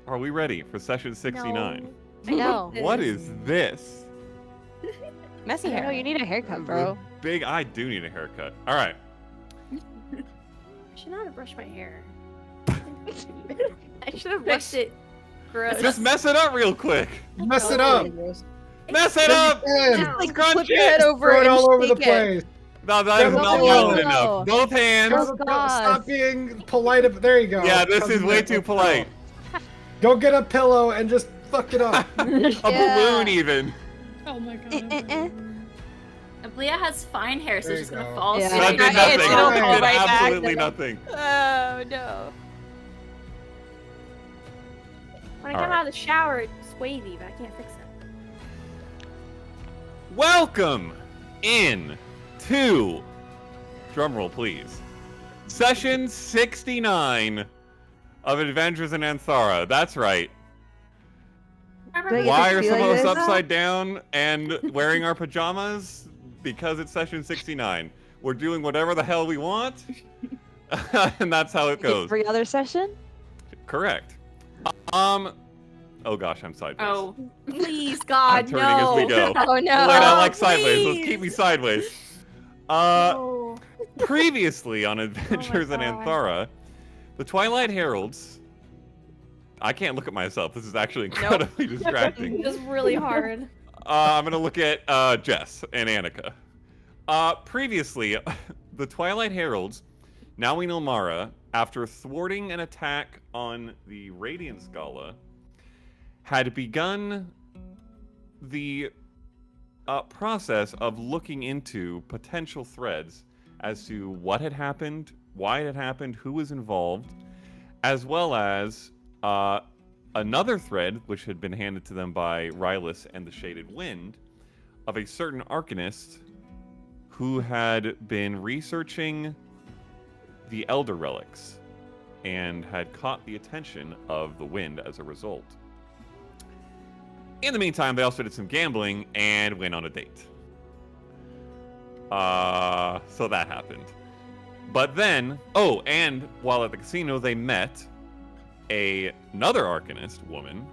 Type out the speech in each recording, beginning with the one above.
Are we ready for session 69? No. What is this? Messy I hair. know you need a haircut, bro. I do need a haircut. All right. I should not have brushed my hair. I should have left it gross. Just mess it up real quick. Mess it up. Mess it up. Yeah. Like Crunch flip your it. head over Throw it and all over the shake it. place. No, that is not No. good enough. Both hands. Oh, God. Stop being polite. There you go. Yeah, this is Cousin way Nick, too let's go. polite. Go get a pillow and just fuck it up. A balloon even. Oh my god. If Leah has fine hair, so There she's you gonna go. fall Yeah. That asleep. did nothing. It'll fall It did right back. absolutely nothing. Oh no. When I come out of the shower, it's wavy, but I can't fix it. Welcome in to, drumroll please, session 69 of Adventures in Aanthara. That's right. Do I get Why to are feel some of like us this? upside down and wearing our pajamas? Because it's session 69. We're doing whatever the hell we want, and that's how it goes. Every other session? Correct. Oh gosh, I'm sideways. Oh, please, God, I'm turning no. as we go. Oh Wait, no. I like sideways. please. Let's keep me sideways. No. Previously on Adventures in God. Aanthara, the Twilight Heralds. I can't look at myself. This is actually incredibly distracting. It was really hard. I'm gonna look at Jess and Anneka. Previously, the Twilight Heralds, now we know Mara, after thwarting an attack on the Radiant Scala, had begun the process of looking into potential threads as to what had happened, why it had happened, who was involved, as well as another thread, which had been handed to them by Rylus and the Shaded Wind, of a certain arcanist who had been researching the Elder Relics and had caught the attention of the Wind as a result. In the meantime, they also did some gambling and went on a date. So that happened. But then, and while at the casino, they met another Arcanist woman.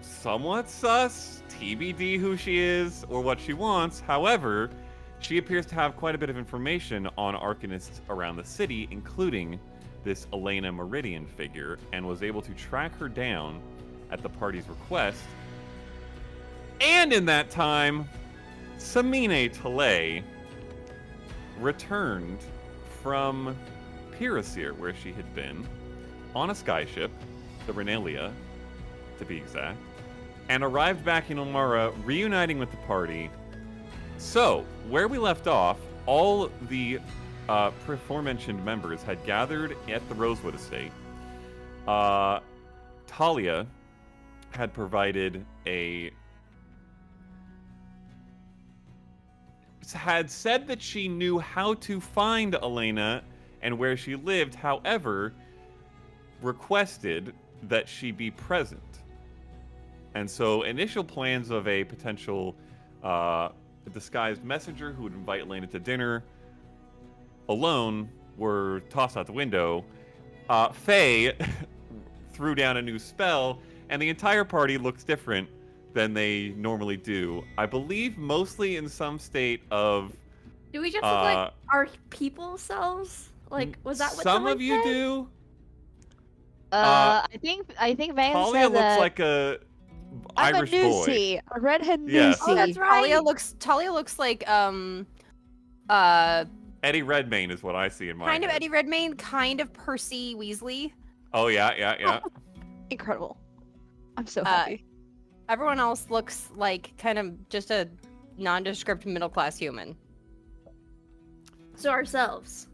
Somewhat sus, TBD who she is or what she wants. However, she appears to have quite a bit of information on Arcanists around the city, including this Elena Meridian figure, and was able to track her down at the party's request. And in that time, Samine Tale returned from Pirasir, where she had been, on a skyship, the Renelia, to be exact, and arrived back in Omara, reuniting with the party. So, where we left off, all the aforementioned members had gathered at the Rosewood Estate. Talia had provided had said that she knew how to find Elena and where she lived, however, requested that she be present. And so initial plans of a potential disguised messenger who would invite Elena to dinner alone were tossed out the window. Faye threw down a new spell, and the entire party looks different than they normally do. I believe mostly in some state of... Do we just look like our people selves? Like, was that what some someone of you said? do? I think Van Talia said looks that like a I'm Irish a boy. newsie, a redhead Yes. newsie. Oh, that's right. Talia looks like Eddie Redmayne is what I see in my kind of head. Eddie Redmayne, kind of Percy Weasley. Oh, yeah. Incredible. I'm so Uh, happy. Everyone else looks like kind of just a nondescript middle class human. So ourselves.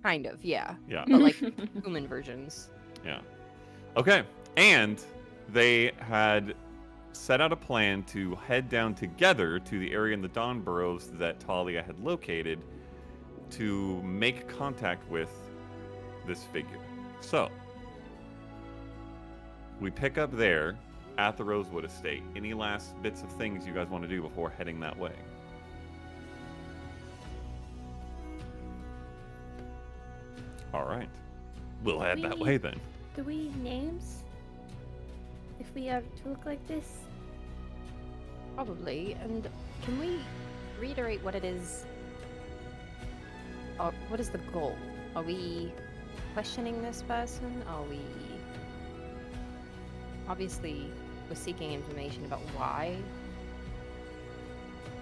Kind of, yeah. Yeah. But like human versions. Yeah. Okay. And they had set out a plan to head down together to the area in the Dawn Burrows that Talia had located to make contact with this figure. So, we pick up there at the Rosewood Estate. Any last bits of things you guys want to do before heading that way? All right. We'll head that way then. Do we need names? If we are to look like this? Probably. And can we reiterate what it is? What is the goal? Are we questioning this person? Are we... Obviously, we're seeking information about why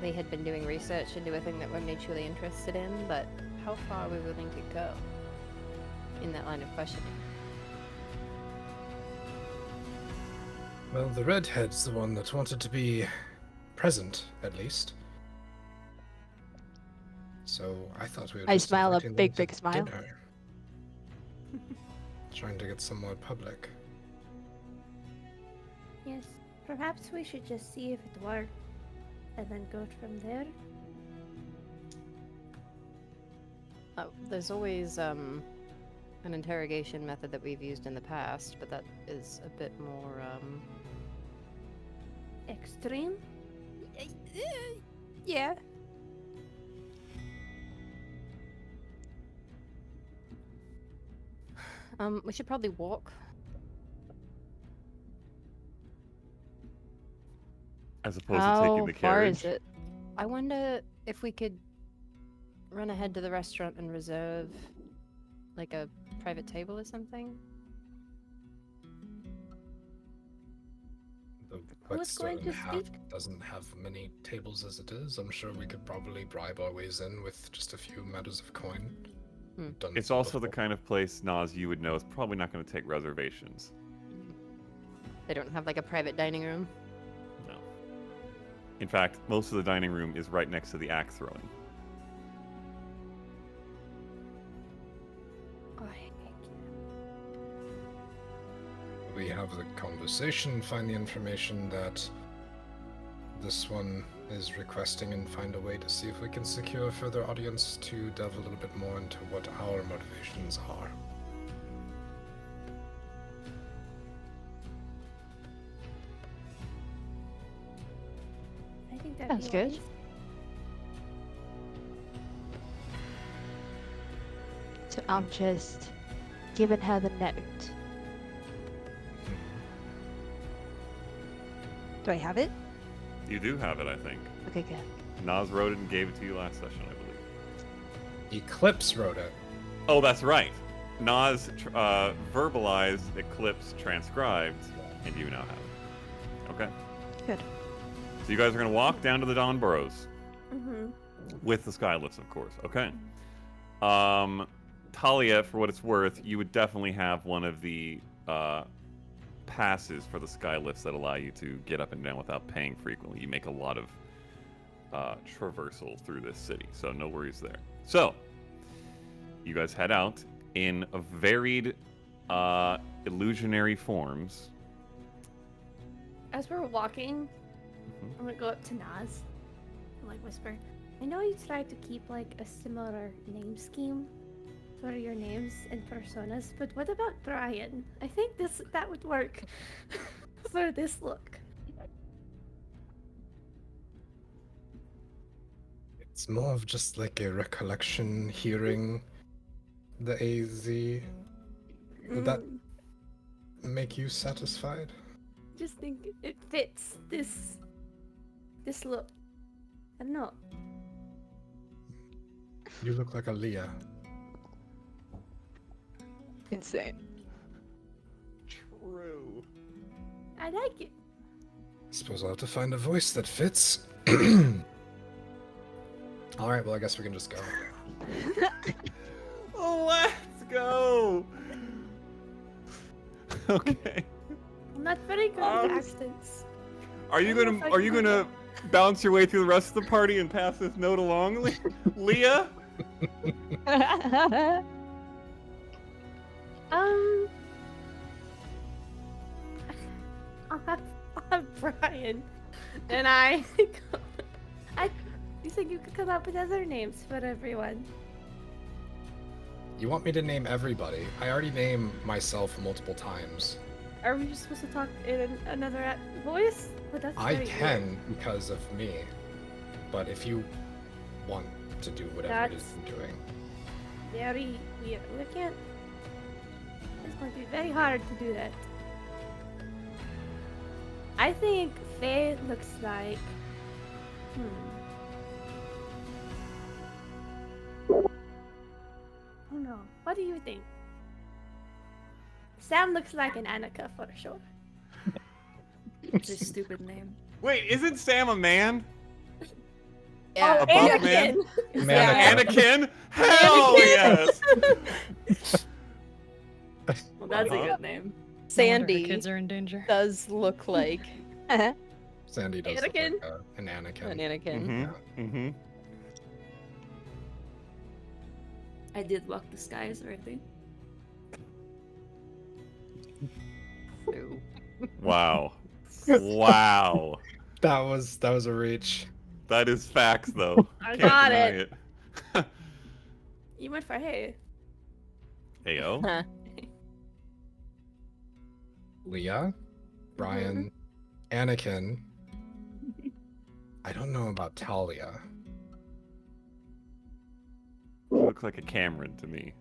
they had been doing research into a thing that we're mutually interested in, but how far are we willing to go in that line of questioning? Well, the redhead's the one that wanted to be present, at least. So I thought we were I just smile a inviting them big, to big smile. dinner. Trying to get some more public. Yes. Perhaps we should just see if it worked and then go from there. There's always an interrogation method that we've used in the past, but that is a bit more Extreme? yeah. We should probably walk. As opposed to taking How the far carriage. is it? I wonder if we could run ahead to the restaurant and reserve like a private table or something. The Who's going Whetstone to Half speak? doesn't have many tables as it is. I'm sure we could probably bribe our ways in with just a few matters of coin. We've done It's so also the before. kind of place, Nas, you would know is probably not going to take reservations. They don't have like a private dining room. No. In fact, most of the dining room is right next to the axe throwing. Oh, heck yeah. We have the conversation, find the information that this one is requesting, and find a way to see if we can secure a further audience to delve a little bit more into what our motivations are. I think that'd Sounds be good. wise. So I'm just giving her the note. Do I have it? You do have it, I think. Okay, good. Nas wrote it and gave it to you last session, I believe. Eclipse wrote it. Oh, that's right. Nas verbalized, Eclipse transcribed, and you now have it. Okay. Good. So you guys are going to walk down to the Dawn Burrows Mm-hmm. with the Skylifts, of course. Okay. Talia, for what it's worth, you would definitely have one of the passes for the Skylifts that allow you to get up and down without paying frequently. You make a lot of traversal through this city, so no worries there. So, you guys head out in a varied illusionary forms. As we're walking, Mhm. I'm gonna go up to Naz and like whisper, I know you tried to keep like a similar name scheme for your names and personas, but what about Brian? I think that would work for this look. It's more of just like a recollection, hearing the AZ. Would that Mm, make you satisfied? just think it fits this look. I don't know. You look like a Leah. Insane. True. I like it. Suppose I'll have to find a voice that fits. Alright, well, I guess we can just go. Let's go. Okay. I'm not very good at accents. Are you I don't know gonna if I can do gonna bounce your way through the rest of the party and pass this note along, Leah? I'll have Brian, and you think you could come up with other names for everyone? You want me to name everybody? I already name myself multiple times. Are we just supposed to talk in another voice? But that's I very can weird. because of me. But if you want to do whatever it is That's- you're doing. Very weird. We can't. going to be very hard to do that. I think Faye looks like. Oh no. What do you think? Sam looks like an Anneka for sure. It's a stupid name. Wait, isn't Sam a man? Yeah. Oh, A buff man? Anakin! Anakin? Hell yes! Well, that's a Uh-huh. good name. Sandy kids are in danger. does look like Sandy does Anakin. look like an Anakin. an Anakin. Mm-hmm. Mm-hmm. I did walk the skies already. Wow. Wow. That was a reach. That is facts, though. I Can't got deny it. You went for hey. Ayo. Huh. Leah, Brian, Anakin. I don't know about Talia. You look like a Cameron to me.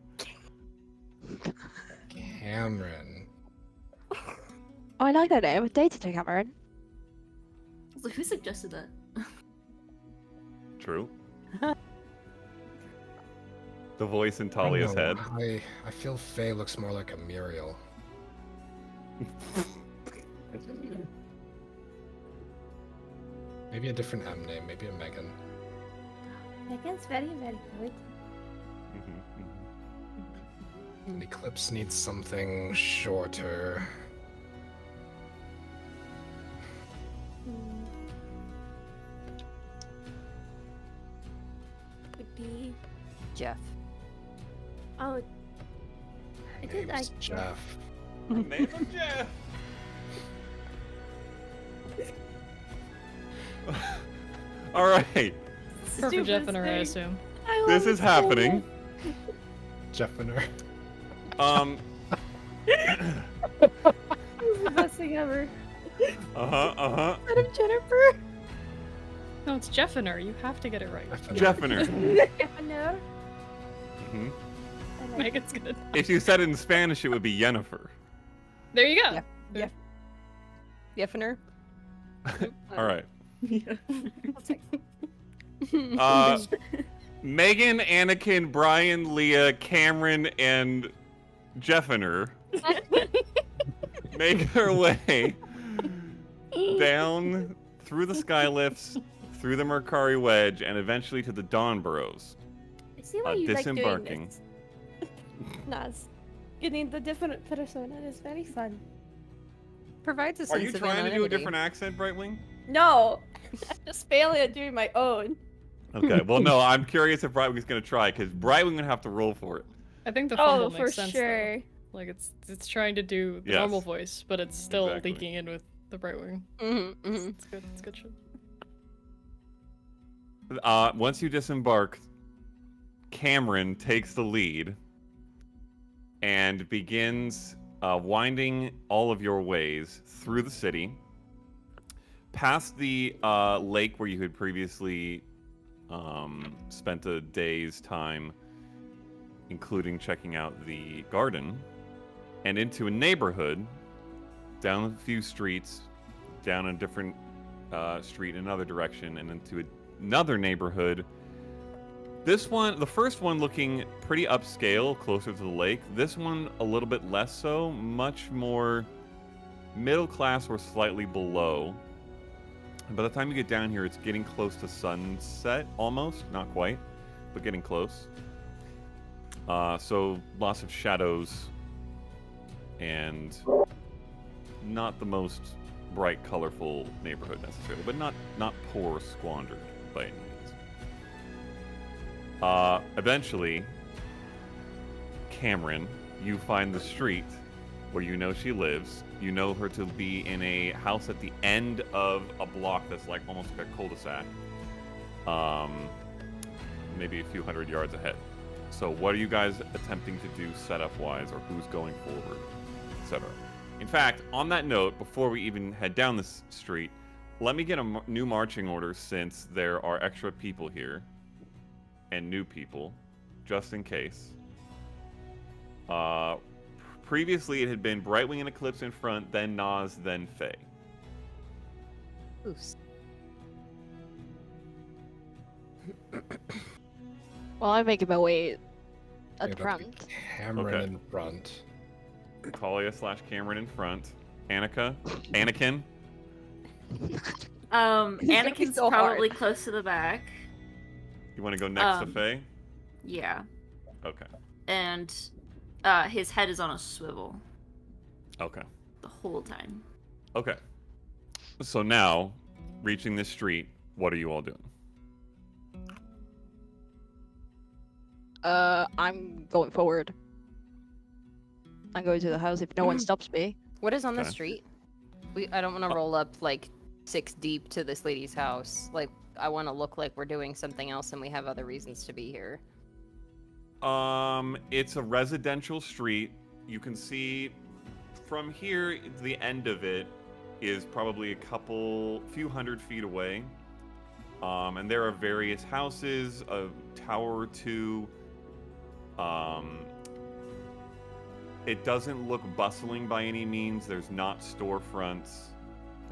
Cameron. Oh, I like that name. Dated to Cameron. So who suggested that? True. The voice in I Talia's don't head. know, I feel Faye looks more like a Muriel. Maybe a different M name, maybe a Megan. Megan's very, very good. Mhm, mhm. And Eclipse needs something shorter. Hmm. Could be. Jeff. Oh. I did like Name's Jeff. Name him Jeff. All right. Perfect Jeff and her, I thing. assume. I This love is it happening. Jeff and her. This is the best thing ever. Uh-huh. Instead of Jennifer. No, it's Jeff and her. You have to get it right. Jeffiner. No. hmm I like Make it's good. If you said it in Spanish, it would be Yennefer. There you go. Yeah. Yeffiner. All right. I'll take Megan, Anakin, Brian, Leah, Cameron, and Jeffiner make their way down through the skylifts, through the Mercari Wedge, and eventually to the Dawn Burrows. I see why you like disembarking. doing this. Naz. Getting the different persona is very fun. Provides a Are sense you of trying to do a anonymity. different accent, Brightwing? No! I'm just failing at doing my own. Okay, well, no, I'm curious if Brightwing's going to try, because Brightwing would have to roll for it. I think the fumble Oh, makes for sense. sure. Though. Like it's trying to do the Yes. normal voice, but it's still Exactly. leaking in with the Brightwing. Mm-hmm. It's good. It's good shit. Once you disembark, Cameron takes the lead and begins winding all of your ways through the city, past the lake where you had previously spent a day's time, including checking out the garden, and into a neighborhood, down a few streets, down a different street in another direction, and into another neighborhood. This one, the first one looking pretty upscale, closer to the lake. This one a little bit less so, much more middle class or slightly below. And by the time you get down here, it's getting close to sunset, almost. Not quite, but getting close. So lots of shadows and not the most bright, colorful neighborhood necessarily, but not poor or squandered by any means. Eventually, Cameron, you find the street where you know she lives. You know her to be in a house at the end of a block that's like almost like a cul-de-sac. Maybe a few hundred yards ahead. So what are you guys attempting to do setup-wise, or who's going forward, etc.? In fact, on that note, before we even head down this street, let me get a new marching order since there are extra people here. And new people, just in case. previously it had been Brightwing and Eclipse in front, then Nas, then Faye. Oops. Well, I'm making my way at Yeah, the that'd be front. Cameron Okay. in front. Talia/Cameron in front. Anneka? Anakin? Anakin's so hard. probably close to the back. You want to go next to Um, Faye? Yeah. Okay. And his head is on a swivel Okay. the whole time. Okay. So now, reaching this street, what are you all doing? I'm going forward. I'm going to the house if no one stops me. What is on the Okay. street? I don't want to roll up like 6 deep to this lady's house. Like, I want to look like we're doing something else and we have other reasons to be here. It's a residential street. You can see from here, the end of it is probably a few hundred feet away. And there are various houses, a tower or two. It doesn't look bustling by any means. There's not storefronts.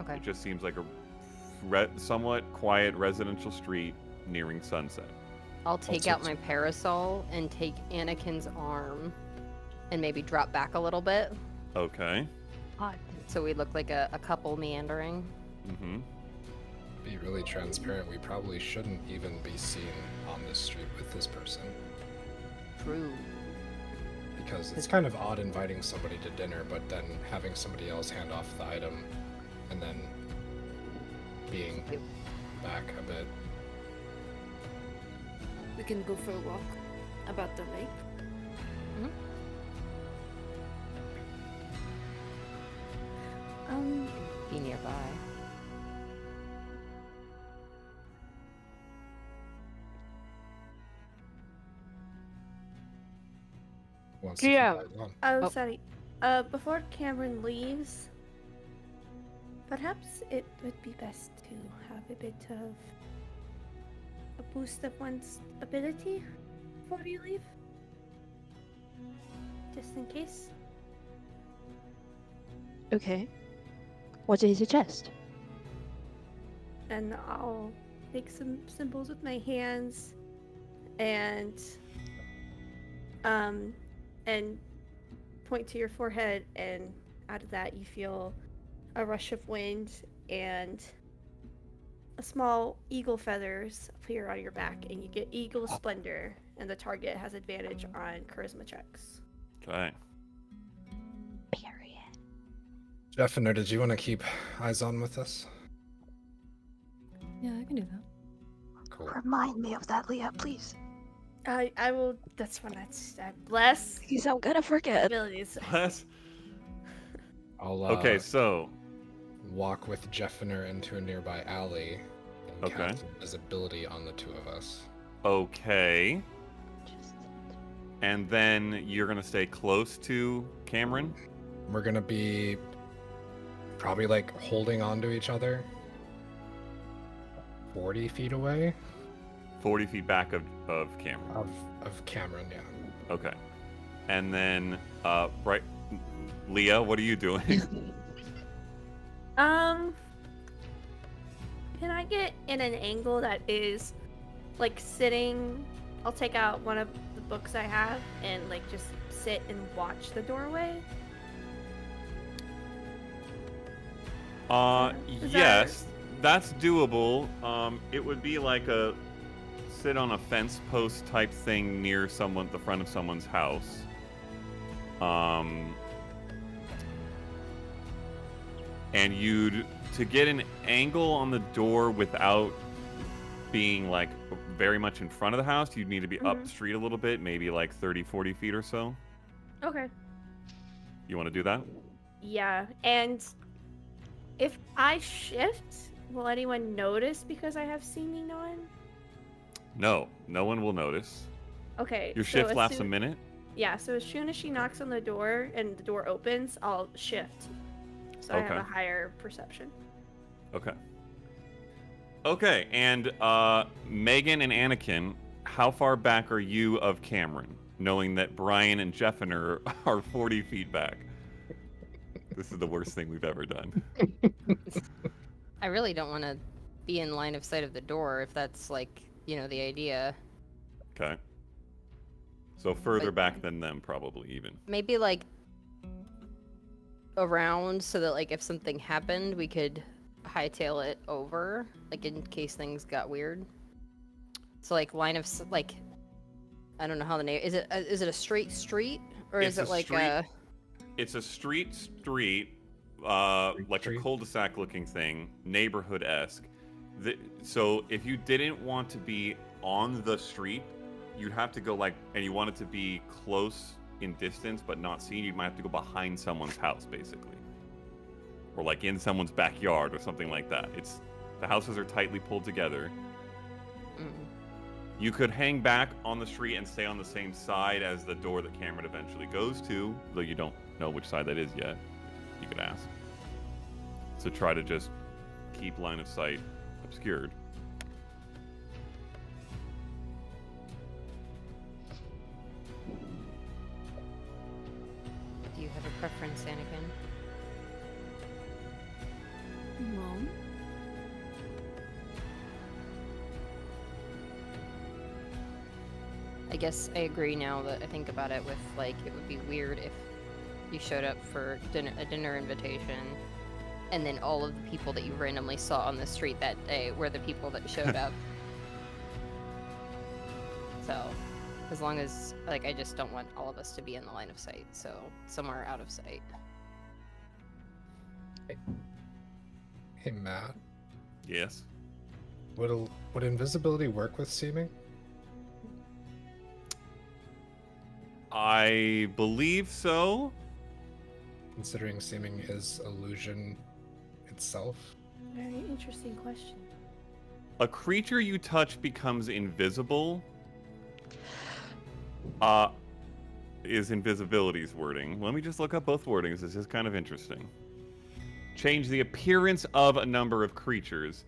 Okay. It just seems like a somewhat quiet residential street nearing sunset. I'll take Also out my parasol and take Anakin's arm and maybe drop back a little bit Okay. Hot. so we look like a couple meandering. Mm-hmm. Be really transparent. We probably shouldn't even be seen on this street with this person. True. Because it's kind of odd inviting somebody to dinner, but then having somebody else hand off the item and then being Yep. back a bit. We can go for a walk about the lake. Be nearby. Wants to keep Yeah. eyes on. Oh, Oh. sorry. Before Cameron leaves, perhaps it would be best to have a bit of a boost of one's ability before you leave. Just in case. Okay. What do you suggest? And I'll make some symbols with my hands and point to your forehead, and out of that you feel a rush of wind and a small eagle feathers appear on your back, and you get eagle splendor, and the target has advantage on charisma checks. Okay. Period. Jeffiner, did you want to keep eyes on with us? Yeah, I can do that. Cool. Remind me of that, Leah, please. I will. That's when I bless Because I'm gonna forget. abilities. Plus, I'll okay, so walk with Jeffiner into a nearby alley and Okay. cast visibility on the two of us. okay, and then you're gonna stay close to Cameron. We're gonna be probably like holding on to each other 40 feet away 40 feet back of Cameron. of Cameron, yeah. Okay. And then, right, Leah, what are you doing? Can I get in an angle that is like sitting? I'll take out one of the books I have and like just sit and watch the doorway. Is that- Yes, that's doable. It would be like a sit on a fence post type thing near the front of someone's house. And to get an angle on the door without being like very much in front of the house, you'd need to be up Mhm. the street a little bit, maybe like 30, 40 feet or so. Okay. You want to do that? Yeah, and if I shift, will anyone notice because I have seeming on? No, no one will notice. Okay. Your so shift as lasts a soon- minute. Yeah, so as soon as she knocks on the door and the door opens, I'll shift. So I have Okay. a higher perception. Okay. Okay, and Megan and Anakin, how far back are you of Cameron? knowing that Brian and Jeffiner are 40 feet back. This is the worst thing we've ever done. I really don't want to be in line of sight of the door if that's like, the idea. Okay. So further back than them, probably even. Maybe like around so that like if something happened, we could hightail it over, like in case things got weird. So like like, I don't know how the name is it a straight street or It's is it like street. a? It's a street, like Street. a cul-de-sac looking thing, neighborhood-esque. So if you didn't want to be on the street, you'd have to go and you want it to be close in distance but not seen, you might have to go behind someone's house, basically. Or like in someone's backyard or something like that. The houses are tightly pulled together. You could hang back on the street and stay on the same side as the door that Cameron eventually goes to, though you don't know which side that is yet. You could ask. So try to just keep line of sight obscured. Do you have a preference, Anakin? Mom? I guess I agree now that I think about it with like it would be weird if you showed up for a dinner invitation and then all of the people that you randomly saw on the street that day were the people that showed up. So, as long as like I just don't want all of us to be in the line of sight, so somewhere out of sight. Hey, Matt. Yes. Would invisibility work with seeming? I believe so. Considering seeming is illusion itself? Very interesting question. A creature you touch becomes invisible. Is invisibility's wording. Let me just look up both wordings. This is kind of interesting. Change the appearance of a number of creatures.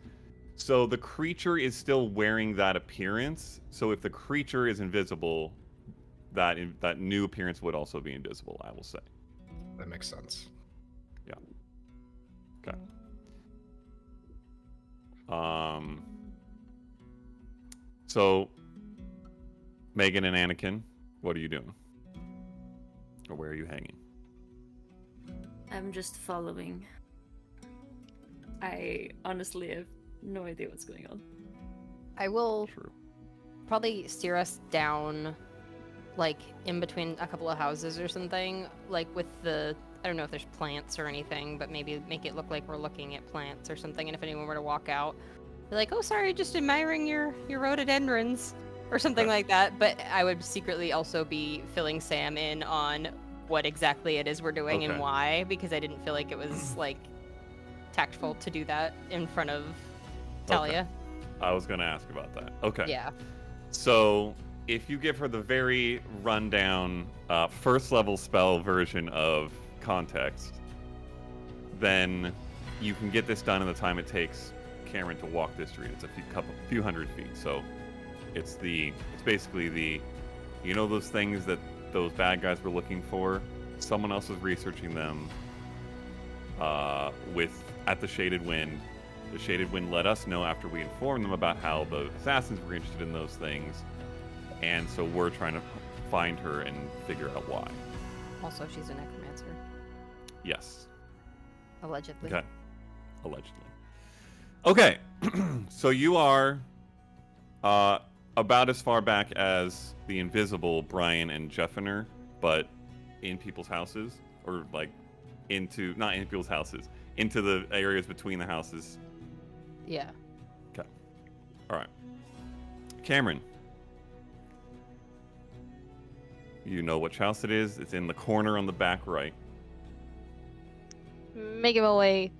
So the creature is still wearing that appearance. So if the creature is invisible, that new appearance would also be invisible, I will say. That makes sense. Yeah. Okay. So Megan and Anakin, what are you doing? Or where are you hanging? I'm just following. I honestly have no idea what's going on. I will True. probably steer us down like in between a couple of houses or something, like with I don't know if there's plants or anything, but maybe make it look like we're looking at plants or something, and if anyone were to walk out, be like, oh sorry, just admiring your rhododendrons or something like that. But I would secretly also be filling Sam in on what exactly it is we're doing and Okay. why, because I didn't feel like it was like tactful to do that in front of Talia. I was going to ask about that. Okay. Yeah. So if you give her the very rundown first level spell version of context, then you can get this done in the time it takes Cameron to walk this street. It's a few hundred feet. So it's basically those things that those bad guys were looking for. Someone else was researching them at the Shaded Wind. The Shaded Wind let us know after we informed them about how the assassins were interested in those things. And so we're trying to find her and figure out why. Also, she's a necromancer, Yes. allegedly. Okay. Allegedly. Okay. So you are about as far back as the invisible Brian and Jeffiner, but in people's houses, or like not in people's houses, into the areas between the houses. Yeah. Okay. All right. Cameron. You know which house it is. It's in the corner on the back right. Making my way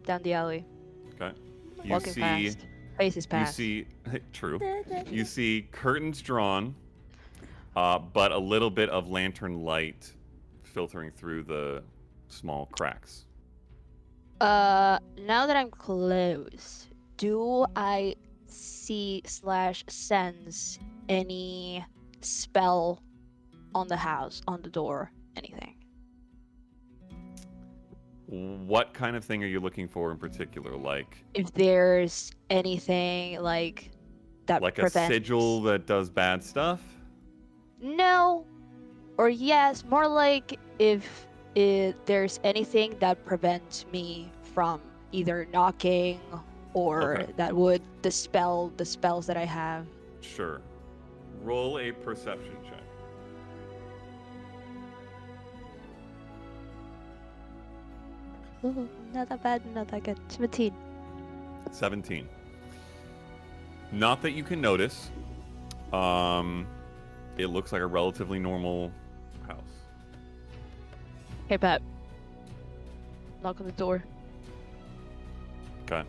down the alley. Okay. You Walking see, fast. Faces you past. see, true. You see curtains drawn, but a little bit of lantern light filtering through the small cracks. Now that I'm close, do I see / sense any spell on the house, on the door, anything. What kind of thing are you looking for in particular? Like If there's anything like that a prevents... sigil that does bad stuff? No, or yes, more like if there's anything that prevents me from either knocking or Okay. that would dispel the spells that I have. Sure. Roll a perception check. Ooh, not that bad, not that good. 17. 17. Not that you can notice. It looks like a relatively normal house. Hey, Pat. Knock on the door. Okay.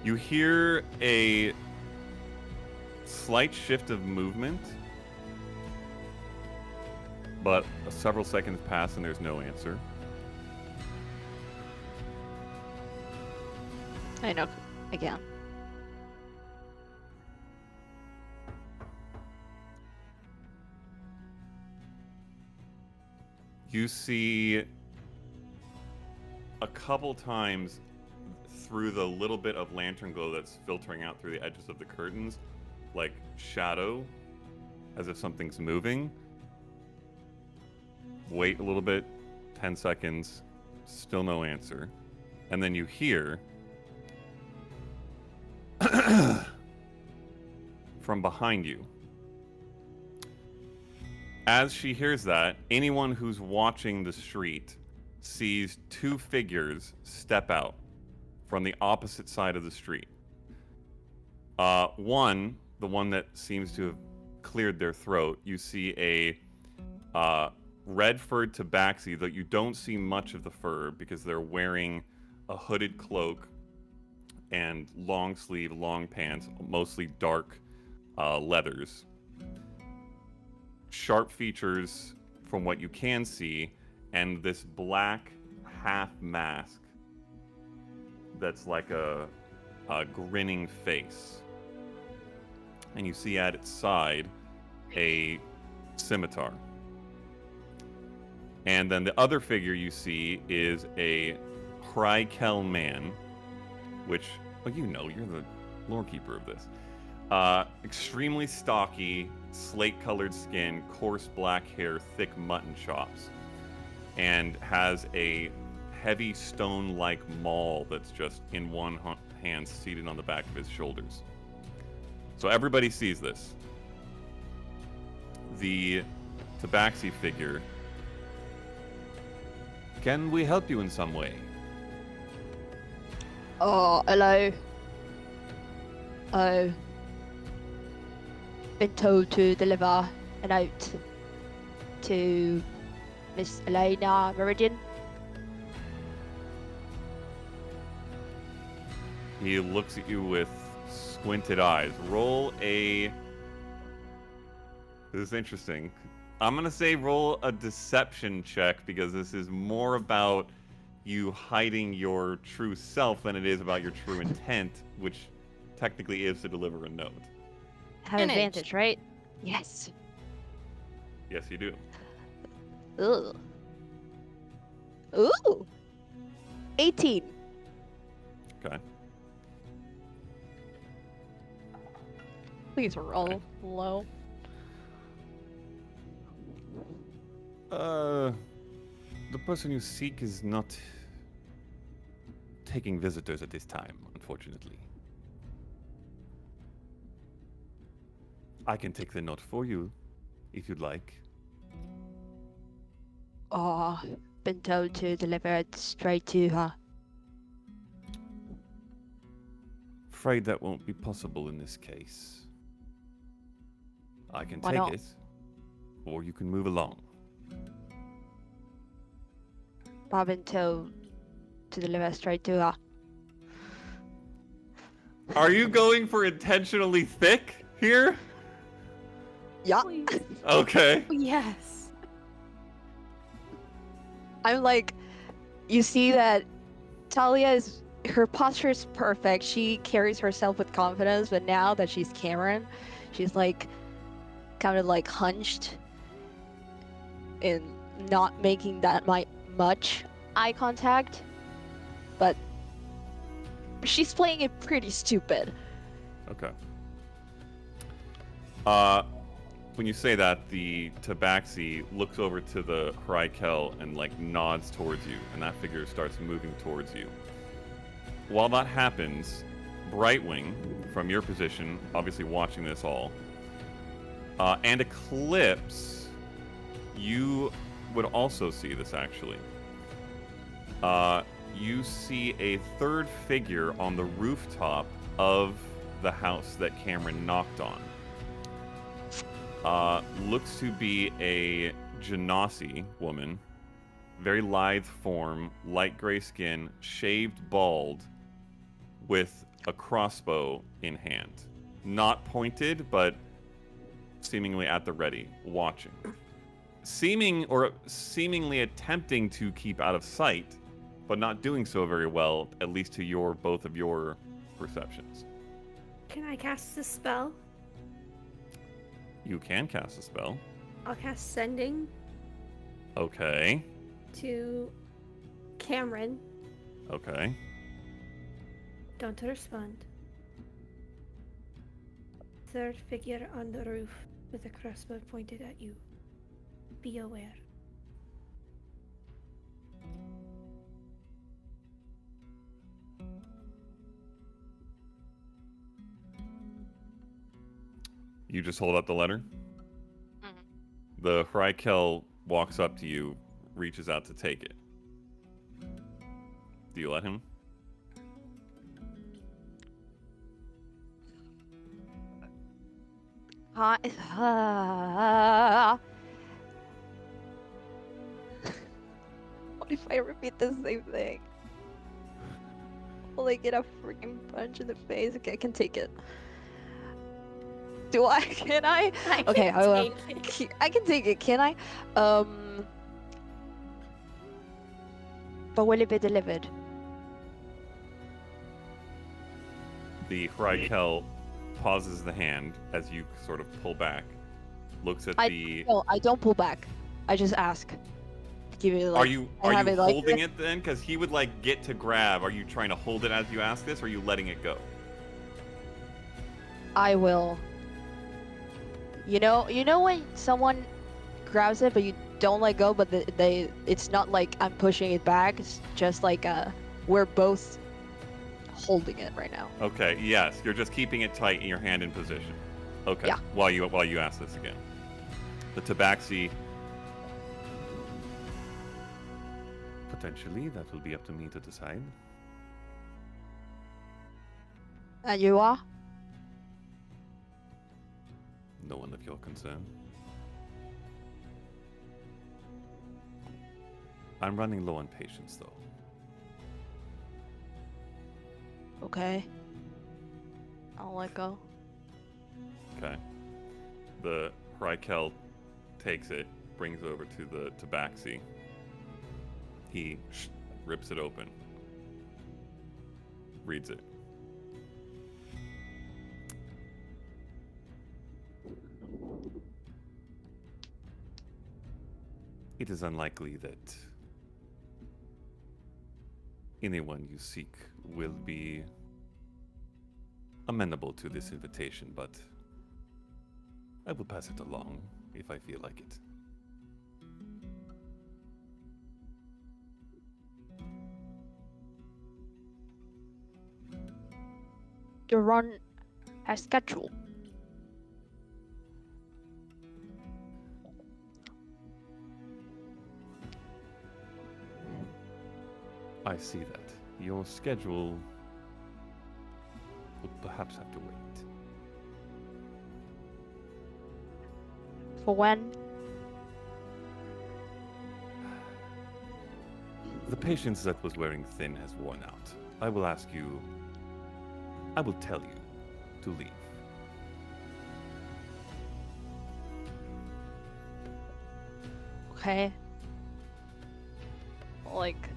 You hear a slight shift of movement, but several seconds pass and there's no answer. I knock again. You see a couple times through the little bit of lantern glow that's filtering out through the edges of the curtains, like shadow, as if something's moving. Wait a little bit, 10 seconds, still no answer. And then you hear from behind you. As she hears that, anyone who's watching the street sees two figures step out from the opposite side of the street. One, the one that seems to have cleared their throat, you see a red-furred tabaxi, though you don't see much of the fur because they're wearing a hooded cloak and long sleeve, long pants, mostly dark leathers. Sharp features from what you can see, and this black half mask that's like a grinning face. And you see at its side a scimitar. And then the other figure you see is a Hrykel man, which, well, you know, you're the lore keeper of this. Extremely stocky, slate-colored skin, coarse black hair, thick mutton chops, and has a heavy stone-like maul that's just in one hand seated on the back of his shoulders. So everybody sees this. The tabaxi figure. Can we help you in some way? Oh, hello. Oh. Been told to deliver a note to Miss Elena Meridian. He looks at you with squinted eyes. Roll a... This is interesting. I'm going to say roll a deception check because this is more about you hiding your true self than it is about your true intent, which technically is to deliver a note. Have advantage, right? Yes. Yes, you do. Ooh. Ooh. 18. Okay. Please roll low. The person you seek is not taking visitors at this time, unfortunately. I can take the note for you, if you'd like. Oh, been told to deliver it straight to her. Afraid that won't be possible in this case. I can Why take not? it, or you can move along. I've been told to deliver straight to her. Are you going for intentionally thick here? Yeah. Please. Okay. Yes. I'm like, you see that her posture is perfect. She carries herself with confidence, but now that she's Cameron, she's like kind of like hunched and not making that much eye contact. But she's playing it pretty stupid. Okay. When you say that, the Tabaxi looks over to the Hrykel and like nods towards you, and that figure starts moving towards you. While that happens, Brightwing, from your position, obviously watching this all, and Eclipse, you would also see this actually. You see a third figure on the rooftop of the house that Cameron knocked on. Looks to be a Genasi woman. Very lithe form, light gray skin, shaved bald, with a crossbow in hand. Not pointed, but seemingly at the ready, watching. Seemingly attempting to keep out of sight, but not doing so very well, at least to both of your perceptions. Can I cast a spell? You can cast a spell. I'll cast Sending Okay. to Cameron. Okay. Don't respond. Third figure on the roof with a crossbow pointed at you. Be aware. You just hold up the letter? Mhm. The Hrykel walks up to you, reaches out to take it. Do you let him? What if I repeat the same thing? Will I get a freaking punch in the face? Okay, I can take it. Do I? Can I? I Okay, can I will. take it. I can take it, can I? But will it be delivered? The Hrykel pauses the hand as you sort of pull back, looks at the... No, I don't pull back. I just ask. Give it like. Are you have it like holding this. it then? Because he would like get to grab. Are you trying to hold it as you ask this, or are you letting it go? I will. You know when someone grabs it but you don't let go, but it's not like I'm pushing it back. It's just like we're both holding it right now. Okay, yes, you're just keeping it tight in your hand in position. Okay. Yeah. While you ask this again, the Tabaxi. Potentially, that will be up to me to decide. And you are? No one of your concern. I'm running low on patience, though. Okay. I'll let go. Okay. The Hrykel takes it, brings it over to the Tabaxi. He rips it open. Reads it. It is unlikely that anyone you seek will be amenable to this invitation, but I will pass it along if I feel like it. The run as scheduled. I see that. Your schedule would perhaps have to wait. For when? The patience that was wearing thin has worn out. I will tell you to leave. Okay. like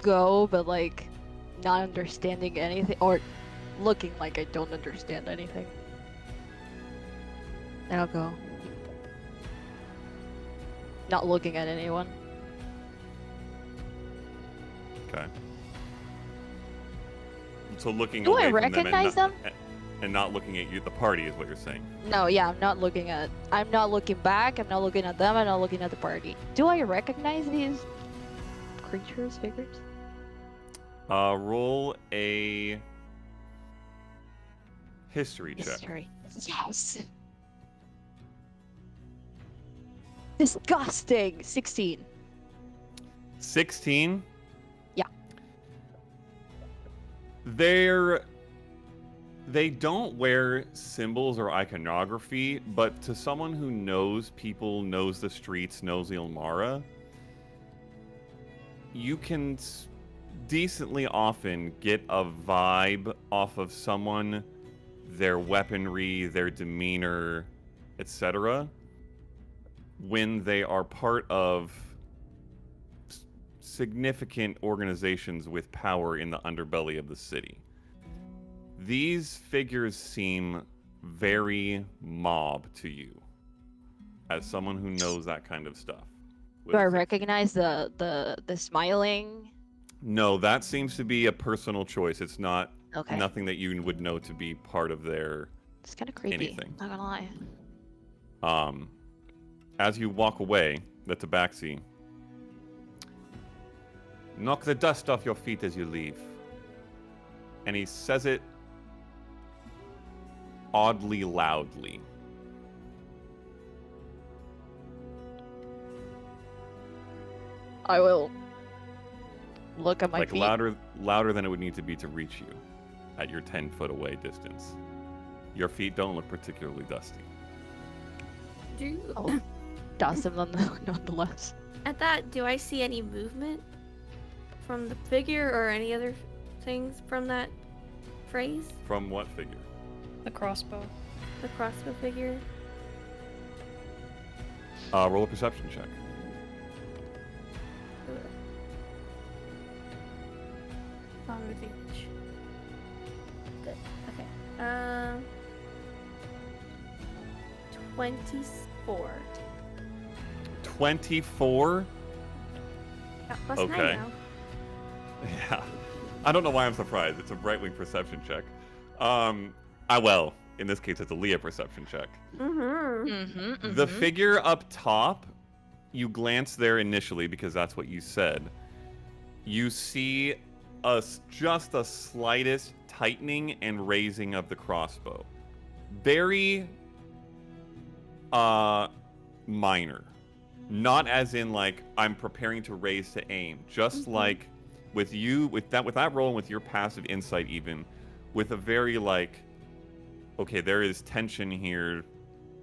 go, but like not understanding anything or looking like I don't understand anything. And I'll go. Not looking at anyone. Okay. So looking Do away I from recognize them them? and not looking at you, the party is what you're saying. No, yeah, I'm not looking back, I'm not looking at them, I'm not looking at the party. Do I recognize these creatures, figures? Roll a history check. History. Yes! Disgusting! 16. 16? Yeah. They don't wear symbols or iconography, but to someone who knows people, knows the streets, knows Ilmara, you can decently often get a vibe off of someone, their weaponry, their demeanor, etc., when they are part of significant organizations with power in the underbelly of the city. These figures seem very mob to you, as someone who knows that kind of stuff. Do I recognize the smiling? No, that seems to be a personal choice. It's not Okay. nothing that you would know to be part of their It's kind of creepy. anything. Not gonna lie. As you walk away, the tabaxi, knock the dust off your feet as you leave. And he says it oddly loudly. I will look at my Like feet. louder than it would need to be to reach you at your 10-foot away distance. Your feet don't look particularly dusty. Oh, dust them nonetheless. At that, do I see any movement from the figure or any other things from that phrase? From what figure? The crossbow. The crossbow figure? Roll a perception check. On advantage. Good. Okay. 24. 24? Got plus Okay. 9 now. Yeah. I don't know why I'm surprised. It's a right-wing perception check. Well, in this case, it's a Leah perception check. Mm-hmm. The figure up top, you glance there initially because that's what you said. You see just a slightest tightening and raising of the crossbow. Very minor. Not as in like I'm preparing to raise to aim. Just like with that roll and with your passive insight even, with a very like, okay, there is tension here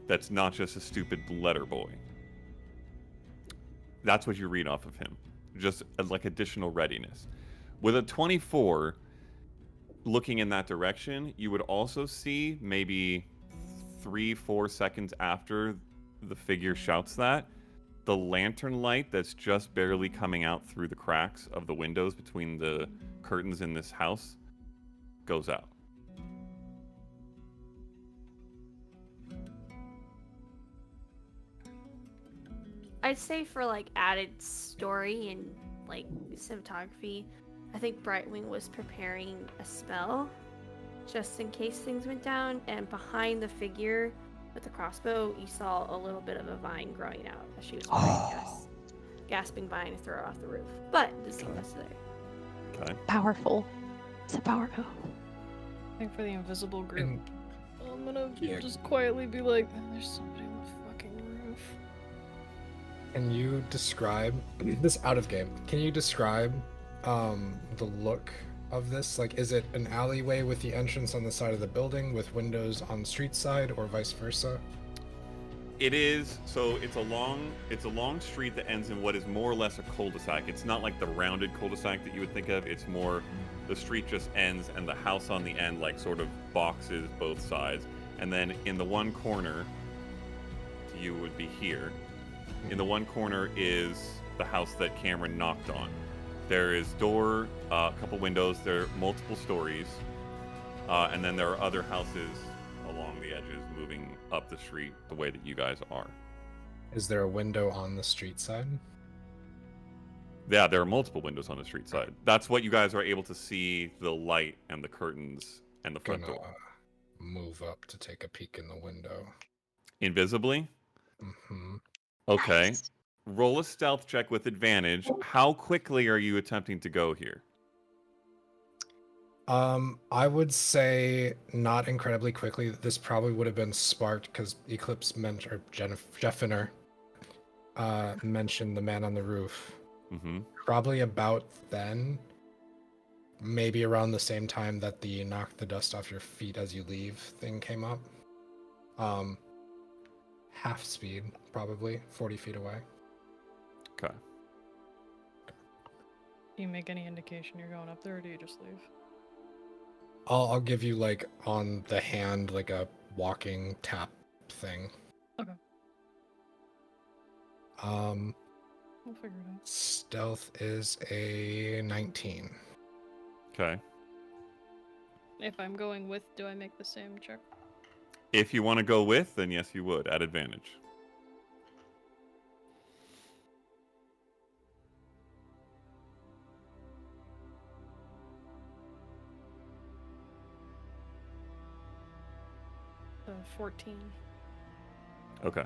that's not just a stupid letter boy. That's what you read off of him. Just like additional readiness. With a 24, looking in that direction, you would also see maybe 3-4 seconds after the figure shouts that, the lantern light that's just barely coming out through the cracks of the windows between the curtains in this house goes out. I'd say for like added story and like cinematography, I think Brightwing was preparing a spell just in case things went down, and behind the figure with the crossbow, you saw a little bit of a vine growing out as she was trying to gasping vine to throw her off the roof. But it doesn't seem necessary. Okay. Powerful. It's a power move. I think for the invisible group, And- I'm gonna Yeah. just quietly be like, there's somebody on the fucking roof. Can you describe this out of game? Can you describe the look of this? Like, is it an alleyway with the entrance on the side of the building with windows on the street side, or vice versa? It is, so it's a long street that ends in what is more or less a cul-de-sac. It's not like the rounded cul-de-sac that you would think of. It's more the street just ends and the house on the end like sort of boxes both sides. And then in the one corner, you would be here. In the one corner is the house that Cameron knocked on. There is door, a couple windows. There are multiple stories, and then there are other houses along the edges, moving up the street the way that you guys are. Is there a window on the street side? Yeah, there are multiple windows on the street side. That's what you guys are able to see, the light and the curtains and the front door. Move up to take a peek in the window. Invisibly? Mm-hmm. Okay. Nice. Roll a stealth check with advantage. How quickly are you attempting to go here? I would say not incredibly quickly. This probably would have been sparked because Eclipse mentioned, or Jeffiner mentioned the man on the roof. Mm-hmm. Probably about then, maybe around the same time that the knock the dust off your feet as you leave thing came up. Half speed, probably 40 feet away. Okay. Do you make any indication you're going up there, or do you just leave? I'll give you like on the hand like a walking tap thing. Okay. We'll figure it out. Stealth is a 19. Okay. If I'm going with, do I make the same check? If you want to go with, then yes, you would, at advantage. So 14. Okay.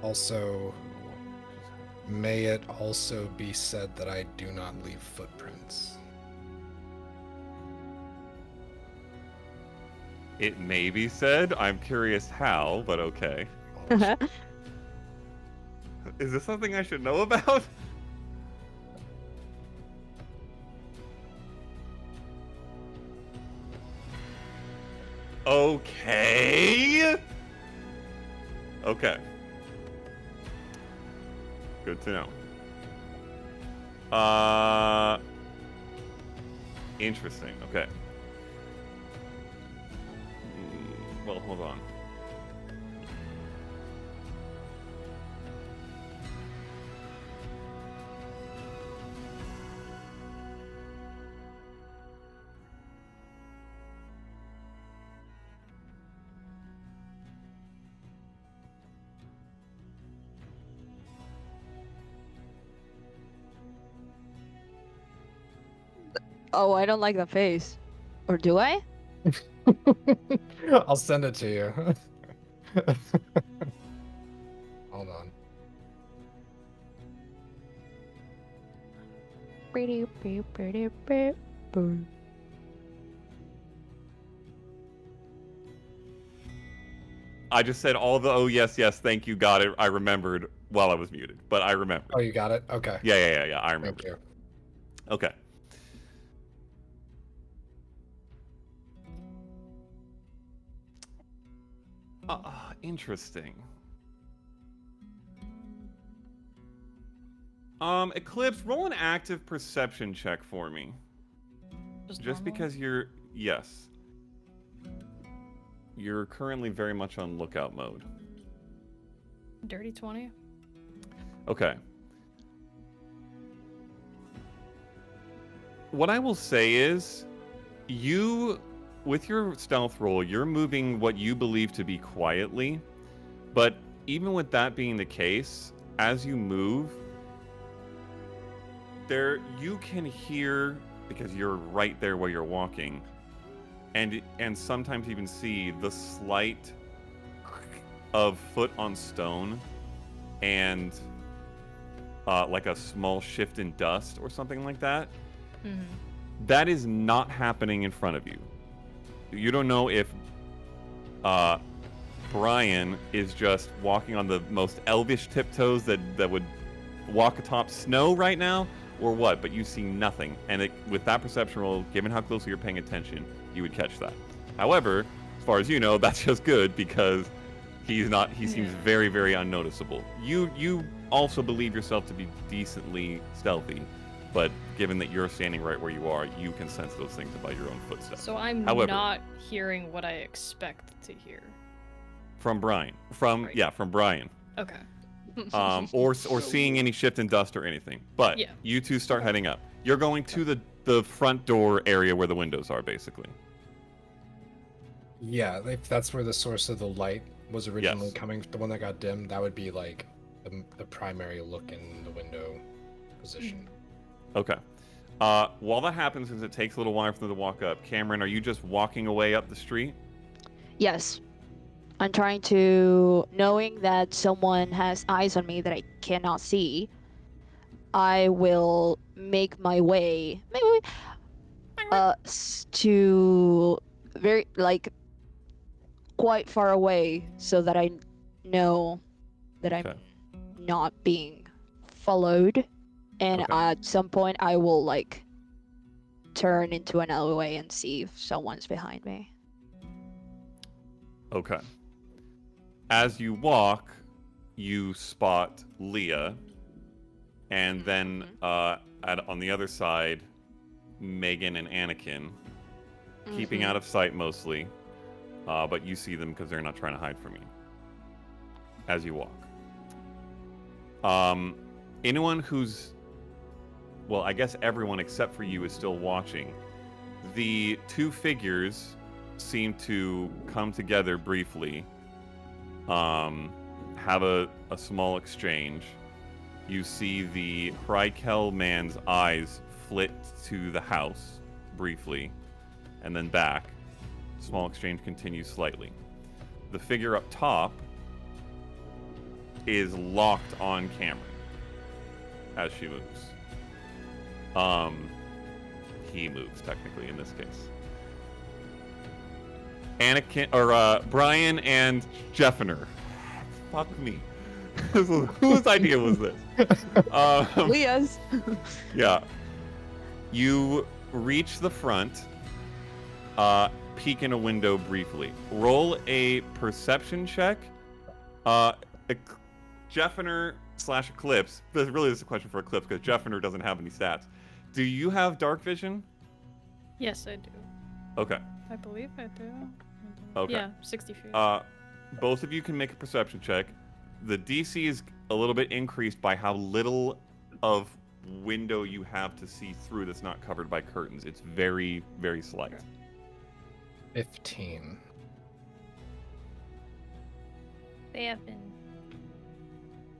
Also, may it also be said that I do not leave footprints. It may be said. I'm curious how, but okay. Is this something I should know about? Okay. Okay. Good to know. Interesting. Okay. Well, hold on. Oh, I don't like the face. Or do I? I'll send it to you. Hold on. I just said all the oh yes, yes, thank you, got it. I remembered while I was muted, but I remember. Oh, you got it? Okay. Yeah. I remember. Thank you. Okay. Interesting. Eclipse, roll an active perception check for me. Just normal? because yes. You're currently very much on lookout mode. Dirty 20. Okay. What I will say is, with your stealth roll, you're moving what you believe to be quietly, but even with that being the case, as you move, you can hear, because you're right there where you're walking, and sometimes even see the slight of foot on stone and like a small shift in dust or something like that. Mm-hmm. That is not happening in front of you. You don't know if Brian is just walking on the most elvish tiptoes that would walk atop snow right now, or what, but you see nothing. And with that perception roll, given how closely you're paying attention, you would catch that. However, as far as you know, that's just good because he seems very, very unnoticeable. You also believe yourself to be decently stealthy, but given that you're standing right where you are, you can sense those things about your own footsteps. So I'm However, not hearing what I expect to hear. From Brian. From Brian. Okay. Or seeing any shift in dust or anything. But Yeah. you two start heading up. You're going to the front door area where the windows are, basically. Yeah, if that's where the source of the light was originally Yes. coming, the one that got dimmed, that would be like the primary look in the window position. Okay. While that happens, since it takes a little while for them to walk up, Cameron, are you just walking away up the street? Yes. I'm trying to, knowing that someone has eyes on me that I cannot see, I will make my way to very, like, quite far away so that I know that I'm Okay. not being followed. And Okay. at some point, I will, like, turn into an alleyway and see if someone's behind me. Okay. As you walk, you spot Leah, and then on the other side, Megan and Anakin, keeping out of sight mostly, but you see them because they're not trying to hide from you. As you walk, anyone who's, well, I guess everyone except for you is still watching. The two figures seem to come together briefly, have a small exchange. You see the Hrykel man's eyes flit to the house briefly, and then back. Small exchange continues slightly. The figure up top is locked on Cameron as she moves. He moves, technically, in this case. Anakin, or Brian and Jeffner. Fuck me. Whose idea was this? Leah's. Yeah. You reach the front, peek in a window briefly. Roll a perception check. Jeffner / Eclipse. This really is a question for Eclipse because Jeffner doesn't have any stats. Do you have dark vision? Yes, I do. Okay. I believe I do. Okay. Yeah, 60 feet. Both of you can make a perception check. The DC is a little bit increased by how little of window you have to see through that's not covered by curtains. It's very, very slight. 15. They have been.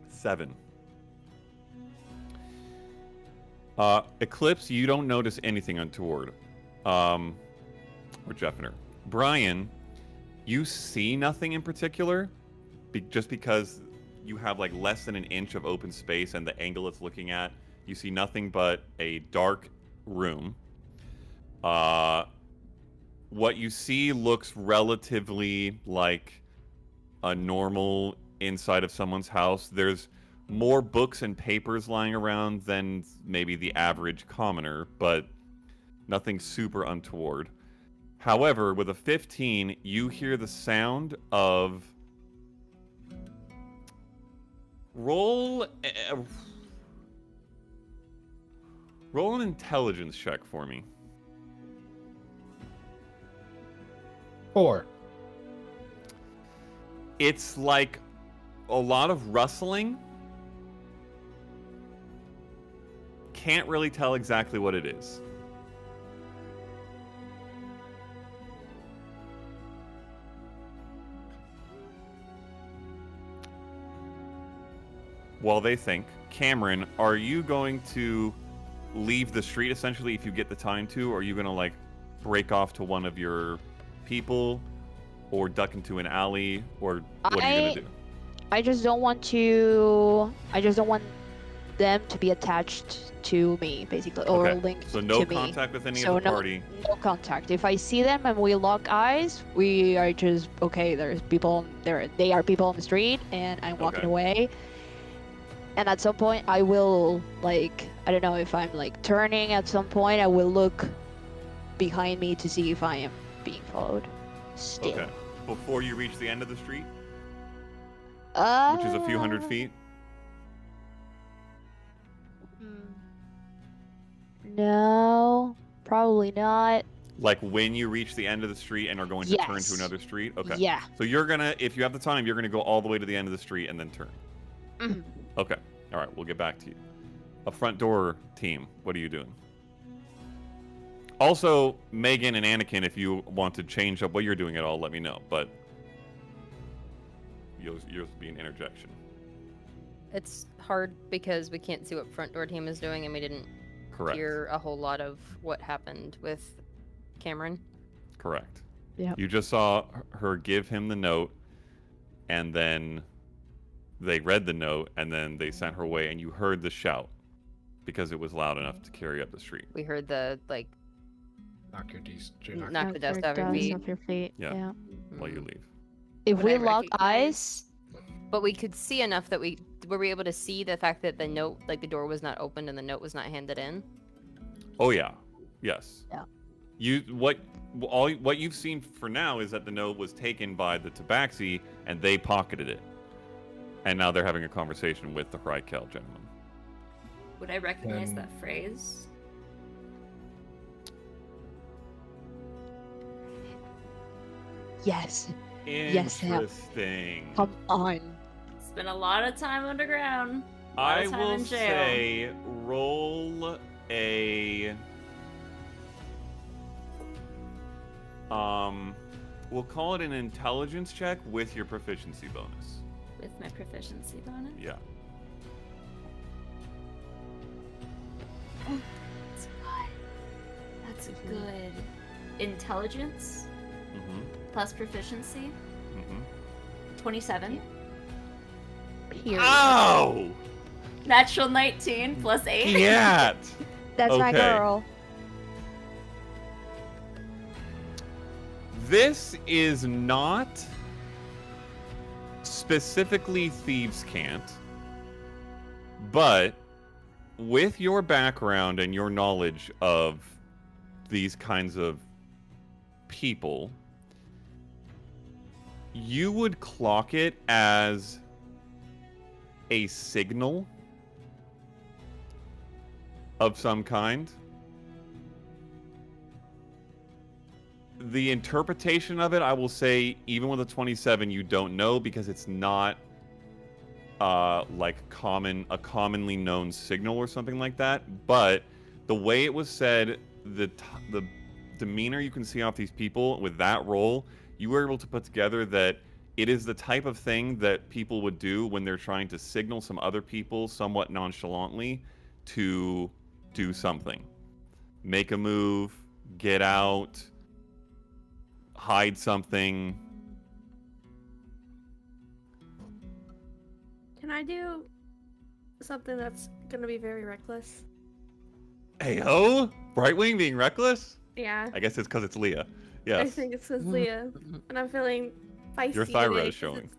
7. Eclipse, you don't notice anything untoward. Or Jeffner. Brian, you see nothing in particular, just because you have like less than an inch of open space and the angle it's looking at, you see nothing but a dark room. What you see looks relatively like a normal inside of someone's house. There's more books and papers lying around than maybe the average commoner, but nothing super untoward. However, with a 15, you hear the sound of... Roll an intelligence check for me. 4. It's like a lot of rustling. Can't really tell exactly what it is. While they think, Cameron, are you going to leave the street essentially if you get the time to, or are you going to like break off to one of your people or duck into an alley, or what are you going to do? I just don't want them to be attached to me, basically, or Okay. linked So no to me. contact with any So of the party. no contact. If I see them and we lock eyes, we are just okay. There's people there. They are people on the street, and I'm walking Okay. away. And at some point, I will, like, I don't know if I'm like turning. At some point, I will look behind me to see if I am being followed. Still. Okay. Before you reach the end of the street, Uh, which is a few hundred feet. No, probably not. Like when you reach the end of the street and are going to turn to Yes. another street? Okay. Yeah. So you're gonna, if you have the time, you're gonna go all the way to the end of the street and then turn. Mhm. Okay. All right, we'll get back to you. A front door team, what are you doing? Also, Megan and Anakin, if you want to change up what you're doing at all, let me know. But yours will be an interjection. It's hard because we can't see what front door team is doing, and we didn't Correct. hear a whole lot of what happened with Cameron. Correct. Yep. You just saw her give him the note, and then they read the note, and then they sent her away, and you heard the shout because it was loud enough to carry up the street. We heard the like Knock your knock the dust off your feet. off your feet. Yeah. Yeah. While you leave. If Would we I lock recognize- eyes, But we could see enough that were we able to see the fact that the note, like the door was not opened and the note was not handed in. Oh yeah. Yes. Yeah. What you've seen for now is that the note was taken by the Tabaxi and they pocketed it. And now they're having a conversation with the Hrykel gentleman. Would I recognize that phrase? yes. Yes, Sam. Interesting. Come on. Spent a lot of time underground. A lot I of time will in jail. say roll a we'll call it an intelligence check with your proficiency bonus. With my proficiency bonus. Yeah. That's good. That's good. Intelligence Mhm. plus proficiency. Mhm. 27. Period. Ow! Natural 19 plus 8. Cat. That's my okay. girl. This is not specifically Thieves' Cant, but with your background and your knowledge of these kinds of people, you would clock it as a signal of some kind. The interpretation of it, I will say, even with a 27, you don't know because it's not like a commonly known signal or something like that. But the way it was said, the demeanor you can see off these people with that roll, you were able to put together that it is the type of thing that people would do when they're trying to signal some other people somewhat nonchalantly to do something. Make a move, get out, hide something. Can I do something that's gonna be very reckless? Hey ho! Brightwing being reckless? Yeah. I guess it's because it's Leah. I Yes. think it's with Leah. And I'm feeling feisty. Your thyroid today is 'cause showing.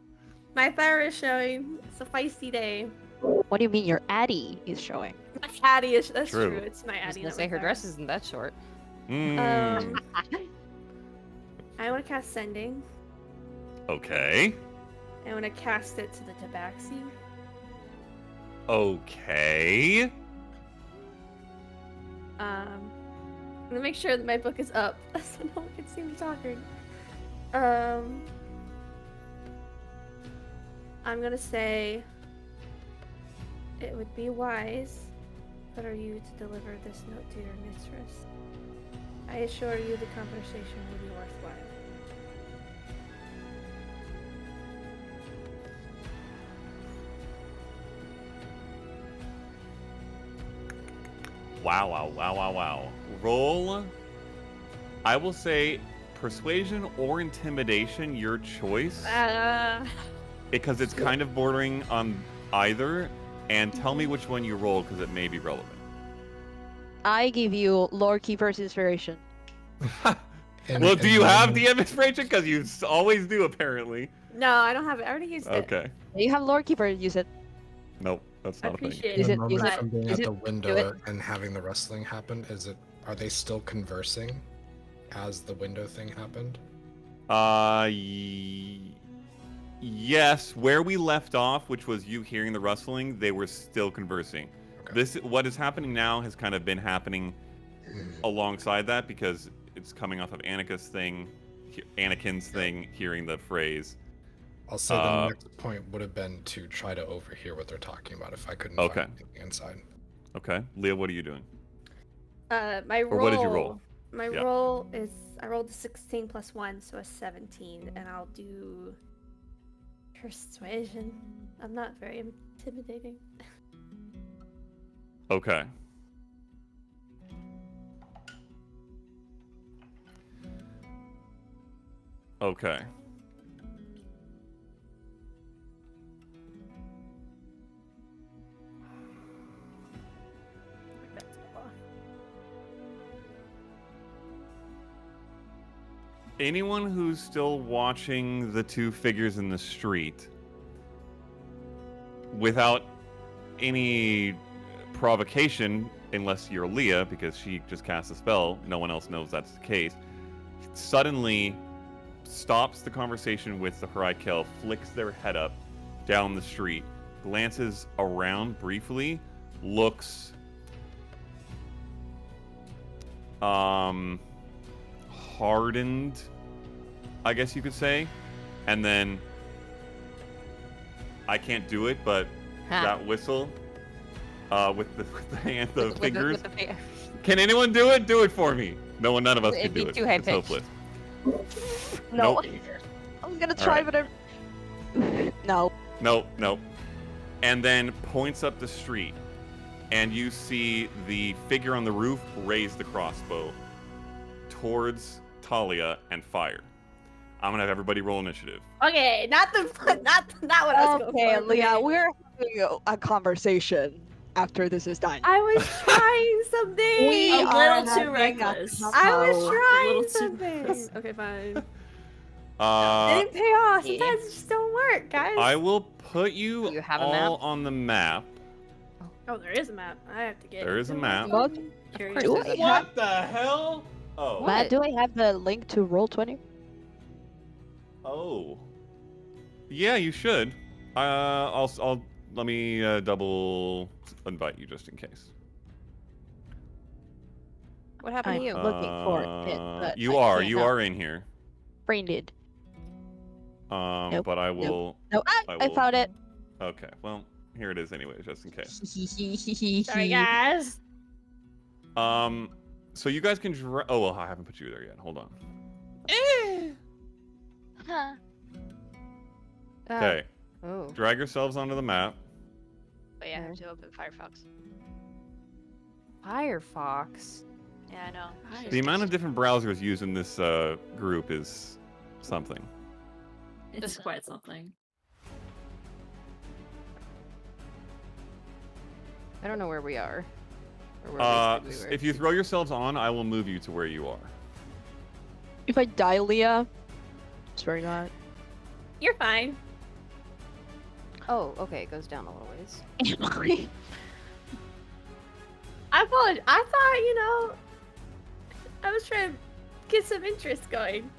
my thyroid is showing. It's a feisty day. What do you mean your Addy is showing? My Addy is. That's True. true. It's my I was Addy. gonna not say my her thyroid. dress isn't that short. Mm. I want to cast Sending. Okay. I want to cast it to the Tabaxi. Okay. I'm gonna make sure that my book is up so no one can see me talking. I'm gonna say it would be wise for you to deliver this note to your mistress. I assure you the conversation will be worthwhile. Wow. Roll. I will say persuasion or intimidation, your choice. Because it's kind of bordering on either. And tell me which one you roll because it may be relevant. I give you Lord Keeper's inspiration. Well, do you have DM inspiration? Because you always do, apparently. No, I don't have it. I already used it. Okay. You have Lord Keeper, use it. Nope, that's I not a thing. appreciate Is it. it- moment is it- from being is at it- the do window it? and having the wrestling happen? Are they still conversing as the window thing happened? Yes. Where we left off, which was you hearing the rustling, they were still conversing. Okay. What is happening now has kind of been happening alongside that because It's coming off of Anneka's thing, Anakin's thing, hearing the phrase. I'll say the next point would have been to try to overhear what they're talking about if I couldn't Okay. find anything inside. Okay. Leah, what are you doing? My roll. Or what did you roll? My Yeah. roll is I rolled a 16 plus 1, so a 17, and I'll do persuasion. I'm not very intimidating. Okay. Okay. Anyone who's still watching the two figures in the street without any provocation, unless you're Leah, because she just cast a spell, no one else knows that's the case, suddenly stops the conversation with the Hrykel, flicks their head up down the street, glances around briefly, looks hardened, I guess you could say, and then I can't do it, but that whistle with the hand, the fingers. With the Can anyone do it? Do it for me. None of us It'd can do be it. too high It's pitched. hopeless. No. Nope. I was gonna try, Alright. but no. Nope. And then points up the street, and you see the figure on the roof raise the crossbow towards Talia and fire. I'm gonna have everybody roll initiative. Okay, not what I was going Okay, for. Leah, we're having a conversation after this is done. I was trying something. We A are little too having a reckless. I was Oh, trying little too something. reckless. Okay, fine. It Uh, didn't pay off. Sometimes it just don't work, guys. I will put you, You have a all map? on the map. Oh, there is a map. I have to get. There is a map. What? Curious Do as I to- have, the hell? Oh. What? Matt, do I have the link to Roll20? Oh. Yeah, you should. Let me double invite you just in case. What happened to you? I'm looking for it, but You I are cannot. in here. Brained. Nope, But I will. No, I will- found it. Okay, well, here it is anyway, just in case. Sorry, guys. So you guys can oh, well, I haven't put you there yet. Hold on. Huh. Okay, Oh. drag yourselves onto the map. But yeah, I have to open Firefox. Firefox. Yeah, I know. The amount of different browsers used in this group is something. It's quite something. I don't know where we are. Or where we said we were. If you throw yourselves on, I will move you to where you are. If I die, Leah, swear to God. You're fine. Oh, okay, it goes down a little ways. I apologize. I thought, I was trying to get some interest going.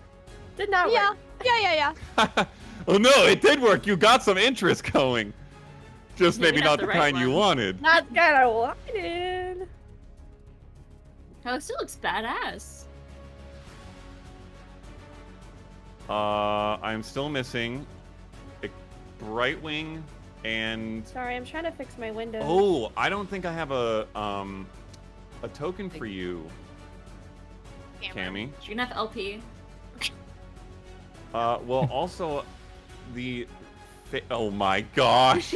Did not Yeah, work. yeah. Oh no, it did work. You got some interest going. Just maybe Maybe not not the the right kind you one. wanted. Not the kind I wanted. Oh, it still looks badass. I'm still missing a Brightwing and Sorry, I'm trying to fix my window. oh, I don't think I have a token for you, Cammy. You can have LP. Well, also the oh my gosh.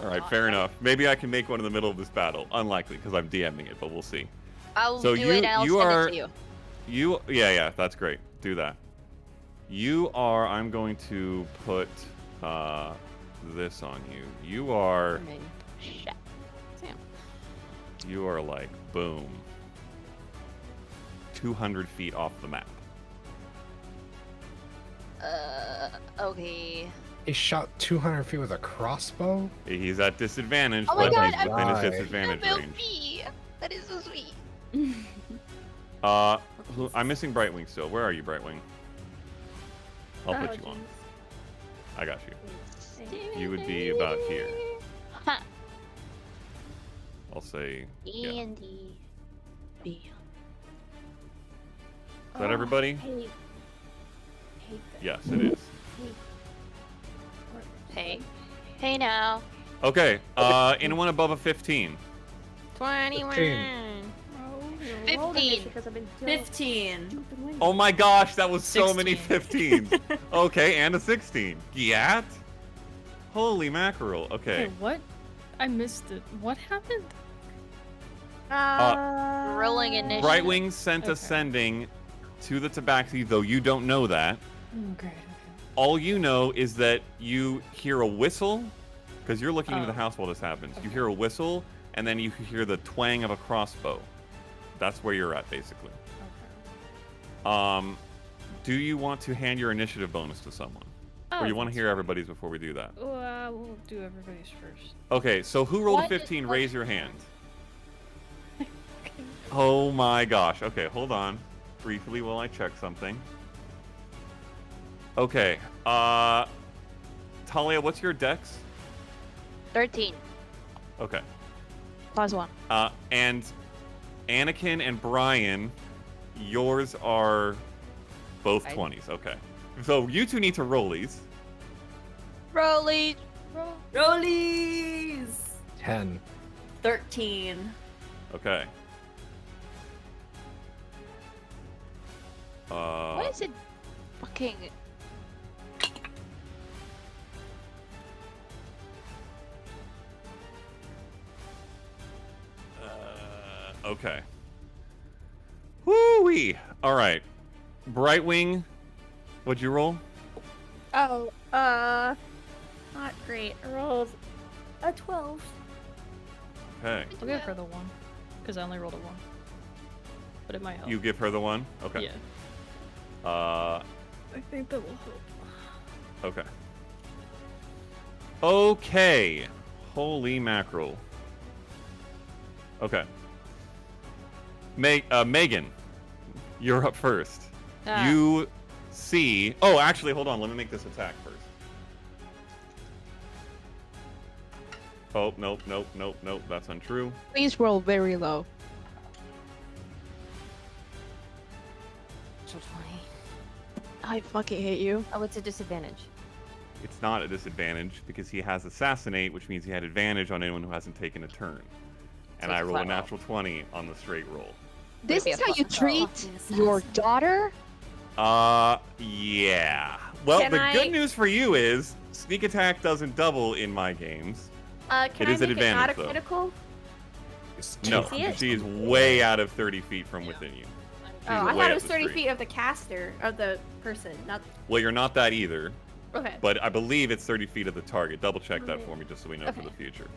All right, fair enough. Maybe I can make one in the middle of this battle. Unlikely because I'm DMing it, but we'll see. I'll So do it and I'll you send are- it to you. Yeah, that's great. Do that. I'm going to put this on you. You are I mean, shit. Sam. You are like, boom. 200 feet off the map. Okay. He shot 200 feet with a crossbow? He's at disadvantage, Oh my but God, he's within his I'm- disadvantage range. That is so sweet. I'm missing Brightwing still. Where are you, Brightwing? I'll Oh, put you on. jeez. I got you. You would be about here. I'll say, yeah. D&D. Is that everybody? Hate this. Yes, it is. Hey. Hey now. Okay, anyone above a 15? 21. I rolled on this 15. because I've been 15. stupid winning. Oh my gosh, that was so many 16. 15s. Okay, and a 16. Gyat? Holy mackerel. Okay. Wait, what? I missed it. What happened? Rolling initiative. Brightwing sent Okay. ascending to the tabaxi, though you don't know that. Oh, great. Okay. All you know is that you hear a whistle, because you're looking into the Oh. house while this happens. You Okay. hear a whistle, and then you hear the twang of a crossbow. That's where you're at, basically. Okay. Do you want to hand your initiative bonus to someone? Or you want to that's hear fine. everybody's before we do that? We'll do everybody's first. Okay, so who rolled a What? 15? Raise your hand. Okay. Oh my gosh. Okay, hold on. Briefly while I check something. Okay, Talia, what's your dex? 13. Okay. Plus 1. And Anakin and Brian, yours are both I- 20s. Okay. So you two need to roll these. Rolly. Rollies! 10. 13. Okay. What is it? Fucking. Okay. Woo-wee! All right. Brightwing, what'd you roll? Oh, not great. I rolled a 12. Okay. I'll give her the 1, because I only rolled a 1. But it might help. You give her the one? Okay. Yeah. I think that will help. Okay. Okay. Holy mackerel. Okay. Megan, you're up first. Ah. You see... Oh, actually, hold on. Let me make this attack first. Oh, nope. That's untrue. Please roll very low. So 20. I fucking hate you. Oh, it's a disadvantage. It's not a disadvantage because he has Assassinate, which means he had advantage on anyone who hasn't taken a turn. And So I it's a rolled a flat roll. natural 20 on the straight roll. This be is a how you fucking roll. treat Fucking your assassin. daughter? Yeah. Well, Can the I- good news for you is sneak attack doesn't double in my games. Can It I is an make it not a advantage, though. critical? It's No, see it? she is way out of 30 feet from within you. She's Oh, I way thought it up was the 30 street. feet of the caster, of the person, not... Well, you're not that either, Okay. but I believe it's 30 feet of the target. Double check that Okay. for me just so we know for Okay. the future.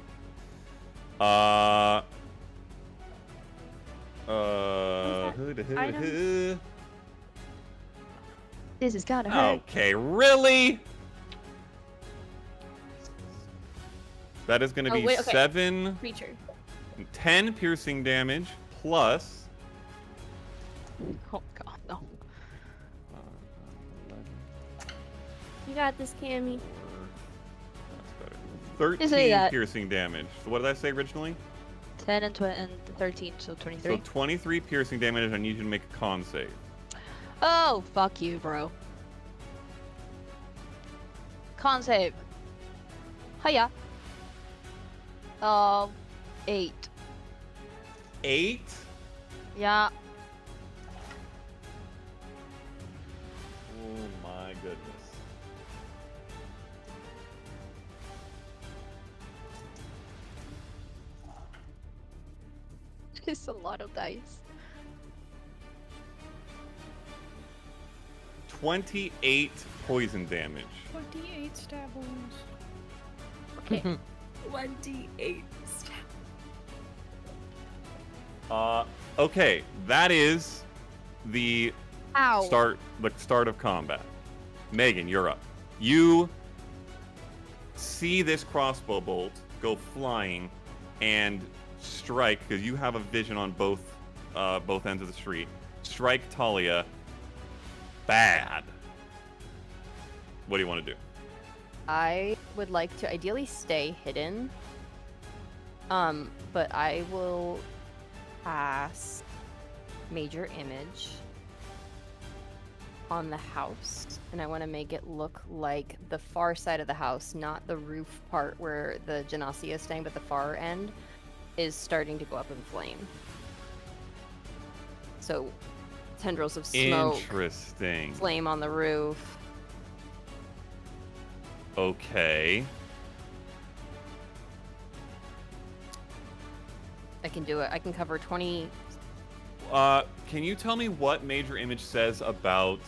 Items? This is gotta hurt. Okay, really? That is going to Oh, be wait, okay. 10 piercing damage plus. Oh god, no. You got this, Cammy. 13 that. piercing damage. So what did I say originally? 10 and 13, so 23. So 23 piercing damage, and I need you to make a con save. Oh, fuck you, bro. Con save. Hiya. 8. 8? Yeah. Oh my goodness. It's a lot of dice. 28 poison damage. 28 stab wounds. Okay. 28. Okay, that is the Ow. start of combat. Megan, you're up. You see this crossbow bolt go flying and strike, because you have a vision on both ends of the street. Strike Talia. Bad. What do you want to do? I would like to ideally stay hidden. But I will pass Major Image on the house, and I want to make it look like the far side of the house, not the roof part where the Genasi is staying, but the far end is starting to go up in flame. So tendrils of smoke, Interesting. flame on the roof. Okay. I can do it. I can cover 20. Can you tell me what Major Image says about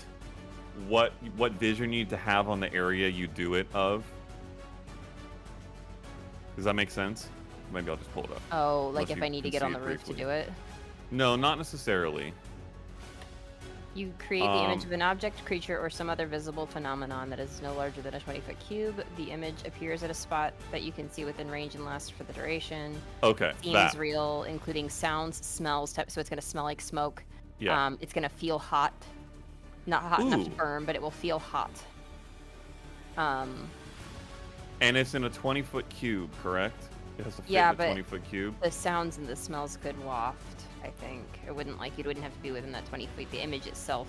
what vision you need to have on the area you do it of? Does that make sense? Maybe I'll just pull it up. Oh, like Unless if you I need to can get see on it the roof to briefly. do it. No, not necessarily. You create the image of an object, creature, or some other visible phenomenon that is no larger than a 20-foot cube. The image appears at a spot that you can see within range and lasts for the duration. Okay, Seems that. real, including sounds, smells, so it's going to smell like smoke. Yeah. It's going to feel hot. Not hot enough to Ooh. burn, but it will feel hot. And it's in a 20-foot cube, correct? It has to fit Yeah, in a but 20-foot cube. The sounds and the smells could waft, I think. It wouldn't like, you wouldn't have to be within that 20 feet. The image itself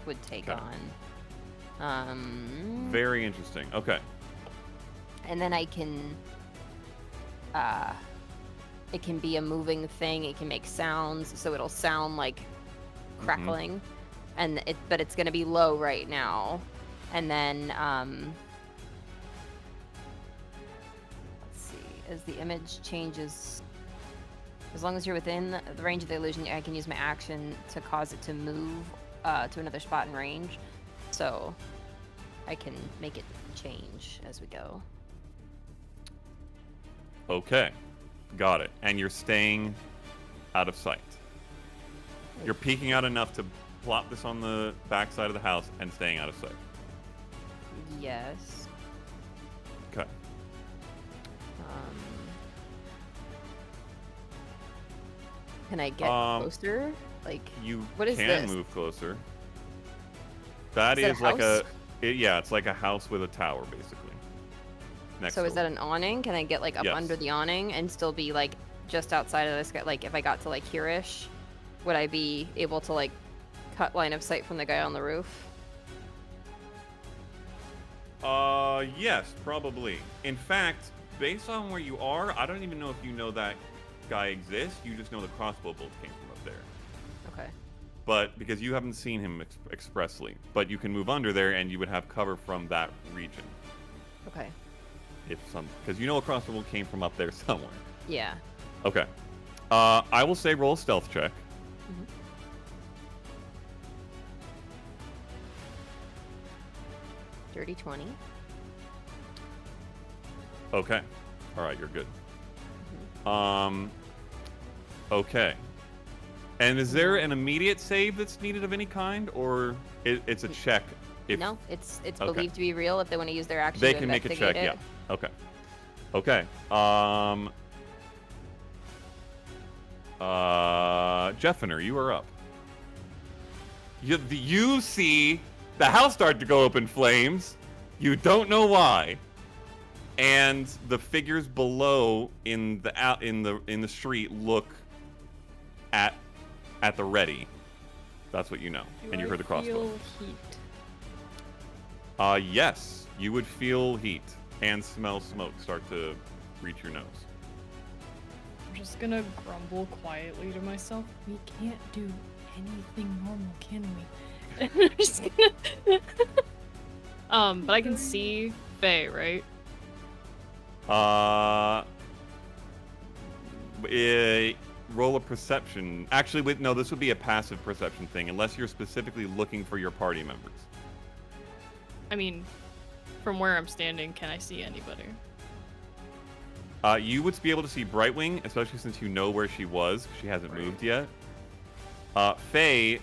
would take Okay. on. Very interesting. Okay. And then I can, it can be a moving thing. It can make sounds, so it'll sound like crackling, but it's gonna be low right now. And then, let's see, as the image changes, as long as you're within the range of the illusion, I can use my action to cause it to move to another spot in range. So I can make it change as we go. Okay. Got it. And you're staying out of sight. You're peeking out enough to plop this on the back side of the house and staying out of sight. Yes. Okay. Can I get closer? Like, You what is can this? move closer. That Is that is a like house? yeah, it's like a house with a tower, basically. Next so is door. that an awning? Can I get like up Yes. under the awning and still be like just outside of this? Like if I got to like here-ish, would I be able to like cut line of sight from the guy on the roof? Yes, probably. In fact, based on where you are, I don't even know if you know that guy exists. You just know the crossbow bolt came from up there. Okay. But because you haven't seen him expressly, but you can move under there and you would have cover from that region. Okay. Because you know a crossbow bolt came from up there somewhere. Yeah. Okay. I will say roll a stealth check. Mhm. Dirty 20. Okay. All right, you're good. Okay. And is there an immediate save that's needed of any kind, or it's a check? If No, it's Okay. believed to be real. If they want to use their action they to can make a investigate check, it. yeah. Okay. Okay. Jeffiner, you are up. You see the house start to go up in flames. You don't know why. And the figures below in the street look at the ready. That's what you know. And you heard the crossbow. Feel heat. Yes, you would feel heat and smell smoke start to reach your nose. I'm just gonna grumble quietly to myself. We can't do anything normal, can we? And I'm just gonna... but I can see Faye, right? Roll a perception. Actually, no, this would be a passive perception thing, unless you're specifically looking for your party members. I mean, from where I'm standing, can I see anybody? You would be able to see Brightwing, especially since you know where she was. She hasn't moved yet. Faye,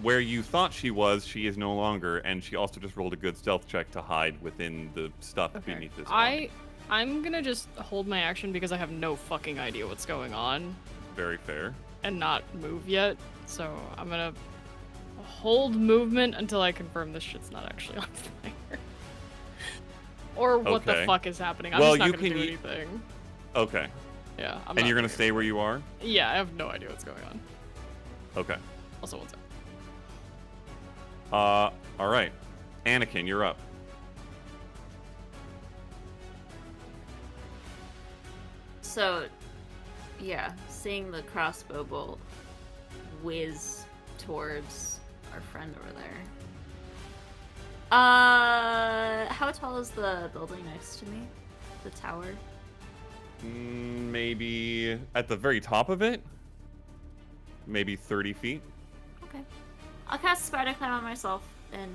where you thought she was, she is no longer, and she also just rolled a good stealth check to hide within the stuff beneath this. I'm gonna just hold my action because I have no fucking idea what's going on Very fair. and not move yet. So I'm gonna hold movement until I confirm this shit's not actually on fire. Or what the Okay. fuck is happening. I'm Well, just not you gonna can do e- anything. Okay. Yeah, I'm And not you're gonna doing stay where you are? Yeah, I have no idea what's going on. Okay. Also, what's up? All right. Anakin, you're up. So, yeah, seeing the crossbow bolt whiz towards our friend over there. How tall is the building next to me? The tower? Maybe at the very top of it? Maybe 30 feet? Okay. I'll cast Spider Climb on myself and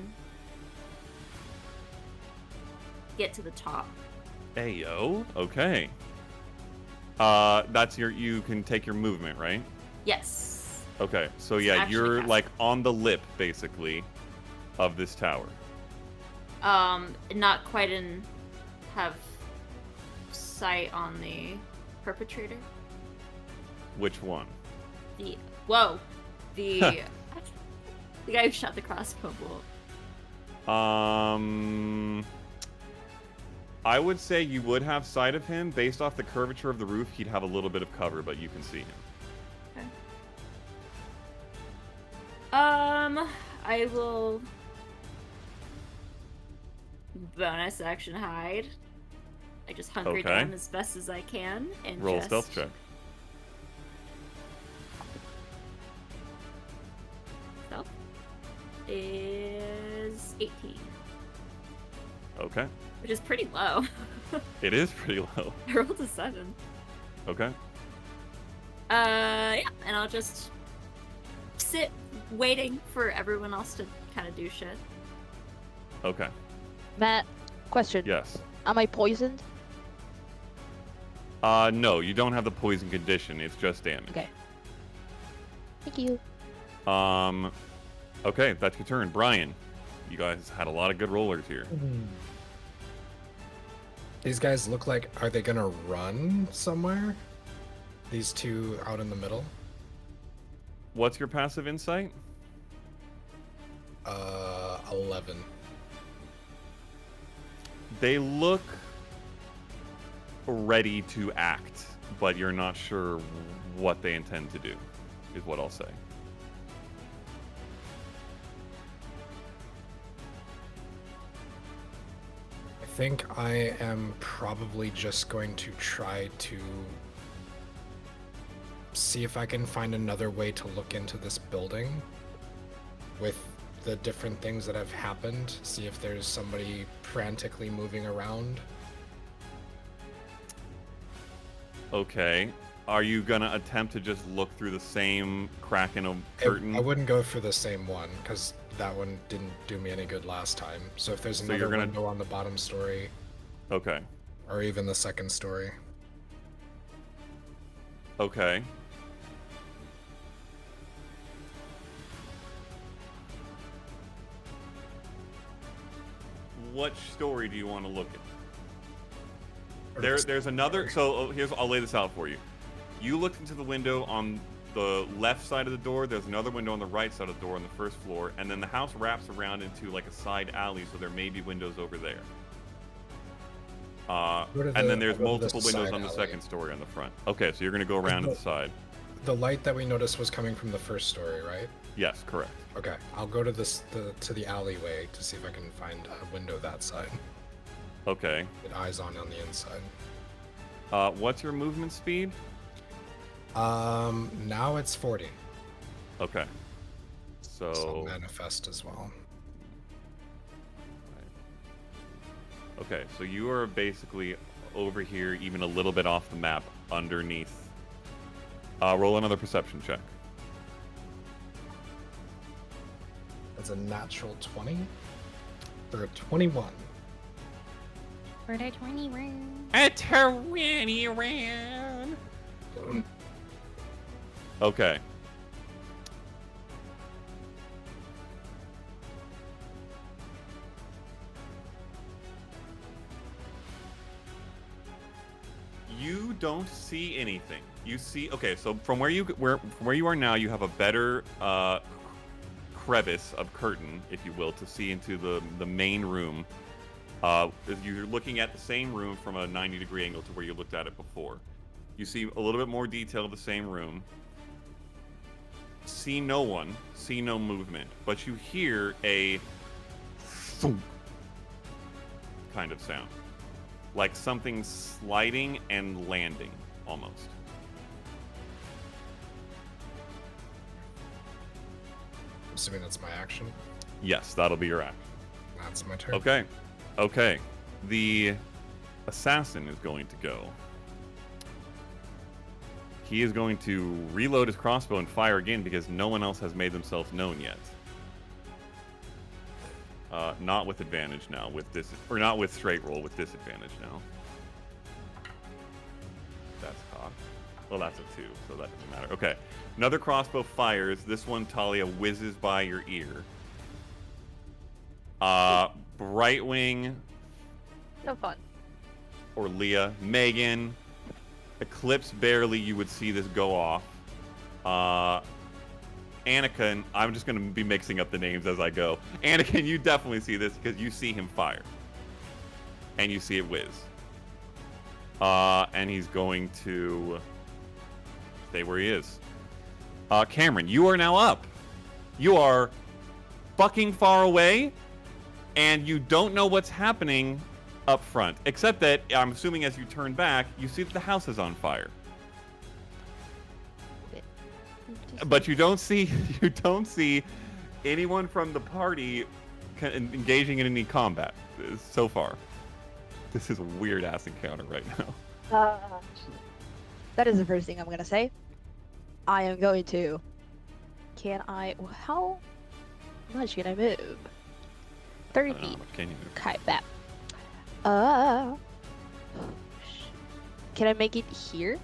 get to the top. Ayo. Okay. That's you can take your movement, right? Yes. Okay. So It's yeah, actually you're fast. like on the lip, basically, of this tower. Not quite have sight on the perpetrator. Which one? The the guy who shot the crossbow bolt. I would say you would have sight of him. Based off the curvature of the roof, he'd have a little bit of cover, but you can see him. Okay. I will bonus action hide. I just hunker Okay. down as best as I can and Roll a just stealth check. Stealth is 18, Okay. which is pretty low. It is pretty low. I rolled a 7. Okay. Yeah, and I'll just sit waiting for everyone else to kind of do shit. Okay. Matt, question. Yes. Am I poisoned? No, you don't have the poison condition. It's just damage. Okay. Thank you. Okay, that's your turn. Brian, you guys had a lot of good rollers here. These guys look like, are they gonna run somewhere? These two out in the middle? What's your passive insight? 11. They look ready to act, but you're not sure what they intend to do, is what I'll say. I think I am probably just going to try to see if I can find another way to look into this building with the different things that have happened. See if there's somebody frantically moving around. Okay. Are you gonna attempt to just look through the same crack in a curtain? I wouldn't go for the same one because that one didn't do me any good last time. So if there's So another you're gonna- window on the bottom story Okay. or even the second story. Okay. What story do you want to look at? There's another. So I'll lay this out for you. You looked into the window on the left side of the door. There's another window on the right side of the door on the first floor, and then the house wraps around into like a side alley, so there may be windows over there. And then there's multiple windows on the second story on the front. Okay, so you're gonna go around to the side. The light that we noticed was coming from the first story, right? Yes, correct. Okay, I'll go to the alleyway to see if I can find a window that side. Okay. Get eyes on the inside. What's your movement speed? Now it's 40. Okay. So So manifest as well. okay, so you are basically over here, even a little bit off the map, underneath. Roll another perception check. That's a natural 20 or a 21. For the 20 round. A 20 round. Okay. You don't see anything. You see, okay, so from where you are now, you have a better crevice of curtain, if you will, to see into the main room. You're looking at the same room from a 90-degree angle to where you looked at it before. You see a little bit more detail of the same room. see no one, see no movement, but you hear a thump kind of sound. Like something sliding and landing, almost. I'm assuming that's my action. Yes, that'll be your action. That's my turn. Okay. Okay. The assassin is going to go. He is going to reload his crossbow and fire again because no one else has made themselves known yet. Not with advantage now, or not with straight roll, with disadvantage now. That's cocked. Well, that's a 2, so that doesn't matter. Okay. Another crossbow fires. This one, Talia, whizzes by your ear. Brightwing. No fun. Or Leah. Megan. Eclipse, barely you would see this go off. Anneka, and I'm just going to be mixing up the names as I go. Anneka, you definitely see this because you see him fire. And you see it whiz. And he's going to stay where he is. Cameron, you are now up. You are fucking far away, and you don't know what's happening up front. Except that, I'm assuming as you turn back, you see that the house is on fire. But you don't see anyone from the party engaging in any combat so far. This is a weird ass encounter right now. That is the first thing I'm gonna say. I am going to. How much can I move? 30 feet. Can you move? Okay, bet. Can I make it here?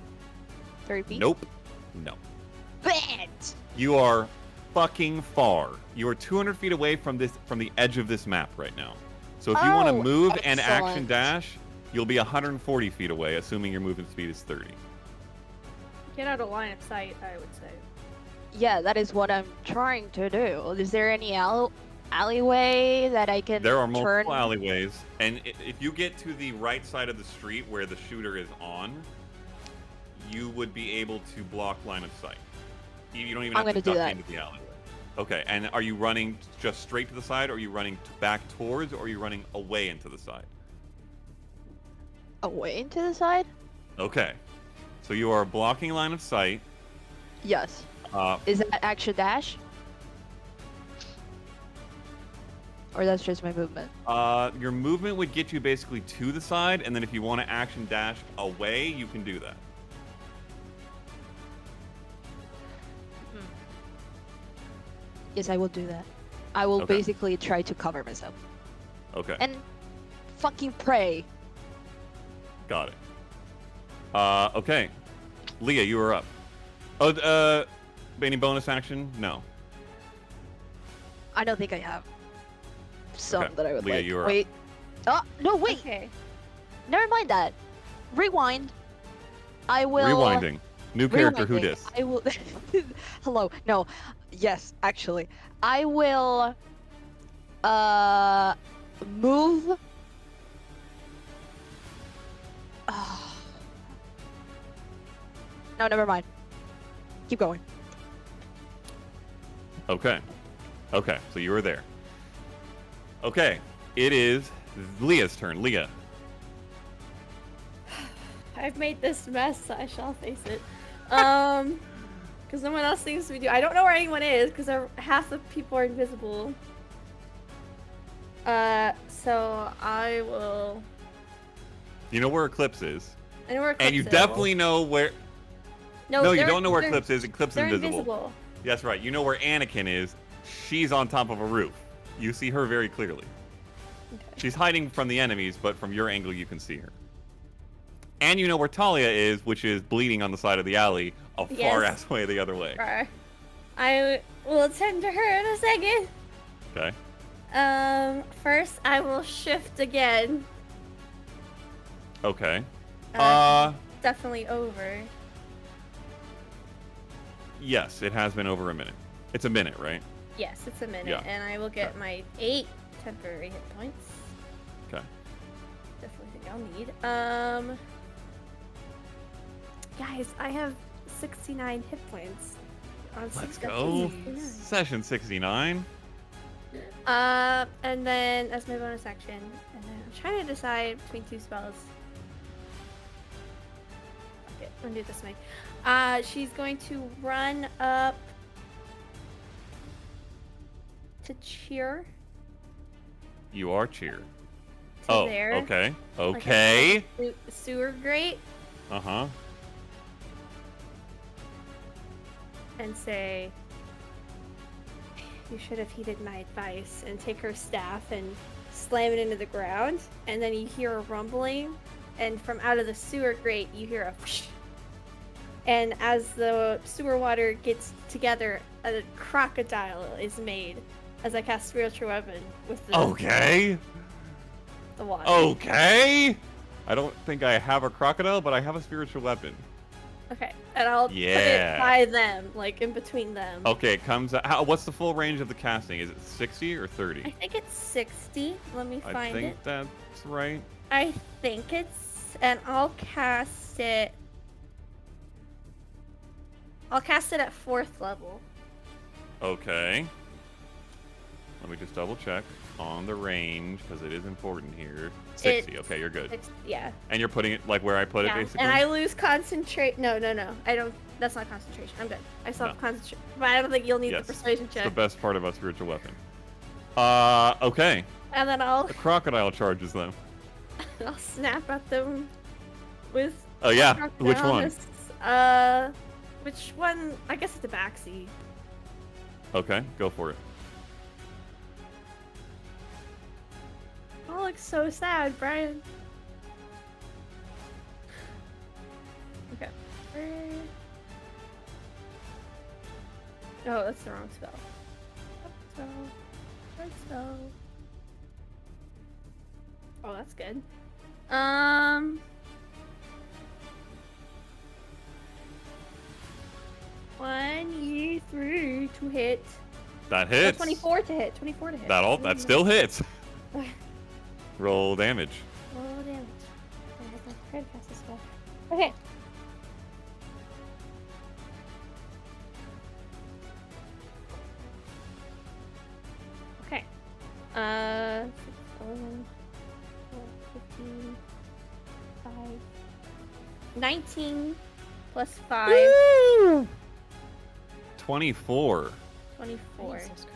30 feet? Nope. No. Bet! You are fucking far. You are 200 feet away from the edge of this map right now. So if you want to move and action excellent. dash, you'll be 140 feet away, assuming your movement speed is 30. Get out of line of sight, I would say. Yeah, that is what I'm trying to do. Is there any alleyway that I can There are turn? multiple alleyways, and if you get to the right side of the street where the shooter is on, you would be able to block line of sight. You don't even have to duck into the alleyway. Okay, and are you running just straight to the side, or are you running back towards, or are you running away into the side? Away into the side? Okay, so you are blocking line of sight. Yes. Is that action dash? Or that's just my movement? Your movement would get you basically to the side, and then if you want to action dash away, you can do that. Yes, I will do that. I will Okay. basically try to cover myself. Okay. And fucking pray. Got it. Okay. Leah, you are up. Any bonus action? No. I don't think I have some Okay. that I would Leah, like. you are Wait. Oh, no, wait. Okay. Never mind that. Rewind. I will... Rewinding. New character, who Rewinding. dis? I will... Hello. No. Yes, actually. I will... Move... No, never mind. Keep going. Okay. Okay, so you were there. Okay, it is Leah's turn. Leah. I've made this mess, I shall face it. Because no one else seems to be doing. I don't know where anyone is because half the people are invisible. So I will. You know where Eclipse is. I know where Eclipse And you is. definitely know where... No, you they're- don't know where they're- Eclipse is. Eclipse They're is invisible. invisible. That's right. You know where Anakin is. She's on top of a roof. You see her very clearly. Okay. She's hiding from the enemies, but from your angle you can see her. And you know where Talia is, which is bleeding on the side of the alley, a Yes. far-ass way the other way. Rawr. I will attend to her in a second. Okay. First I will shift again. Okay. Definitely over. Yes, it has been over a minute. It's a minute, right? Yes, it's a minute, Yeah. and I will get Okay. my 8 temporary hit points. Okay. Definitely think I'll need. Guys, I have 69 hit points. on Let's session go. 69. Session 69. And then that's my bonus action. And then I'm trying to decide between two spells. Okay, I'm gonna do it this way. She's going to run up to cheer. You are cheer. To Oh, there. okay. Like Okay. a sewer grate. Uh-huh. And say, you should have heeded my advice, and take her staff and slam it into the ground, and then you hear a rumbling, and from out of the sewer grate you hear a whoosh. And as the sewer water gets together, a crocodile is made as I cast spiritual weapon with the, Okay. the water. Okay. I don't think I have a crocodile, but I have a spiritual weapon. Okay, and I'll put Yeah. it by them, like in between them. Okay, it comes out. What's the full range of the casting? Is it 60 or 30? I think it's 60. Let me I find think it. that's right. I think it's, and I'll cast it. I'll cast it at 4th level. Okay. Let me just double check on the range because it is important here. 60. Okay, you're good. Yeah. And you're putting it like where I put it, Yeah. basically. And I lose concentration. No. I don't. That's not concentration. I'm good. I still have concentration, but I don't think you'll need Yes. the persuasion It's check. the best part about spiritual weapon. Okay. And then I'll The crocodile charges them. snap at them with. Oh yeah. Which one? Which one? I guess it's the backseat. Okay, go for it. Oh, looks so sad, Brian. Okay. Oh, that's the wrong spell. Right spell. Oh, that's good. 23 to hit. That Oh, hits. 24 to hit. 24 to hit. That still hits. Roll damage. Roll damage. I have to try to cast this spell. Okay. Okay. 6, 11, 15, 5, 19 plus 5, 24. 24. Jesus Christ.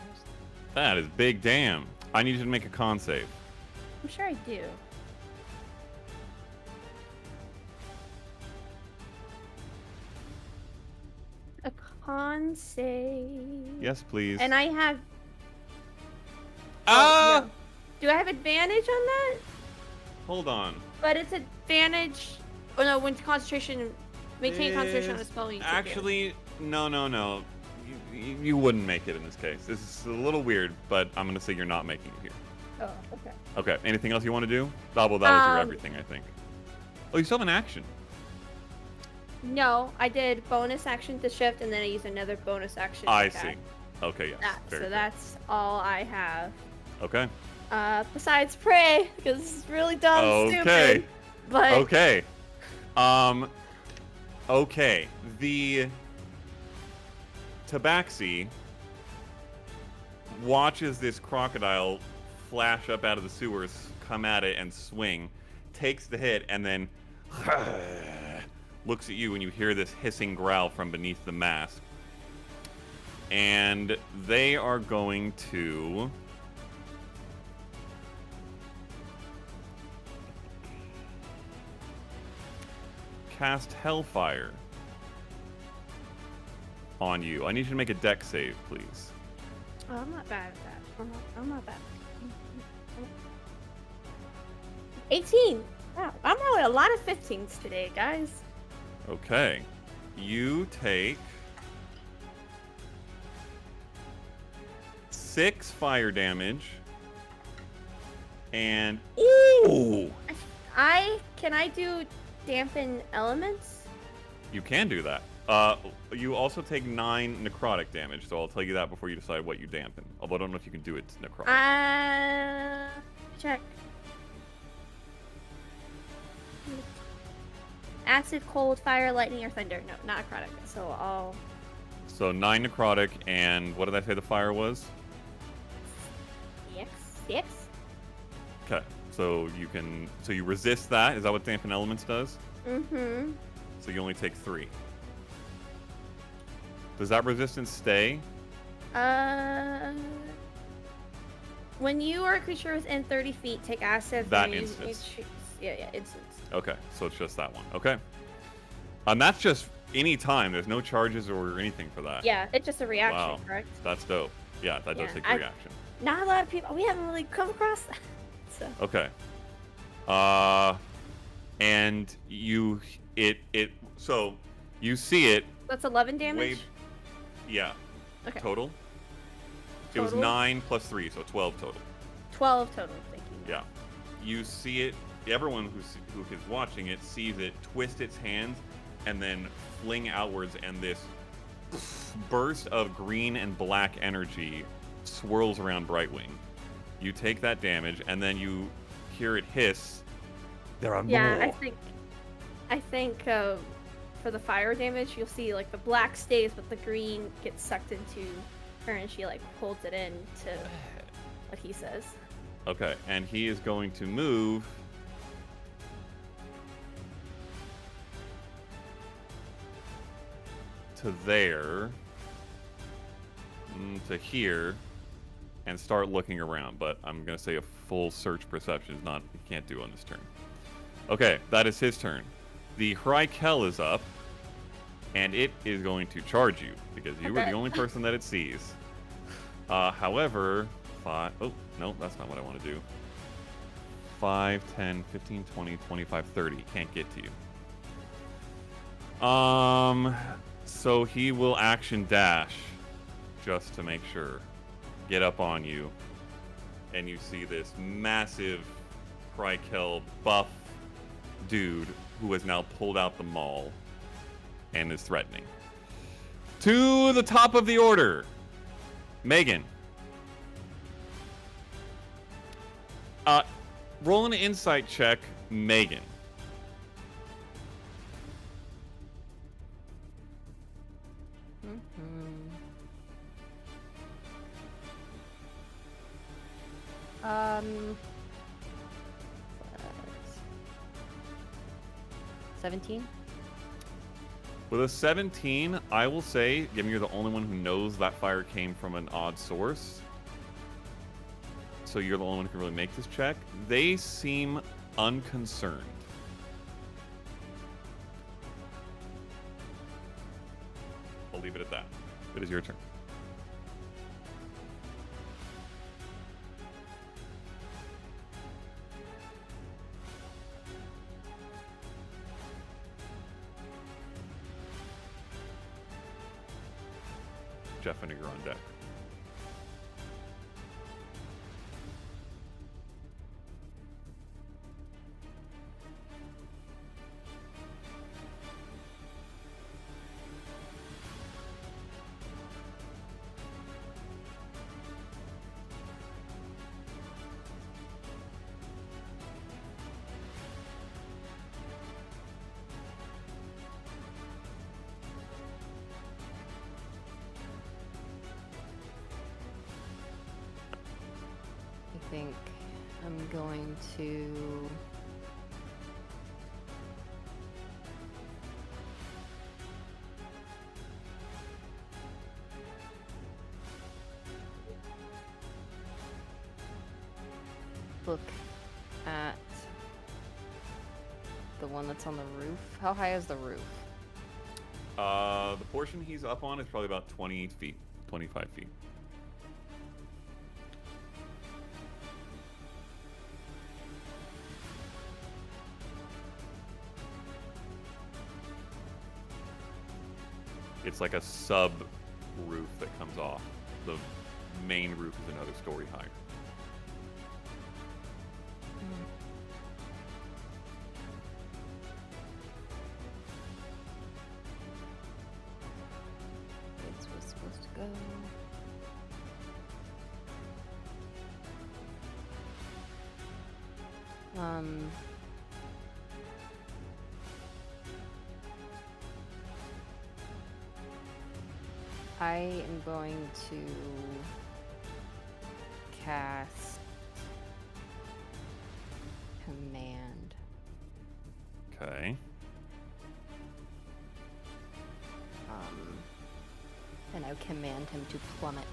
That is big damn. I need you to make a con save. I'm sure I do. A con save. Yes, please. And I have. Ah! No. Do I have advantage on that? Hold on. But it's advantage. Oh no, when concentration. Maintain concentration on a spell. You take damage. Actually, no. You wouldn't make it in this case. This is a little weird, but I'm gonna say you're not making it here. Oh, okay. Okay. Anything else you want to do? That was your everything, I think. Oh, you still have an action. No, I did bonus action to shift, and then I used another bonus action. To I attack. see. Okay, yes. That, Very so good. that's all I have. Okay. Besides pray, because it's really dumb, Okay. stupid. But Okay. Okay. The Tabaxi watches this crocodile flash up out of the sewers, come at it, and swing, takes the hit, and then looks at you, and you hear this hissing growl from beneath the mask. And they are going to... cast Hellfire on you. I need you to make a dex save, please. oh, I'm not bad at that. I'm not bad. 18. Wow, I'm rolling a lot of 15s today, guys. Okay. You take 6 fire damage. And ooh! Can I do dampen elements? You can do that. You also take 9 necrotic damage, so I'll tell you that before you decide what you dampen. Although I don't know if you can do it necrotic. Check. Acid, cold, fire, lightning, or thunder. No, not necrotic. So I'll. So 9 necrotic, and what did I say the fire was? 6. Okay, so you resist that. Is that what Dampen Elements does? Mm-hmm. So you only take 3. Does that resistance stay? When you are a creature within 30 feet, take acid. That then instance. Yeah, instance. Okay, so it's just that one. Okay. And that's just any time. There's no charges or anything for that. Yeah, it's just a reaction, Wow. correct? That's dope. Yeah, that does Yeah, take a reaction. Not a lot of people. We haven't really come across that. So. Okay. And so you see it. That's 11 damage. Yeah. Okay. Total. It was Total? 9 plus 3, so 12 total. 12 total. Thank you. Yeah. You see it. Everyone who is watching it sees it twist its hands and then fling outwards, and this burst of green and black energy swirls around Brightwing. You take that damage, and then you hear it hiss. There are Yeah, more. I think for the fire damage, you'll see like the black stays, but the green gets sucked into her, and she like holds it in to what he says. Okay, and he is going to move to there, to here, and start looking around. But I'm going to say a full search perception is not, you can't do on this turn. Okay, that is his turn. The Hrykel is up, and it is going to charge you because you were the only person that it sees. However, oh, no, that's not what I want to do. 5, 10, 15, 20, 25, 30. Can't get to you. So he will action dash just to make sure. Get up on you. And you see this massive Hrykel buff dude who has now pulled out the maul and is threatening. To the top of the order, Megan. Roll an insight check, Megan. Um. 17. With a 17, I will say, given you're the only one who knows that fire came from an odd source, so you're the only one who can really make this check, they seem unconcerned. I'll leave it at that. It is your turn. Jeff, I know you're on deck. I think I'm going to look at the one that's on the roof. How high is the roof? The portion he's up on is probably about 20 feet, 25 feet. It's like a sub roof that comes off. The main roof is another story higher. This was supposed to go. I am going to cast command. Okay. And I command him to plummet.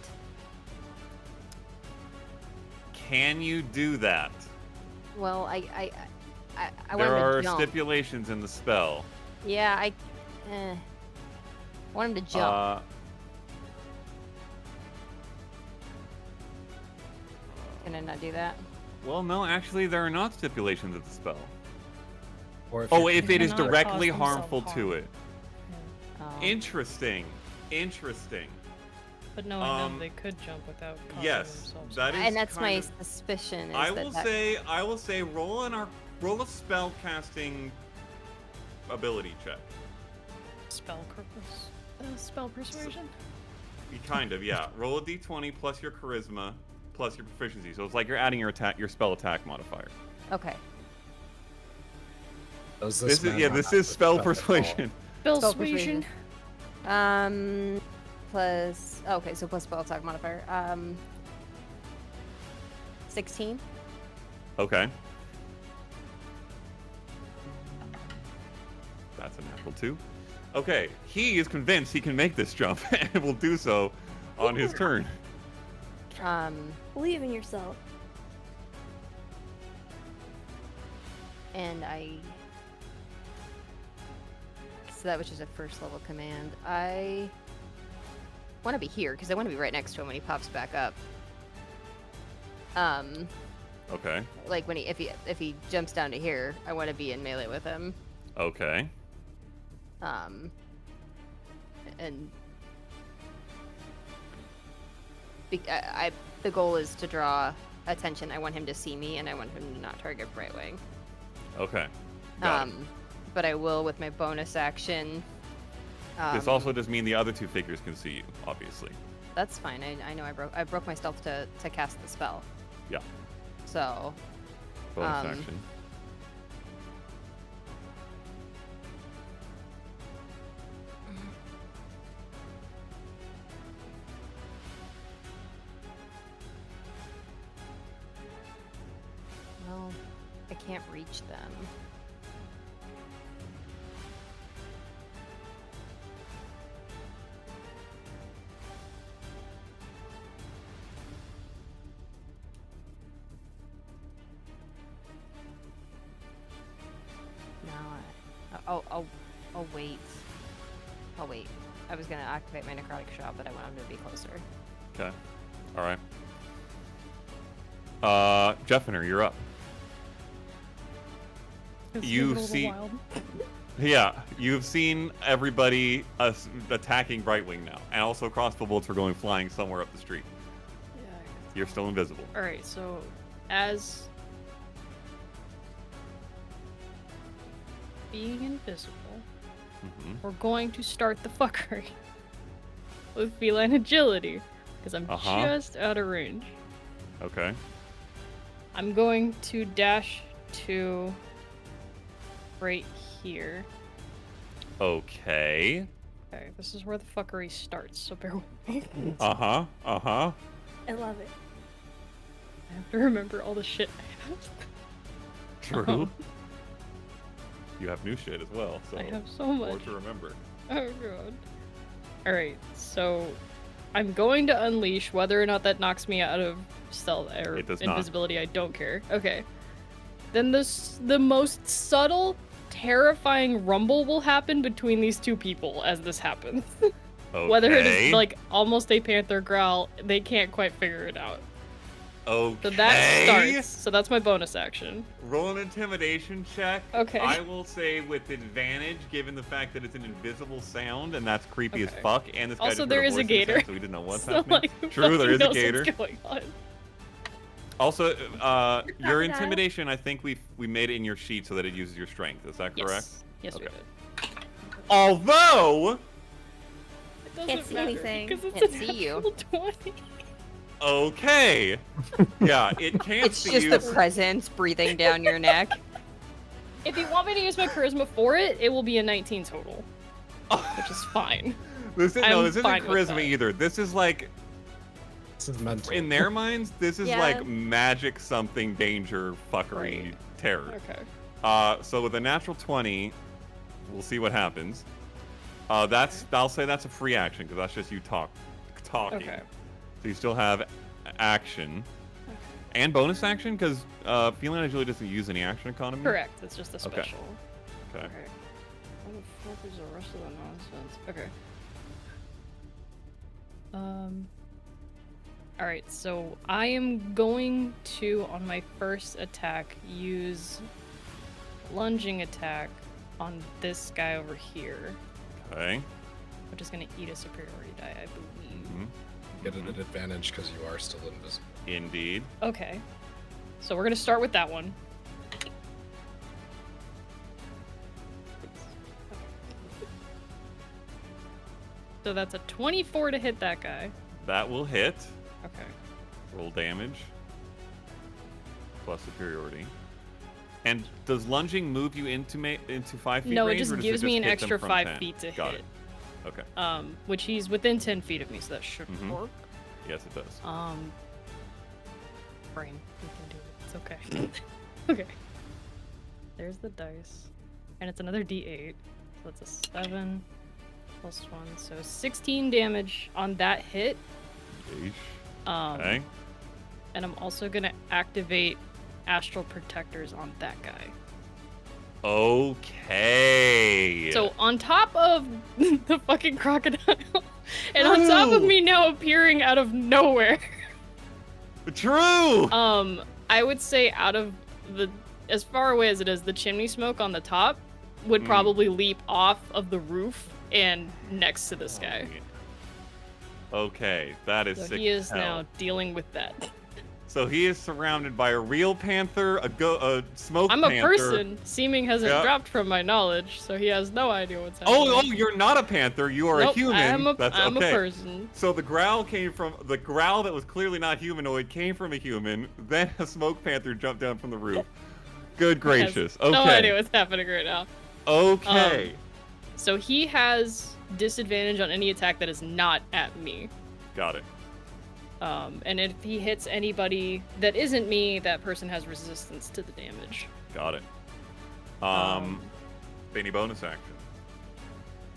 Can you do that? Well, I want There him are to jump. stipulations in the spell. Yeah, I want him to jump. Can I not do that? Well, no, actually, there are not stipulations of the spell. Or Oh, you if it is cannot directly cause themselves harmful to harm. it. Oh. Interesting. Interesting. But knowing them, they could jump without causing Yes, themselves that harm. is And that's kind my of- suspicion. Is I that will say, roll a spell casting ability check. Spell persuasion? Kind of, yeah. Roll a d20 plus your charisma plus your proficiency. So it's like you're adding your spell attack modifier. Okay. Does This man is not this have is the spell at all? persuasion. Spell Spell persuasion. Plus. Okay, so plus spell attack modifier. 16. Okay. That's a natural 2. Okay, he is convinced he can make this jump and will do so on his turn. Believe in yourself. And so that was just a first level command. I want to be here because I want to be right next to him when he pops back up. Okay. Like when if he jumps down to here, I want to be in melee with him. Okay. And the goal is to draw attention. I want him to see me, and I want him to not target Brightwing. Okay. Got it. But I will with my bonus action. This also does mean the other two figures can see you, obviously. That's fine. I know I broke my stealth to cast the spell. Yeah. So. Bonus action. Well, I can't reach them. No, I'll wait. I'll wait. I was gonna activate my necrotic shot, but I want him to be closer. Okay. All right. Jeffiner, you're up. You've seen, yeah, you've seen everybody attacking Brightwing now, and also crossbow bolts are going flying somewhere up the street. Yeah. You're still invisible. All right. So, as being invisible, we're going to start the fuckery with feline agility because I'm just out of range. Okay. I'm going to dash to right here. Okay. Okay, this is where the fuckery starts, so bear with me. I love it. I have to remember all the shit I have. True. You have new shit as well, so I have so more much. to remember. Oh god. Alright, so I'm going to unleash. Whether or not that knocks me out of stealth or It does not. invisibility, I don't care. Okay. Then the most subtle, terrifying rumble will happen between these two people as this happens. Okay. Whether it is like almost a panther growl, they can't quite figure it out. Okay. So that starts. So that's my bonus action. Roll an intimidation check. Okay. I will say with advantage, given the fact that it's an invisible sound and that's creepy as Okay. fuck. And this guy Also, just put there a is a voice in his gator. head, so we didn't know what's So, happening. like, who True, there fucking is a knows gator. what's going on? Also, your Crocodile. intimidation, I think we made it in your sheet so that it uses your strength. Is that correct? Yes, we Okay. did. Although, It doesn't Can't see matter anything. because it's Can't a see you. natural 20. okay, yeah, it can't It's see just you. the presence breathing down your neck. If you want me to use my charisma for it, it will be a 19 total. which is fine. This isn't fine with charisma that. either. This is like, This is mental. in their minds, this is Yeah. like magic something danger fuckery Right. terror. Okay. So with a natural 20, we'll see what happens. I'll say that's a free action because that's just you talking. Okay. So you still have action and bonus action because Feline usually doesn't use any action economy. Correct. It's just a Okay. special. Okay. What the fuck is the rest of the nonsense? Okay. Alright, so I am going to, on my first attack, use lunging attack on this guy over here, Okay. which is going to eat a superiority die, I believe. Mhm. Get an advantage because you are still invisible. Indeed. Okay. So we're going to start with that one. So that's a 24 to hit that guy. That will hit. Okay. Roll damage. Plus superiority. And does lunging move you into 5 feet No, range? it just or does gives me an hit them extra from 5 10? feet to Got hit. it. Okay. Which he's within 10 feet of me, so that should Mhm. work. Yes, it does. Brain, we can do it. It's okay. Okay. There's the dice. And it's another d8. So that's a 7 plus 1. So 16 damage on that hit. Yeesh. Okay. And I'm also going to activate Astral Protectors on that guy. Okay. So on top of the fucking crocodile, and on top of True. me now appearing out of nowhere, True. I would say out of the, as far away as it is, the chimney smoke on the top would probably leap off of the roof and next to this guy. Okay, that is So sick. he as is hell. now dealing with that. So he is surrounded by a real panther, a smoke I'm a panther. person. Seeming hasn't Yeah. dropped from my knowledge, so he has no idea what's happening. Oh, you're not a panther. You are Nope, a human. I'm a That's okay. person. So the growl that was clearly not humanoid came from a human. Then a smoke panther jumped down from the roof. Good gracious. Has Okay. No idea what's happening right now. Okay. So he has disadvantage on any attack that is not at me. Got it. And if he hits anybody that isn't me, that person has resistance to the damage. Got it. Any bonus action?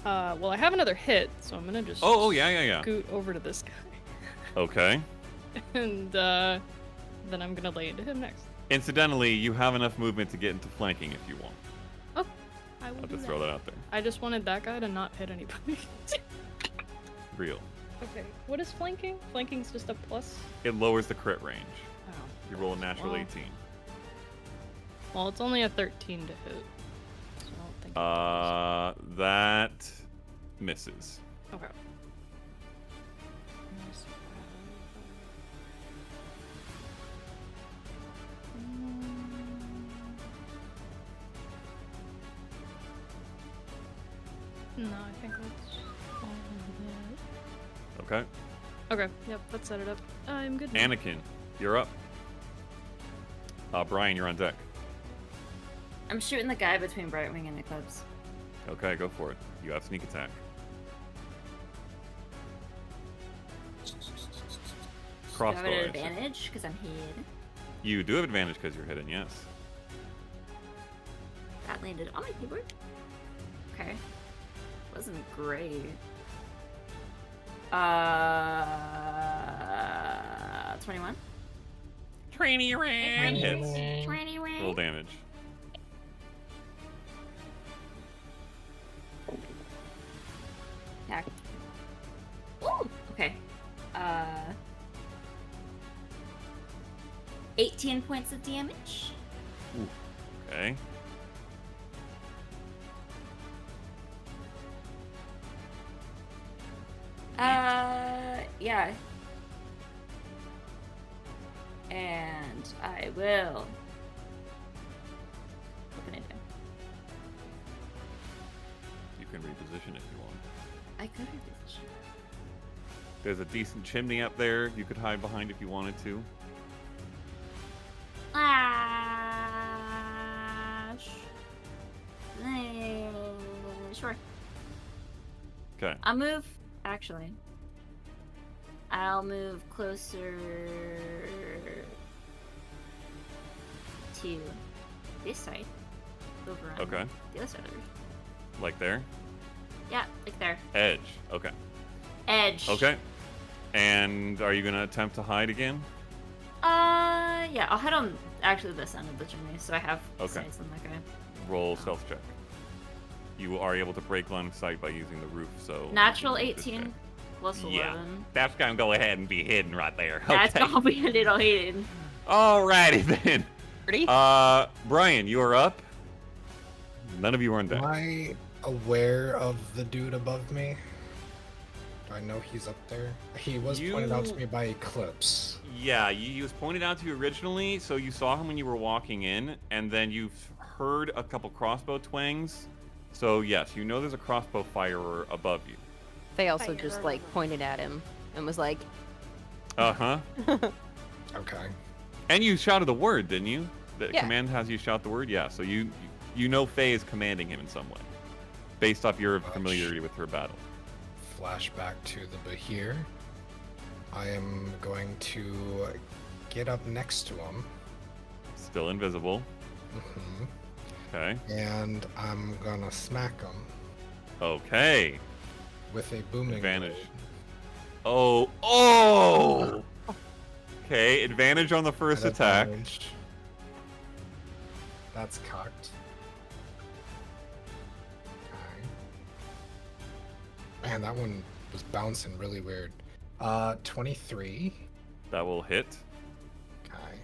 Well, I have another hit, so I'm gonna just yeah. scoot over to this guy, Okay. and then I'm gonna lay into him next. Incidentally, you have enough movement to get into flanking if you want. Oh, I will I'll do just throw that out there. I just wanted that guy to not hit anybody. Real. Okay, what is flanking? Flanking's just a plus. It lowers the crit range. Oh. You roll a natural Wow. 18. Well, it's only a 13 to hit, so I don't think. That misses. Okay. No, I think that's all of Okay. that. Okay, yep, let's set it up. I'm good now. Anakin, you're up. Brian, you're on deck. I'm shooting the guy between Brightwing and Eclipse. Okay, go for it. You have sneak attack. Do I Crossbow. have an I assume. advantage because I'm hid? You do have advantage because you're hidden, yes. That landed on my keyboard. Okay. Wasn't great. 21. Trainee ran hits. 21. Roll damage. Attack. Ooh, okay. 18 points of damage. Okay. Yeah. And I will. What can I do? You can reposition if you want. I could reposition. There's a decent chimney up there you could hide behind if you wanted to. Flash. Sure. Okay. I'll move. Actually, I'll move closer to this side. Over on Okay. the other side of the roof. Like there? Yeah, like there. Edge. Okay. Edge. Okay. And are you gonna attempt to hide again? Yeah, I'll head on actually this end of the chimney, so I have Okay. sights on that guy. Roll stealth check. You are able to break line of sight by using the roof, so... Natural this 18 guy. plus 11. Yeah. That's gonna go ahead and be hidden right there. That's Okay. gonna be a little hidden. Alrighty then. Pretty? Brian, you are up. None of you are on Am deck. I aware of the dude above me? Do I know he's up there? He was pointed out to You- me by Eclipse. Yeah, he was pointed out to you originally, so you saw him when you were walking in, and then you've heard a couple crossbow twangs. So yes, you know there's a crossbow firer above you. They also Fire. just like pointed at him and was like, Uh-huh. Okay. And you shouted the word, didn't you? The Yeah. command has you shout the word? Yeah, so you know Faye is commanding him in some way. Based off your familiarity with her battle. Flashback to the Bahir. I am going to get up next to him. Still invisible. hmm Okay. And I'm gonna smack him Okay. with a booming Advantage. blade. Oh! Okay, advantage on the first At attack. advantage. That's cocked. Okay. Man, that one was bouncing really weird. 23. That will hit. Okay.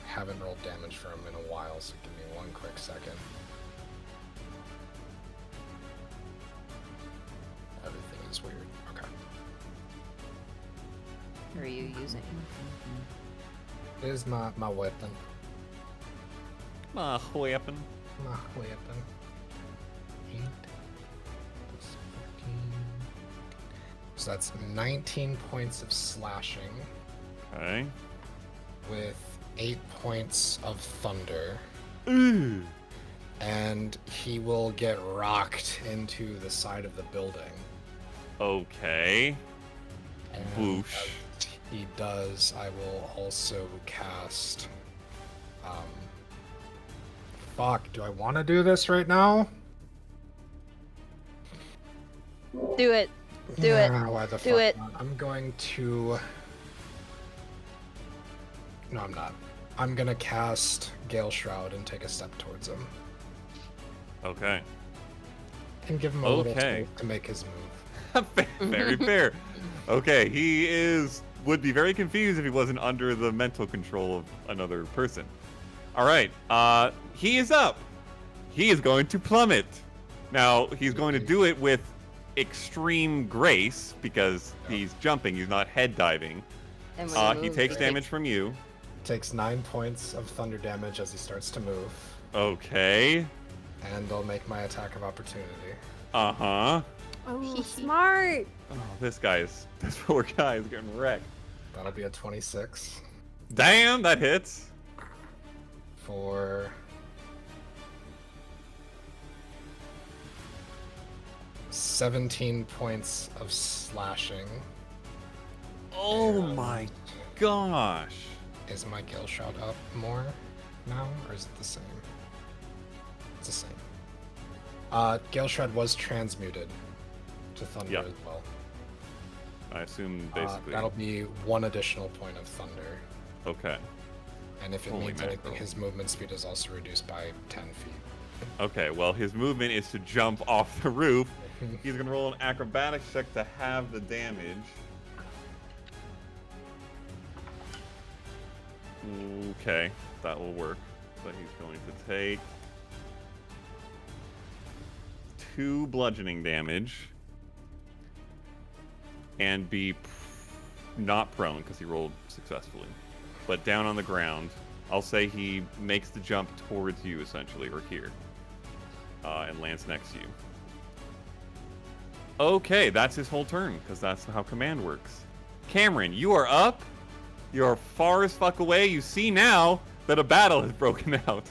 Haven't rolled damage for him in a while, so give me one quick second. Everything is weird. Okay. "What are you using?" It is my weapon. My weapon. My weapon. 8 plus 14. So that's 19 points of slashing Okay. with 8 points of thunder. Ooh. And he will get rocked into the side of the building. Okay. And Whoosh. as he does, I will also cast. Fuck, do I want to do this right now? Do it. Do it. Why the Do fuck it. not? I'm going to. No, I'm not. I'm gonna cast Gale Shroud and take a step towards him. Okay. And give him a little Okay. space to make his move. Very fair. Okay, he would be very confused if he wasn't under the mental control of another person. All right, he is up. He is going to plummet. Now, he's going to do it with extreme grace because he's jumping. He's not head diving. And when He moves, takes damage from you. Takes 9 points of thunder damage as he starts to move. Okay. And I'll make my attack of opportunity. Uh-huh. Oh, smart. Oh, this poor guy is getting wrecked. That'll be a 26 Damn, that hits. for 17 points of slashing. Oh And my gosh. Is my Gale Shroud up more now, or is it the same? It's the same. Gale Shroud was transmuted to thunder Yep. as well. I assume basically. That'll be 1 additional point of thunder. Okay. And if it Holy means mackerel. anything, his movement speed is also reduced by 10 feet. Okay, well, his movement is to jump off the roof. He's going to roll an acrobatics check to have the damage. Okay, that will work. So he's going to take 2 bludgeoning damage and be not prone because he rolled successfully, but down on the ground. I'll say he makes the jump towards you, essentially, or here, and lands next to you. Okay, that's his whole turn, because that's how command works. Cameron, you are up. You're far as fuck away. You see now that a battle has broken out.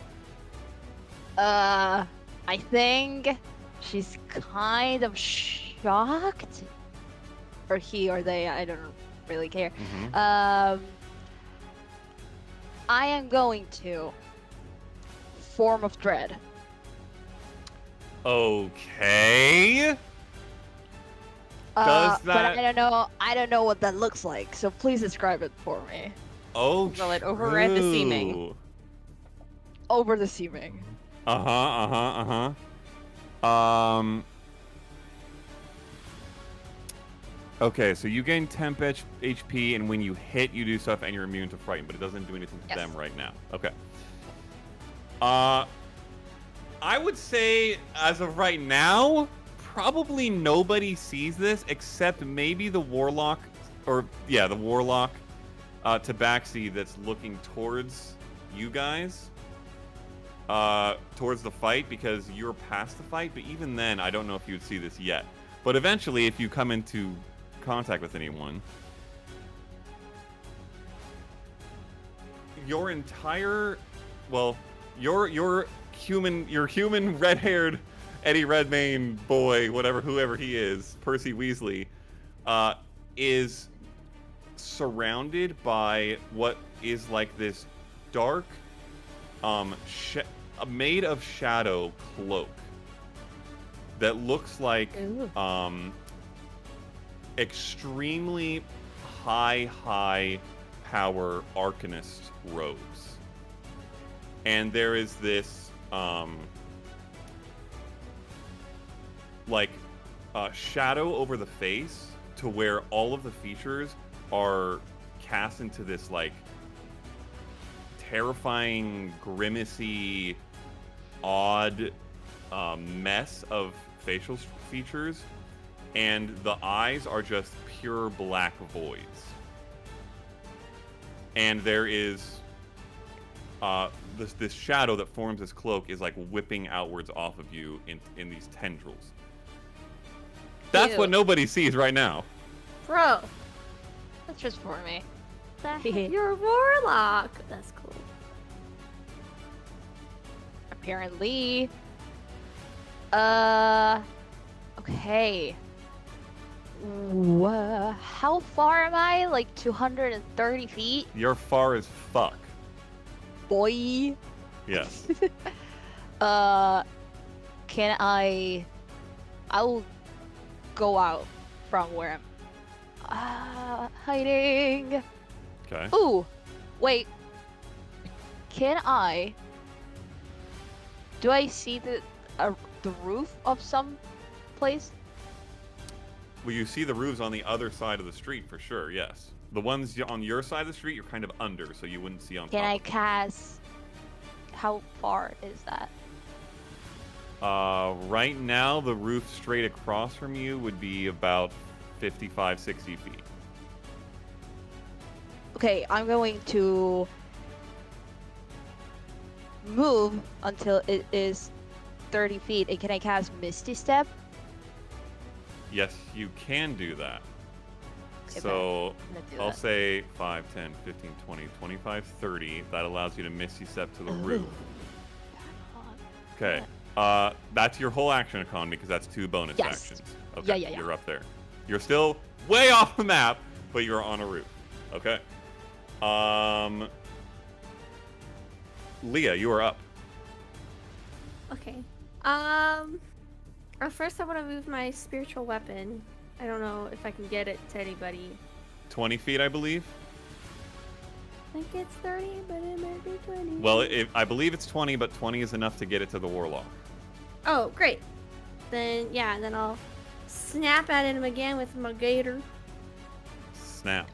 I think she's kind of shocked, or he or they, I don't really care. Mhm. I am going to form of dread. Okay. Does But that? I don't know what that looks like. So please describe it for me. Oh, Will it override the seeming? true. Over the seeming. Okay, so you gain temp HP, and when you hit, you do stuff, and you're immune to frighten, but it doesn't do anything to Yes. them right now. Okay. I would say, as of right now, probably nobody sees this except maybe the warlock, the warlock, Tabaxi, that's looking towards you guys, towards the fight, because you're past the fight. But even then, I don't know if you would see this yet. But eventually, if you come into contact with anyone, your entire, your human red-haired Eddie Redmayne boy, whoever he is, Percy Weasley, is surrounded by what is like this dark, made of shadow cloak that looks like extremely high power arcanist robes. And there is this shadow over the face to where all of the features are cast into this like terrifying, grimacy, odd mess of facial features, and the eyes are just pure black voids. And there is this shadow that forms this cloak is like whipping outwards off of you in these tendrils. That's Ew. what nobody sees right now. Bro, That's just for me. you're a warlock. That's cool. Apparently. Okay. How far am I? Like 230 feet? You're far as fuck. Boy. Yes. Can I will go out from where I'm hiding. Okay. Ooh, wait. Do I see the roof of some place? Well, you see the roofs on the other side of the street for sure, yes. The ones on your side of the street, you're kind of under, so you wouldn't see on Can top. I cast? How far is that? Right now, the roof straight across from you would be about 55, 60 feet. Okay, I'm going to move until it is 30 feet. And can I cast Misty Step? Yes, you can do that. Okay, So, I'm gonna do I'll that. say 5, 10, 15, 20, 25, 30. That allows you to Misty Step to the roof. Okay. That's your whole action economy because that's 2 bonus Yes. actions. Okay, Yeah. You're up there. You're still way off the map, but you're on a roof. Okay. Leah, you are up. Okay. First I want to move my spiritual weapon. I don't know if I can get it to anybody. 20 feet, I believe. I think it's 30, but it might be 20. Well, I believe it's 20, but 20 is enough to get it to the warlock. Oh, great. Then I'll snap at him again with my gator. Snap.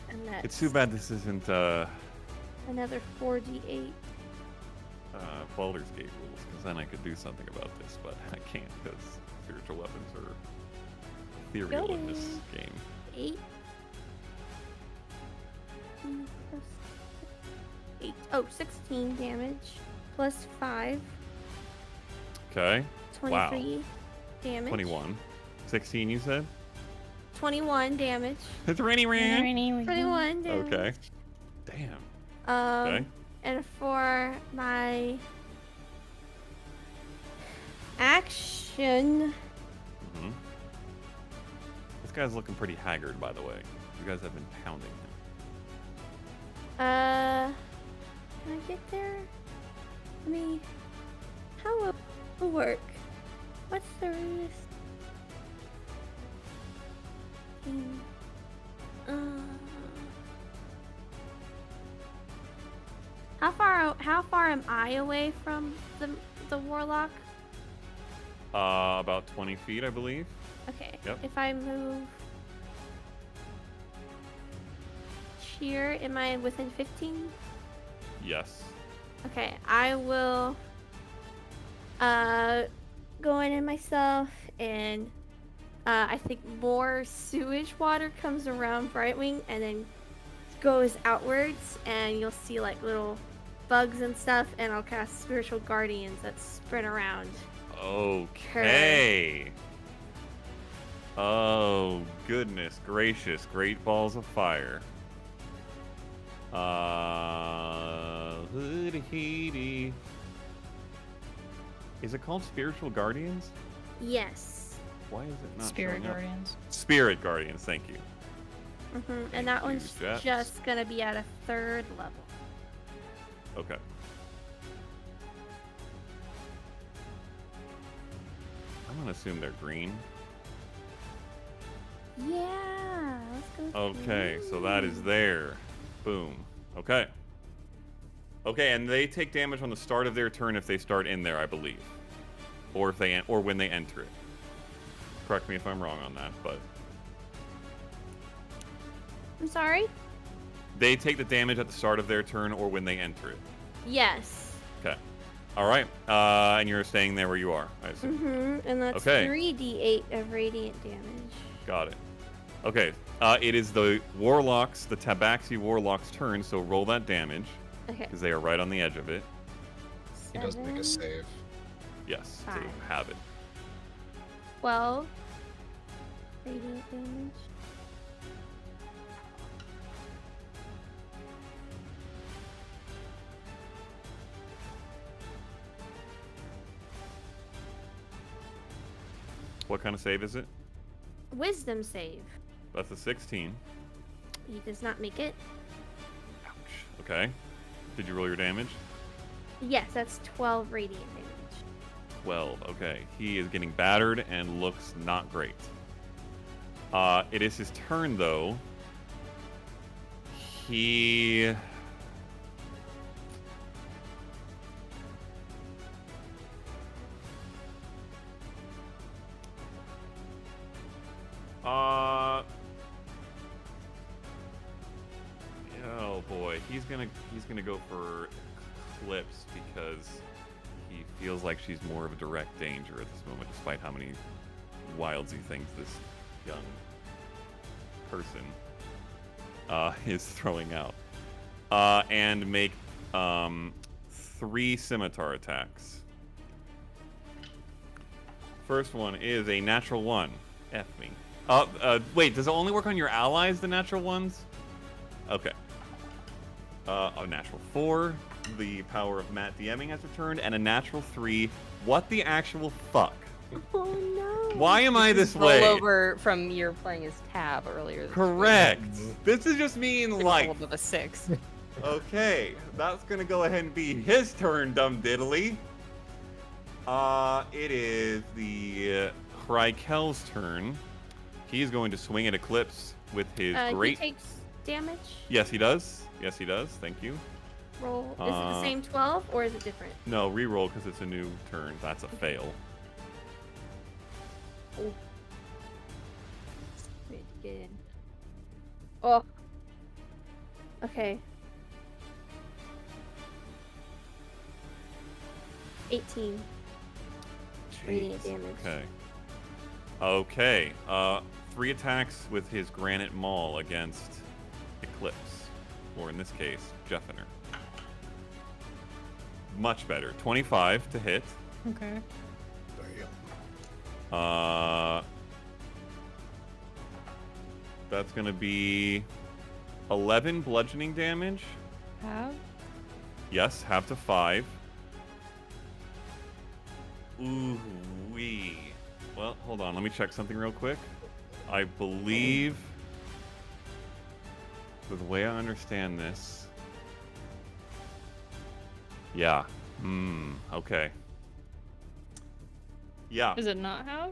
And that's It's too bad this isn't another 4d8. Baldur's Gate rules, because then I could do something about this, but I can't because spiritual weapons are ethereal in this game. 8. 8. Oh, 16 damage. Plus 5. Okay. 23 damage. 21. 16, you said? 21 damage. It's rainy ran. 21 damage. Okay. Damn. Okay. And for my action, guy's looking pretty haggard, by the way. You guys have been pounding him. Can I get there? I mean, how will it work? What's the rudest thing? How far am I away from the warlock? About 20 feet, I believe. Okay. Yep. If I move here, am I within 15? Yes. Okay, I will go in myself, and I think more sewage water comes around Brightwing and then goes outwards, and you'll see like little bugs and stuff, and I'll cast Spiritual Guardians that sprint around. Okay. Oh, goodness gracious. Great balls of fire. Hoody. Is it called Spiritual Guardians? Yes. Why is it not Spirit showing up? Guardians. Spirit Guardians, thank you. And that Thank you, one's Jess. just gonna be at a 3rd level. Okay. I'm gonna assume they're green. Yeah, let's go. Okay, so that is there. Boom. Okay. Okay, and they take damage on the start of their turn if they start in there, I believe, or if they or when they enter it. Correct me if I'm wrong on that, but I'm sorry? they take the damage at the start of their turn or when they enter it. Yes. Okay. All right. And you're staying there where you are, I assume. And that's Okay. 3d8 of radiant damage. Got it. Okay. It is the Warlock's, the Tabaxi Warlock's turn, so roll that damage, Okay. because they are right on the edge of it. He does make a 7, save. Yes, to 5. have it. 12 radiant damage. What kind of save is it? Wisdom save. That's a 16. He does not make it. Ouch. Okay. Did you roll your damage? Yes, that's 12 radiant damage. 12. Okay. He is getting battered and looks not great. It is his turn, though. He... Oh boy, he's gonna go for Eclipse because he feels like she's more of a direct danger at this moment, despite how many wildsy things this young person is throwing out. And make 3 scimitar attacks. First one is a natural 1. F me. Wait, does it only work on your allies, the natural ones? Okay. A natural 4. The power of Matt DMing has returned, and a natural 3. What the actual fuck? Oh no. Why am I this Roll way? over from your playing as Tab earlier. This week. Correct. This is just me in It's life. a little bit of a 6. Okay, that's gonna go ahead and be his turn, dumb diddly. It is the Hrykel's turn. He's going to swing at Eclipse with his great. He takes damage. Yes, he does. Yes, he does. Thank you. Roll. Is it the same 12 or is it different? No, re-roll because it's a new turn. That's a fail. Pretty good. Oh. Okay. 18 radiant Jeez. damage. Okay. Okay. 3 attacks with his Granite Maul against Eclipse, or in this case, Jeffiner. Much better. 25 to hit. Okay. That's gonna be 11 bludgeoning damage. Have? Yes, half to 5. Ooh wee. Well, hold on. Let me check something real quick. I believe the way I understand this. Yeah. Okay. Yeah. Is it not half?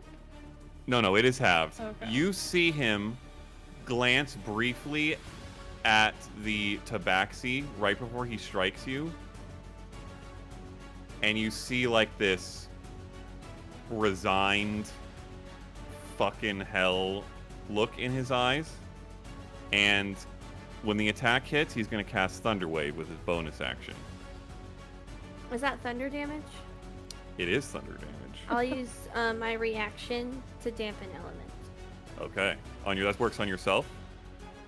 No, it is halved. Okay. You see him glance briefly at the tabaxi right before he strikes you. And you see like this resigned fucking hell look in his eyes. And when the attack hits, he's going to cast Thunderwave with his bonus action. Was that thunder damage? It is thunder damage. I'll use my reaction to dampen element. Okay. That works on yourself?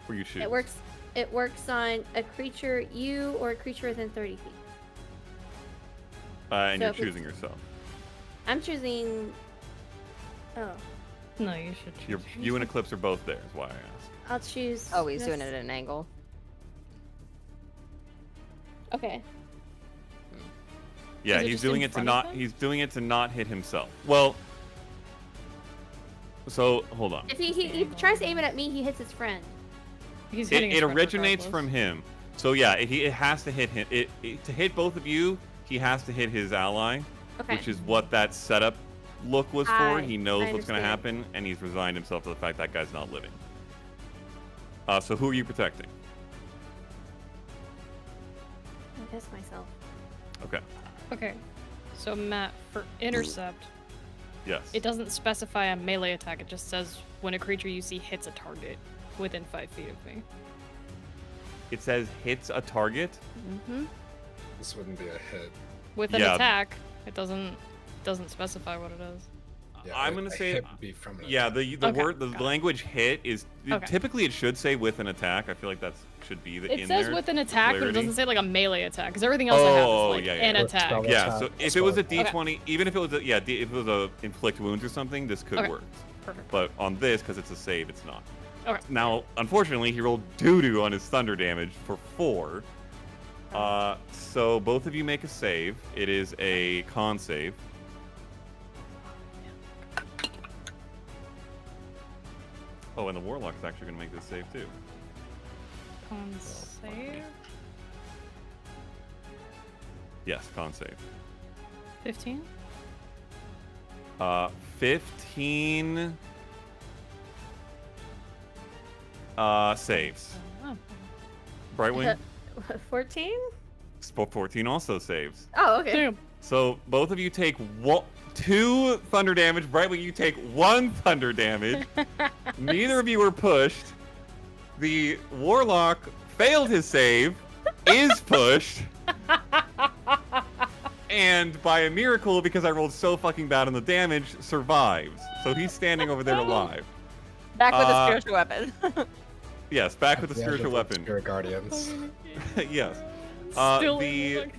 Or you shoot? It works on a creature, you or a creature within 30 feet. And So you're if it's- choosing yourself. I'm choosing. Oh, No, you should. You and Eclipse are both there, is why I asked. I'll choose. Oh, he's doing this- it at an angle. Okay. Yeah, Is it he's just doing in it to front of not. him? He's doing it to not hit himself. Well, so hold on. If he tries to aim it at me, he hits his friend. He's hitting his It friend originates regardless. from him. So yeah, it has to hit him. To hit both of you, he has to hit his ally, Okay. which is what that setup look was for. He knows I what's going to understand. happen, and he's resigned himself to the fact that guy's not living. So who are you protecting? I piss myself. Okay. Okay. So Matt, for intercept, Yes. it doesn't specify a melee attack. It just says when a creature you see hits a target within 5 feet of me. It says hits a target. Mm-hmm. This wouldn't be a hit. With an Yeah. attack, it doesn't specify what it is. Yeah, I'm a gonna say. hit would be from an Yeah, attack. the Okay, word, the got it. language hit is Okay. typically it should say with an attack. I feel like that should be the It in says there. with an for attack, but it clarity. doesn't say like a melee attack. Because everything else I have Oh, is like yeah, yeah, an yeah. attack. Spell Yeah, attack, so if that's it was a fine. D20, even if it was if it was a inflict wounds or something, this could Okay. work. Perfect. But on this, because it's a save, it's not. Okay. Now, unfortunately, he rolled doo-doo on his thunder damage for 4. So both of you make a save. It is a con save. Oh, and the Warlock's actually going to make this save too. Con save. Yes, con save. 15. 15 saves. Oh. Brightwing, 14? 14 also saves. Oh, okay. Damn. So both of you take 2 thunder damage. Brightwing, you take 1 thunder damage. Neither of you were pushed. The Warlock failed his save, is pushed, and by a miracle, because I rolled so fucking bad on the damage, survives. So he's standing over there alive. Back with a Uh, spiritual weapon. Yes, back with the At end spiritual of the weapon. Spirit Guardians. Yes. Still The in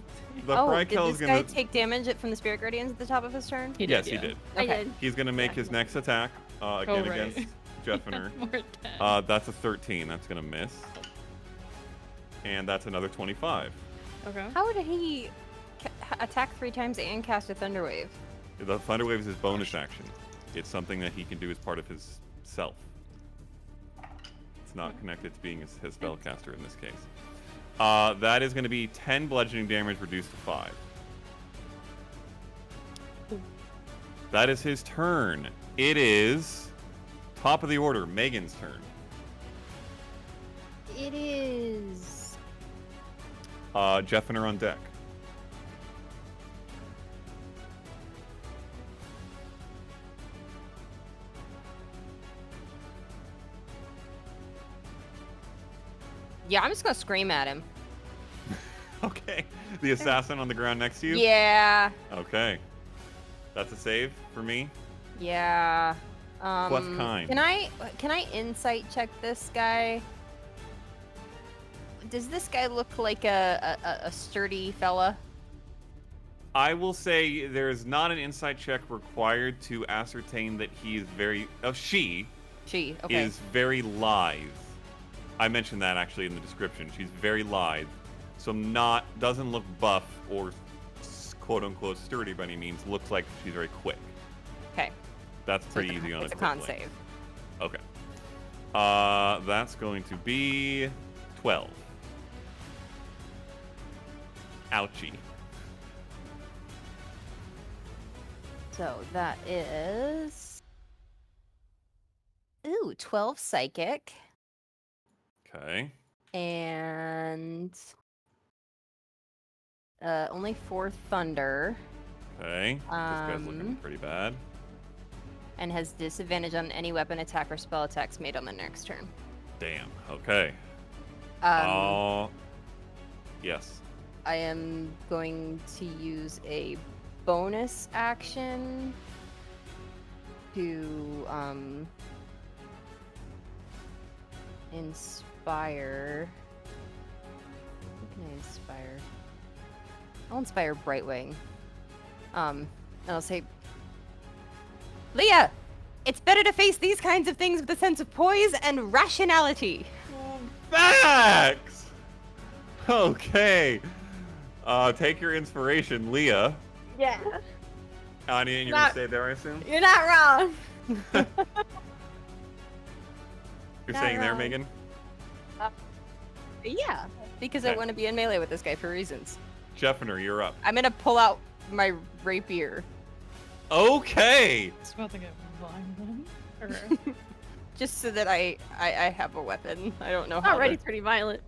Oh, Prykel did is this gonna. guy take damage from the Spirit Guardians at the top of his turn? He did, Yes, yeah. he did. I Okay. did. He's gonna make his next attack again Oh, right. against Jeffiner. More dead. That's a 13. That's gonna miss. And that's another 25. Okay. How did he attack 3 times and cast a Thunder Wave? The Thunder Wave is his bonus action. It's something that he can do as part of his self. It's not connected to being his spellcaster in this case. That is going to be 10 bludgeoning damage reduced to 5. That is his turn. It is top of the order, Megan's turn. It is. Jeffiner on deck. Yeah, I'm just gonna scream at him. Okay. The assassin on the ground next to you? Yeah. Okay. That's a save for me. Yeah. What kind? Can I insight check this guy? Does this guy look like a sturdy fella? I will say there is not an insight check required to ascertain that he is very. She She. Okay. is very lithe. I mentioned that actually in the description. She's very lithe, so doesn't look buff or quote unquote sturdy by any means. Looks like she's very quick. Okay. That's pretty easy on It's a quick con link. save. Okay. That's going to be 12. Ouchie. So that is 12 psychic Okay. and only 4 thunder. Okay. This guy's looking pretty bad. And has disadvantage on any weapon attack or spell attacks made on the next turn. Damn. Okay. Yes. I am going to use a bonus action to inspire. Who can I inspire? I'll inspire Brightwing. And I'll say, Leah, it's better to face these kinds of things with a sense of poise and rationality. Facts! Okay. Take your inspiration, Leah. Yeah. Anya, and you're gonna stay there, I assume? You're not wrong. You're Not staying there, wrong. Megan? Yeah, because I Okay. want to be in melee with this guy for reasons. Jeffner, you're up. I'm gonna pull out my rapier. Okay! It's about to get violent. Or... Just so that I have a weapon. I don't know how. Already pretty violent.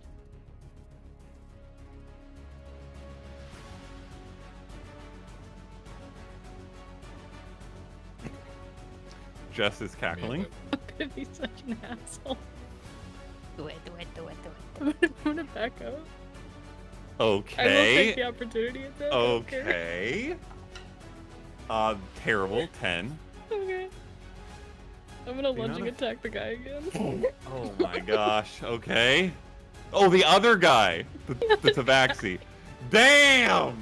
Jess is cackling. I'm gonna be such an asshole. Do it. I'm gonna back up. I will take Okay. the opportunity attack. I don't care. Okay. Terrible. 10. Okay. I'm gonna You're lunging not attack the guy again. Oh my gosh. Okay. Oh, the other guy. The Tabaxi. Damn!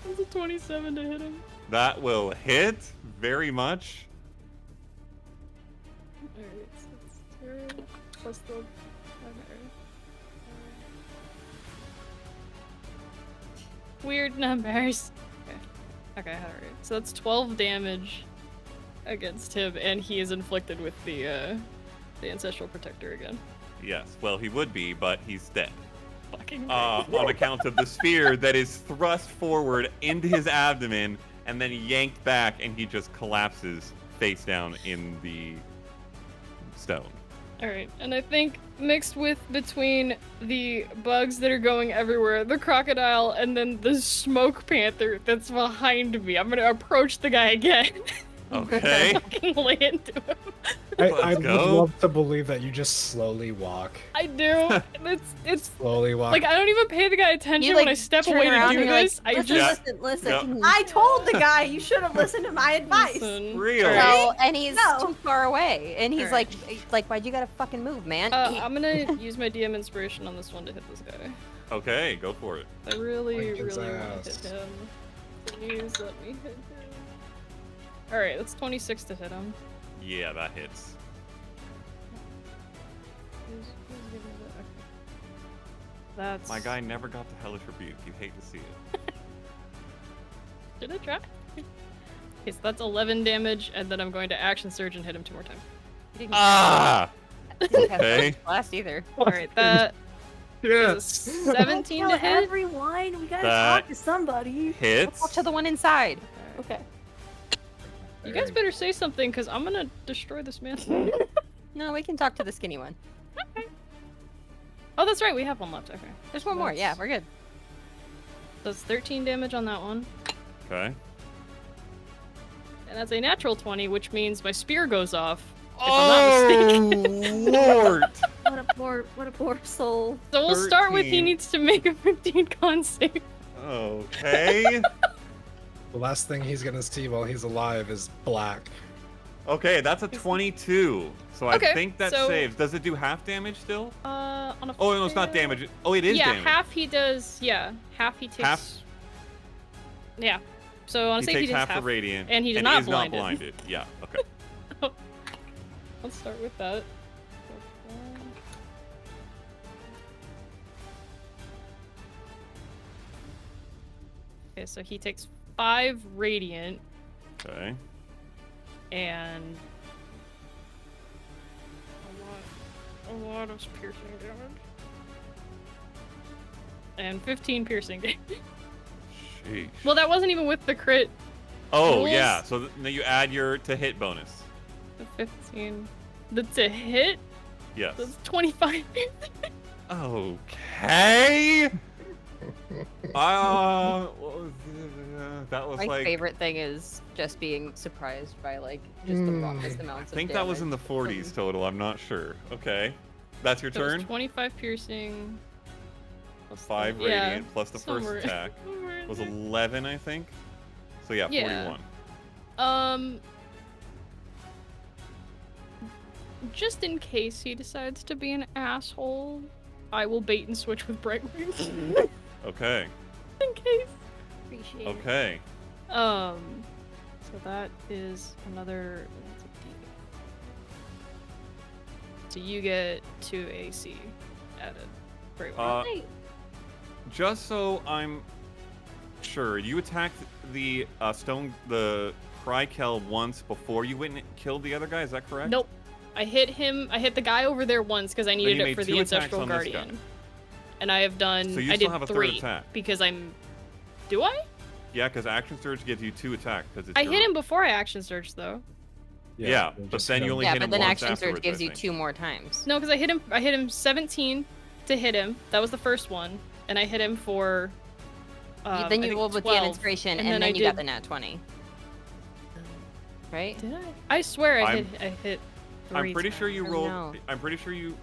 That's a 27 to hit him. That will hit very much. Alright, so it's turn plus the... Okay. Weird numbers. Okay, alright. So that's 12 damage against him, and he is inflicted with the Ancestral Protector again. Yes. Well, he would be, but he's dead. Fucking On account of the spear that is thrust forward into his abdomen and then yanked back, and he just collapses face down in the stone. Alright, and I think mixed with between the bugs that are going everywhere, the crocodile, and then the smoke panther that's behind me, I'm gonna approach the guy again. Okay. Fucking lay into him. I Let's would go. love to believe that you just slowly walk. I do. It's Slowly walk. like I don't even pay the guy attention You, when like, I step turn away to around do and you're this. like, I just Listen. Yeah. I told the guy you should have listened to my advice. listen. Real. Alright. Well, and he's No. too far away, and he's Alright. like, why'd you gotta fucking move, man? I'm gonna use my DM inspiration on this one to hit this guy. Okay, go for it. I really, Lincoln's really want to ass. hit him. Please let me hit him. Alright, that's 26 to hit him. Yeah, that hits. Who's giving me that? Okay. That's... My guy never got the Hellish Rebuke. You hate to see it. Did it try? Okay, so that's 11 damage, and then I'm going to Action Surge and hit him 2 more times. You didn't, Ah! didn't have Okay. first blast either. Alright, that is a 17 to Tell hit. everyone, we gotta That- talk to somebody. Hits. Talk to the one inside. Okay. You guys better say something, because I'm gonna destroy this man. No, we can talk to the skinny one. Oh, that's right, we have one left. Okay. There's one more. Yeah, we're good. That's 13 damage on that one. Okay. And that's a natural 20, which means my spear goes off. If I'm not mistaken. Lord! What a poor soul. So we'll start with he 13. needs to make a 15 con save. Okay. The last thing he's gonna see while he's alive is black. Okay, that's a 22. So Okay, I think that so- saves. Does it do half damage still? On a Oh, no, it's not fail- damage. Oh, it is yeah, damage. half he does. Yeah, half he takes. Half? Yeah. So on a He save he takes does half half. the radiant. and he's and not is blinded. not blinded. Yeah, okay. Let's start with that. Okay, so he takes 5 radiant Okay. and a lot of piercing damage. And 15 piercing damage. Sheesh. Well, that wasn't even with the crit. Oh, rules. yeah. So then you add your to hit bonus. The 15. The to hit? Yes. That's 25. Okay. That was My like. favorite thing is just being surprised by like just the modest amounts I of think that was in the damage 40s total. I'm not sure. Okay. That's your So it's turn? 25 piercing. Plus 5 yeah, radiant plus the first somewhere- attack somewhere in was there. 11, I think. So yeah, Yeah. 41. Just in case he decides to be an asshole, I will bait and switch with Brightwing. Okay. in case. Appreciate it. Okay. So that is another. That's a D. So you get 2 AC added. Brightwing. Just so I'm sure, you attacked the the Krykel once before you went and killed the other guy. Is that correct? Nope. I hit him. I hit the guy over there once because I you needed it made for the 2 attacks Ancestral on this guy. Guardian. And I have done. So you I still did have a 3 third attack. because I'm. Do I? Yeah, because Action Surge gives you 2 attacks. Because I hit him before I action surged though. Yeah, we'll but just then hit you him. only Yeah, hit but him then once action surge afterwards, gives I you think. 2 more times. No, because I hit him. I hit him 17 to hit him. That was the first one, and I hit him for. then I you think rolled with 12, the inspiration, and and then then I you got did- the nat 20. Right? Did I? I swear I I'm- hit. I'm 3 pretty sure you Oh, rolled. no. I'm pretty sure you.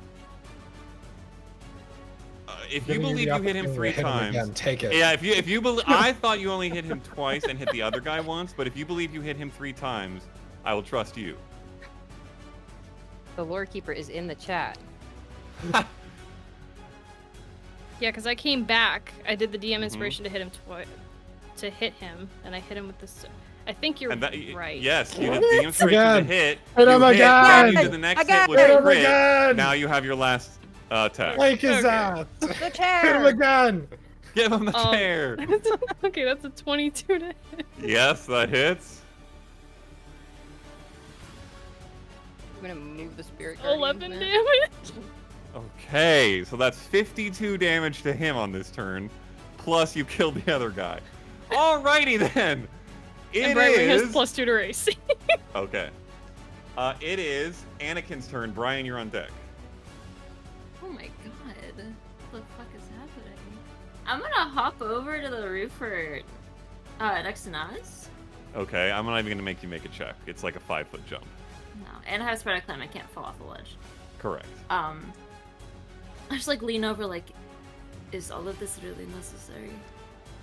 If you Giving believe the you hit him opportunity 3 to hit him times. again, take it. Yeah, if you believe, I thought you only hit him twice and hit the other guy once, but if you believe you hit him 3 times, I will trust you. The lore keeper is in the chat. Yeah, because I came back. I did the DM Mm-hmm. inspiration to hit him twice. To hit him, and I hit him with this. I think you're And that, right. Yes, you did the inspiration to Again. hit. Hit him you hit, then again. you did the next Again. hit with Hit a him crit. again. Now you have your last attack. Like his Okay. ass. The Hit him chair. again. Give him the chair. Okay, that's a 22 to hit. Yes, that hits. I'm gonna move the spirit guardians 11 now. damage. Okay, so that's 52 damage to him on this turn, plus you killed the other guy. Alrighty then. And It Brightwing has is. +2 to race. Okay. It is Anakin's turn. Brian, you're on deck. Oh my god. What the fuck is happening? I'm gonna hop over to the roof for next to Nas. Okay, I'm not even gonna make you make a check. It's like a 5-foot jump. No. And I have spread a climb, I can't fall off the ledge. Correct. I just like lean over like, is all of this really necessary?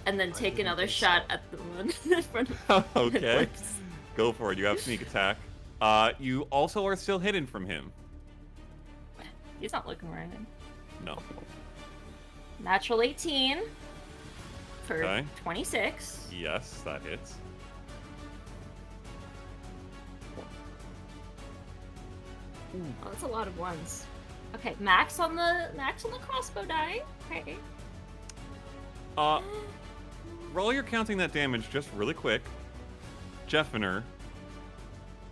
And then take wouldn't another think shot so. at the one in front of Okay. Go for it. You have sneak attack. You also are still hidden from him. He's not looking where I am. No. Natural 18 for Okay. 26. Yes, that hits. Oh, that's a lot of ones. Okay, max on the crossbow die. Okay. While you're counting that damage just really quick, Jeffiner,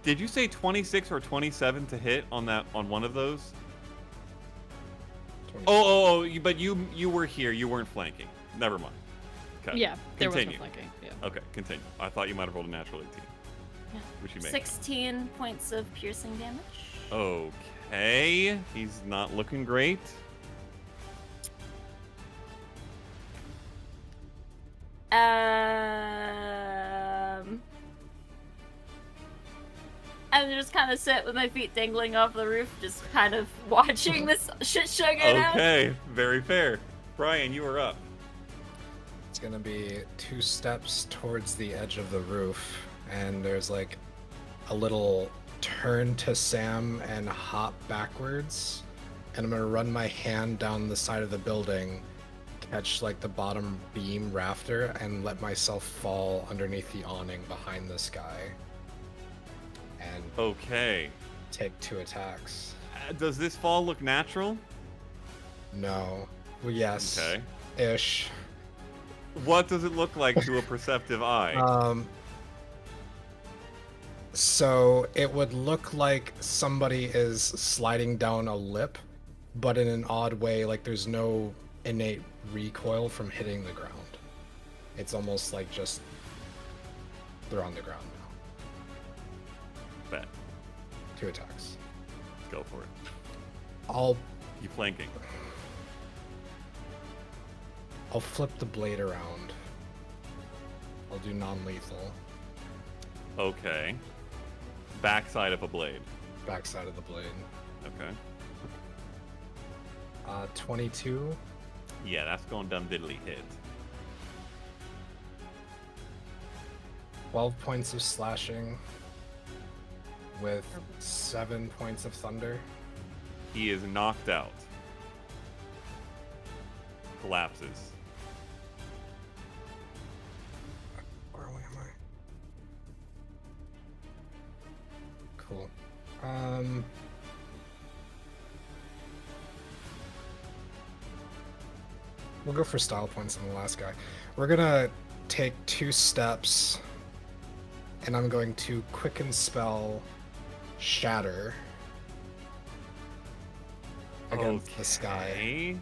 did you say 26 or 27 to hit on one of those? But you were here. You weren't flanking. Never mind. Okay. Yeah, there was no Continue. flanking. Yeah. Okay, continue. I thought you might have rolled a natural 18. Yeah. Which you made. 16 points of piercing damage. Okay. He's not looking great. I'm just kind of sit with my feet dangling off the roof, just kind of watching this shit show go down. Okay, very fair. Brian, you are up. It's gonna be 2 steps towards the edge of the roof, and there's like a little turn to Sam and hop backwards, and I'm gonna run my hand down the side of the building, catch like the bottom beam rafter, and let myself fall underneath the awning behind this guy, and Okay. take 2 attacks. Does this fall look natural? No. Well, yes. Okay. Ish. What does it look like to a perceptive eye? So it would look like somebody is sliding down a lip but in an odd way, like there's no innate recoil from hitting the ground. It's almost like just they're on the ground now. Bet. 2 attacks. Go for it. You flanking. I'll flip the blade around. I'll do non-lethal. Okay. Backside of a blade. Backside of the blade. Okay. 22. Yeah, that's going dumb diddly hit. 12 points of slashing with 7 points of thunder. He is knocked out. Collapses. Where am I? Cool. We'll go for style points on the last guy. We're gonna take 2 steps, and I'm going to quicken spell Shatter against the sky.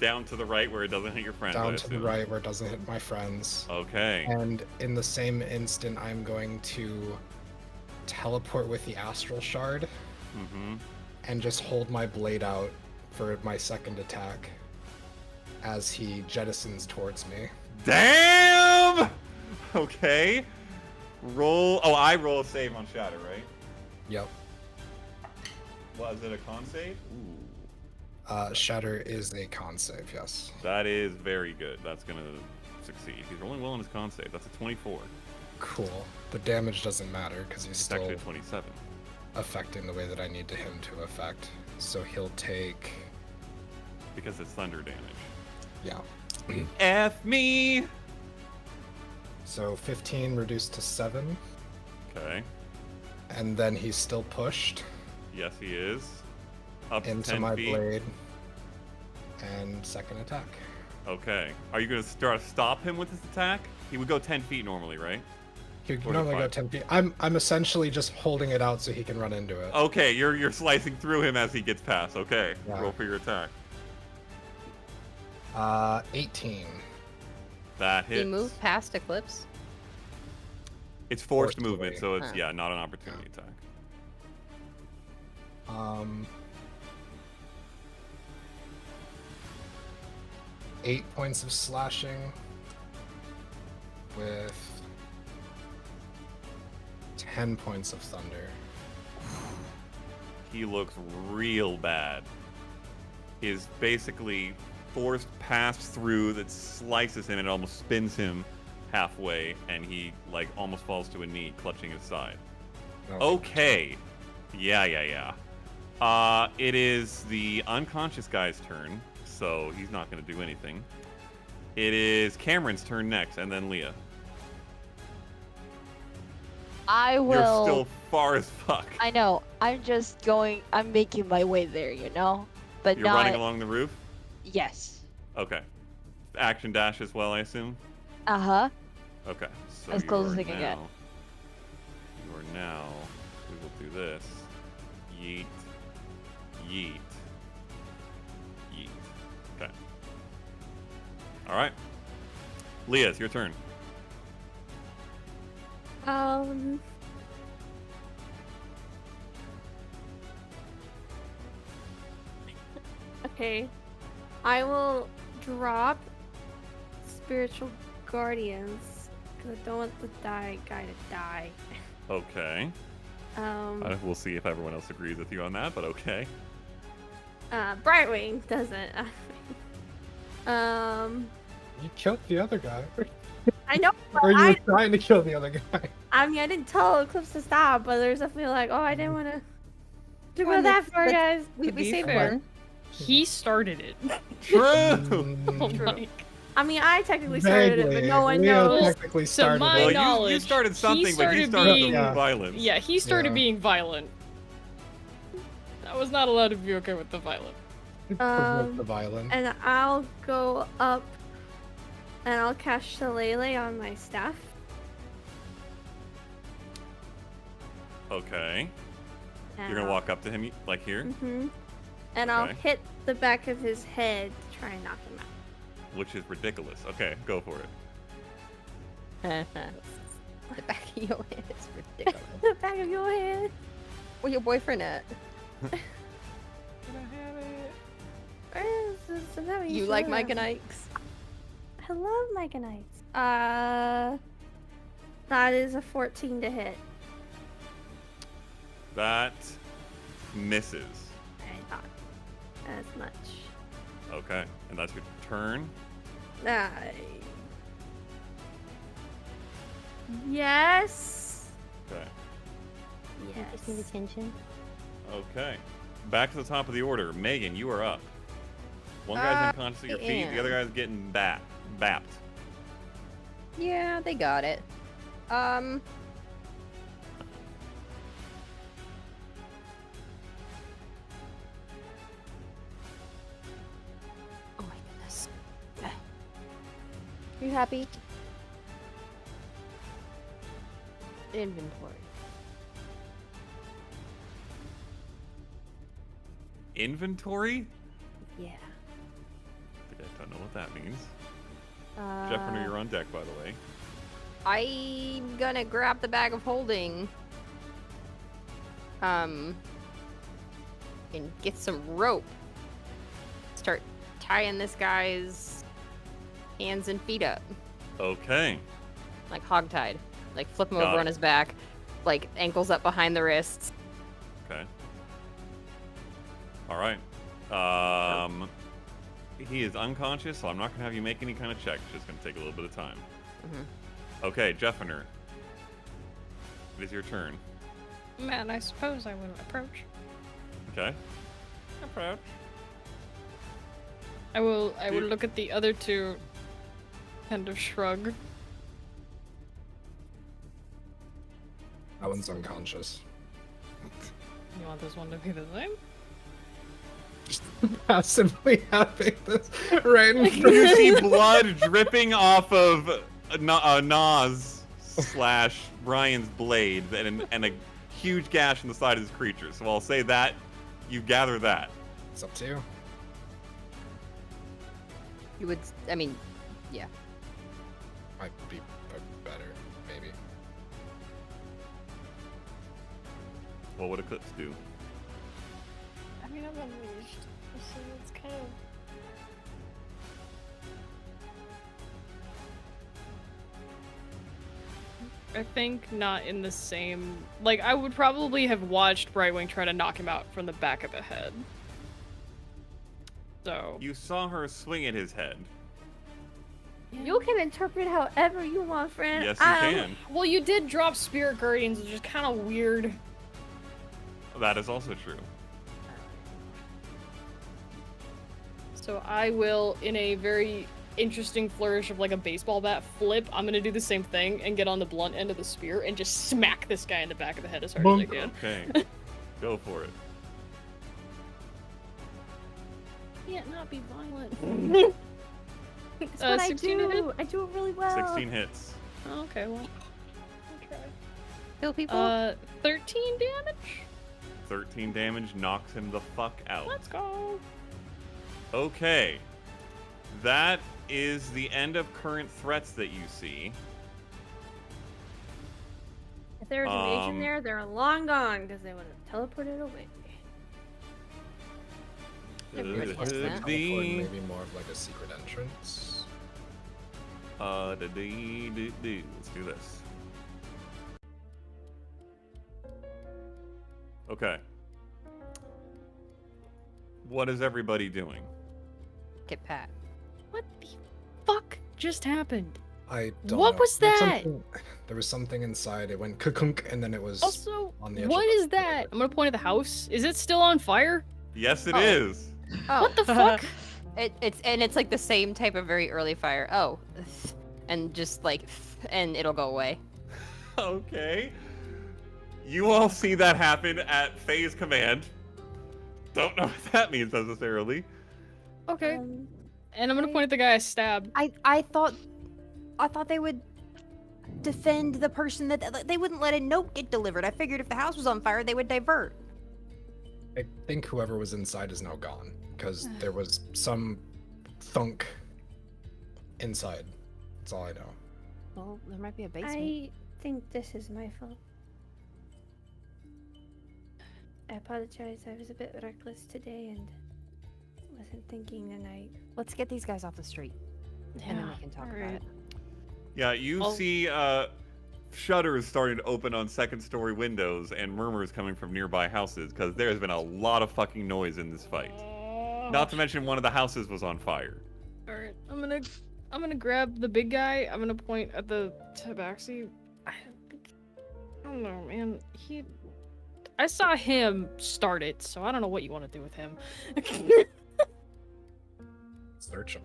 Down to the right where it doesn't hit your friends. Down to the right where it doesn't hit my friends. Okay. And in the same instant, I'm going to teleport with the Astral Shard and just hold my blade out for my second attack as he jettisons towards me. Damn! Okay. Roll. Oh, I roll a save on Shatter, right? Yep. Was it a con save? Ooh. Shatter is a con save, yes. That is very good. That's going to succeed. He's rolling well on his con save. That's a 24. Cool. The damage doesn't matter because he's It's still actually a 27. affecting the way that I need him to affect. So he'll take... Because it's thunder damage. Yeah. F me! So 15 reduced to 7. Okay. And then he's still pushed Yes, he is. Up to into 10 my feet. blade. And second attack. Okay. Are you going to stop him with this attack? He would go 10 feet normally, right? He can Or normally go 5. 10 feet. I'm essentially just holding it out so he can run into it. Okay, you're slicing through him as he gets past. Okay. Yeah. Roll for your attack. 18. That He hits. moved past Eclipse. It's forced Forced movement, away. so it's, Huh. yeah, not an opportunity attack. 8 points of slashing with 10 points of thunder. He looks real bad. Is basically forced passed through that slices him and it almost spins him halfway, and he like almost falls to a knee, clutching his side. Okay. Yeah. It is the unconscious guy's turn, so he's not going to do anything. It is Cameron's turn next, and then Leah. I will. You're still far as fuck. I know. I'm just going. I'm making my way there, you know? But You're not. running along the roof? Yes. Okay. Action dash as well, I assume? Uh huh. Okay. So As close you as are I can get. now- You are now. We will do this. Yeet. Yeet. Yeet. Okay. Alright. Leah, it's your turn. Okay. I will drop Spiritual Guardians because I don't want the guy to die. Okay. We'll see if everyone else agrees with you on that, but okay. Brightwing doesn't. You killed the other guy. I know. But Or you were trying to kill the other guy. I mean, I didn't tell Eclipse to stop, but there's definitely like, oh, I didn't want to go Well, that far, let's- guys. To be saved fair, one. he started it. True! Oh True. my. I mean, I technically started it, but Vaguely. no one Leo knows. technically started my it. Well, knowledge, you started he something, but he started started being- the Yeah. violence. Yeah, he started Yeah. being violent. I was not allowed to be okay with the violent. Provoke the violence. And I'll go up and I'll cast Shillelagh on my staff. Okay. And You're gonna walk up to him, like here? Mm-hmm. and I'll Okay. hit the back of his head to try and knock him out. Which is ridiculous. Okay, go for it. The back of your head is ridiculous. The back of your head. Where your boyfriend at? Where is this? Is that what You said? like Mike and Ike's? I love Mike and Ike's. That is a 14 to hit. That misses. I thought as much. Okay, and that's your turn. Yes. Okay. Yes. attention. Okay. Back to the top of the order. Megan, you are up. One guy's unconscious at your feet, the other guy's getting bapped. Yeah, they got it. Oh my goodness. You happy? Inventory. Inventory? Yeah. I don't know what that means. Jeffrey, you're on deck, by the way. I'm gonna grab the bag of holding. And get some rope. Start tying this guy's hands and feet up. Okay. Like hogtied. Like flip him Got over it. on his back. Like ankles up behind the wrists. Okay. All right. He is unconscious, so I'm not going to have you make any kind of check. It's just going to take a little bit of time. Okay, Jeffiner. It is your turn. Man, I suppose I will approach. Okay. Approach. I will Dude. look at the other two, kind of shrug. That one's unconscious. You want this one to be the same? Just passively having this right in front You see blood dripping off of Nas / Brian's blade and a huge gash in the side of his creature. So I'll say that you gather that. It's up to you. You would, I mean, yeah. Might be better, maybe. What would Eclipse do? I mean, I'm unleashed, so it's kind of... I think not in the same... Like, I would probably have watched Brightwing try to knock him out from the back of the head. So... You saw her swing at his head. You can interpret however you want, friend. Yes, you can. Well, you did drop Spirit Guardians, which is kind of weird. That is also true. So I will, in a very interesting flourish of like a baseball bat flip, I'm gonna do the same thing and get on the blunt end of the spear and just smack this guy in the back of the head as hard as I can. Okay. Go for it. Can't not be violent. That's what I 16 to hit? do. I do it really well. 16 hits. Oh, okay, well, I'll try. Kill people? 13 damage? 13 damage knocks him the fuck out. Let's go. Okay. That is the end of current threats that you see. If there was a mage in there, they're long gone because they would have teleported away. Everybody has Could that. be. Maybe more of like a secret entrance. Let's do this. Okay. What is everybody doing? Get Pat. What the fuck just happened? I don't What know. was There's that? There was something inside. It went kukunk and then it was Also, on the edge what of is that? I'm gonna point at the house. Is it still on fire? Yes, it Oh. is. Oh. What the fuck? It's like the same type of very early fire. Oh. And just like, and it'll go away. Okay. You all see that happen at Faye's command. Don't know what that means necessarily. Okay. Um, And I'm gonna point at the guy I stabbed. I thought they would defend the person that they wouldn't let a note get delivered. I figured if the house was on fire, they would divert. I think whoever was inside is now gone because there was some thunk inside. That's all I know. Well, there might be a basement. I think this is my fault. I apologize. I was a bit reckless today and wasn't thinking the night. Let's get these guys off the street, and then we can talk about it. Yeah, you Oh. see shutters starting to open on second-story windows and murmurs coming from nearby houses because there's been a lot of fucking noise in this fight. Not to mention one of the houses was on fire. Alright, I'm gonna grab the big guy. I'm gonna point at the tabaxi. I don't know, man. I saw him start it, so I don't know what you want to do with him. Search him.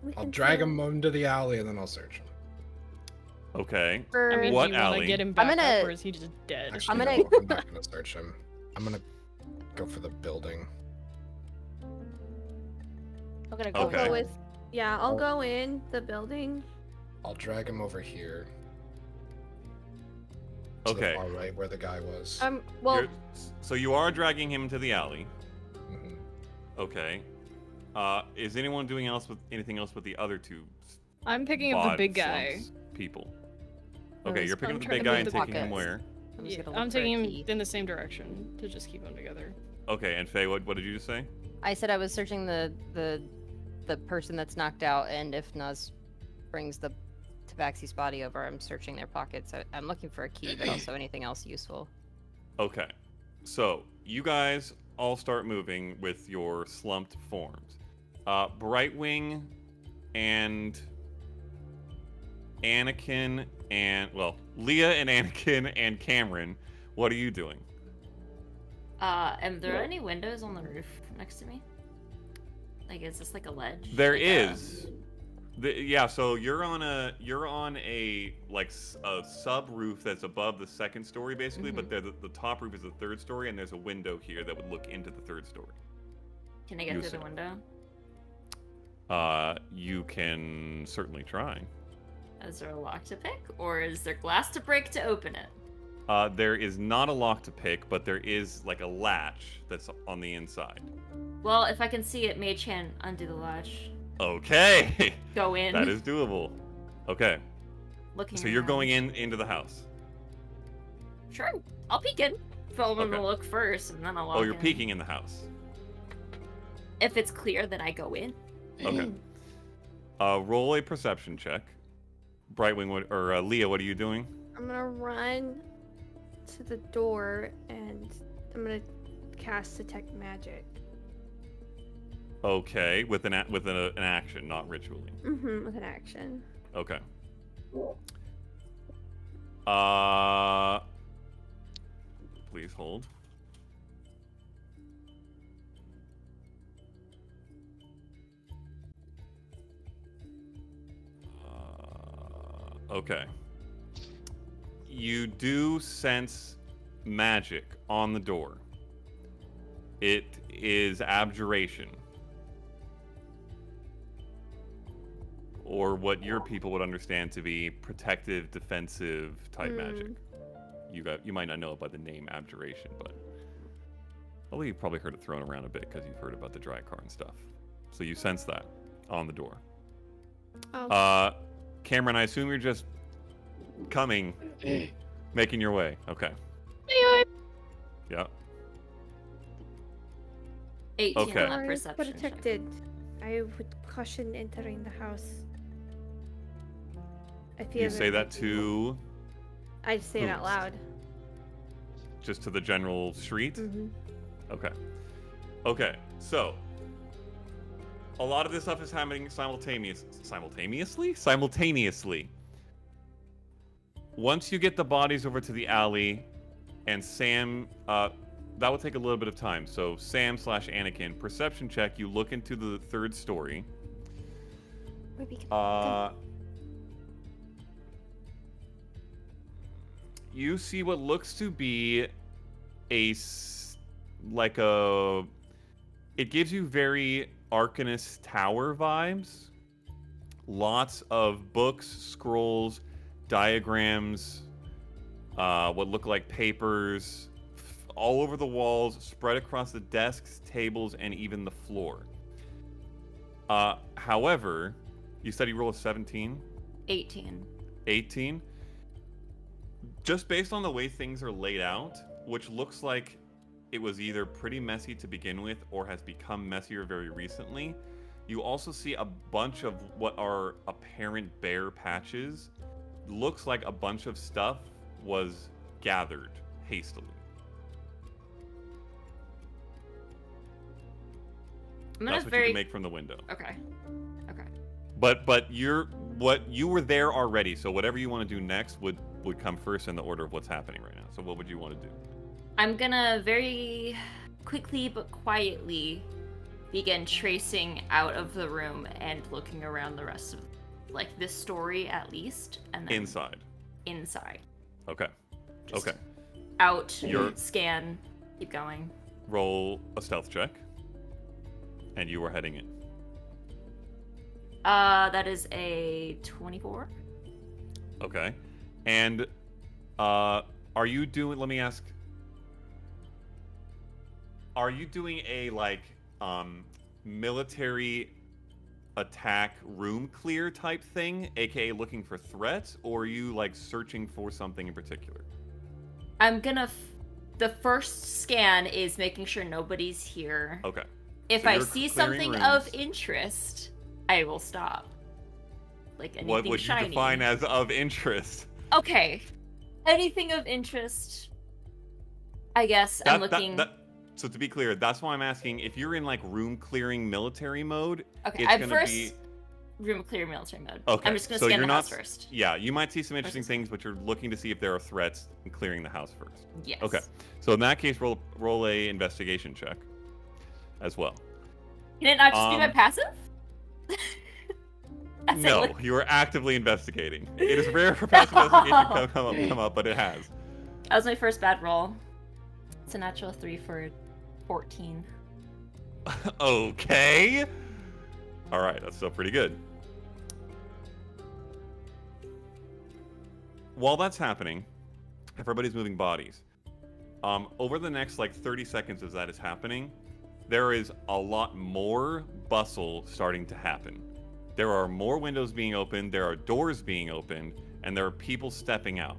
We I'll can drag tell- him into the alley and then I'll search him. Okay. I mean, What do you want alley? to get him I'm back gonna- up, or is he just dead? Actually, gonna- no, I'm not gonna search him. I'm gonna go for the building. I'm gonna go. I'll Okay. go with. Yeah, I'll go in the building. I'll drag him over here. To Okay. the far right where the guy was. Well, So you are dragging him to the alley. Mhm. Okay. Is anyone doing anything else with the other two I'm picking up the big bod guy. slumps people? Or Okay, is- you're picking I'm up the trying big to guy move and the taking him pockets. where? I'm just Yeah, gonna I'm look for a taking him key. in the same direction to just keep them together. Okay, and Faye, what did you just say? I said I was searching the person that's knocked out, and if Naz brings the Tabaxi's body over, I'm searching their pockets. I'm looking for a key, but also anything else useful. Okay. So, you guys all start moving with your slumped forms. Brightwing and Anakin and, well, Leah and Anakin and Cameron, what are you doing? Are there any windows on the roof next to me? Like, is this like a ledge? There Like is. Yeah, so you're on a like a sub roof that's above the second story basically, but the top roof is the third story, and there's a window here that would look into the third story. Can I get You through the said. window? You can certainly try. Is there a lock to pick, or is there glass to break to open it? There is not a lock to pick, but there is like a latch that's on the inside. Well, if I can see it, Mage Hand, undo the latch. Okay, Go in. that is doable. Okay, Looking. so you're going around. into the house. Sure, I'll peek in. So I'm Okay. gonna look first, and then I'll. Oh, walk you're in. peeking in the house. If it's clear, then I go in. Okay. Roll a perception check. Brightwing, or Leah, what are you doing? I'm gonna run to the door and I'm gonna cast Detect Magic. Okay, with an action, not ritually. Mm-hmm, with an action. Okay. Please hold. Okay. You do sense magic on the door. It is abjuration. Or what your people would understand to be protective, defensive type magic. You might not know it by the name abjuration, but although you've probably heard it thrown around a bit because you've heard about the dry car and stuff. So you sense that on the door. Oh. Cameron, I assume you're just coming, making your way. Okay. Yeah. 18 Okay. on that Are perception check. protected. I would caution entering the house. I feel You say that to I say it out who? loud. just to the general street? Mm-hmm. Okay. Okay. So a lot of this stuff is happening simultaneously. Once you get the bodies over to the alley, and Sam, that will take a little bit of time. So Sam/Anakin, perception check. You look into the third story. You see what looks to be it gives you very Arcanist Tower vibes. Lots of books, scrolls, diagrams, what look like papers, all over the walls, spread across the desks, tables, and even the floor. However, you said you rolled a 17? 18. 18? Just based on the way things are laid out, which looks like it was either pretty messy to begin with or has become messier very recently, you also see a bunch of what are apparent bare patches. Looks like a bunch of stuff was gathered hastily. That's what you can make from the window. Okay. Okay. But you were there already, so whatever you want to do next would come first in the order of what's happening right now. So what would you want to do? I'm gonna very quickly but quietly begin tracing out of the room and looking around the rest of, like, this story at least, and then inside. Okay. Just okay. Out. Scan. Keep going. Roll a stealth check. And you are heading in. That is a 24. Okay. And are you doing, let me ask, are you doing a military attack room clear type thing, aka looking for threats, or are you searching for something in particular? I'm gonna the first scan is making sure nobody's here. Okay. If I see something of interest, I will stop. Like anything shiny. What would you define as of interest? Okay. Anything of interest. I guess I'm looking. So to be clear, that's why I'm asking if you're in room clearing military mode. Okay, it's I'm gonna first be room clear military mode. Okay, I'm just gonna so scan you're the not, house first. Yeah, you might see some interesting things, but you're looking to see if there are threats and clearing the house first. Yes. Okay, so in that case, roll a investigation check as well. Can it not just be my passive? No, you are actively investigating. It is rare for passive investigation to come up, but it has. That was my first bad roll. It's a natural 3 for 14. Okay. All right, that's still pretty good. While that's happening, everybody's moving bodies. Over the next 30 seconds as that is happening, there is a lot more bustle starting to happen. There are more windows being opened, there are doors being opened, and there are people stepping out.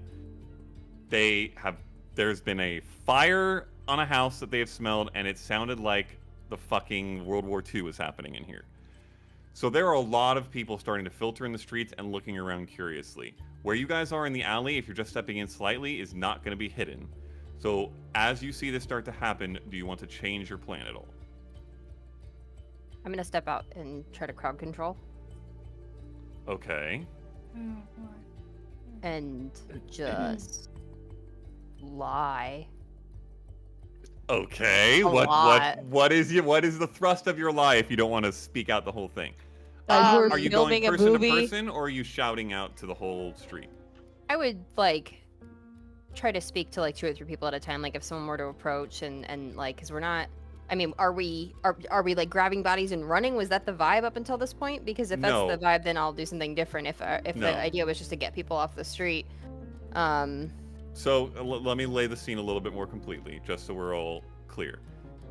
There's been a fire on a house that they have smelled, and it sounded like the fucking World War II was happening in here. So there are a lot of people starting to filter in the streets and looking around curiously. Where you guys are in the alley, if you're just stepping in slightly, is not going to be hidden. So as you see this start to happen, do you want to change your plan at all? I'm gonna step out and try to crowd control. Okay. And just lie. Okay. What is the thrust of your lie if you don't want to speak out the whole thing? Are you going person to person, or are you shouting out to the whole street? I would try to speak to 2 or 3 people at a time. If someone were to approach and because we're not. I mean, are we grabbing bodies and running? Was that the vibe up until this point? Because if that's the vibe, then I'll do something different. If the idea was just to get people off the street. So let me lay the scene a little bit more completely, just so we're all clear.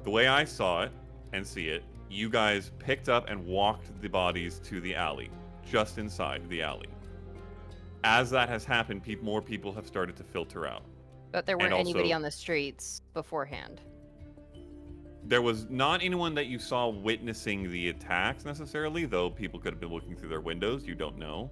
The way I saw it and see it, you guys picked up and walked the bodies to the alley, just inside the alley. As that has happened, more people have started to filter out. But there weren't anybody on the streets beforehand. There was not anyone that you saw witnessing the attacks necessarily, though people could have been looking through their windows. You don't know.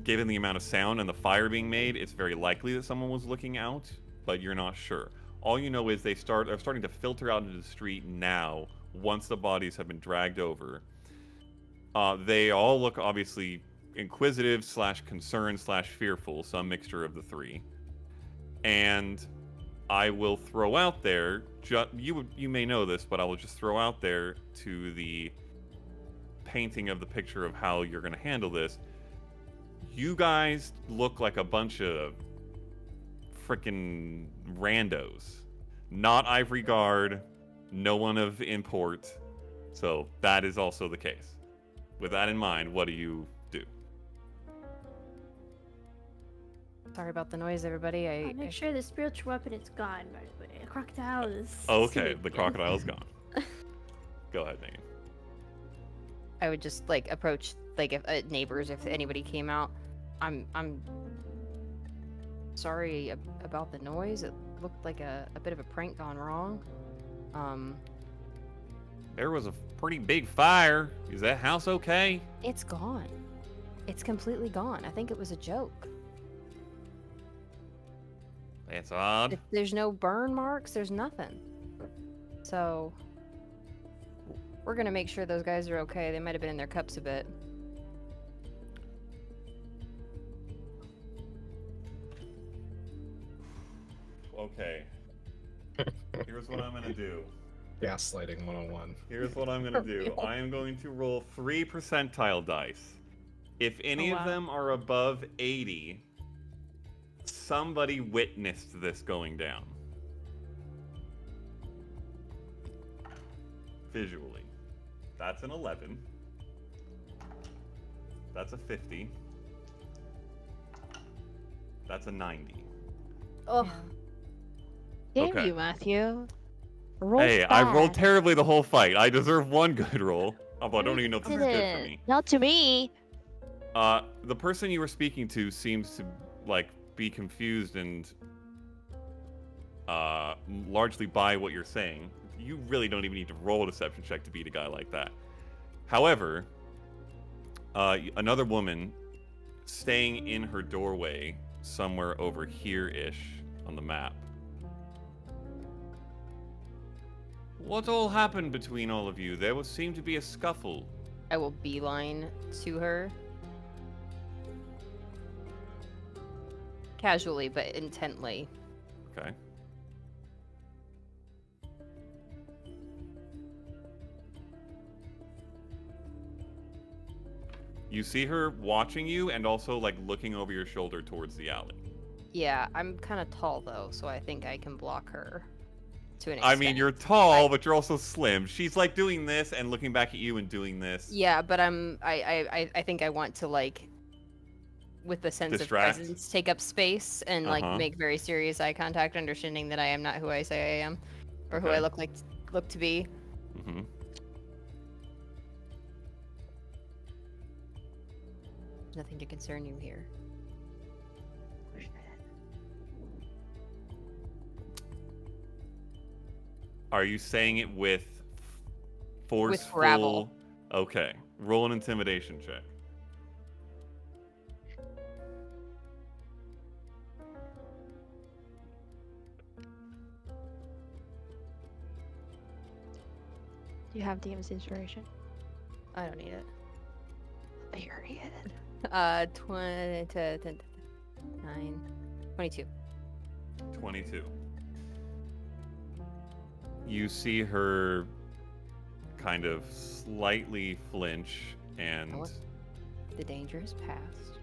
Given the amount of sound and the fire being made, it's very likely that someone was looking out, but you're not sure. All you know is they're starting to filter out into the street now, once the bodies have been dragged over. They all look obviously inquisitive / concerned / fearful, some mixture of the three. And I will throw out there, you may know this, but I will just throw out there to the painting of the picture of how you're going to handle this. You guys look like a bunch of freaking randos. Not Ivory Guard, no one of import. So that is also the case. With that in mind, what do you do? Sorry about the noise, everybody. I'll make sure the spiritual weapon is gone, by the way. The crocodile is. Oh, okay, asleep the again. crocodile's gone. Go ahead, Megan. I would just like approach like if neighbors if anybody came out. I'm sorry about the noise. It looked like a bit of a prank gone wrong. There was a pretty big fire. Is that house okay? It's gone. It's completely gone. I think it was a joke. That's odd. There's no burn marks. There's nothing. So we're gonna make sure those guys are okay. They might have been in their cups a bit. Okay. Here's what I'm gonna do. Gaslighting 101. Here's what I'm gonna do. I am going to roll 3 percentile dice. If any of them are above 80, somebody witnessed this going down. Visually. That's an 11. That's a 50. That's a 90. Oh, Damn Okay. you, Matthew. Roll Hey, I rolled fast. terribly the whole fight. I deserve one good roll. Although I don't even know if this is good for me. Not to me. The person you were speaking to seems to like be confused and largely by what you're saying. You really don't even need to roll a deception check to beat a guy like that. However, another woman staying in her doorway somewhere over here-ish on the map. What all happened between all of you? There seemed to be a scuffle. I will beeline to her. Casually, but intently. Okay. You see her watching you and also like looking over your shoulder towards the alley. Yeah, I'm kind of tall though, so I think I can block her to an extent. I mean, you're tall, but you're also slim. She's like doing this and looking back at you and doing this. Yeah, but I think I want to like, with the sense Distract. of presence, take up space and like make very serious eye contact, understanding that I am not who I say I am, or who I Okay. look to be. Mm-hmm. There's nothing to concern you here. Are you saying it with forceful? gravel. Okay. Roll an intimidation check. Do you have DM's inspiration? I don't need it. Period. 22. 22. You see her kind of slightly flinch and Oh. The danger is past.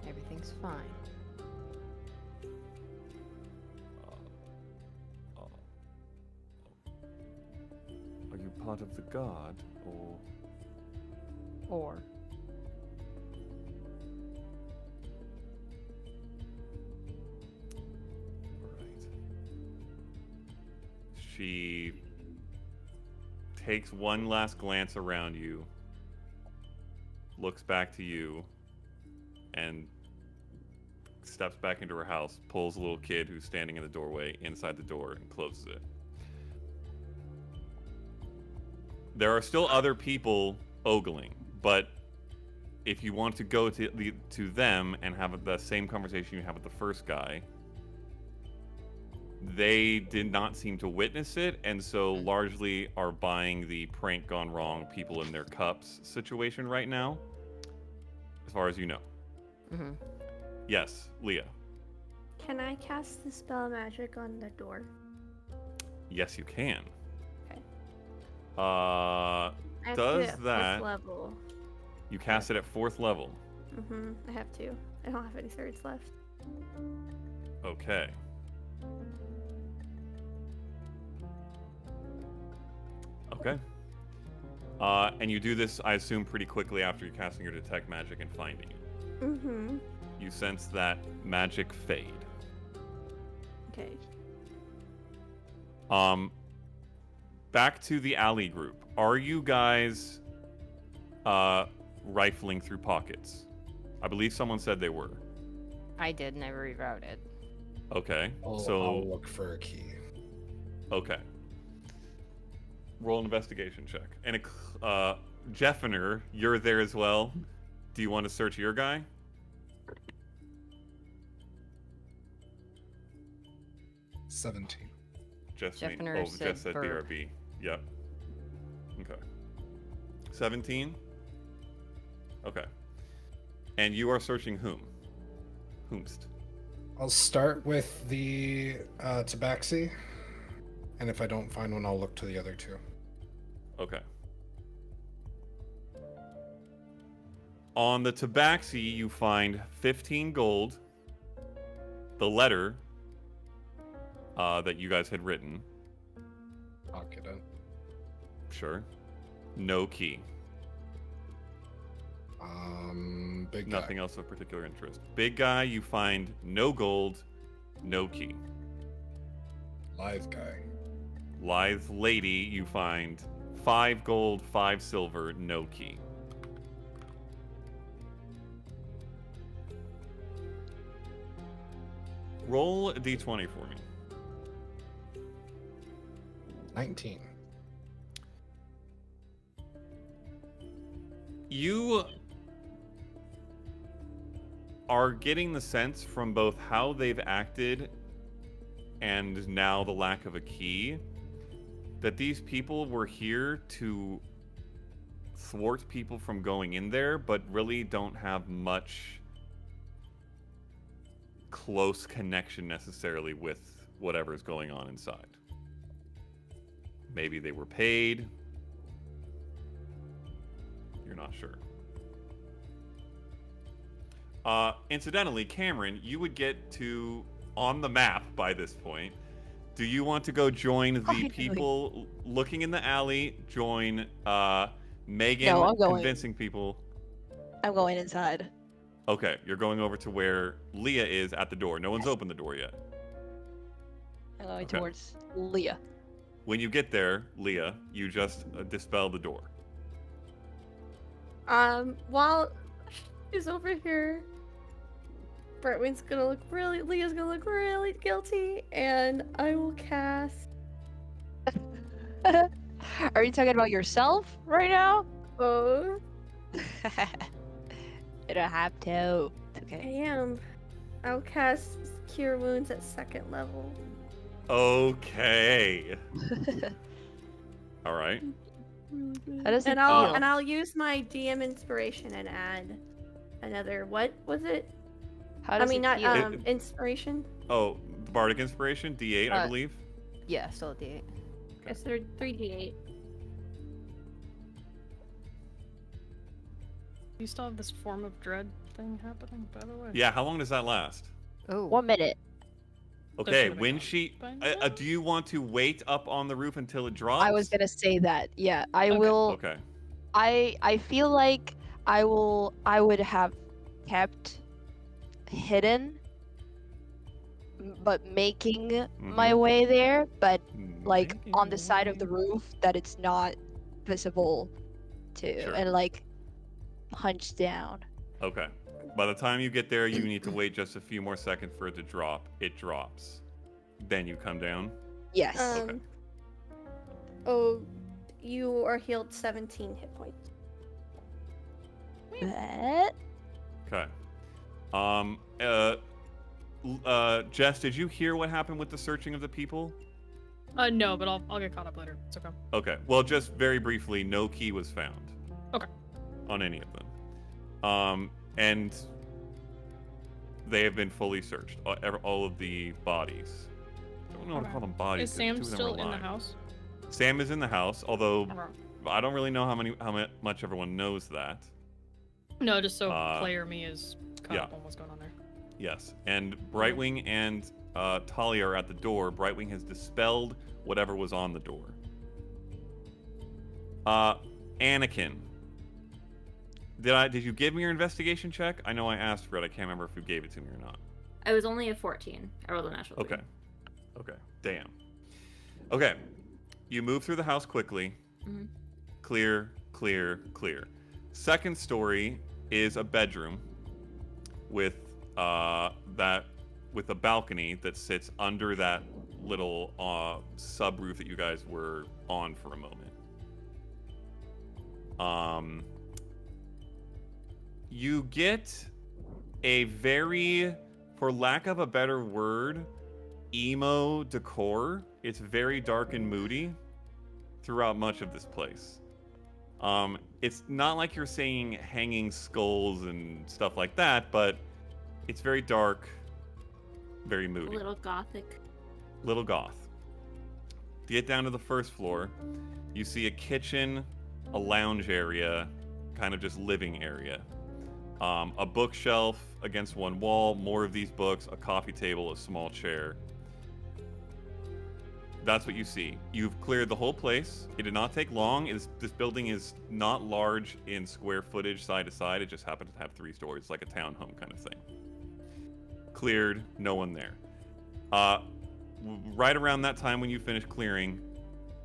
Everything's fine. are you part of the guard or Or right? She takes one last glance around you, looks back to you, and steps back into her house, pulls a little kid who's standing in the doorway inside the door and closes it. There are still other people ogling, but if you want to go to them and have the same conversation you had with the first guy, they did not seem to witness it, and so largely are buying the prank gone wrong, people in their cups situation right now, as far as you know. mm-hmm. Yes, Leah. Can I cast the spell magic on the door? Yes, you can. Okay. I have to do Does it at that? fourth level? You cast it at 4th level. I have to. I don't have any thirds left. Okay. Okay. And you do this, I assume, pretty quickly after you're casting your detect magic and finding it. Mm-hmm. You sense that magic fade. Okay. Back to the alley group. Are you guys rifling through pockets? I believe someone said they were. I did, and I rerouted. Okay. I'll look for a key. Okay. Roll an investigation check. And Jeffiner, you're there as well. Do you want to search your guy? $17. Jess Jeffiner said Jess said burp. BRB. Yep. Okay. 17? Okay. And you are searching whom? Whomst. I'll start with the tabaxi, and if I don't find one, I'll look to the other two. Okay. On the tabaxi, you find 15 gold, the letter that you guys had written. Pocket it. Sure. No key. Big guy. Nothing else of particular interest. Big guy, you find no gold, no key. Lithe guy. Lithe lady, you find 5 gold, 5 silver, no key. Roll a d20 for me. 19. You are getting the sense from both how they've acted and now the lack of a key that these people were here to thwart people from going in there, but really don't have much close connection necessarily with whatever's going on inside. Maybe they were paid. You're not sure. Incidentally, Cameron, you would get to on the map by this point. Do you want to go join the people looking in the alley? Join Megan No, I'm going. convincing people. I'm going inside. Okay, you're going over to where Leah is at the door. No one's opened the door yet. I'm going Okay. towards Leah. When you get there, Leah, you just dispel the door. While she's over here, Leah's gonna look really guilty, and I will cast. Are you talking about yourself right now? Oh, You don't have to. It's I okay. am. I'll cast Cure Wounds at 2nd level. Okay. All right. How does it And feel? I'll use my DM inspiration and add another. What was it? How does I mean, it not feel? inspiration. Oh, the Bardic Inspiration, D8, I believe. Yeah, still at the 8. Yes, they're 3d8. You still have this form of dread thing happening, by the way. Yeah, how long does that last? Oh. 1 minute. Okay, should've been when gone she... by now. do you want to wait up on the roof until it drops? I was gonna say that. Yeah, I Okay. will. Okay. I feel like I would have kept hidden, but making my Mhm. way there, but like Making on the side of the your way. roof that it's not visible to, Sure. and like hunched down. Okay. By the time you get there, you need to wait just a few more seconds for it to drop. It drops. Then you come down. Yes. Okay. Oh, you are healed 17 hit points. But Okay. Jess, did you hear what happened with the searching of the people? No, but I'll get caught up later. It's okay. Okay. Well, just very briefly, no key was found. Okay. On any of them. And they have been fully searched. All of the bodies. I don't know what to Okay. call them bodies. Is 'cause two Sam of them are still in the alive. house? Sam is in the house, although Okay. I don't really know how much everyone knows that. No, just so Uh, player me is caught yeah. up on what's going on there. Yes, and Brightwing and Talia are at the door. Brightwing has dispelled whatever was on the door. Anakin, Did you give me your investigation check? I know I asked for it. I can't remember if you gave it to me or not. I was only a 14. I rolled a natural. Okay. Okay. Damn. Okay. You move through the house quickly. Mm-hmm. Clear, clear, clear. Second story is a bedroom with with a balcony that sits under that little subroof that you guys were on for a moment. You get a very, for lack of a better word, emo decor. It's very dark and moody throughout much of this place. It's not like you're seeing hanging skulls and stuff like that, but it's very dark, very moody. A little gothic. Little goth. To get down to the first floor, you see a kitchen, a lounge area, kind of just living area. A bookshelf against one wall, more of these books, a coffee table, a small chair. That's what you see. You've cleared the whole place. It did not take long. This building is not large in square footage side to side. It just happens to have 3 stories. It's like a townhome kind of thing. Cleared, no one there. Right around that time when you finish clearing,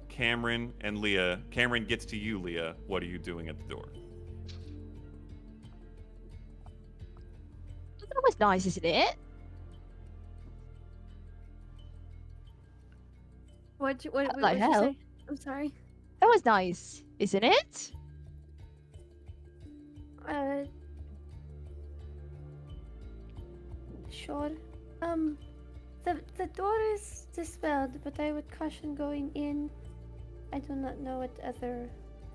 Cameron and Leah. Cameron gets to you, Leah. What are you doing at the door? That was nice, isn't it? What Like did you hell. say? I'm sorry. That was nice, isn't it? Sure. The door is dispelled, but I would caution going in. I do not know what other.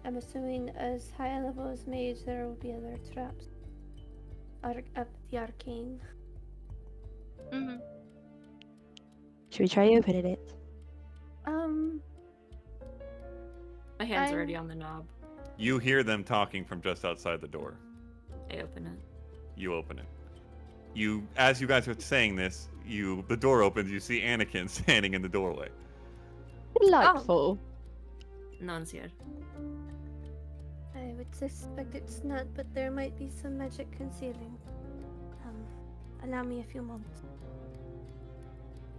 I'm assuming as high a level as mage, there will be other traps. Up the arcane. Mm-hmm. Should we try opening it? My hand's I'm- already on the knob. You hear them talking from just outside the door. I open it. You open it. As you guys are saying this, the door opens. You see Anakin standing in the doorway. Delightful. No one's here. I would suspect it's not, but there might be some magic concealing. Allow me a few moments.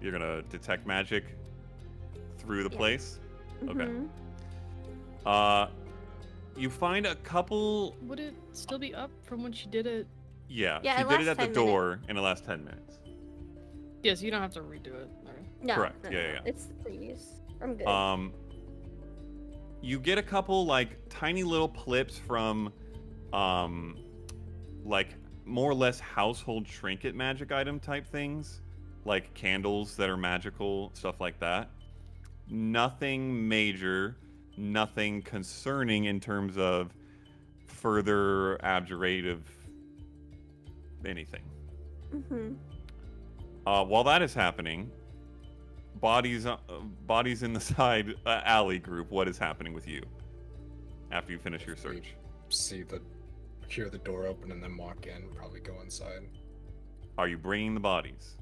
You're gonna detect magic through the Yeah. place. Okay. Mhm. You find a couple. Would it still be up from when she did it? Yeah, Yeah, she it did it lasts at the 10 minutes. door in the last 10 minutes. Yes, you don't have to redo it. Okay. No, Correct, no, yeah, no, yeah. It's the previous. I'm good. You get a couple like tiny little clips from, like more or less household trinket magic item type things, like candles that are magical, stuff like that. Nothing major, nothing concerning in terms of further abjurative anything. While that is happening, bodies in the side alley group. What is happening with you after you finish your search? Hear the door open and then walk in. Probably go inside. Are you bringing the bodies?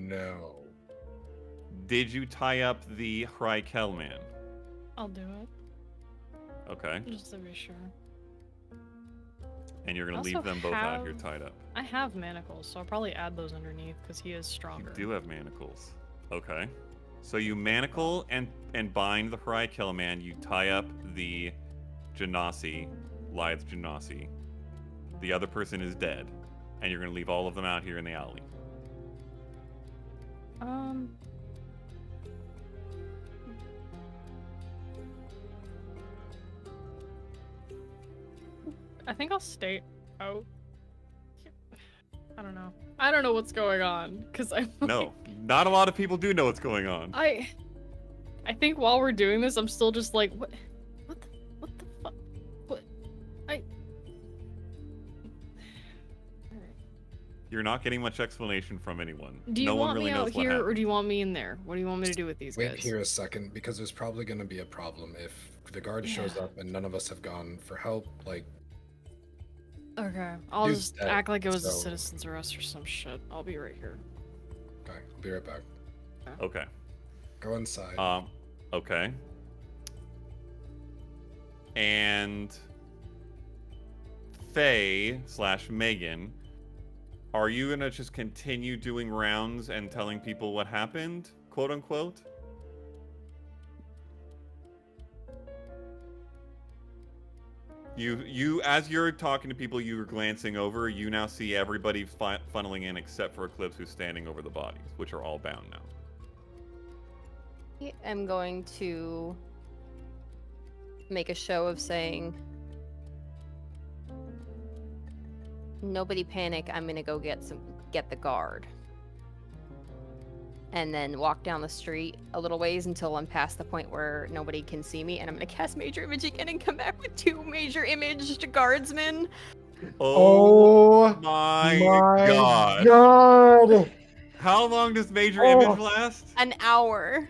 No. Did you tie up the Hrykel man? I'll do it. Okay, Just to be sure. and you're gonna Also leave them both out here have- tied up. I have manacles, so I'll probably add those underneath because he is You stronger. do have manacles. Okay, so you manacle and bind the Hrykel man. You tie up the Genasi, Lithe Genasi. The other person is dead, and you're gonna leave all of them out here in the alley. I think I'll stay out. I don't know. I don't know what's going on because I'm No, not a lot of people do know what's going on. I think while we're doing this, I'm still just like, what the fuck? What? You're not getting much explanation from anyone. Do you no one want really me knows out what here or happened. do you want me in there? What do you want me to do with these Wait guys? here a second, because there's probably going to be a problem if the guard shows Yeah. up and none of us have gone for help. Like, Okay, I'll Dude's just dead, act like it was a so- citizen's arrest or some shit. I'll be right here. okay, I'll be right back. Okay. Go inside. Okay. and Faye / Megan, are you going to just continue doing rounds and telling people what happened, quote unquote? You as you're talking to people you're glancing over, you now see everybody funneling in except for Eclipse, who's standing over the bodies, which are all bound now. I am going to make a show of saying, nobody panic, I'm gonna go get the guard. And then walk down the street a little ways until I'm past the point where nobody can see me, and I'm gonna cast Major Image again and come back with 2 Major Imaged guardsmen. Oh my god. How long does Major Image last? An hour.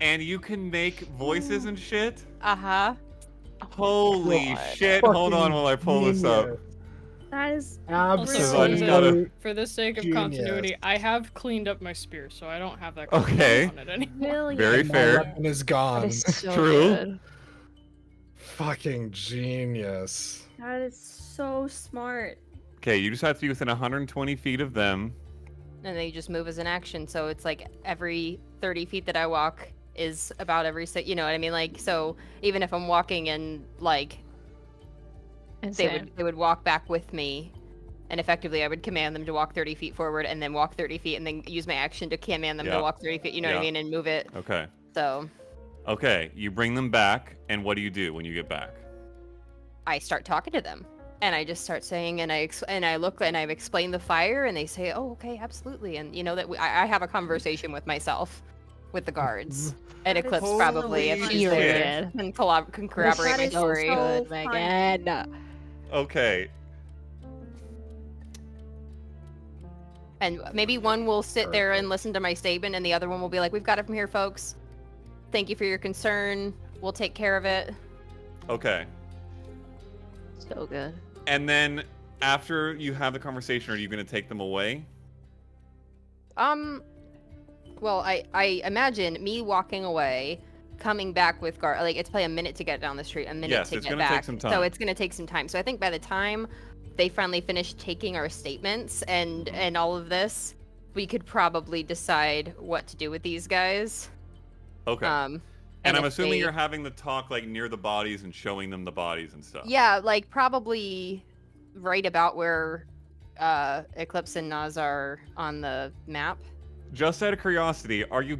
And you can make voices and shit? Uh-huh. Holy shit. Hold on while I pull this up. That is absolutely for the sake of genius. Continuity, I have cleaned up my spear, so I don't have that Okay. on it anymore. brilliant. Very My fair. weapon is gone. That is so True. good. Fucking genius. That is so smart. Okay, you just have to be within 120 feet of them. And they just move as an action, so it's like every 30 feet that I walk is about every you know what I mean? Like, so even if I'm walking and like they would walk back with me, and effectively I would command them to walk 30 feet forward and then walk 30 feet and then use my action to command them to walk 30 feet, you know what I mean, and move it. Okay. So Okay, you bring them back, and what do you do when you get back? I start talking to them, and I just start saying, and I look and I've explained the fire, and they say, "Oh, okay, absolutely," and you know that I have a conversation with myself, with the guards, and Eclipse Holy probably if she's shit. there can corroborate That my is story. so Good, Megan. Okay. And maybe one will sit there and listen to my statement, and the other one will be like, "We've got it from here, folks. Thank you for your concern. We'll take care of it." Okay. So good. And then after you have the conversation, are you going to take them away? Well, I imagine me walking away, coming back with guard. Like, it's probably a minute to get down the street, a minute Yes, to it's get gonna back. take some time. So it's gonna take some time. So I think by the time they finally finish taking our statements and all of this, we could probably decide what to do with these guys. Okay. And I'm if assuming they- you're having the talk like near the bodies and showing them the bodies and stuff. Yeah, like probably right about where Eclipse and Naz are on the map. Just out of curiosity, are you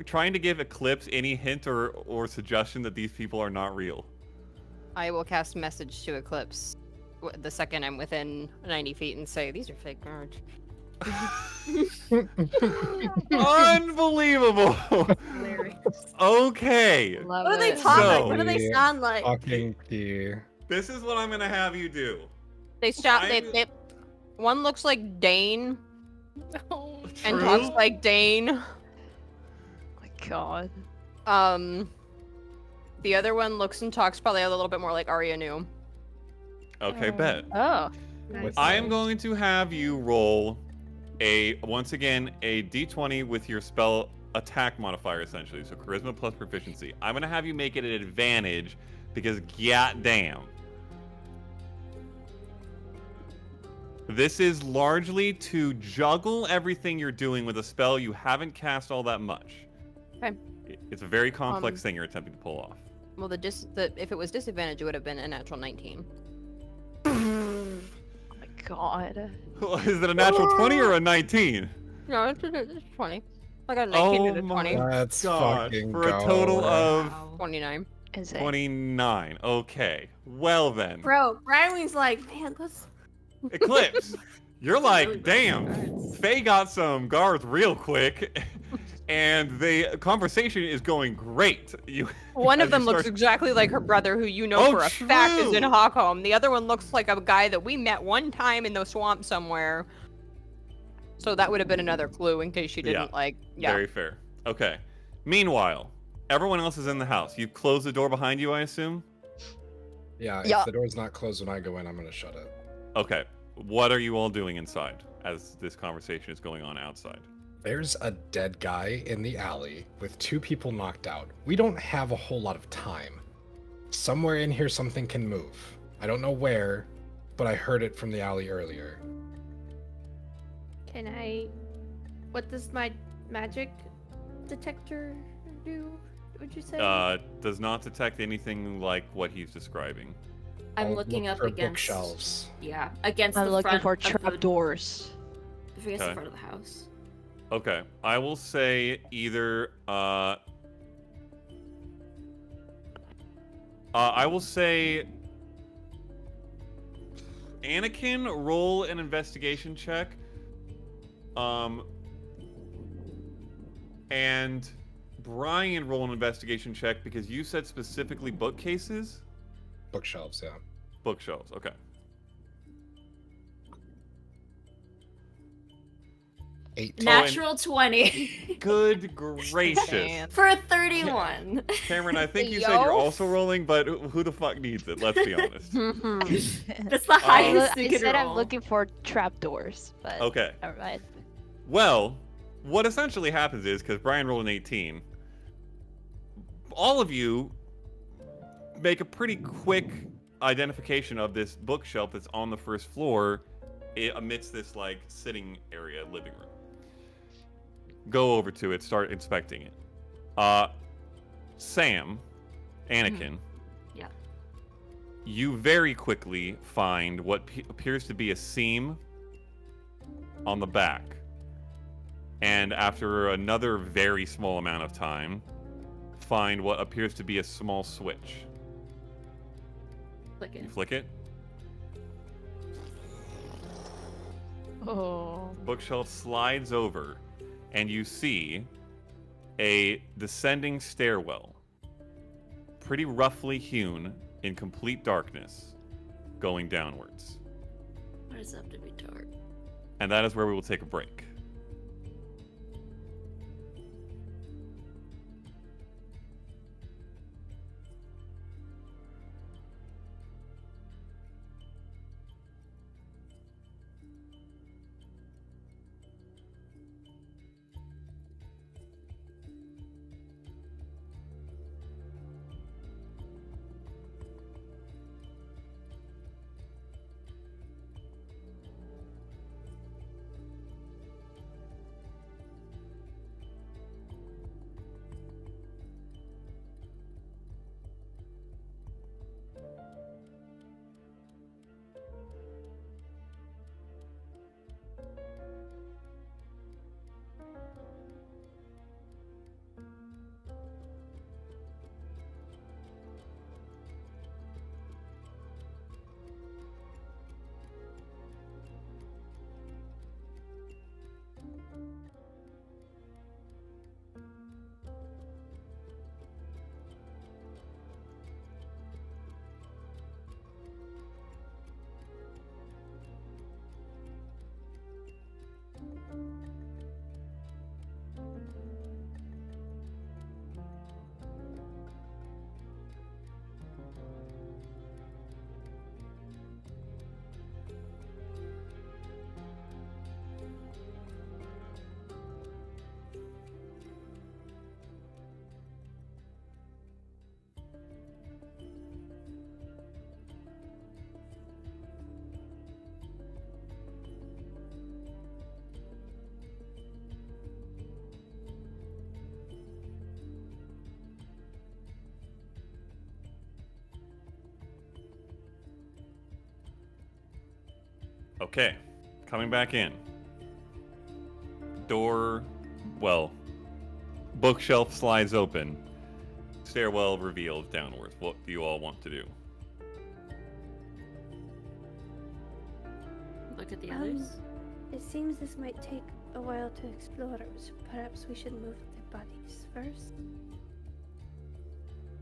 trying to give Eclipse any hint or suggestion that these people are not real? I will cast message to Eclipse the second I'm within 90 feet and say, "These are fake guards." Unbelievable. Hilarious. Okay. Love What do they it. talk So- like? What do they sound like? Fucking key. This is what I'm going to have you do. They shout. I'm- They one looks like Dane Oh, and True. talks like Dane. Oh my god. The other one looks and talks probably a little bit more like Arya knew. Okay, bet. Oh. Nice. I am going to have you roll once again a d20 with your spell attack modifier, essentially. So charisma plus proficiency. I'm going to have you make it an advantage because goddamn. This is largely to juggle everything you're doing with a spell you haven't cast all that much. Okay. It's a very complex thing you're attempting to pull off. Well, if it was disadvantage, it would have been a natural 19. Oh my god. Is it a natural 20 or a 19? No, it's 20. I got a 19 and a 20. Let's God, fucking for go. a total of 29. Is it? 29. Okay. Well then. Bro, Brian's like, man, let's. Eclipse, you're like, Really damn, guards. Faye got some guards real quick, and the conversation is going great. One as of them you looks start- exactly like her brother, who you know Oh, for a fact is in true. Hockholm. The other one looks like a guy that we met one time in the swamp somewhere. So that would have been another clue in case you didn't Yeah. Very fair. Okay. Meanwhile, everyone else is in the house. You close the door behind you, I assume? Yeah, Yeah. if the door's not closed when I go in, I'm gonna shut it. Okay. What are you all doing inside as this conversation is going on outside? There's a dead guy in the alley with 2 people knocked out. We don't have a whole lot of time. Somewhere in here something can move. I don't know where, but I heard it from the alley earlier. Can I... What does my magic detector do, would you say? Does not detect anything like what he's describing. I'm I'll looking look up for against bookshelves. Yeah, against I'm the looking front for of the- trapdoors. against Okay. the front of the house. Okay, I will say either. I will say. Anakin, roll an investigation check. And Brian, roll an investigation check because you said specifically bookcases. Bookshelves, yeah. Bookshelves. Okay. 18. Natural 20 Good gracious. Man. for a 31. Cameron, I think you said Yo. you're also rolling, but who the fuck needs it? Let's be honest. That's the highest I you could said I'm roll. looking for trapdoors, but Okay. alright. Well, what essentially happens is, because Brian rolled an 18, all of you make a pretty quick identification of this bookshelf that's on the first floor amidst this, like, sitting area, living room. Go over to it, start inspecting it. Sam, Anakin, Yeah. you very quickly find what appears to be a seam on the back. And after another very small amount of time, find what appears to be a small switch. Click You it. flick it. Oh. Bookshelf slides over, and you see a descending stairwell, pretty roughly hewn in complete darkness, going downwards. Why does it have to be dark? And that is where we will take a break. Okay, coming back in. Door, well, bookshelf slides open. Stairwell reveals downwards. What do you all want to do? Look at the others. It seems this might take a while to explore, so perhaps we should move the bodies first.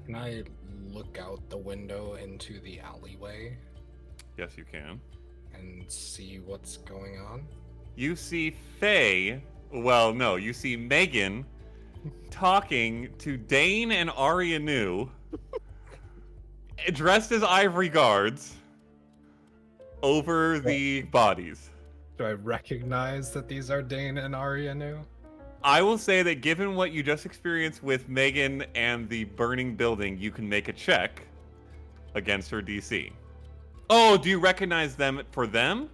Can I look out the window into the alleyway Yes, you can. and see what's going on? You see Faye, well, no, you see Megan talking to Dane and Arya New, dressed as Ivory Guards, over the bodies. Do I recognize that these are Dane and Arya new? I will say that given what you just experienced with Megan and the burning building, you can make a check. against her DC. Oh, do you recognize them for them?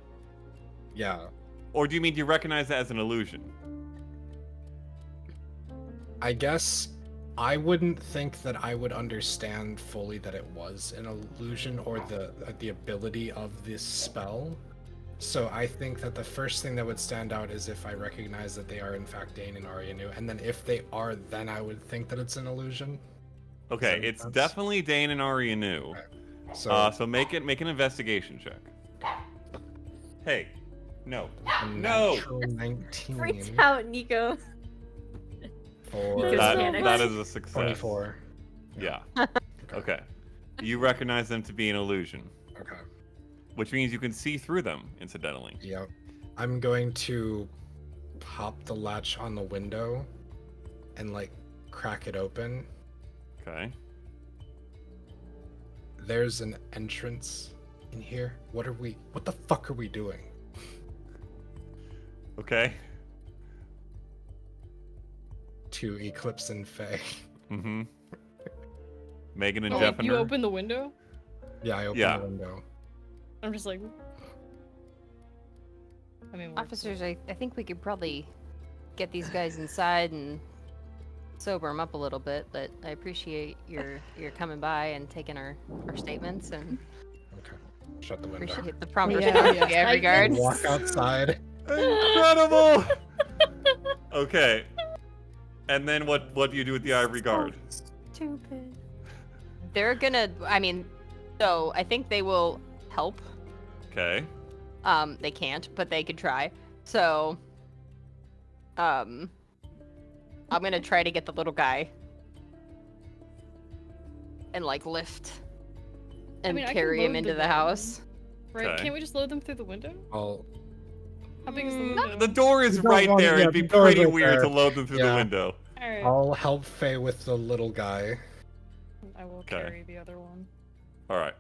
Yeah. Or do you mean you recognize that as an illusion? I guess I wouldn't think that I would understand fully that it was an illusion or the ability of this spell. So I think that the first thing that would stand out is if I recognize that they are in fact Dane and Arianu, and then if they are, then I would think that it's an illusion. Okay, it's sense? definitely Dane and Arianu. Okay. So Make an investigation check. Hey, no, a no. natural 19 Freaked out, Nico. for Nico's That is a success. 24. Yeah. Okay. You recognize them to be an illusion, Okay. which means you can see through them, incidentally. Yep. I'm going to pop the latch on the window and like crack it open. Okay. There's an entrance in here. What the fuck are we doing? Okay. To Eclipse and Faye. Mm-hmm. Megan and Oh, Jeff and you her. open the window? Yeah, I opened Yeah. the window. I'm just like. I mean, Officers, I think we could probably get these guys inside and sober them up a little bit, but I appreciate your coming by and taking our statements, and Okay. Shut the window. appreciate the prompt Yeah, response yeah. in every regard. Walk outside. Incredible! Okay. And then what do you do with the Ivory Guard? Stupid. They're gonna, so I think they will help. Okay. They can't, but they could try. So, I'm gonna try to get the little guy and like lift and I can carry him load into the the gun. house. Right? Okay. Can't we just load them through the window? I'll How big is the window? The door is The right door- there. yeah, It'd be the door's pretty right weird there. to load them through the Yeah. window. Alright. I'll help Faye with the little guy. I will Okay. carry the other one. All right.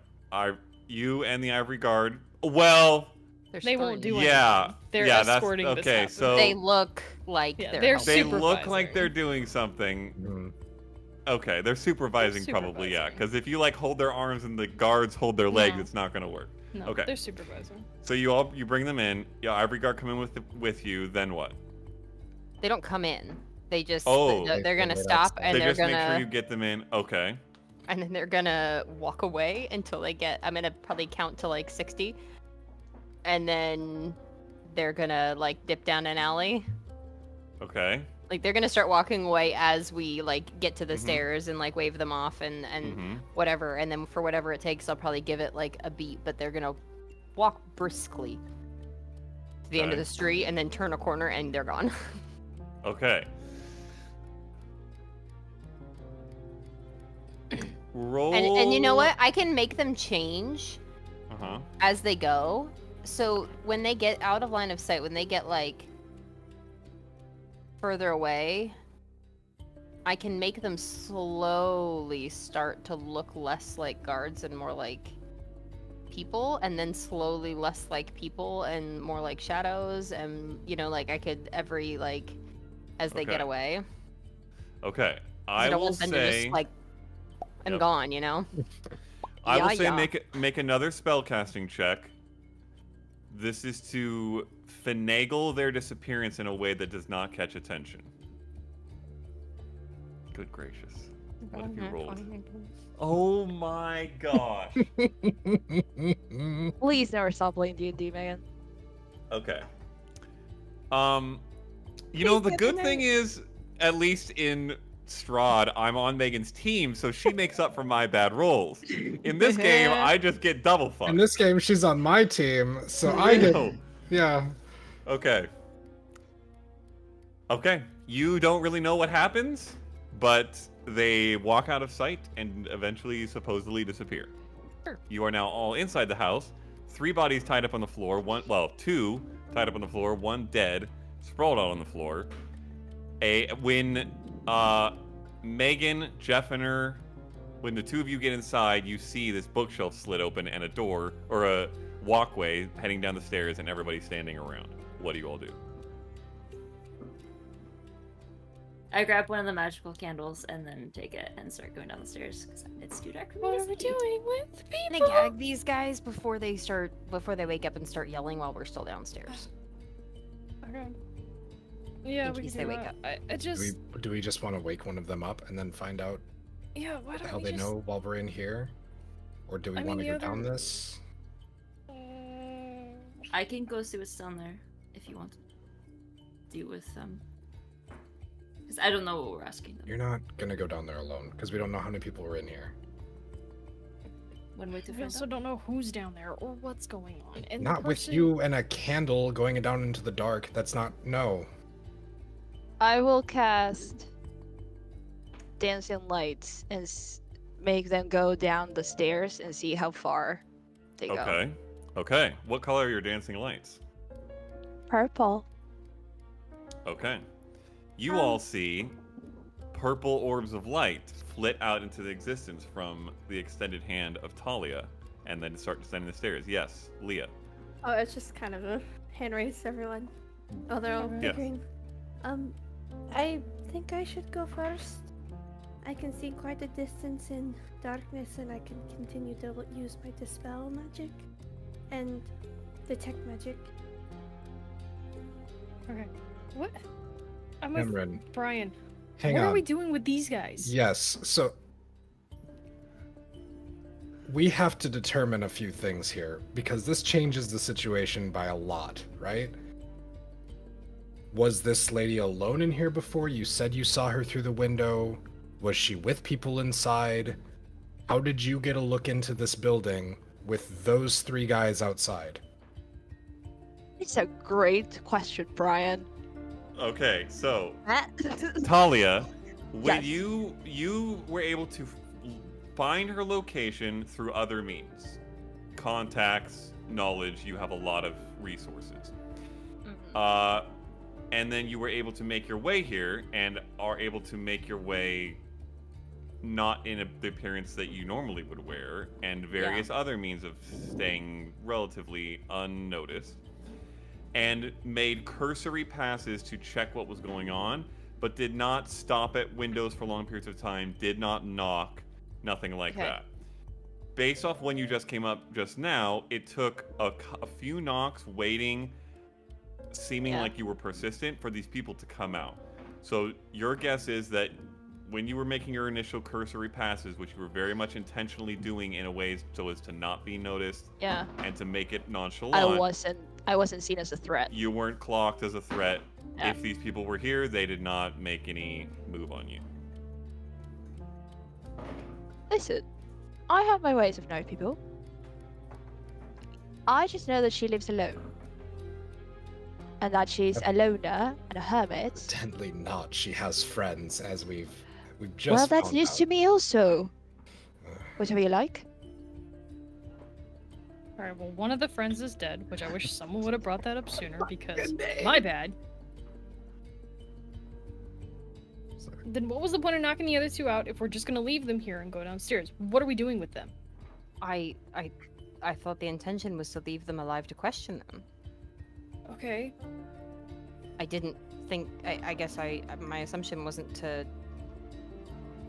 You and the Ivory Guard. Well, They're They won't starting. do yeah. anything. They're yeah, that's escorting this okay. happening. So They look like Yeah, they're, they're helping. they look like supervising. they're doing something. Mm. Okay, they're supervising probably, yeah. supervising. Because if you like hold their arms and the guards hold their legs, No. it's not gonna work. No, Okay. they're supervising. So you bring them in. Yeah, Ivory Guard come in with you. Then what? They don't come in. They just Oh. they're gonna They stop outside. and they they're just gonna make sure you get them in. Okay. and then they're gonna walk away until they get. I'm gonna probably count to like 60, and then they're gonna like dip down an alley. Okay. Like they're gonna start walking away as we like get to the Mhm. stairs and like wave them off and Mm-hmm. whatever. And then for whatever it takes, I'll probably give it like a beat. But they're gonna walk briskly to the end of Okay. the street and then turn a corner and they're gone. Okay. Roll. And you know what? I can make them change Uh huh. as they go. So when they get out of line of sight, when they get like further away, I can make them slowly start to look less like guards and more like people, and then slowly less like people and more like shadows, and like I could every like as they get Okay. away. Okay. 'Cause I don't will want them to say. just like and Yep. gone, I will Yeah, say yeah. make another spellcasting check. This is to finagle their disappearance in a way that does not catch attention. Good gracious. What have you rolled? Oh my gosh. Please never stop playing D&D, Megan. Okay. The good thing is, at least in Strahd, I'm on Megan's team, so she makes up for my bad rolls. In this game, I just get double fucked. In this game, she's on my team, so I get. know. Yeah. Okay. Okay. You don't really know what happens, but they walk out of sight and eventually supposedly disappear. Sure. You are now all inside the house. 3 bodies tied up on the floor. 2 tied up on the floor. 1 dead, sprawled out on the floor. When Megan, Jeff, and her, when the 2 of you get inside, you see this bookshelf slit open and a door or a walkway heading down the stairs, and everybody standing around. What do you all do? I grab one of the magical candles and then take it and start going down the stairs because it's too dark for me What to are we see. doing with I'm people? gonna gag these guys before they wake up and start yelling while we're still downstairs. Okay. Yeah, In we case can they do wake that. up. I just. Do we just want to wake one of them up and then find out Yeah, why what the don't hell we they just... know while we're in here? Or do we I want to mean, go the down other- this? I can go see what's down there if you want to deal with them. Because I don't know what we're asking them. You're not gonna go down there alone because we don't know how many people are in here. One way to We find also out. don't know who's down there or what's going on. And the Not with person- you and a candle going down into the dark. That's not. No. I will cast dancing lights and make them go down the stairs and see how far they go. Okay. Okay. What color are your dancing lights? Purple. Okay. You all see purple orbs of light flit out into the existence from the extended hand of Talia and then start descending the stairs. Yes, Leah. Oh, it's just kind of a hand raise, everyone. Oh, they're all Yes. figuring. I think I should go first. I can see quite a distance in darkness, and I can continue to use my dispel magic and detect magic. Okay. What? I'm with Cameron, Brian. hang what on. are we doing with these guys? Yes, so we have to determine a few things here because this changes the situation by a lot, right? Was this lady alone in here before? You said you saw her through the window. Was she with people inside? How did you get a look into this building with those three guys outside? It's a great question, Brian. Okay, so Huh? Talia, when Yes. you were able to find her location through other means, contacts, knowledge, you have a lot of resources. And then you were able to make your way here and are able to make your way not in the appearance that you normally would wear and various other means of staying relatively unnoticed, and made cursory passes to check what was going on, but did not stop at windows for long periods of time, did not knock, nothing like Okay. that. Based off when you just came up just now, it took a few knocks waiting, seeming like you were persistent, for these people to come out. So your guess is that when you were making your initial cursory passes, which you were very much intentionally doing in a way so as to not be noticed Yeah. and to make it nonchalant, I wasn't seen as a threat. you weren't clocked as a threat. Yeah. If these people were here, they did not make any move on you. Listen, I have my ways of knowing people. I just know that she lives alone. And that she's a loner and a hermit. Evidently not. She has friends, as we've just Well, that's found news out. to me also. Whatever you like. Alright, well, one of the friends is dead, which I wish someone would have brought that up sooner because my bad. Sorry. Then what was the point of knocking the other two out if we're just gonna leave them here and go downstairs? What are we doing with them? I thought the intention was to leave them alive to question them. Okay. I didn't think. I guess my assumption wasn't to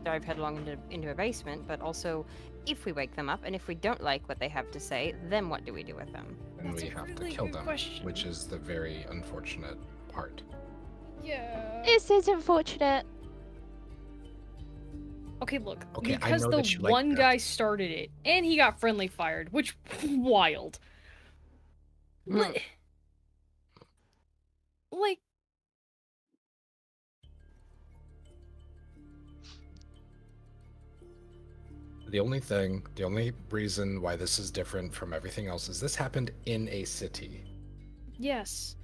dive headlong into a basement, but also if we wake them up and if we don't like what they have to say, then what do we do with them? And That's we a have to really kill good them, question. which is the very unfortunate part. Yeah. This is unfortunate. Okay, look. Okay, I because know the that you like one that. guy started it and he got friendly fired, which wild. Like, The only reason why this is different from everything else is this happened in a city. yes.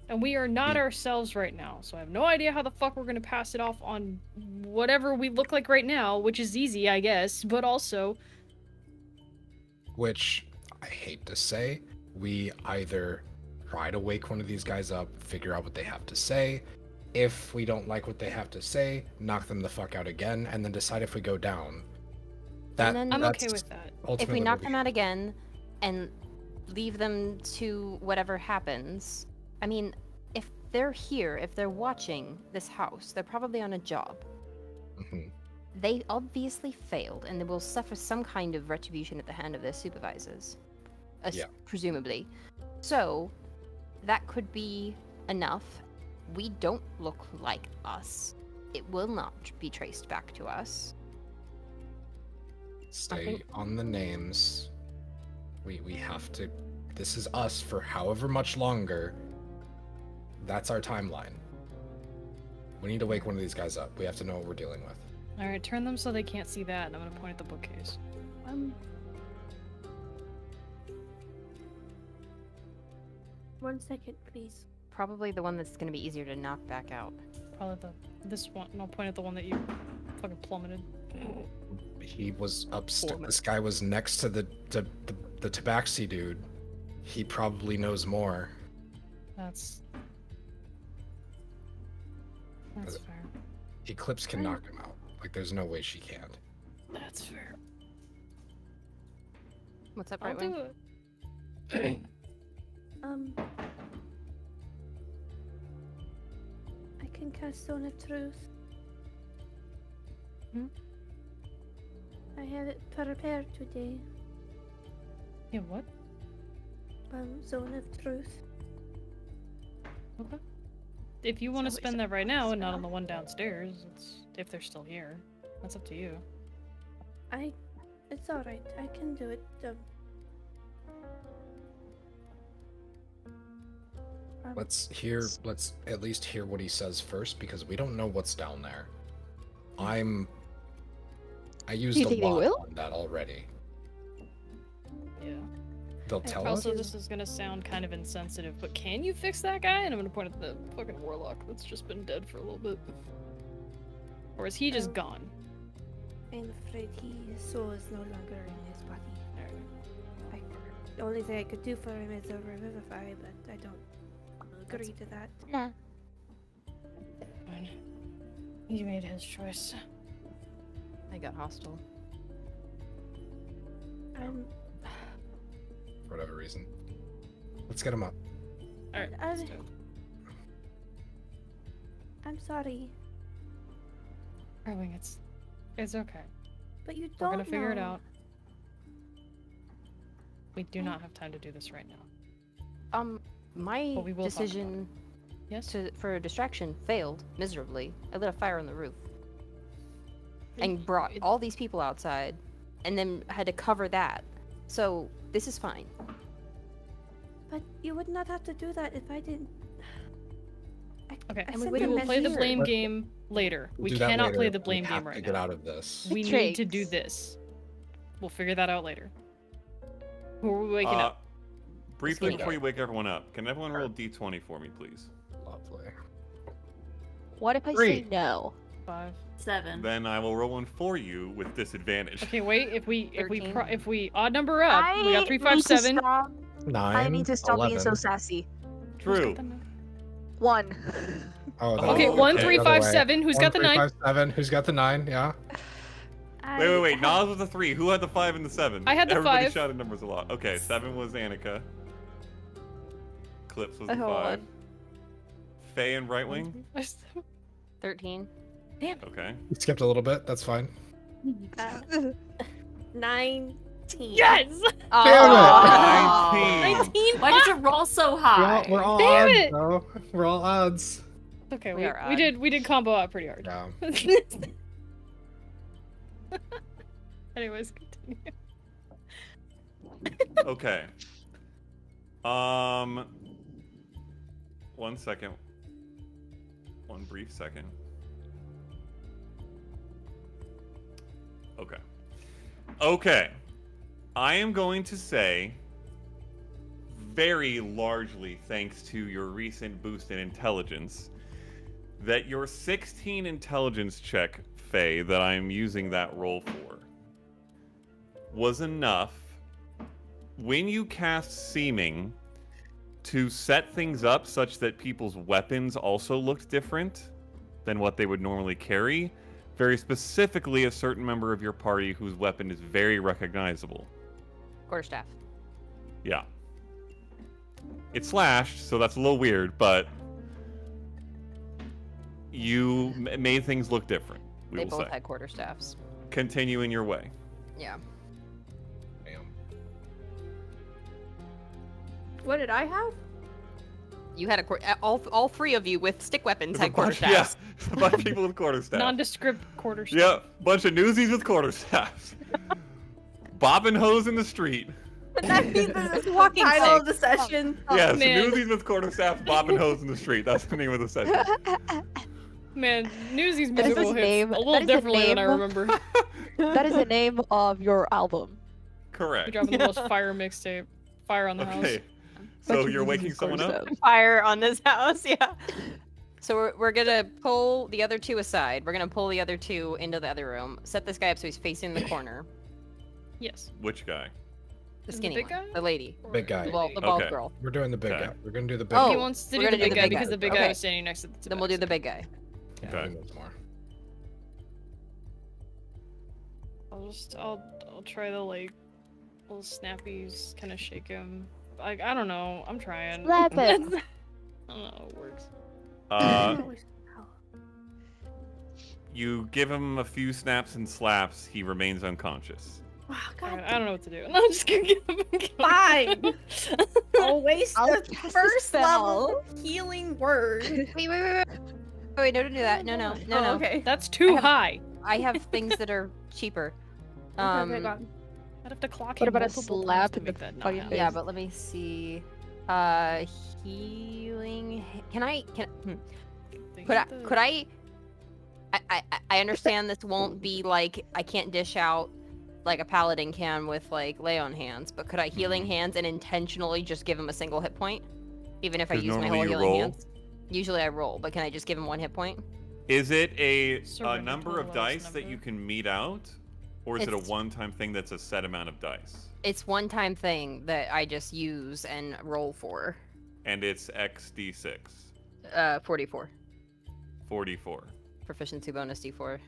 And we are not ourselves right now, so I have no idea how the fuck we're gonna pass it off on whatever we look like right now, which is easy, I guess, but also... Which, I hate to say, we either try to wake one of these guys up, figure out what they have to say. If we don't like what they have to say, knock them the fuck out again, and then decide if we go down. And then- I'm that's okay with that. If ultimately we knock what them out again and leave them to whatever happens, I mean, they're here, if they're watching this house, they're probably on a job. Mhm. They obviously failed, and they will suffer some kind of retribution at the hand of their supervisors. Yeah. Presumably. So, that could be enough. We don't look like us. It will not be traced back to us. Stay think- on the names. We have to. This is us for however much longer. That's our timeline. We need to wake one of these guys up. We have to know what we're dealing with. Alright, turn them so they can't see that, and I'm gonna point at the bookcase. One second, please. Probably the one that's going to be easier to knock back out. Probably this one, and I'll point at the one that you fucking plummeted. He was upstairs. This guy was next to the tabaxi dude. He probably knows more. That's fair. Eclipse can knock him out. Like, there's no way she can't. That's fair. What's up, I'll right do wing? it. I can cast Zone of Truth. I have it prepared today. Yeah, what? Zone of Truth. Okay. If you want to spend that right now and not on the one downstairs, if they're still here, that's up to you. It's alright. I can do it. Let's at least hear what he says first, because we don't know what's down there. I used You a think they lot will? on that already. Yeah. They'll tell us. Also, this is gonna sound kind of insensitive, but can you fix that guy? And I'm gonna point at the fucking warlock that's just been dead for a little bit. Or is he just gone? I'm afraid his soul is no longer in his body. The only thing I could do for him is a revivify, but I don't agree to that. Nah. Fine. He made his choice. I got hostile. For whatever reason. Let's get him up. Alright. let's do it. I'm sorry, Darling, it's okay. but you We're don't gonna figure it know. out. We do not have time to do this right now. My But we will talk about decision Yes? for a distraction failed miserably. I lit a fire on the roof. And brought all these people outside, and then had to cover that. So, this is fine. But you would not have to do that if I didn't. Okay, I and sent we a will play the message. blame Let- game later. We'll We do that cannot later. play the We blame have game right to get now. out of this. We need to do Tricks. this. We'll figure that out later. Who are we waking up? Briefly Okay. before you wake everyone up, can everyone roll d20 for me, please? Lovely. What if I Three. say no? 5. 7. Then I will roll one for you with disadvantage. Okay, wait. If we 13. odd number up, we got 3, 5, 7. 9. I need to stop 11. being so sassy. True. 1. Oh, Okay, Okay, Oh, 1, okay. 3, the other 5, way. 7. Who's got the 9? 1, 3, 5, 7. Who's got the 9? Yeah. Wait. Nas was the 3. Who had the 5 and the 7? I had the Everybody 5. shouted numbers a lot. Okay, 7 was Anneka. Clips was the Hold 5. on. Faye and Right Wing? 13. Okay. You skipped a little bit. That's fine. 19. Yes! Aw. 19. Why does it roll so high? We're all Damn odds, it! though. We're all odds. Okay, We are we did combo out pretty hard. Yeah. Anyways, continue. Okay. 1 second. 1 brief second. Okay. Okay. I am going to say, very largely thanks to your recent boost in intelligence, that your 16 intelligence check, Faye, that I'm using that roll for, was enough when you cast Seeming to set things up such that people's weapons also looked different than what they would normally carry. Very specifically, a certain member of your party whose weapon is very recognizable. Quarterstaff. Yeah. It's slashed, so that's a little weird, but You made things look different. We They will both say. had quarterstaffs. Continuing your way. Yeah. Damn. What did I have? You had all three of you with stick weapons There's had a bunch, quarterstaffs. yeah, a bunch of people with quarterstaffs. Nondescript quarterstaff. Yeah, bunch of newsies with quarterstaffs. Bobbing hose in the street. That means this is walking title stick. of the session. Yes, man. newsies with quarterstaffs, bobbing hose in the street. That's the name of the session. Man, Newsy's That is musical his hits name. a little That is the differently than I name. remember. That is the name of your album. We're Correct. dropping the most fire mixtape. Fire on the house. Okay. Bunch So of you're newsies waking with someone up? quarterstaffs. Fire on this house, yeah. So we're gonna pull the other two aside. We're gonna pull the other two into the other room. Set this guy up so he's facing the corner. Yes. Which guy? The The skinny big one. guy? The lady. Big guy. The bald Okay. girl. We're doing the big Okay. guy. We're gonna do the big Oh, He guy. wants to we're do the gonna do big the guy big because guy. the big Okay. guy was standing next to the Then we'll do the big guy. Yeah, Okay. I think that's more. I'll try the like little snappies, kind of shake him. Like I don't know. I'm trying. Slap him. I don't know how it works. You give him a few snaps and slaps. He remains unconscious. Oh, Alright, God. I don't know what to do. No, I'm just gonna get him and kill him. Fine. I'll waste I'll the cast a first level spell. healing word. Wait, no, don't do that. No. Oh, okay. That's too have- high. I have things that are cheaper. Okay, God. I'd have to clock What him about a multiple slap times to in the make that not fucking happen. Yeah, but let me see. Healing. Could I? I understand this won't be like I can't dish out like a paladin can with like lay on hands, but could I healing hands and intentionally just give him a single hit point, even if I 'Cause use my normally whole you healing roll. hands? Usually I roll, but can I just give him one hit point? Is it a Surrender number to of the lowest dice that number. you can meet out? Or is it a It's- one-time thing that's a set amount of dice? It's one time thing that I just use and roll for. And it's XD6. 44 44. proficiency bonus D4.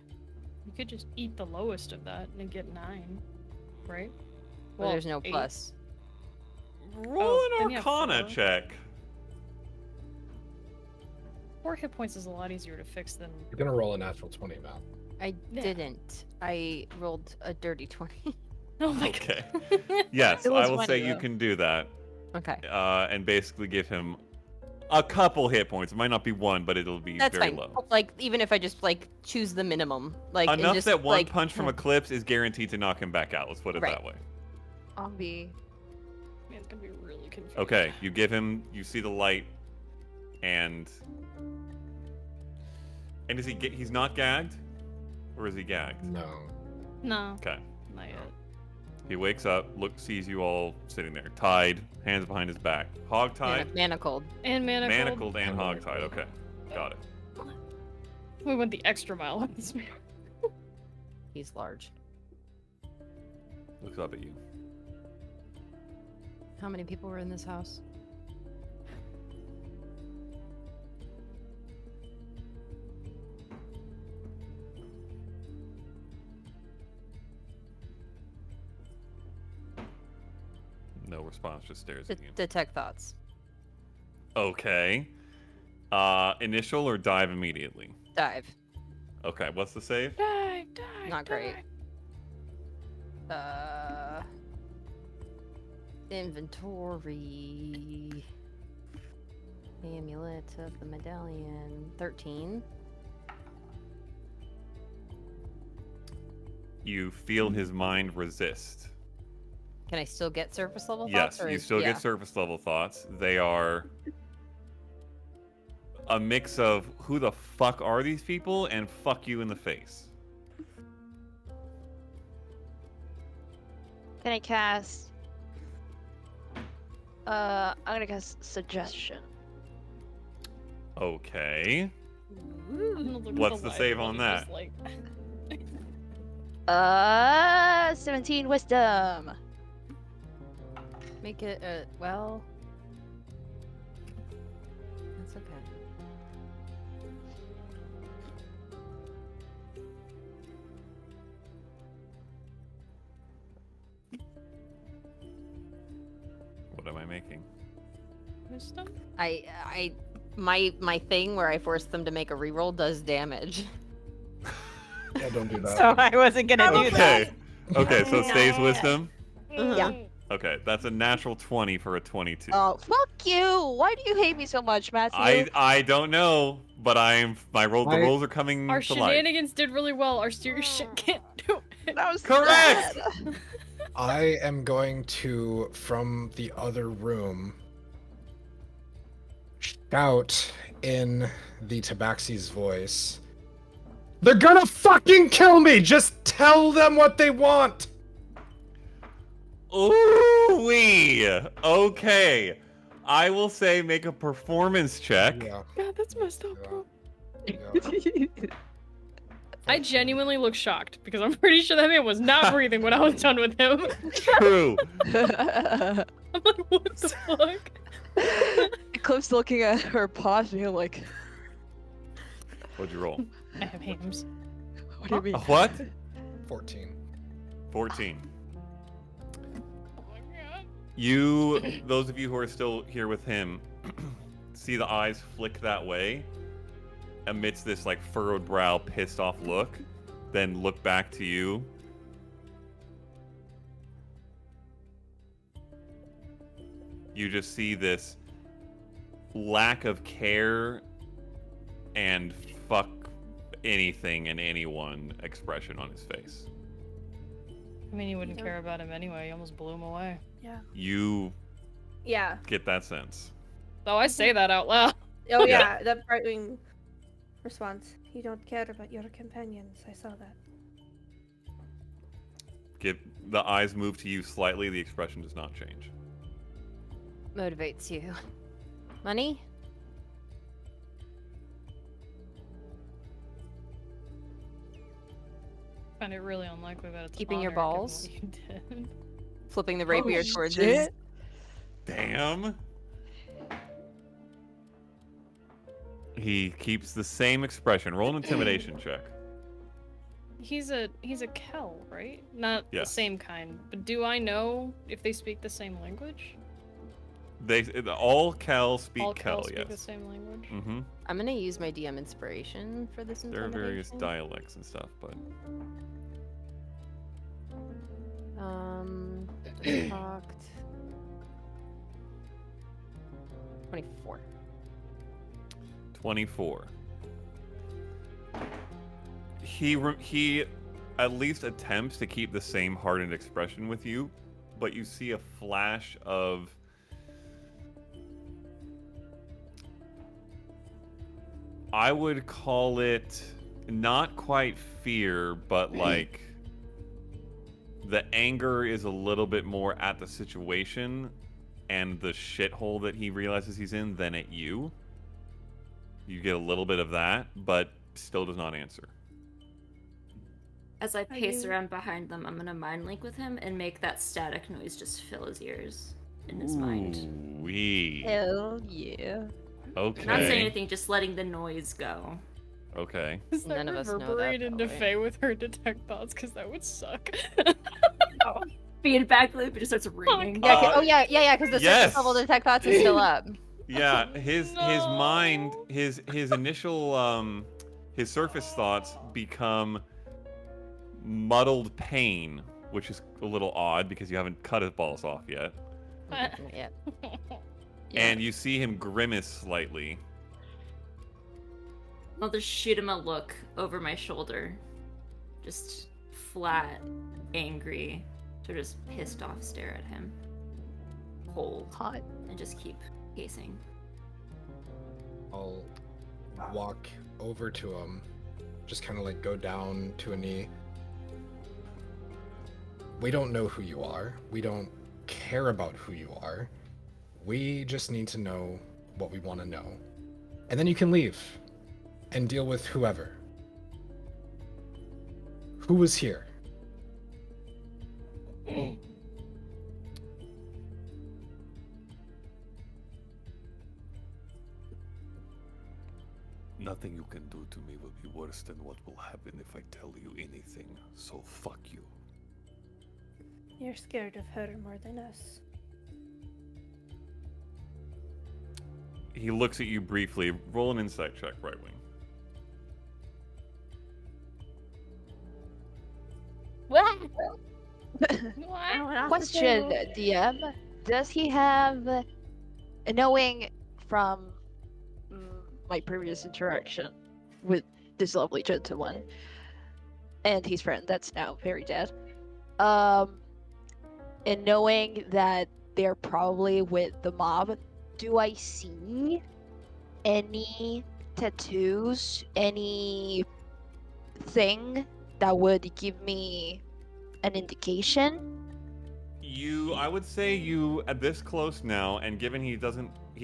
You could just eat the lowest of that and get 9, right? Well, there's no 8. plus. Roll then an you have Arcana 4. check. 4 hit points is a lot easier to fix than. You're gonna roll a natural 20 now. I Yeah. didn't. I rolled a dirty 20. Oh my Okay. god. Yes, It I was will say 20 you though. can do that. Okay. And basically give him a couple hit points. It might not be one, but it'll be That's very fine. low. Like even if I just like choose the minimum, like and Enough just, that one like, punch from Eclipse is guaranteed to knock him back out. Let's put it Right. that way. Ambi. Man, it's gonna be really confusing. Okay, you give him. You see the light, and is he? He's not gagged, or is he gagged? No. No, Okay. not yet. He wakes up, sees you all sitting there, tied, hands behind his back, hog-tied, manacled. And manacled. and hog-tied. Okay, got it. We went the extra mile on this man. He's large. Looks up at you. How many people were in this house? No response, just stares at you. Detect thoughts. Okay. Initial or dive immediately? Dive. Okay, what's the save? Die. Not great. Inventory. Amulet of the medallion. 13. You feel his mind resist. Can I still get surface level Yes, thoughts? you is- still yeah. get surface level thoughts. They are a mix of who the fuck are these people and fuck you in the face. Can I cast? I'm gonna cast suggestion. Okay. Look at What's the light save one, on just that? like- 17 wisdom. Make it, well... That's okay. What am I making? Wisdom? I my thing where I force them to make a reroll does damage. Yeah, don't do that. So I wasn't gonna do that. Okay, so it stays No. wisdom. Yeah. Okay, that's a natural 20 for a 22. Oh, fuck you! Why do you hate me so much, Matthew? I don't know, but the rolls are coming Our to life. shenanigans did really well. Our serious shit can't do it. That was Correct! sad. I am going to, from the other room, shout in the Tabaxi's voice. They're gonna fucking kill me! Just tell them what they want! Ooh-wee! Okay. I will say make a performance check. Yeah. God, that's messed up, bro. Yeah. I genuinely look shocked because I'm pretty sure that man was not breathing when I was done with him. True. I'm like, what the fuck? Cliff's looking at her paws being like, What'd you roll? I have hams. what do you mean? What? 14. 14. Oh my god. You, those of you who are still here with him, see the eyes flick that way amidst this like furrowed brow, pissed off look, then look back to you. You just see this lack of care and fuck anything and anyone expression on his face. I mean, you wouldn't care about him anyway. You almost blew him away. Yeah. You Yeah. get that sense. So I say that out loud. Oh Yeah. yeah, that Brightwing response. You don't care about your companions. I saw that. Get the eyes move to you slightly, the expression does not change. Motivates you. Money? I find it really unlikely that it's Keeping your honor, given balls? what you did. Flipping the rapier towards shit. his. Damn. He keeps the same expression. Roll an intimidation check. He's a Kel, right? Not Yes. the same kind. But do I know if they speak the same language? All Kel speak All Kel, Kel speak the yes. same language. Mm-hmm. I'm gonna use my DM inspiration for this There are various intimidation. dialects and stuff, but Talked. 24. 24. He at least attempts to keep the same hardened expression with you, but you see a flash of I would call it not quite fear, but like the anger is a little bit more at the situation and the shithole that he realizes he's in than at you. You get a little bit of that, but still does not answer. As I pace you- around behind them, I'm gonna mind link with him and make that static noise just fill his ears in his mind. Ooh-wee. Hell yeah. Okay. Not saying anything, just letting the noise go. Okay. Does that None of us know that, reverberate into probably. Faye with her detect thoughts? Because that would suck. Feedback loop, it just starts ringing. Yeah, Uh, yeah, because the yes. surface level detect thoughts is still up. Yeah, his No. mind, his initial his surface thoughts become muddled pain, which is a little odd because you haven't cut his balls off yet. Yeah. And you see him grimace slightly. I'll just shoot him a look over my shoulder. Just flat, angry, to just pissed off stare at him. Cold. Hot. And just keep pacing. I'll walk over to him, just kind of like go down to a knee. We don't know who you are. We don't care about who you are. We just need to know what we want to know. And then you can leave and deal with whoever. Who was here? Nothing you can do to me will be worse than what will happen if I tell you anything, so fuck you. You're scared of her more than us. he looks at you briefly. Roll an insight check, right wing. What? I went off the Question, table. DM. Does he have, knowing from my previous interaction with this lovely gentleman and his friend that's now very dead, and knowing that they're probably with the mob, do I see any tattoos, anything that would give me an indication? I would say you at this close now, and given he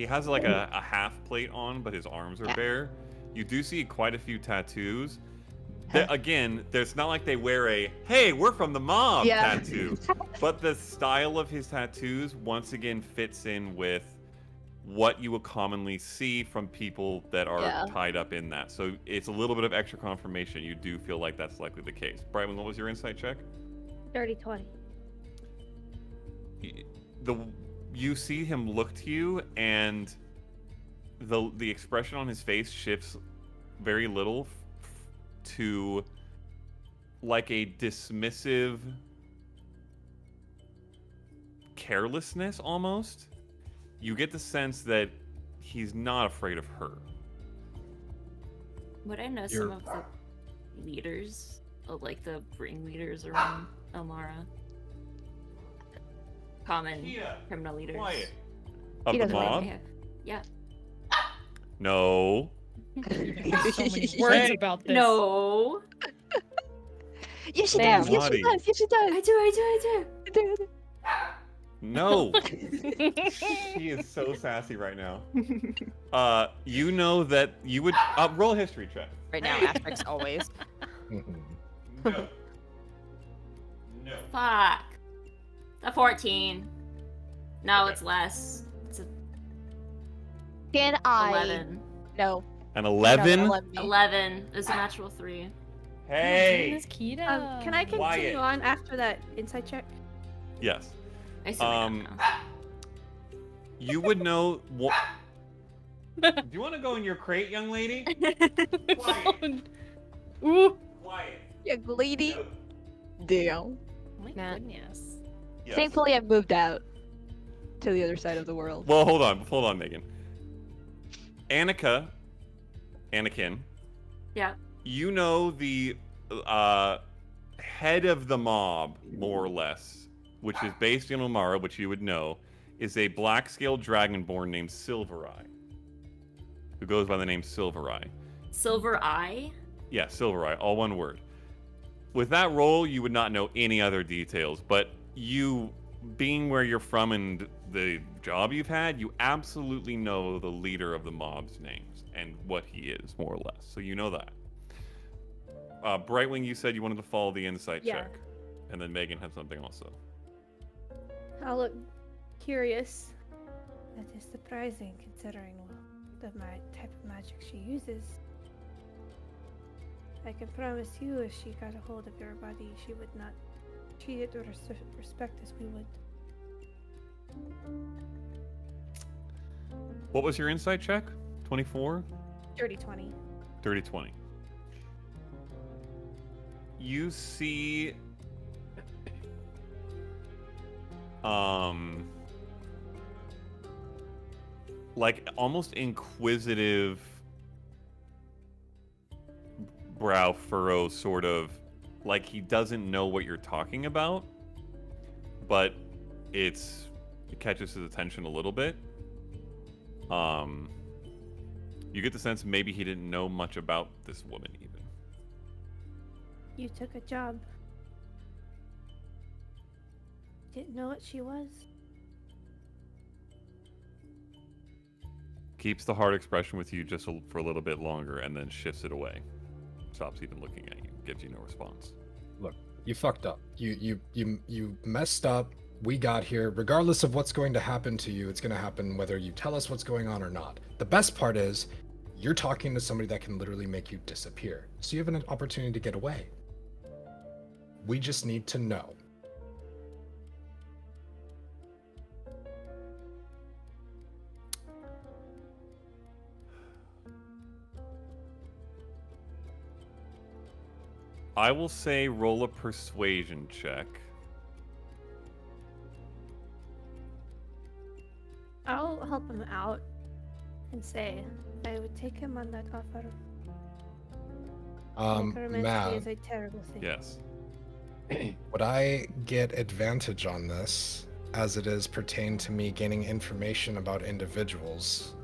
has like a half plate on, but his arms are bare. You do see quite a few tattoos. Again, there's not like they wear a "Hey, we're from the mob" tattoo, but the style of his tattoos once again fits in with what you will commonly see from people that are tied up in that. So it's a little bit of extra confirmation. You do feel like that's likely the case. Brightman, what was your insight check? Dirty 20. You see him look to you, and the expression on his face shifts very little to like a dismissive carelessness almost. You get the sense that he's not afraid of her. Would I know some of the leaders, like the ringleaders around Elmara? Common criminal leaders. Quiet. Of He the doesn't mob? Yeah. No. There's so many words about this. No. Yes, she Damn. does. Yes, she does. Yes, she does. I do. No. She is so sassy right now. You know that you would roll a history check. Right now, asterisks always. No. No. Fuck. A 14. No, Okay. it's less. It's a Can I? 11. No. An No, 11? 11 is a natural 3. Hey. Miss Kita. Can I continue Quiet. on after that insight check? Yes. I still don't know. You would know. Do you want to go in your crate, young lady? Quiet. Ooh. Quiet. Young lady. No. Damn. My Nah. goodness. Yes. Thankfully, I moved out to the other side of the world. Well, hold on, Megan. Anakin. Yeah. You know the head of the mob, more or less, which is based in Omara, which you would know, is a black-scaled dragonborn named Silvereye, who goes by the name Silvereye. Silver Eye? Yeah, Silvereye, all one word. With that role, you would not know any other details, but you, being where you're from and the job you've had, you absolutely know the leader of the mob's names and what he is, more or less. So you know that. Brightwing, you said you wanted to follow the insight check. And then Megan had something also. I'll look curious. That is surprising considering, well, the type of magic she uses. I can promise you if she got a hold of your body, she would not treat it with respect as we would. What was your insight check? 24? Dirty 20. Dirty 20. You see like almost inquisitive brow furrow, sort of like he doesn't know what you're talking about, but it catches his attention a little bit. You get the sense maybe he didn't know much about this woman even. You took a job. Didn't know what she was. Keeps the hard expression with you just for a little bit longer and then shifts it away. Stops even looking at you. Gives you no response. Look, you fucked up. You messed up. We got here. Regardless of what's going to happen to you, it's going to happen whether you tell us what's going on or not. The best part is, you're talking to somebody that can literally make you disappear. So you have an opportunity to get away. We just need to know. I will say roll a persuasion check. I'll help him out and say I would take him on that offer. Necromancy Matt, is a terrible thing. Yes. would I get advantage on this as it is pertain to me gaining information about individuals?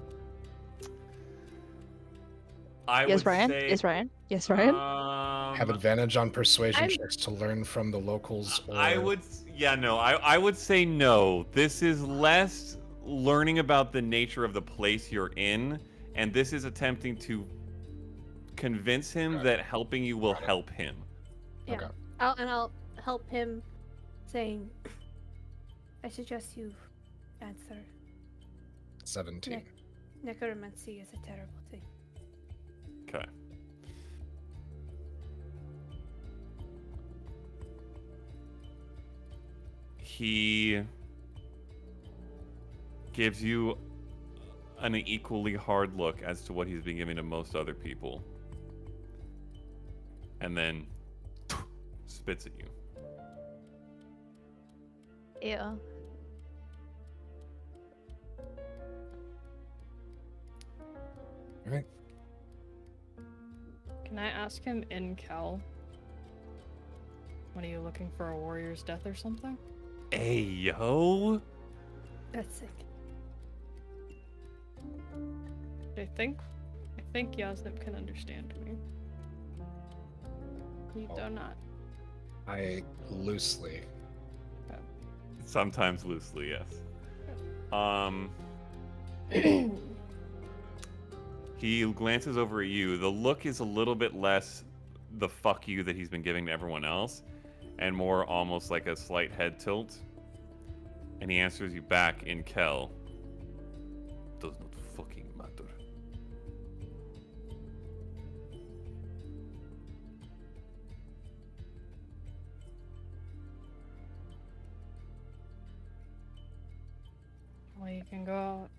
I Yes, would Ryan. say, Yes, Ryan. Yes, Ryan. Have advantage on persuasion I'm- checks to learn from the locals, or I would, yeah, no, I would say no. This is less learning about the nature of the place you're in, and this is attempting to convince him Got it. that helping you will Got it. help him. Yeah. Okay. I'll help him, saying, I suggest you answer. 17. Necromancy is a terrible thing. Okay. He gives you an equally hard look as to what he's been giving to most other people. And then spits at you. Yeah. Alright. Can I ask him in Cal? What are you looking for, a warrior's death or something? Hey, yo. That's sick. I think Yasnip can understand me. You Oh. do not. I loosely. Sometimes loosely, yes. He glances over at you. The look is a little bit less the fuck you that he's been giving to everyone else, and more almost like a slight head tilt. And he answers you back in Kel. Does not fucking matter. Well, you can go out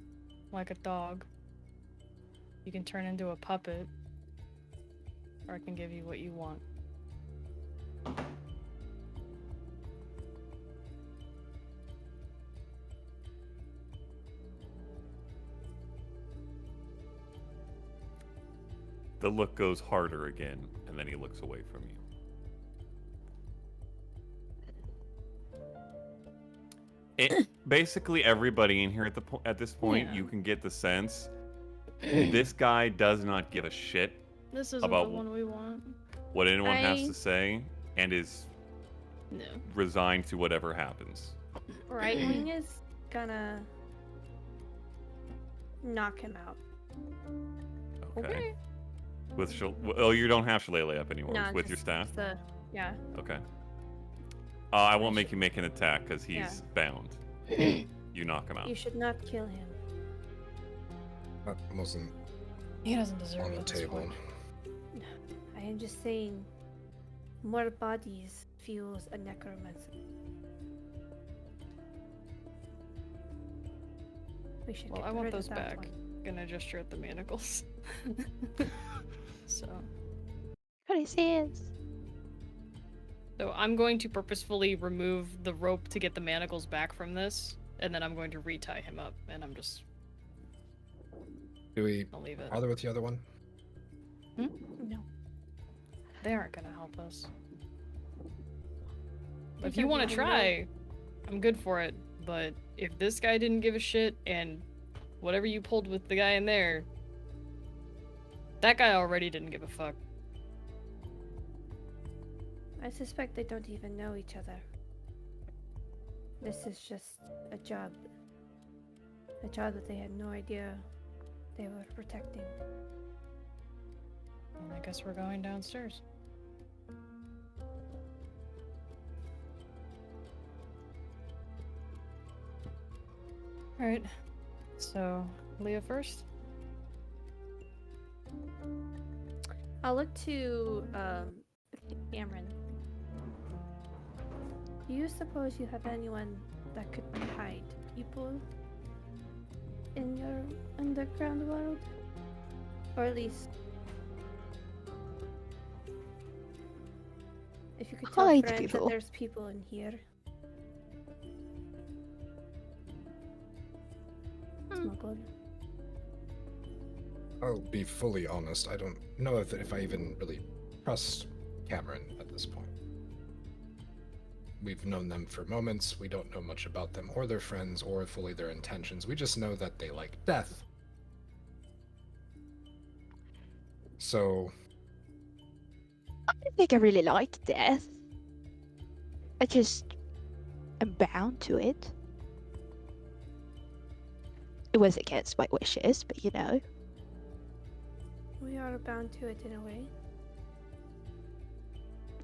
like a dog. You can turn into a puppet. Or I can give you what you want. The look goes harder again, and then he looks away from you. Basically, everybody in here at this point, Yeah. you can get the sense this guy does not give a shit This isn't About the one we want. what anyone has I- to say, and is No. resigned to whatever happens. Right wing is gonna knock him out. Okay. With oh, you don't have Shillelagh up anymore. No, It's with your just staff. The, yeah. Okay. I won't make you make an attack because he's Yeah. bound. You knock him out. You should not kill him. That wasn't He doesn't deserve on it the at this table. point. I am just saying, more bodies fuels a necromancer. We should Well, get I want rid of those that back. one. Gonna gesture at the manacles. So What he says. I'm going to purposefully remove the rope to get the manacles back from this, and then I'm going to retie him up, and I'm just Do we I'll leave it. bother with the other one? No. They aren't gonna help us. They If you don't want to even know. try, I'm good for it. But if this guy didn't give a shit, and whatever you pulled with the guy in there, that guy already didn't give a fuck. I suspect they don't even know each other. This is just a job. A job that they had no idea they were protecting. And I guess we're going downstairs. Alright. So, Leah first? I'll look to Cameron. Do you suppose you have anyone that could hide people in your underground world? Or at least If you could tell Hide friends people. that there's people in here. Smuggled. I'll be fully honest. I don't know if I even really trust Cameron at this point. We've known them for moments. We don't know much about them or their friends or fully their intentions. We just know that they like death. So, I don't think I really like death. I just am bound to it. It was against my wishes, but you know. We are bound to it in a way.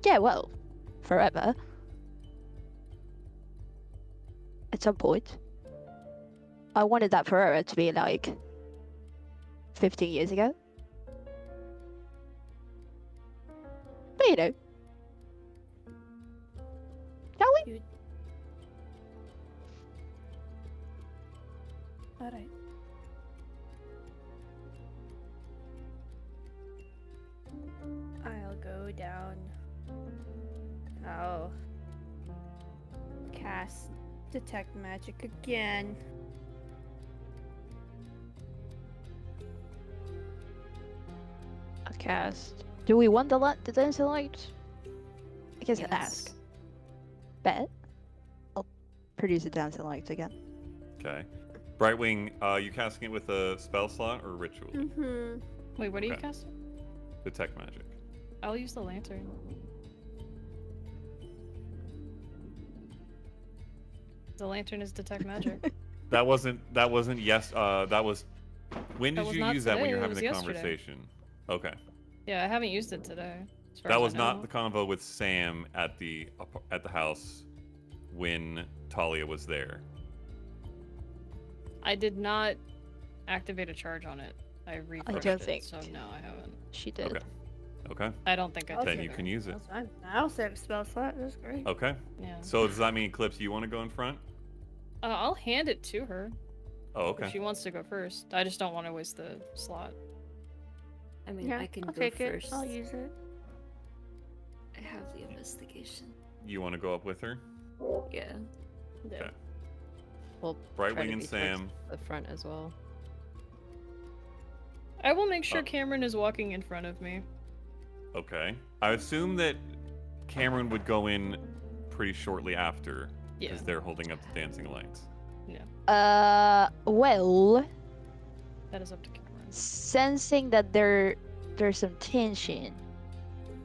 Yeah, well, forever. At some point. I wanted that forever to be like 15 years ago. But you know. Shall we? Alright. I'll go down. I'll cast Detect Magic again. I'll cast. Do we want the dancing light? I guess I'll Yes. ask. Bet. I'll produce a dancing light again. Okay. Brightwing, you casting it with a spell slot or a ritual? Mm-hmm. Wait, what are you Okay. casting? Detect magic. I'll use the lantern. The lantern is detect magic. That wasn't yes, that was when That did was you not use that when today, you were it having was the yesterday. conversation? Okay. Yeah, I haven't used it today. as far That as I was not know. the convo with Sam at the house when Talia was there. I did not activate a charge on it. I refreshed don't it, think- so no, I haven't. She did. Okay. Okay. I don't think I did. Then you either. can use it. That's fine. I'll set a spell slot. That's great. Okay. Yeah. So does that mean Eclipse, you want to go in front? I'll hand it to her Oh, if okay. she wants to go first. I just don't want to waste the slot. I mean, Yeah, I can I'll go take first. it. I'll use it. I have the investigation. You want to go up with her? Yeah. Okay. We'll try to Brightwing and be towards Sam. the front as well. I will make sure Oh. Cameron is walking in front of me. Okay. I assume that Cameron would go in pretty shortly after, Yeah. because they're holding up the dancing lights. Well, That is up to Cameron. sensing that there's some tension,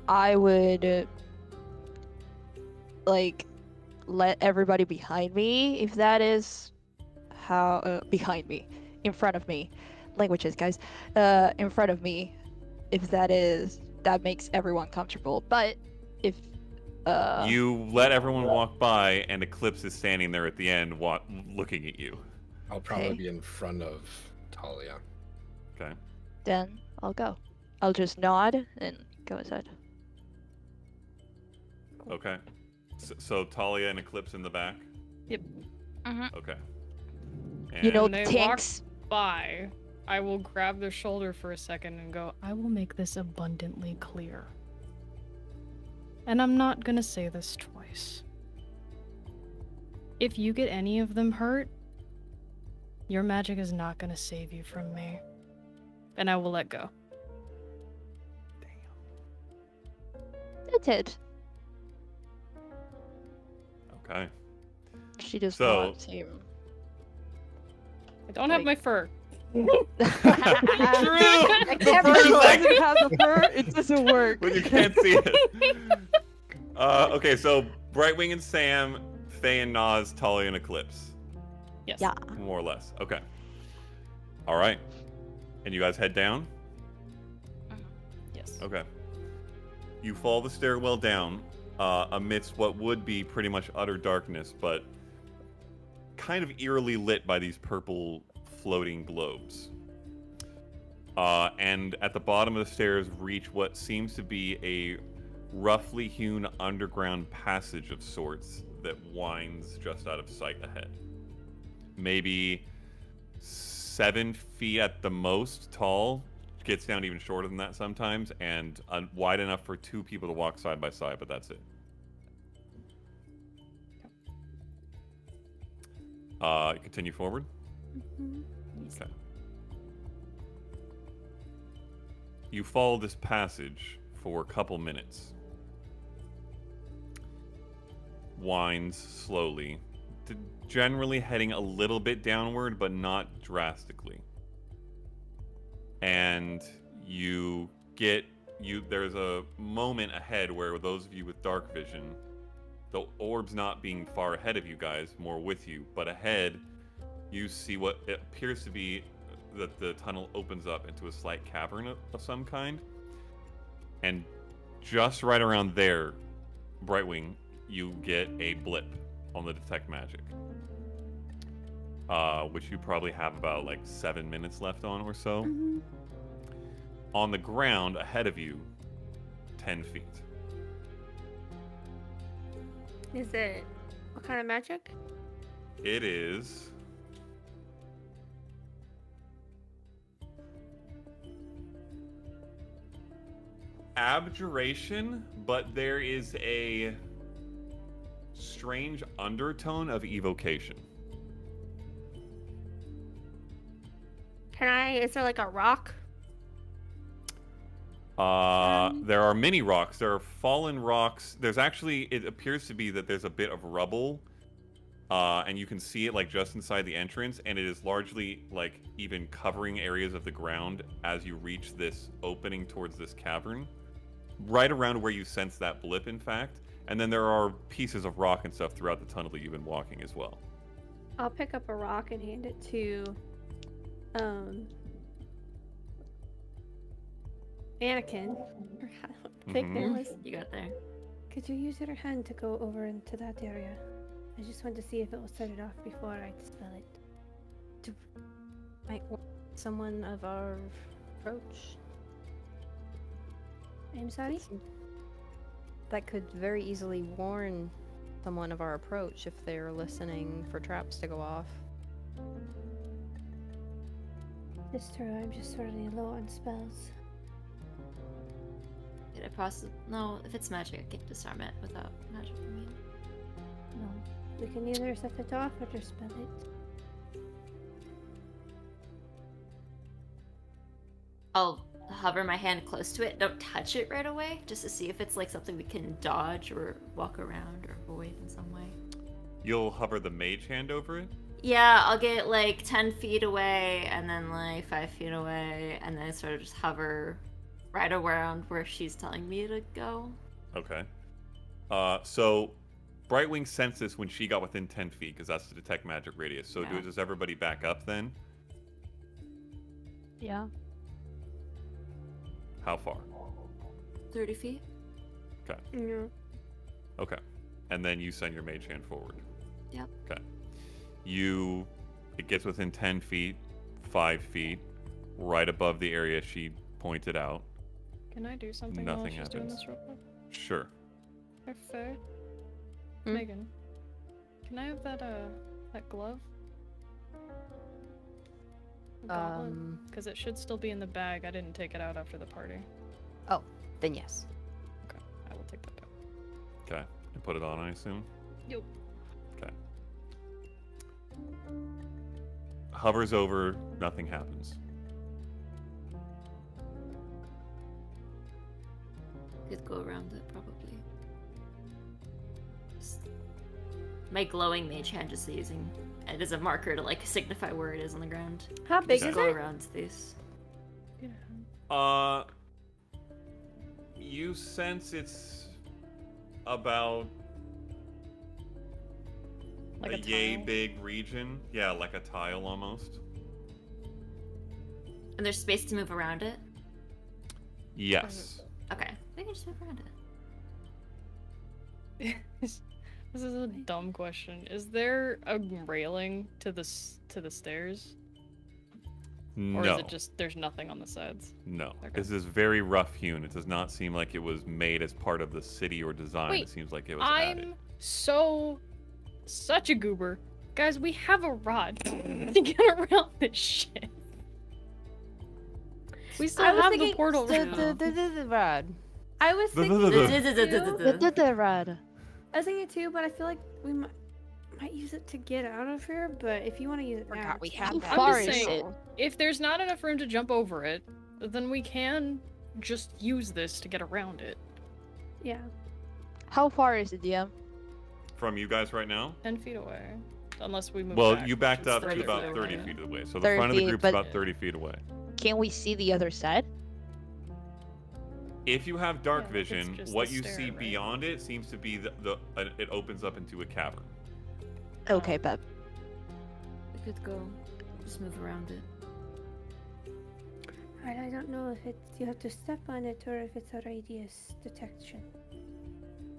I would like let everybody behind me, if that is how behind me, in front of me, languages, guys, in front of me, if that makes everyone comfortable. But if You let everyone walk by, and Eclipse is standing there at the end, looking at you. I'll probably Okay. be in front of Talia. Okay. then I'll go. I'll just nod and go inside. Okay. So Talia and Eclipse in the back. Yep. Okay. You know, And they walk- tanks. By, I will grab their shoulder for a second and go, I will make this abundantly clear. And I'm not gonna say this twice. If you get any of them hurt, your magic is not gonna save you from me. And I will let go. That's it. Okay. She does So- not seem. I don't have Like- my fur. True. I The can't fur is visualize like- it have the fur. It doesn't work. When you can't see it. Okay, so Brightwing and Sam, Faye and Nas, Talia and Eclipse. Yes. Yeah. More or less. Okay. All right. And you guys head down? Yes. Okay. You follow the stairwell down amidst what would be pretty much utter darkness, but kind of eerily lit by these purple floating globes. And at the bottom of the stairs reach what seems to be a roughly hewn underground passage of sorts that winds just out of sight ahead. Maybe 7 feet at the most tall, gets down even shorter than that sometimes, and wide enough for 2 people to walk side by side, but that's it. Continue forward. Okay. You follow this passage for a couple minutes. Winds slowly, generally heading a little bit downward, but not drastically. And there's a moment ahead where those of you with dark vision, the orb's not being far ahead of you guys, more with you, but ahead, you see what it appears to be that the tunnel opens up into a slight cavern of some kind. And just right around there, Brightwing, you get a blip on the detect magic. Which you probably have about like 7 minutes left on or so. On the ground ahead of you, 10 feet. Is it what kind of magic? It is abjuration, but there is a strange undertone of evocation. Is there like a rock? There are many rocks. There are fallen rocks. There's actually, it appears to be that there's a bit of rubble, and you can see it like just inside the entrance, and it is largely like even covering areas of the ground as you reach this opening towards this cavern, right around where you sense that blip, in fact. And then there are pieces of rock and stuff throughout the tunnel that you've been walking as well. I'll pick up a rock and hand it to Anakin. I think there was. You got there. Could you use your hand to go over into that area? I just wanted to see if it will set it off before I dispel it. Might want someone of our approach. I'm sorry? That could very easily warn someone of our approach if they're listening for traps to go off. It's true, I'm just really low on spells. Did I possibly? No, if it's magic, I can't disarm it without magic. I mean, No. We can either set it off or just spell it. I'll hover my hand close to it. Don't touch it right away, just to see if it's like something we can dodge or walk around or avoid in some way. You'll hover the mage hand over it? Yeah, I'll get like 10 feet away and then like 5 feet away and then sort of just hover right around where she's telling me to go. Okay. So Brightwing sensed this when she got within 10 feet, because that's the detect magic radius. So Yeah. does everybody back up then? Yeah. How far? 30 feet? Yeah. Okay. And then you send your mage hand forward. Yep. Okay. It gets within 10 feet, 5 feet, right above the area she pointed out. Can I do something while Nothing she's doing happens. this real quick? Sure. Hey, Faye. Hmm? Megan, can I have that glove? Because it should still be in the bag. I didn't take it out after the party. Then yes. Okay, I will take that back. Okay. And put it on, I assume? Yep. Okay. Hovers over, nothing happens. Could go around it probably. Just- My glowing mage hand just using it as a marker to like signify where it is on the ground. How big Just is go it? around these. Yeah. You sense it's about Like a a yay tile? big region. Yeah, like a tile almost. And there's space to move around it? Yes. Okay. We can just move around it. This is a dumb question. Is there a railing to the stairs, or No. is it just there's nothing on the sides? No. Okay. This is very rough hewn. It does not seem like it was made as part of the city or design. Wait, It seems like it was added. I'm such a goober. Guys, we have a rod to get around this shit. We still I was have the thinking portal The room. rod. I was thinking too. The rod. I was thinking too, but I feel like we might might use it to get out of here, but if you want to use it now, Forgot we it's had fine. that. I'm far just is saying, it? if there's not enough room to jump over it, then we can just use this to get around it. Yeah. How far is it, DM? From you guys right now? 10 feet away. Unless we move Well, back, you which backed is up to 30 about feet 30 away. feet away. So the 30 front of the feet, group's but- about 30 feet away. Can we see the other side? If you have dark Yeah, like it's vision, just what the you stair, see right? beyond it seems to be it opens up into a cavern. Okay, but We could go just move around it. I don't know if it's you have to step on it or if it's a radius detection.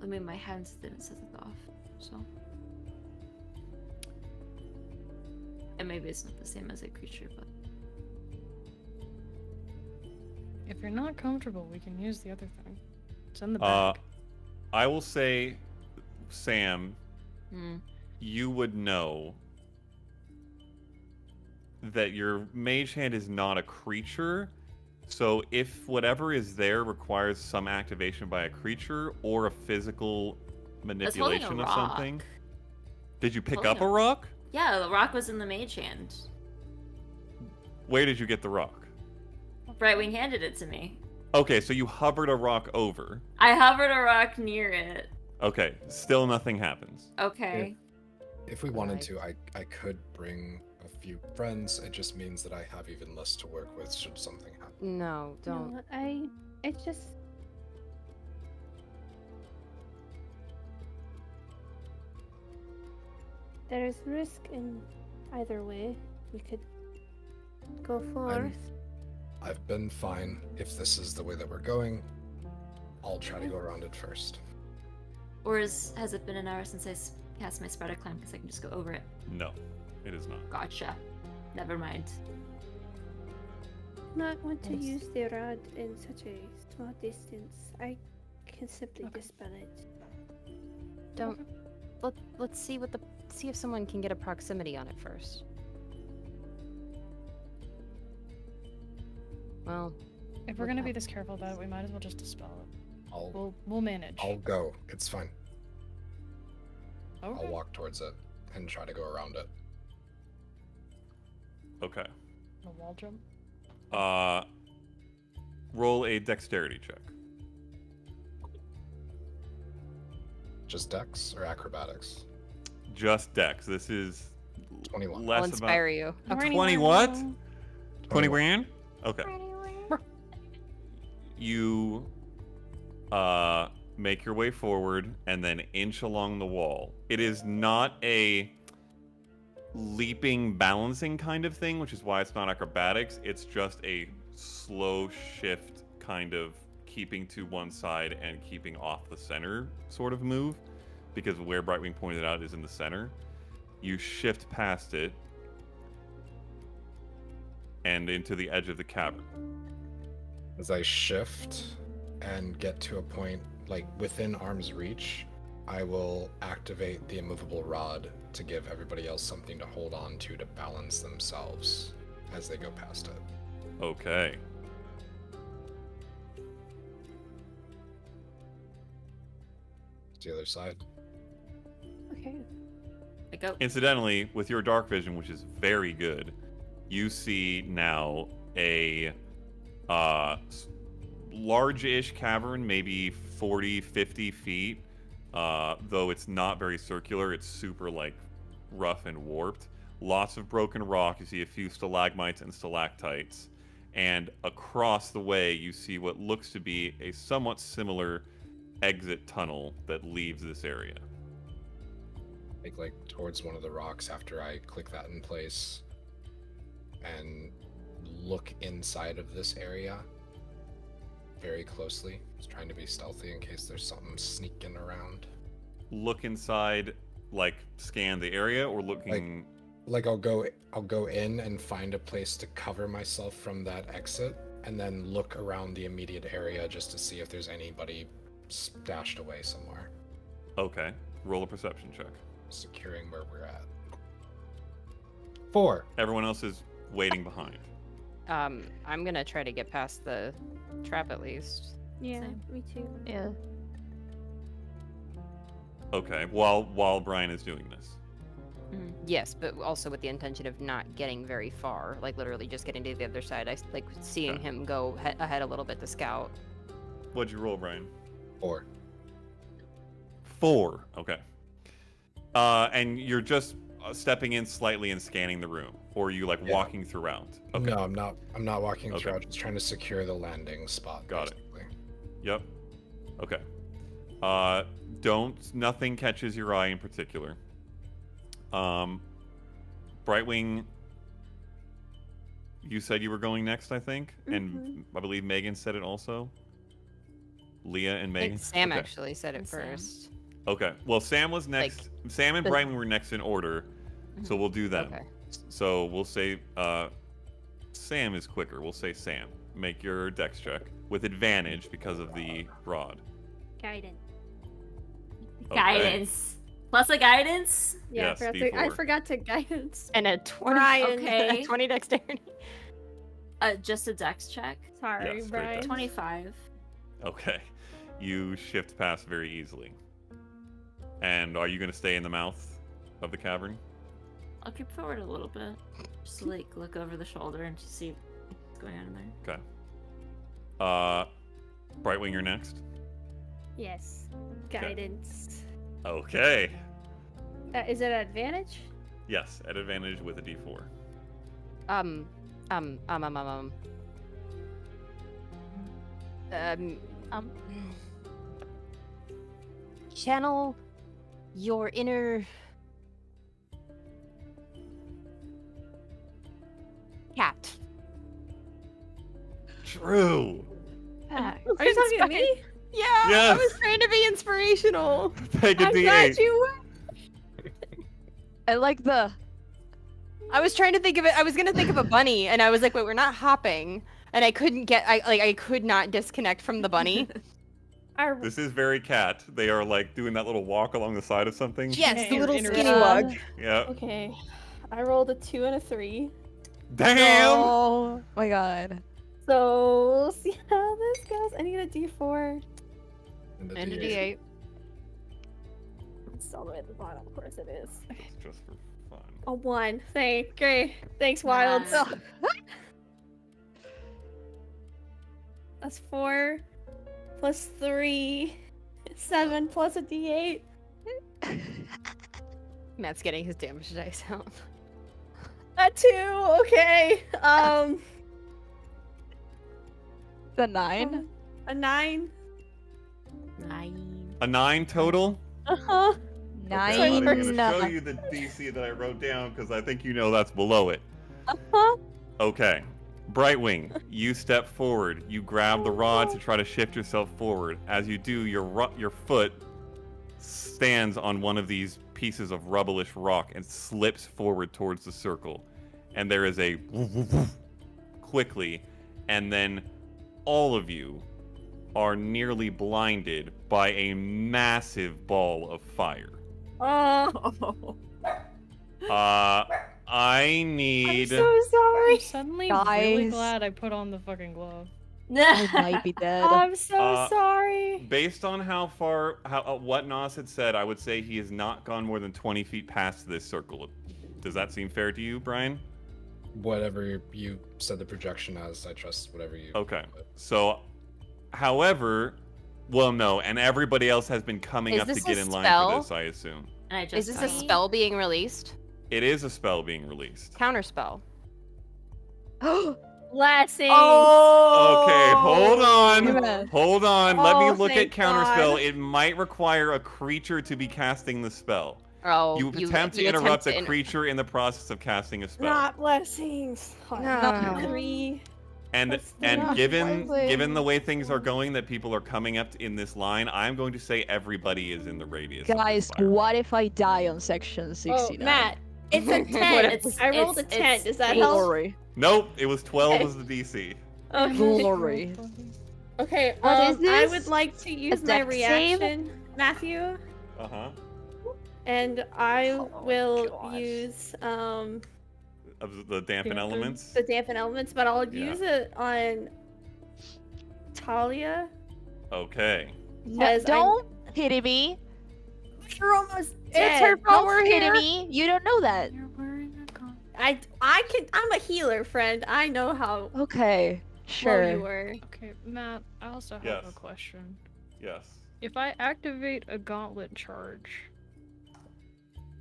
I mean, my hands didn't set it off, so. And maybe it's not the same as a creature, but. If you're not comfortable, we can use the other thing. It's in the Uh, back. I will say, Sam, Hmm. you would know that your mage hand is not a creature. So if whatever is there requires some activation by a creature or a physical That's holding a manipulation of rock. something. Did you pick Holding up a rock? Yeah, the rock was in the mage hand. Where did you get the rock? Brightwing handed it to me. Okay, so you hovered a rock over. I hovered a rock near it. Okay, still nothing happens. Okay. If we wanted Right. to, I could bring a few friends. It just means that I have even less to work with should something happen. No, don't. No, it's just there is risk in either way. We could go forth. I've been fine. If this is the way that we're going, I'll try to go around it first. Or has it been an hour since I cast my spider climb because I can just go over it? No, it is not. Gotcha. Never mind. Not want to Yes. use the rod in such a small distance. I can simply Okay. dispel it. Don't. Let's see see if someone can get a proximity on it first. Well, If we're with gonna that- be this careful about it, we might as well just dispel it. I'll We'll manage. I'll go. It's fine. Okay. I'll walk towards it and try to go around it. Okay. A wall jump. Roll a dexterity check. Just dex or acrobatics? Just dex. This is 21. less I'll inspire about you. a 20 what? 20 21. grand? Okay. You make your way forward and then inch along the wall. It is not a leaping, balancing kind of thing, which is why it's not acrobatics. It's just a slow shift, kind of keeping to one side and keeping off the center sort of move, because where Brightwing pointed out is in the center. You shift past it and into the edge of the cavern. As I shift and get to a point like within arm's reach, I will activate the immovable rod to give everybody else something to hold on to balance themselves as they go past it. Okay. To the other side. Okay. I go. Incidentally, with your dark vision, which is very good, you see now a large-ish cavern, maybe 40, 50 feet. Though it's not very circular, it's super like rough and warped. Lots of broken rock. You see a few stalagmites and stalactites. And across the way, you see what looks to be a somewhat similar exit tunnel that leaves this area. Like towards one of the rocks after I click that in place and look inside of this area very closely. Just trying to be stealthy in case there's something sneaking around. Look inside, like scan the area, or looking. Like I'll go in and find a place to cover myself from that exit and then look around the immediate area just to see if there's anybody stashed away somewhere. Okay, roll a perception check. Securing where we're at. 4. Everyone else is waiting behind. I'm gonna try to get past the trap at least. Yeah, Same. me too. Yeah. Okay, while Brian is doing this. Yes, but also with the intention of not getting very far, like literally just getting to the other side. I like seeing him go ahead a little bit to scout. What'd you roll, Brian? 4. 4. Okay. And you're just stepping in slightly and scanning the room, or are you like walking throughout? Okay. No, I'm not. I'm not walking throughout. Just trying to secure the landing spot. Got basically. it. Yep. Okay. Nothing catches your eye in particular. Brightwing, you said you were going next, I think, and I believe Megan said it also. Leah and I Megan. think Sam Okay. actually said it And Sam. first. Okay. Well, Sam was next. Sam and Brightwing were next in order, so we'll do them. Okay. So we'll say Sam is quicker. We'll say Sam. Make your dex check with advantage because of the rod. Guidance. Okay. Guidance. Plus a guidance? Yes, I D4. forgot to guidance. And a 20. Brian. Okay. A 20 dexterity. Just a dex check. Sorry, Yes, straight Brian. dex. 25. Okay. You shift past very easily. And are you going to stay in the mouth of the cavern? I'll creep forward a little bit. Just to, like, look over the shoulder and just see what's going on in there. Okay. Brightwing, you're next. Yes. Guidance. Okay. Is it an advantage? Yes, at advantage with a D4. Channel your inner cat. True. Are you talking to me? Yeah, Yes. I was trying to be inspirational. Take a I'm D8. glad you were. I like the. I was trying to think of it. I was gonna think of a bunny, and I was like, "Wait, we're not hopping," and I couldn't get. I could not disconnect from the bunny. This is very cat. They are like doing that little walk along the side of something. Yes, the little Inner skinny cat. wug. Yeah. Okay. I rolled a 2 and a 3. Damn. Oh my god. So we'll see how this goes. I need a D4. And the And a D8. D8. It's all the way at the bottom. Of course it is. Just for fun. A 1. Thanks, Wilds. Nice. That's 4 plus 3. 7 plus a D8. Matt's getting his damage dice out. A 2. Okay. The 9. A 9. 9. A 9 total? Uh-huh. Okay, I'm 9. going to show you the DC that I wrote down because I think you know that's below it. Uh-huh. Okay. Brightwing, you step forward. You grab the rod to try to shift yourself forward. As you do, your foot stands on one of these pieces of rubblish rock and slips forward towards the circle. And there is a woof, woof, woof, quickly, and then all of you are nearly blinded by a massive ball of fire. Oh. I I'm need... so sorry. I'm suddenly really Guys. glad I put on the fucking glove. I might be dead. I'm so sorry. Based on what Nas had said, I would say he has not gone more than 20 feet past this circle. Does that seem fair to you, Brian? Whatever you said the projection as, I trust whatever you. Okay. So, however, well, no, and everybody else has been coming Is up to this get a in line spell? for this, I assume. And I just Is this a spell being released? It is a spell being released. Counterspell. Blessings. Okay, hold on. Yes. Hold on. Let me Oh, look at thank counterspell. God. It might require a creature to be casting the spell. Oh, You attempt to interrupt a to creature in the process of casting a spell. Not blessings. No. 3. And That's and not given likely. the way things are going, that people are coming up in this line, I'm going to say everybody is in the radius. of Guys, this fire. what if I die on section 69? Oh, Matt. It's a 10. It's- I rolled a it's- 10. Does that help? Glory. Nope, it was 12 Okay. was the DC. Okay. Glory. Okay, What is I this? would like to use A my dex save? reaction, Matthew, Uh huh. and I Oh will gosh. use Of the dampen Dampen. elements. the dampen elements, but I'll Yeah. use it on Talia. No, Because I'm- don't pity me. You're almost It's dead. her Don't power, scare me. You don't know that. You're wearing a gauntlet. I'm a healer, friend. I know how Okay, low you sure. were. Okay, Matt, I also have Yes. a question. Yes. If I activate a gauntlet charge,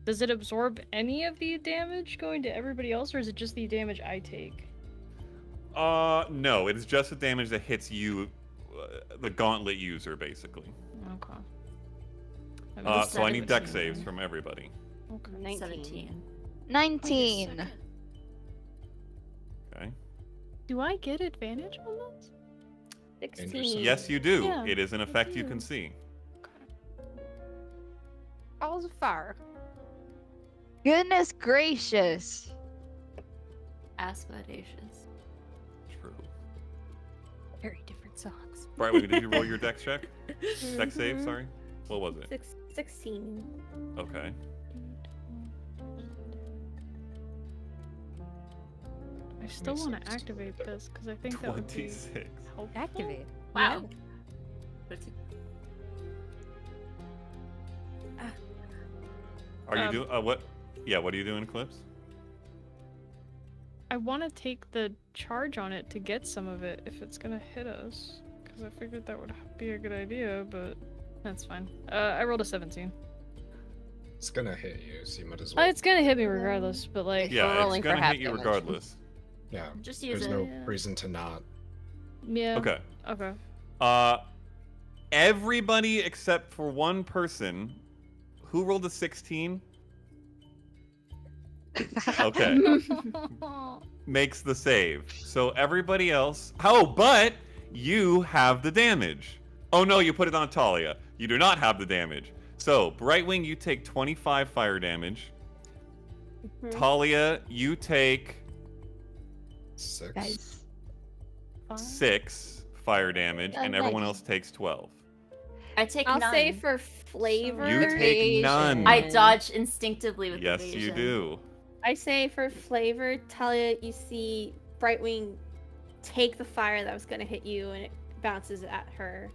does it absorb any of the damage going to everybody else, or is it just the damage I take? No, it's just the damage that hits you, the gauntlet user, basically. Okay. So I need dex 17. saves from everybody. Okay. 19. 17. 19. Okay. Do I get advantage on this? 16. Yes, you do. Yeah, It is an effect you do. can see. Balls of fire. Goodness gracious. Aspirations. True. Very different songs. Brightwing, did you roll your dex check? Dex save, sorry? What was it? 16. Okay. I still want to 26. activate this because I think that would be 26. helpful. Activate. Wow. What's it- Are you doing, what? Yeah, what are you doing, Eclipse? I want to take the charge on it to get some of it if it's gonna hit us, because I figured that would be a good idea, but that's fine. I rolled a 17. It's gonna hit you, so you might as well. It's gonna hit me regardless, but like, Yeah, rolling it's for gonna half hit you damage. regardless. Yeah, Just use there's it. no Yeah. reason to not. yeah. Okay. Okay. Everybody except for one person who rolled a 16 okay, makes the save. So everybody else. Oh, but you have the damage. Oh no, you put it on Talia. You do not have the damage. So Brightwing, you take 25 fire damage. Talia, you take 6. Guys. 6 fire damage, and everyone else takes 12. I take I'll 9. say for flavor. You take none. I dodge instinctively with Yes, evasion. you do. I say for flavor, Talia, you see Brightwing take the fire that was gonna hit you, and it bounces at her.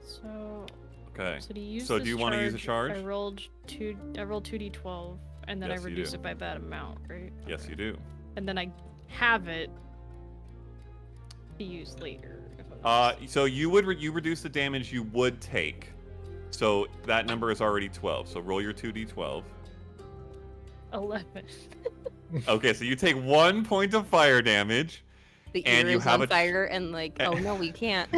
So, Okay. so to use So do this you wanna use a charge? I rolled 2d12, and then Yes, I you reduce do. it by that amount, right? Yes, Okay. you do. And then I have it to use later. If I'm So you would you reduce the damage you would take. So that number is already 12. So roll your 2d12. 11. Okay, so you take 1 point of fire damage. The And ear you is have on a- fire and like, oh no, we can't.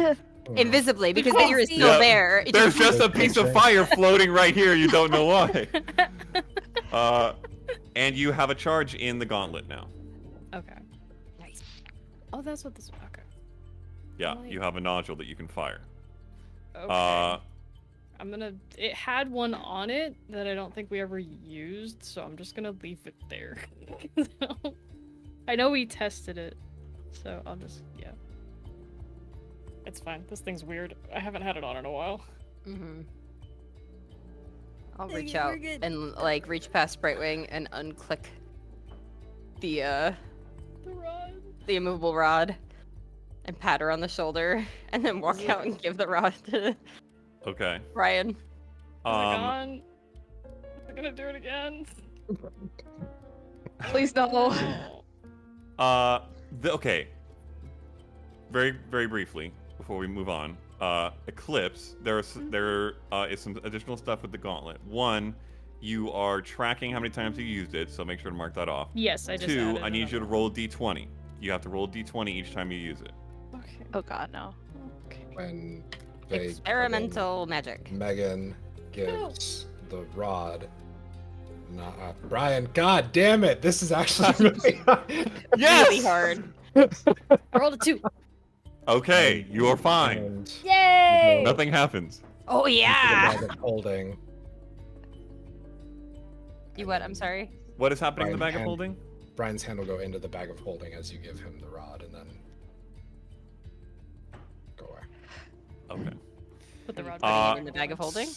Oh. Invisibly, because the can't ear is see still it. there. It There's just- just a piece of fire floating right here. You don't know why. And you have a charge in the gauntlet now. Okay. Nice. Oh, that's what this. Okay. Yeah, Right. you have a nodule that you can fire. Okay. I'm gonna. It had one on it that I don't think we ever used, so I'm just gonna leave it there. I know we tested it, so I'll just yeah. It's fine. This thing's weird. I haven't had it on in a while. Mhm. I'll Yeah, reach we're out good. and like reach past Brightwing and unclick the The rod. the immovable rod and pat her on the shoulder and then walk out and give the rod to Okay. Ryan. Is it gone? Is it gonna do it again? Please no. Oh. Okay. Very, very briefly before we move on. Eclipse. There is some additional stuff with the gauntlet. One, you are tracking how many times you used it, so make sure to mark that off. Yes, I just. 2, added I need you to another. roll a d20. You have to roll a d20 each time you use it. Okay. Oh god, no. Okay. When they Experimental magic. Megan gives the rod. Brian, god damn it! This is actually really hard. Really hard. I rolled a 2. Okay, you are fine. And Yay! Nothing happens. Oh into the yeah. bag of holding. You what? I'm sorry. What is happening in the Brian, bag of hand- holding? Brian's hand will go into the bag of holding as you give him the rod, and then go away. Okay. Put the rod Putting back it in the bag of holding.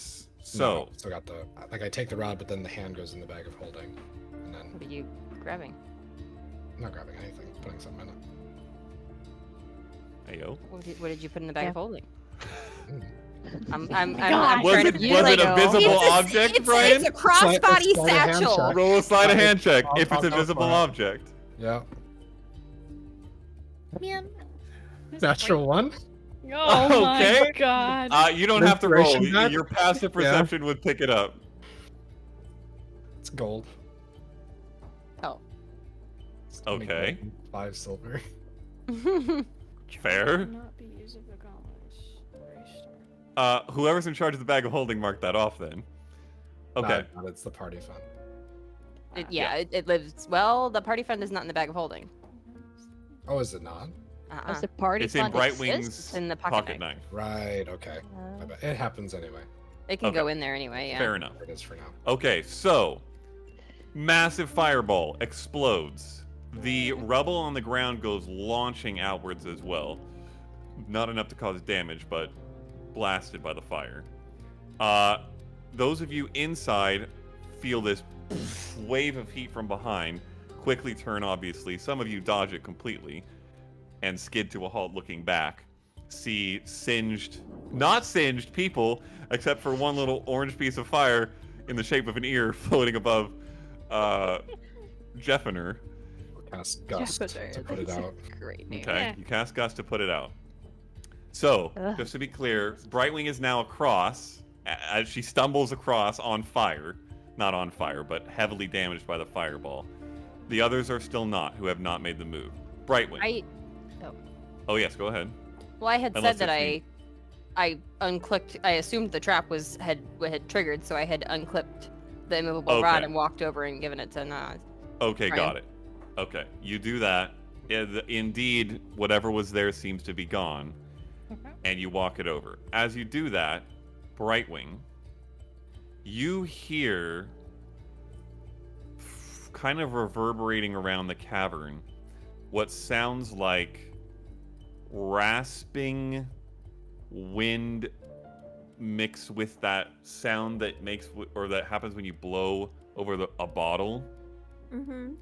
So, No, still got the I take the rod, but then the hand goes in the bag of holding, and then What are you grabbing? I'm not grabbing anything, putting something in it. Ayo. What did you put in the bag Yeah. of holding? I'm God. Was trying it to You was like it a know. visible It's object, Brian? It's a crossbody Slide a hand satchel. check. Roll a slide of hand check if it's a I'll go visible for it. object. Yeah. Man. This Natural one. Oh Okay. my god. You don't have to roll. Inspiration back? Your passive perception would pick it up. It's gold. Oh. It's 20 Okay. gold, 5 silver. Fair. Not be used of the goblins. Whoever's in charge of the bag of holding, mark that off then. Okay. Not, it's the party fund. It lives. Well, the party fund is not in the bag of holding. Oh, is it not? Does the party It's in fund Brightwing's exist? It's in the pocket knife. knife. Right. Okay. My bad. It happens anyway. It can Okay. go in there anyway. Yeah. Fair enough. It is for now. Okay, so massive fireball explodes. The rubble on the ground goes launching outwards as well. Not enough to cause damage, but blasted by the fire. Those of you inside feel this wave of heat from behind. Quickly turn, obviously. Some of you dodge it completely and skid to a halt looking back. See not singed people, except for one little orange piece of fire in the shape of an ear floating above Jeffiner. Cast Gust to put it out. Great name. Okay, you cast Gust to put it out. So, just to be clear, Brightwing is now across, as she stumbles across on fire. Not on fire, but heavily damaged by the fireball. The others are still not, who have not made the move. Brightwing. Oh yes, go ahead. Well, I had Unless said that it's I unclicked. I assumed the trap had triggered, so I had unclipped the immovable rod Okay. and walked over and given it to Nas. Okay, Brian. got it. Okay, you do that. Indeed, whatever was there seems to be gone. Okay. And you walk it over. As you do that, Brightwing, you hear kind of reverberating around the cavern what sounds like rasping wind mixed with that sound that that happens when you blow over a bottle. Mm-hmm.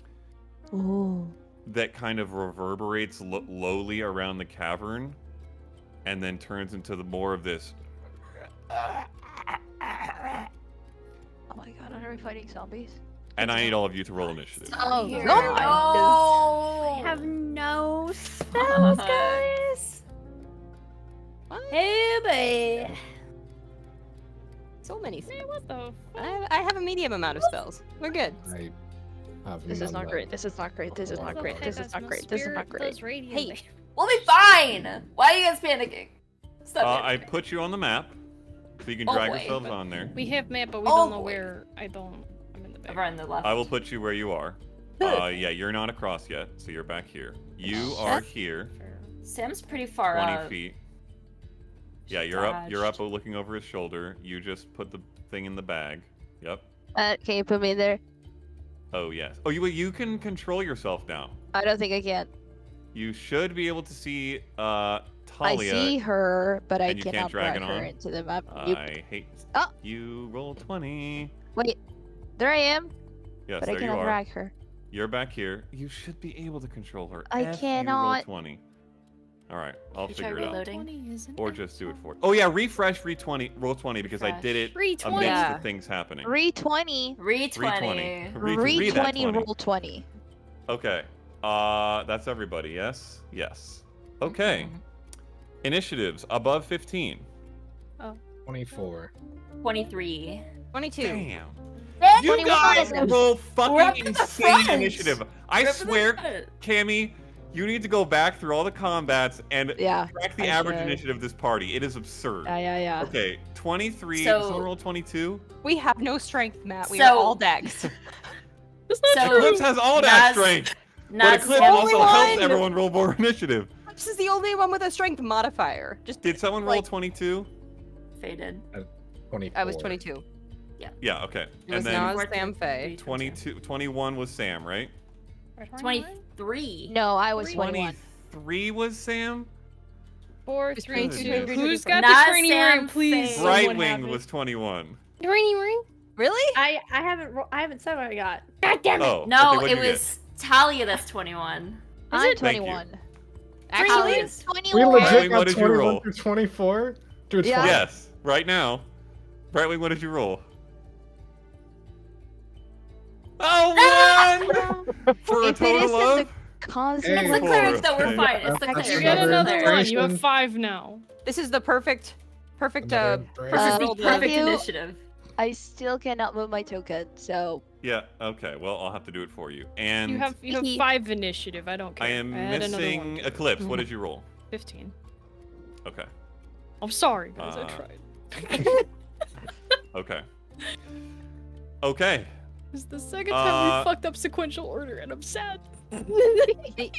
Ooh. That kind of reverberates lowly around the cavern and then turns into more of this. Oh my god, are we fighting zombies? And I need all of you to roll initiative. Oh, Here. no! I have no spells, guys. Hey, boy. So many. Man, what the I have a medium amount of spells. We're good. I have This is none not that- great. This is not great. This is not great. This is not great. This is not great. Hey. We'll be fine. Why are you guys panicking? Stop I panicking. put you on the map, so you can Oh, drag boy. yourselves on there. We have map, but we Oh, don't know boy. where. I'm in the back. Over on the left. I will put you where you are. Yeah, you're not across yet, so you're back here. You are here, Fair. Sam's pretty far 20 out. feet. Yeah, She you're up. You're up, dodged. looking over his shoulder. You just put the thing in the bag. Yep. Can you put me in there? Oh yes. Oh, you can control yourself now. I don't think I can. You should be able to see I Talia. see her, but I and you can't cannot drag drag it her on? into the map. Nope. I hate Oh. you. Roll 20. Wait, there I am, Yes, but I there you cannot are. drag her. You're back here. You should be able to control her. I F you, cannot. roll 20. All right, I'll You try figure it out. reloading? 20 is an Or just do it for. Oh yeah, refresh, roll 20 because I did it Free amidst 20. Yeah. the things happening. Re-20. Re-20. Read that 20, roll 20. Okay. That's everybody. Yes. Yes. Okay. Mm-hmm. Initiatives above 15. 24. 23. 22. Damn. Damn, You 21. guys roll We're up fucking to the insane front. initiative. I We're up to the swear, front. Cammy, you need to go back through all the combats and Yeah. track the I average should. initiative of this party. It is absurd. Yeah. Okay, 23. So- Someone roll 22. We have no strength, Matt. We So- are all dex. That's not So- true. Eclipse has all that Nas- strength. But Nas- Eclipse only also helps one. everyone roll more initiative. This is the only one with a strength modifier. Just Did someone roll Like- 22? Faded. 24. I was 22. Yeah, okay. It was And then Nas, Sam, Faye. 21 was Sam, right? 23. No, I was 21. 23 was Sam? 4, It's 3, 22. 2. Who's got Not the training Sam ring, please? Faye. someone Right have Wing it. was 21. Training ring? Really? I haven't said what I got. God damn it! Oh, No, okay, what'd it you was Talia that's 21. I'm Thank you. 21. Actually, Talia's. We 21. legit Riley, what got did you roll? 21 through 24? Dude, Yeah. get? Yes. right now. Brightwing, what did you roll? Oh, one! For a If it total isn't of... the constant, It's the cleric, though. We're Okay. fine. It's the That's cleric. You get another another one. You have inspiration. 5 now. This is the perfect Another Perfect, inspiration. roll to- perfect you- initiative. I still cannot move my token, so Yeah, okay. Well, I'll have to do it for you. And You have Hee. 5 initiative. I don't care. I am had another missing one. Eclipse. What did you roll? 15. Okay. I'm sorry, guys. I Uh, tried. Okay. Okay. It's the second time uh, we fucked up sequential order, and I'm sad.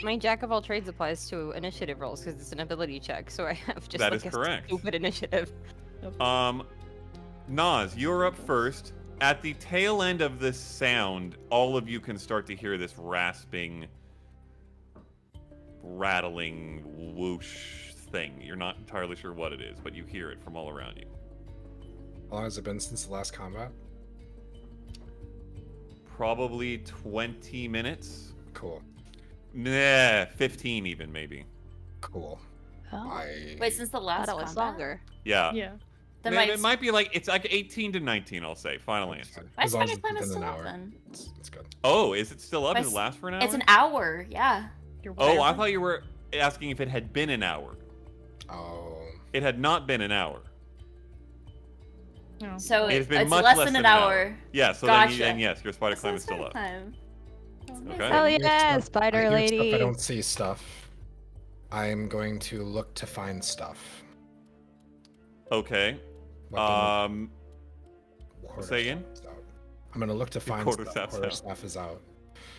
My jack of all trades applies to initiative rolls because it's an ability check, so I have just That like is a correct. stupid initiative. Nas, you're up first. At the tail end of this sound, all of you can start to hear this rasping, rattling, whoosh thing. You're not entirely sure what it is, but you hear it from all around you. How long has it been since the last combat? Probably 20 minutes. Cool. Nah, 15 even, maybe. Cool. oh, Wait, since the I last thought it was combat? longer. Yeah. Yeah. Then It might be like, it's like 18 to 19, I'll say. Final answer. My As long as spider it's climb is within still an up hour. then. It's good. Oh, is it still up? My Does it s- last for an hour? It's an hour, yeah. You're Oh, I whatever. thought you were asking if it had been an hour. Oh. It had not been an hour. No. So It's been it's much less less than than an an hour. Yeah, so Gotcha. then yes, your spider That's climb not is still spider up. climb. Okay. Hell I hear yeah, stuff- spider I hear lady. Stuff, I don't see stuff. I'm going to look to find stuff. Okay. Weapon Say again? quarterstaff is out. I'm gonna look to find quarterstaff's stuff. out. Quarterstaff is out.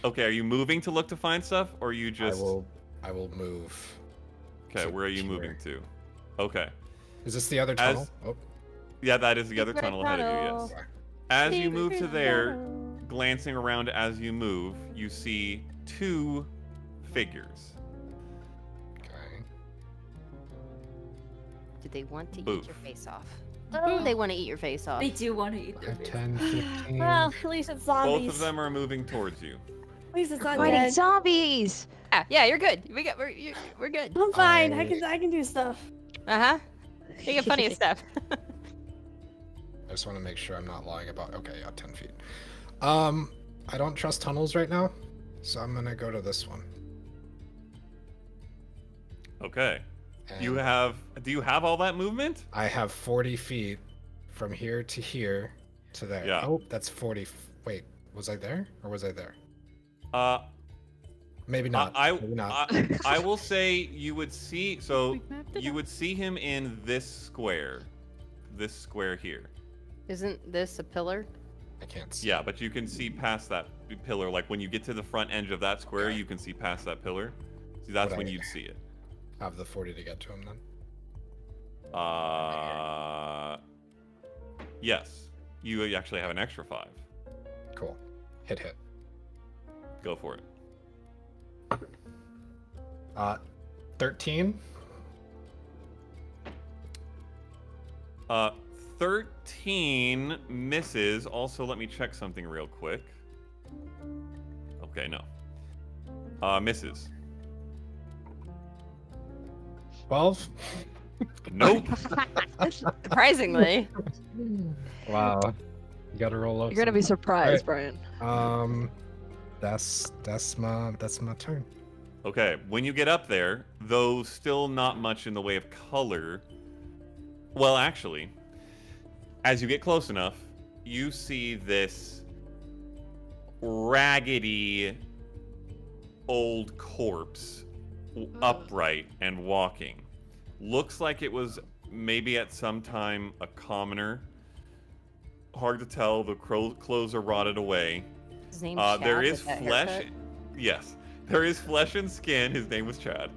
Okay, are you moving to look to find stuff, or are you just... I will move. Okay, to where are you here. moving to? Okay. Is this the other As- tunnel? Oh, Yeah, that is the other Secret tunnel ahead of you, tunnel. yes. okay. As you move to Secret there, tunnel. glancing around as you move, you see 2 figures. Okay. Do they want to Boof. eat your face off? Oh, they want to eat your face off. They do want to eat their 5, face. 10, 15. Well, at least it's zombies. Both of them are moving towards you. At least it's not Fighting dead. zombies! Yeah, you're good. We're good. I'm fine. I- I can do stuff. Uh-huh. You get plenty of stuff. I just want to make sure I'm not lying about. Okay, yeah, 10 feet. I don't trust tunnels right now, so I'm gonna go to this one. Okay. And Do you have all that movement? I have 40 feet from here to here to there. Yeah. Oh, that's 40. Wait, was I there or was I there? Uh, Maybe not. Maybe not. I will say you would see, so We mapped it you out. would see him in this square here. Isn't this a pillar? I can't see. Yeah, but you can see past that pillar. Like when you get to the front edge of that square, Okay. you can see past that pillar. See, that's Would when I- you'd see it. Have the 40 to get to him then. Yes. You actually have an extra 5. Cool. Hit. Go for it. 13. 13 misses. Also, let me check something real quick. Okay, no. Misses. 12. Nope. Surprisingly. Wow. You gotta roll up. You're gonna be some- surprised, Alright. Brian. That's my turn. Okay, when you get up there, though still not much in the way of color. Well, actually, as you get close enough, you see this raggedy old corpse upright and walking. Looks like it was maybe at some time a commoner. Hard to tell. The clothes are rotted away. His name's There Chad is with that flesh. haircut. Yes, there is flesh and skin. His name was Chad.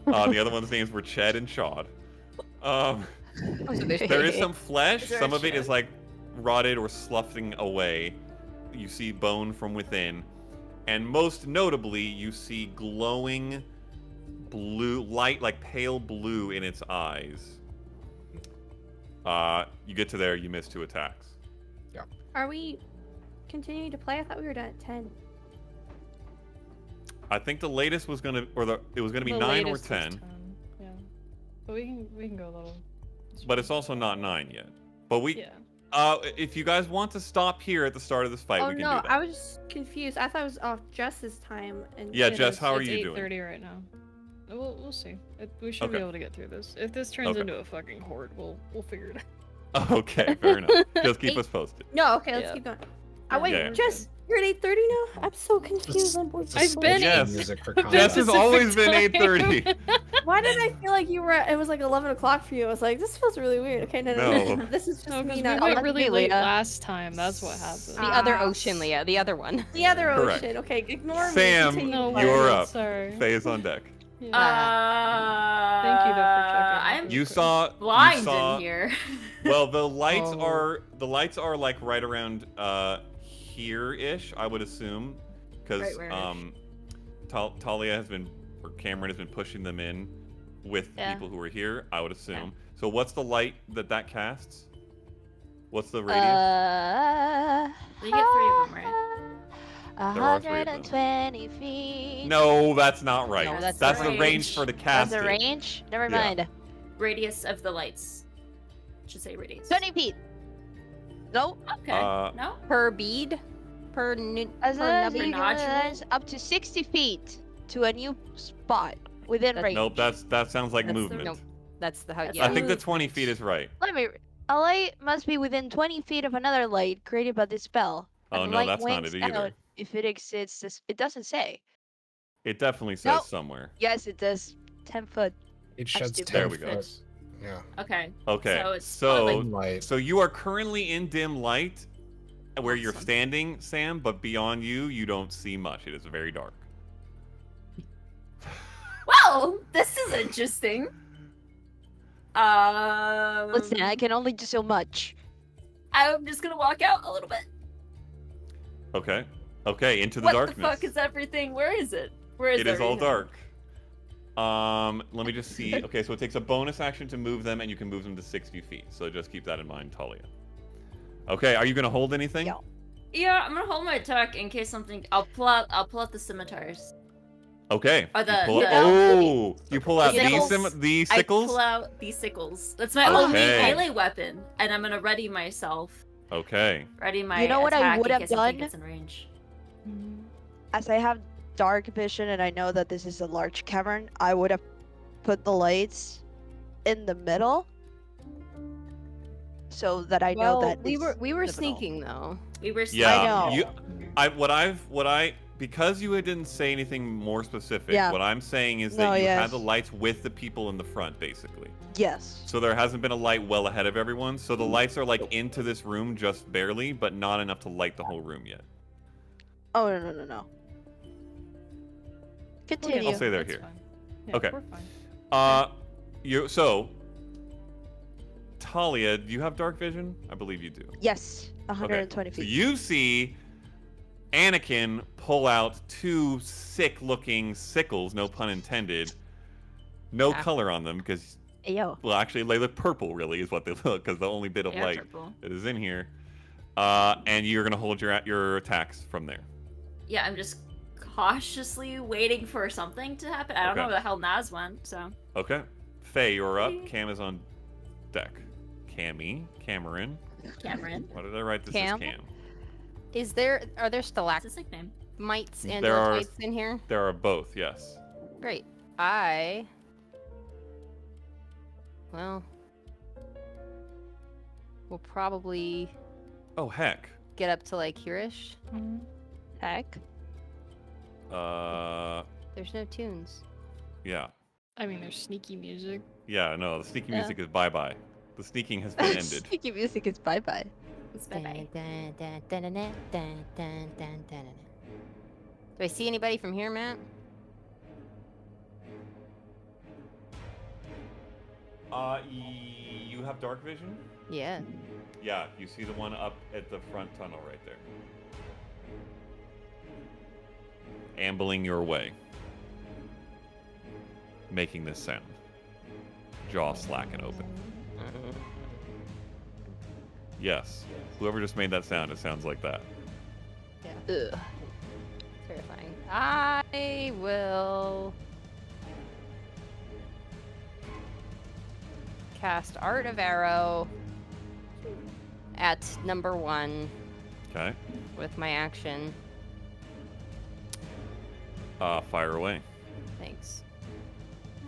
The other one's names were Ched and Chad. Oh, so there's- There is some flesh. Is there Some a of it is Ched? like rotted or sloughing away. You see bone from within, and most notably, you see glowing blue light, like pale blue, in its eyes. You get to there, you miss 2 attacks. Are we continuing to play? I thought we were done at 10. I think the latest was gonna, it was gonna be The 9 or latest was 10, Yeah. But we can go a little. but it's also not 9 yet. But we, Yeah. if you guys want to stop here at the start of this fight, Oh we can no, do that. I was just confused. I thought it was off Jess's time. And Yeah, It Jess, is. how are It's you doing? 8:30 right now. We'll see. We should be Okay. able to get through this. If this turns Okay. into a fucking horde, we'll figure it out. Okay, fair enough. Just keep us posted. No, okay, let's Yeah. keep going. Oh wait, Yeah. Jess, you're at 8:30 now. I'm so confused on both. I've been Yes. music for I've been Jess has combat. always been Pacific 8:30. time. Why did I feel like you were? It was like 11 o'clock for you. I was like, this feels really weird. Okay, no. No. This is just No, me because we not. went let's really be late Leah. last time. That's what happened. The other Ah. ocean, Leah. The other one. The other Correct. ocean. Okay, ignore me. Sam, Continue No, with you're my- up. Sorry. Faye is on deck. Yeah. Thank you, though, for checking. I'm You saw. blind you saw, in here. Well, the lights Oh. are like right around here-ish, I would assume, because Right where-ish? Talia has been, or Cameron has been pushing them in with the Yeah. people who are here, I would assume. So what's the light that casts? What's the radius? You get 3 of them, right? There are 3 of them. 120 feet. No, that's not right. No, that's that's the the range. range for the That's cast. the range? Never Yeah. mind. Radius of the lights. Should say radius. 20 feet. No. Okay. Uh, No? Per bead? Per nu- As per long as nubby? you nodule? guys up to 60 feet to a new spot within That- range. Nope, that sounds like That's the- movement. Nope. That's the how. That's Yeah. I think the Movement. 20 feet is right. Let me. A light must be within 20 feet of another light created by this spell. Oh, and no, light that's not winks it either. out if it exceeds this. It doesn't say. It definitely says Nope. somewhere. Yes, it does. 10 foot. It sheds stupid. 10 There we go. foot. Yeah. Okay. Okay, So it's so Light. so you are currently in dim light, where you're Awesome. standing, Sam. But beyond you, you don't see much. It is very dark. Well, this is interesting. Listen, I can only do so much. I'm just gonna walk out a little bit. Okay. Okay, into the What darkness. the fuck is everything? Where is it? Where is It is all everything? dark. Let me just see. Okay, so it takes a bonus action to move them, and you can move them to 60 feet. So just keep that in mind, Talia. Okay, are you gonna hold anything? Yeah. Yeah, I'm gonna hold my attack in case something. I'll pull out the scimitars. Okay. Or you pull the- oh, you pull out Sickles. the I sickles. pull out these sickles. That's my only Okay. melee weapon, and I'm gonna ready myself. Okay. Ready my You know what I attack would in have case something done? gets in range. As I have dark vision and I know that this is a large cavern, I would have put the lights in the middle so that I know that we it's were pivotal. sneaking though. We were. Yeah. know. Because you didn't say anything more specific, Yeah. what I'm saying is No, that you yes. had the lights with the people in the front, basically. Yes. So there hasn't been a light well ahead of everyone. So the lights are like into this room just barely, but not enough to light the whole room yet. Oh no. Continue. I'll say they're That's here. fine. Yeah, Okay. We're fine. So Talia, do you have dark vision? I believe you do. Yes, 120 So feet. you see Anakin pull out 2 sick-looking sickles, no pun intended. No Ah. color on them because, Hey, yo. well, actually, they look purple. Really, is what they look because the only bit of Yeah, light purple. that is in here. And you're gonna hold your attacks from there. Yeah, I'm just cautiously waiting for something to happen. I don't know Okay. where the hell Naz went, so. Okay. Faye, you're up. Cam is on deck. Cameron. Cameron. Why did I write this Cam? as Cam? Are there That's stalactites his nickname. and There are- stalactites in here? There are both. Yes. Great. Well, we'll probably Oh heck. get up to like here-ish. Heck. There's no tunes. Yeah. I mean, there's sneaky music. Yeah. No, the sneaking Yeah. music is bye bye. The sneaking has been ended. Sneaky music is bye bye. It's bye-bye. Do I see anybody from here, Matt? You have dark vision? Yeah. Yeah, you see the one up at the front tunnel right there. Ambling your way. Making this sound. Jaw slacking open. Yes. Whoever just made that sound, it sounds like that. Yeah. Ugh. Terrifying. I will cast Art of Arrow at number 1 Okay. with my action. Fire away. Thanks.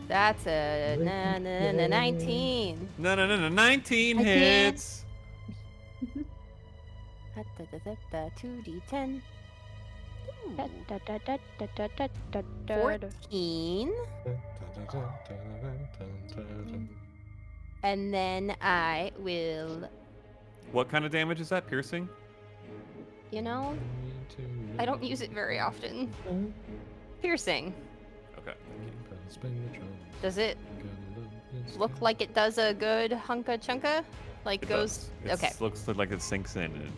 That's a 19. No, 19 Again. hits. 2d10. Da, da, da, da, da, da, da, da, da. 14. And then I will, What kind of damage is that? Piercing? you know, I don't use it very often. Piercing. Okay. Does it look like it does a good hunka chunka? Like It goes. does. Okay. Looks like it sinks in and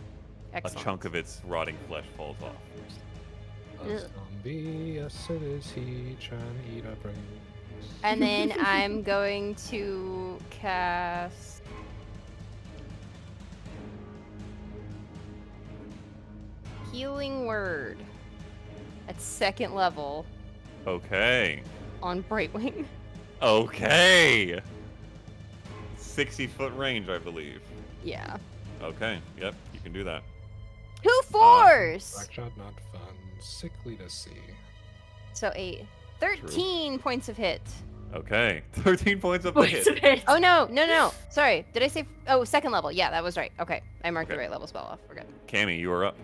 Excellent. a chunk of its rotting flesh falls off. A zombie, yes it is he, trying to eat our brains. And then I'm going to cast. Healing Word at 2nd level Okay. on Brightwing. Okay. 60-foot range, I believe. Yeah. Okay. Yep. You can do that. 2 4s! Blackshot not fun, sickly to see. So 13 points of hit. Okay. 13 points of the Points of hit. hit. Oh no. Sorry. Did I say? Oh, 2nd level. Yeah, that was right. Okay. I marked the Okay. right level spell off. We're good. Cammy, you are up.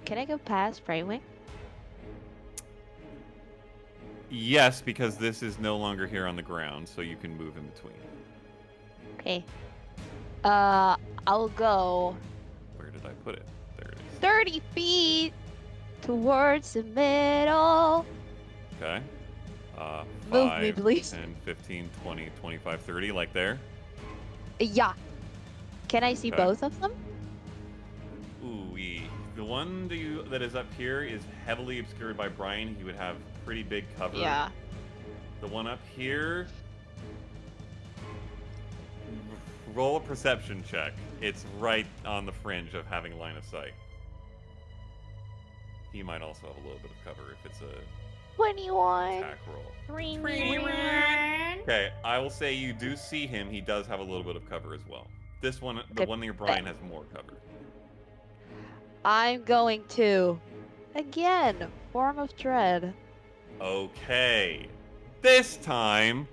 Can I go past Brightwing? Yes, because this is no longer here on the ground, so you can move in between. Okay. I'll go Where did I put it? There it is. 30 feet towards the middle. Okay. Move 5, me, please. 10, 15, 20, 25, 30, like there. Yeah. Can I see Okay. both of them? Ooh-wee. The one that is up here is heavily obscured by Brian. He would have pretty big cover. Yeah. The one up here, roll a perception check. It's right on the fringe of having line of sight. He might also have a little bit of cover if it's a 21. attack roll. Okay, I will say you do see him. He does have a little bit of cover as well. This one, the Okay, one near Brian, has more cover. I'm going to, again, Form of Dread. Okay. This time,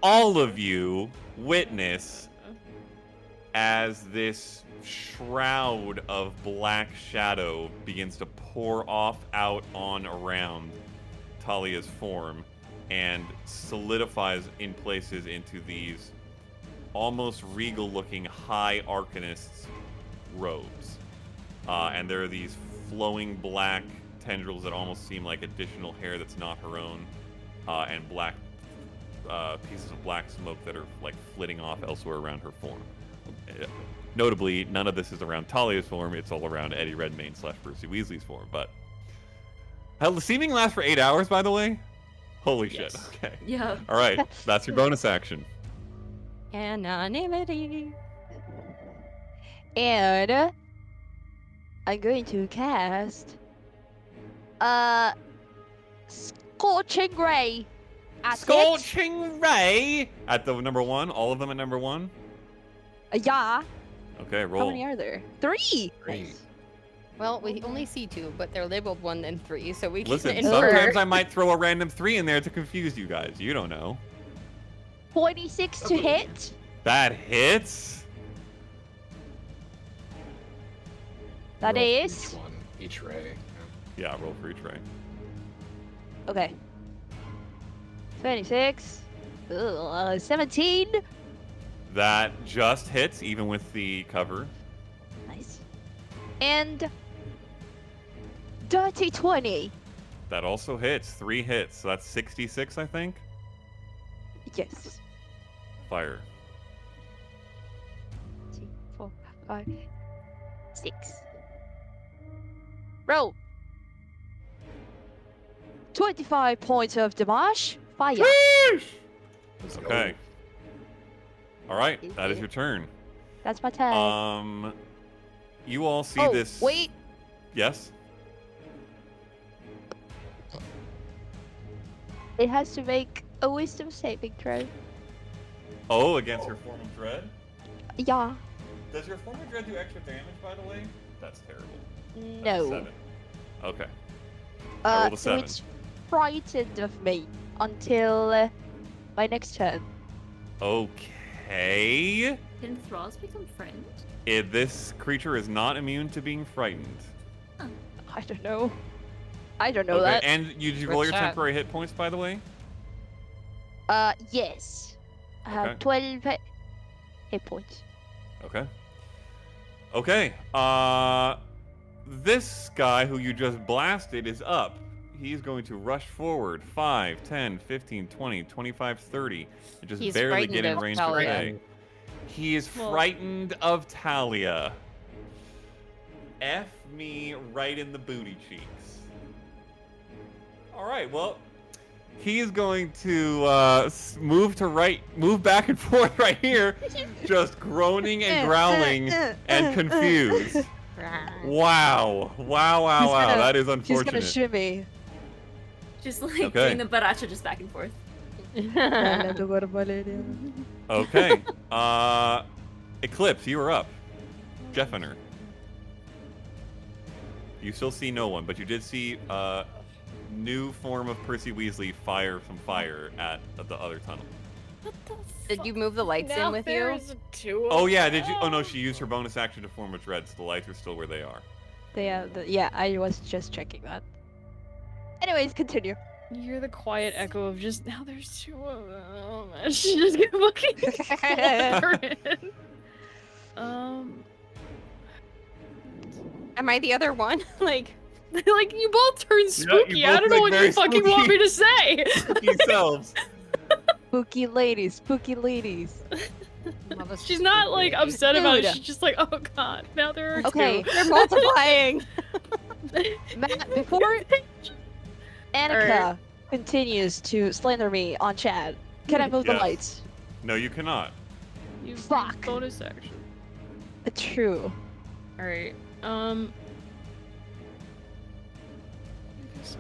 all of you witness as this shroud of black shadow begins to pour off out on around Talia's form and solidifies in places into these almost regal looking high arcanist's robes. And there are these flowing black tendrils that almost seem like additional hair that's not her own, and black pieces of black smoke that are like flitting off elsewhere around her form. Notably, none of this is around Talia's form, it's all around Eddie Redmayne / Percy Weasley's form. But hell, the seeming lasts for 8 hours, by the way? Holy shit, Yes. okay. Yeah. Alright, that's your bonus action. Anonymity. And I'm going to cast Scorching Ray. At it. Scorching Ray! At the number 1, all of them at number 1? Yeah. Okay, How roll. many are there? 3. Three. Nice. Well, we only see 2, but they're labeled 1 and 3, so we can Listen, infer. sometimes I might throw a random 3 in there to confuse you guys. You don't know. 26 to hit. That hits. That Roll for is. each one, each ray. Yeah, roll for each ray. Okay. 26. 17. That just hits, even with the cover. Nice. And dirty 20. That also hits. 3 hits. So that's 66, I think. Yes. Fire. 2, 4, 5, 6. Roll. 25 points of damage. Fire. Let's go. Okay. All right, that is your turn. That's my turn. You all see oh, this. wait. Yes. It has to make a wisdom saving throw. Oh, against your form of dread? Yeah. Does your form of dread do extra damage, by the way? That's terrible. That's a No. 7. Okay. I rolled a 7. It's frightened of me until my next turn. Okay. Can thralls become friends? This creature is not immune to being frightened. I don't know. I don't know Okay, that. and did you roll What's your that? temporary hit points, by the way? Yes. I have Okay. 12 hit points. Okay. Okay. This guy who you just blasted is up. He's going to rush forward 5, 10, 15, 20, 25, 30. And just He's barely frightened get in of range Talia. today. He is Well- frightened of Talia. F me right in the booty cheeks. Alright, well, he's going to move back and forth right here, just groaning and growling and confused. Wow. Wow, He's gonna- that is She's gonna unfortunate. shimmy. Just like Okay. doing the baracha just back and forth. Okay. Eclipse, you are up. Jeffiner. You still see no one, but you did see new form of Percy Weasley fire some fire at the other tunnel. Did you move the lights in with you? there's two of Oh yeah, did you? Oh no, them. she used her bonus action to form a dread, so the lights are still where they are. Yeah, I was just checking that. Anyways, continue. You hear the quiet echo of just now there's two of them. And she just get fucking in. Am I the other one? Like, Like you both turn spooky. you I both don't know look what very you fucking want spooky. me to say. Yourselves. Spooky ladies, spooky ladies. She's not like upset about it. Dude. She's just like, oh god, now there are Okay, two. they're multiplying. Matt, before Anneka continues to slander me on chat, can I move the Yes. lights? No, you cannot. You Fuck. bonus action. True. All right. I guess I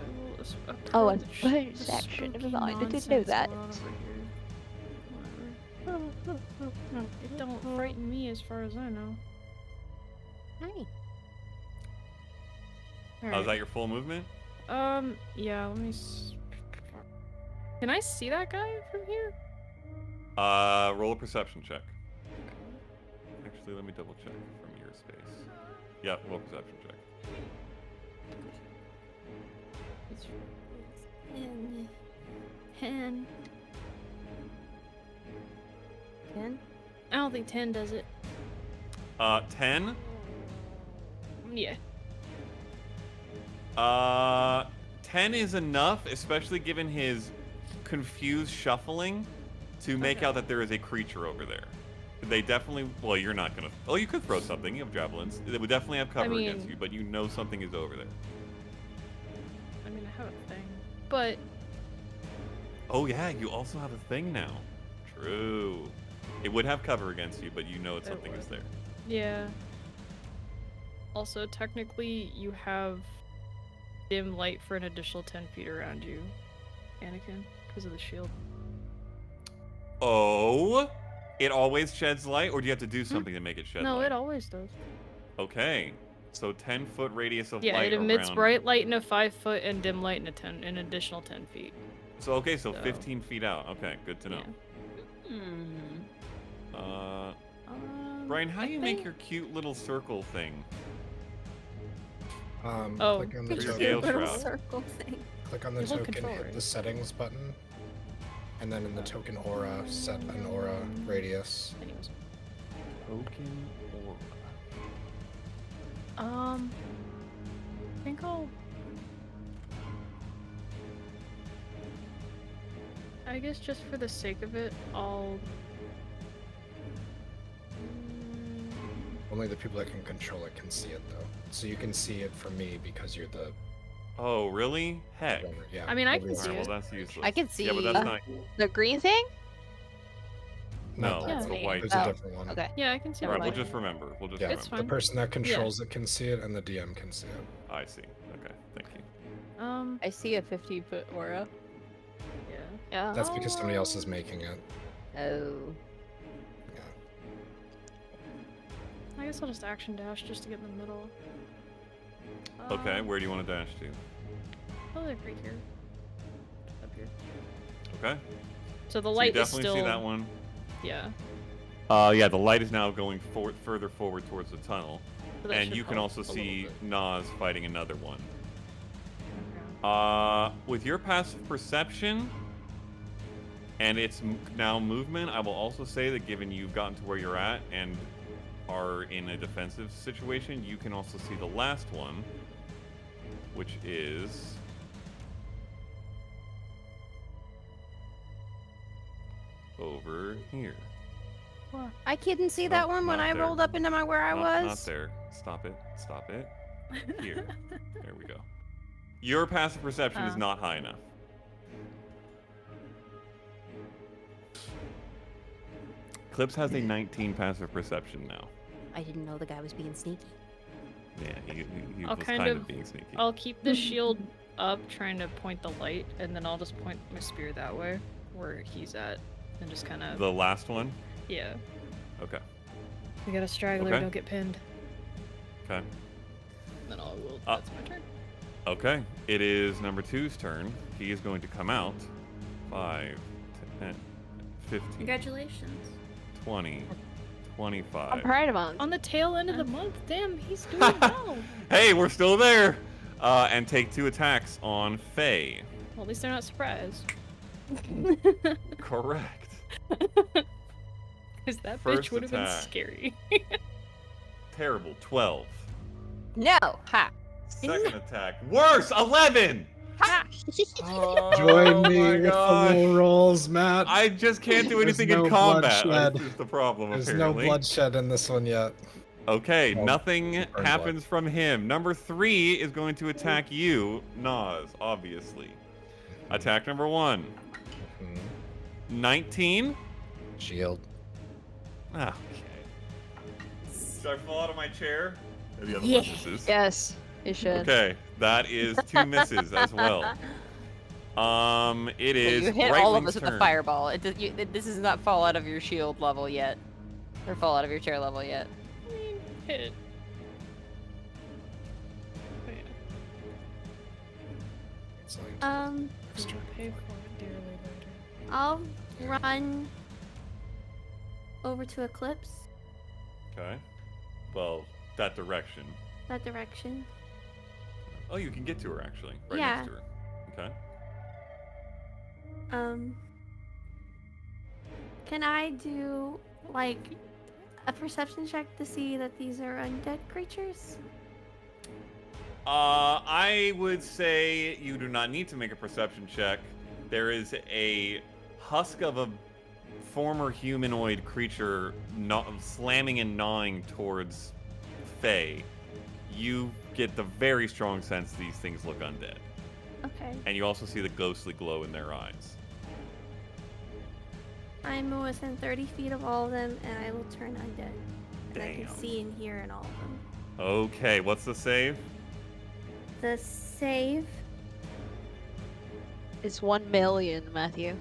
will Oh, a approach bonus the action. Never spooky mind, I didn't nonsense know that. going on over here. Whatever. It don't frighten me as far as I know. Hi. Oh, is Alright. that your full movement? Yeah, let me Can I see that guy from here? Roll a perception check. Actually, let me double check from your space. Yeah, roll a perception check. And 10? I don't think 10 does it. 10. Yeah. 10 is enough, especially given his confused shuffling, to make out that there is a creature over there. They definitely. Well, you're not gonna. Oh, you could throw something. You have javelins. They would definitely have cover against mean- you, but you know something is over there. I mean, I have a thing. But Oh yeah, you also have a thing now. True. It would have cover against you, but you know it's It something is would. there. yeah. Also, technically, you have dim light for an additional 10 feet around you, Anakin, because of the shield. Oh, it always sheds light, or do you have to do something to make it shed No, light? it always does. Okay, so 10-foot radius of Yeah, light it emits around. bright light in a 5 foot and dim light in an additional 10 feet. So okay, so So- 15 feet out. Okay, good to know. Yeah. Uh, Brian, how I do you make think- your cute little circle thing? Oh, Click on the Your token. Gale little Shroud. circle thing. Click on the Your whole token, controller. hit the settings button, and then in the token aura, set an aura radius. Anyways. Token aura. I think I'll. I guess just for the sake of it, I'll. Only the people that can control it can see it, though. So you can see it from me because you're the Oh, really? Heck. runner. Yeah. I mean, I nobody can see Alright, else. well, that's useless. I can see. Yeah, but that's not. The green thing? No, No, Yeah. it's the white. there's Oh, a different one. Okay. Yeah, I can see Alright, the we'll light. just remember. We'll just Yeah, It's remember. the fine. person that controls it can see it, and the DM can see it. I see. Okay, thank you. I see a 50-foot aura. Yeah. Yeah. That's because somebody else is making it. Oh. guess I'll just action dash just to get in the middle. Okay, where do you want to dash to? Oh, like right here. Up here. Okay. So the So you light is definitely still. see that one. Yeah. Yeah, the light is now going further forward towards the tunnel. So that And should you can help also a little see bit. Nas fighting another one. Okay. With your passive perception and its now movement, I will also say that given you've gotten to where you're at and are in a defensive situation, you can also see the last one, which is over here. I couldn't see Nope, that one when not I there. rolled up into where I was. Not there. Stop it. Stop it. Here. There we go. Your passive perception is not high enough. Clips has a 19 passive perception now. I didn't know the guy was being sneaky. Yeah, he I'll was kind kind of of- being sneaky. I'll keep the shield up, trying to point the light, and then I'll just point my spear that way, where he's at, and just kind of. The last one? Yeah. Okay. We got a straggler. Okay. Don't get pinned. Okay. Then I will. That's my turn. Okay. It is number 2's turn. He is going to come out. 5, 10, 15, Congratulations. 20, 25. I'm proud of him. On the tail end of the month, damn, he's doing well. Hey, we're still there! And take 2 attacks on Faye. Well, at least they're not surprised. Correct. Because that First bitch would have been attack. scary. Terrible. 12. No! Ha! Second attack. Worse! 11! Join me my with the gosh. low rolls, Matt. I just can't do There's anything no in combat. bloodshed. This is the problem, There's apparently. no bloodshed in this one yet. Okay, Oh, nothing blood. happens from him. Number 3 is going to attack you, Nas, obviously. Attack number 1. Mhm. 19. Shield. Okay. Should I fall out of my chair? Or the other Yeah. one misses? Yes, you should. Okay, that is 2 misses as well. It is you hit Right all of Wing's us with the turn. fireball. This does not fall out of your shield level yet. Or fall out of your chair level yet. I mean, hit it. Oh, yeah. It's like Just to pay for it dearly later. I'll run over to Eclipse, Okay. Well, that direction. that direction. Oh, you can get to her actually. Right Yeah. next to her. Okay. Can I do like a perception check to see that these are undead creatures? I would say you do not need to make a perception check. There is a husk of a former humanoid creature slamming and gnawing towards Faye. You get the very strong sense these things look undead. Okay. And you also see the ghostly glow in their eyes. I'm within 30 feet of all of them, and I will turn undead. And I Damn. can see and hear in all of them. Okay, what's the save? The save, It's 1 million, Matthew.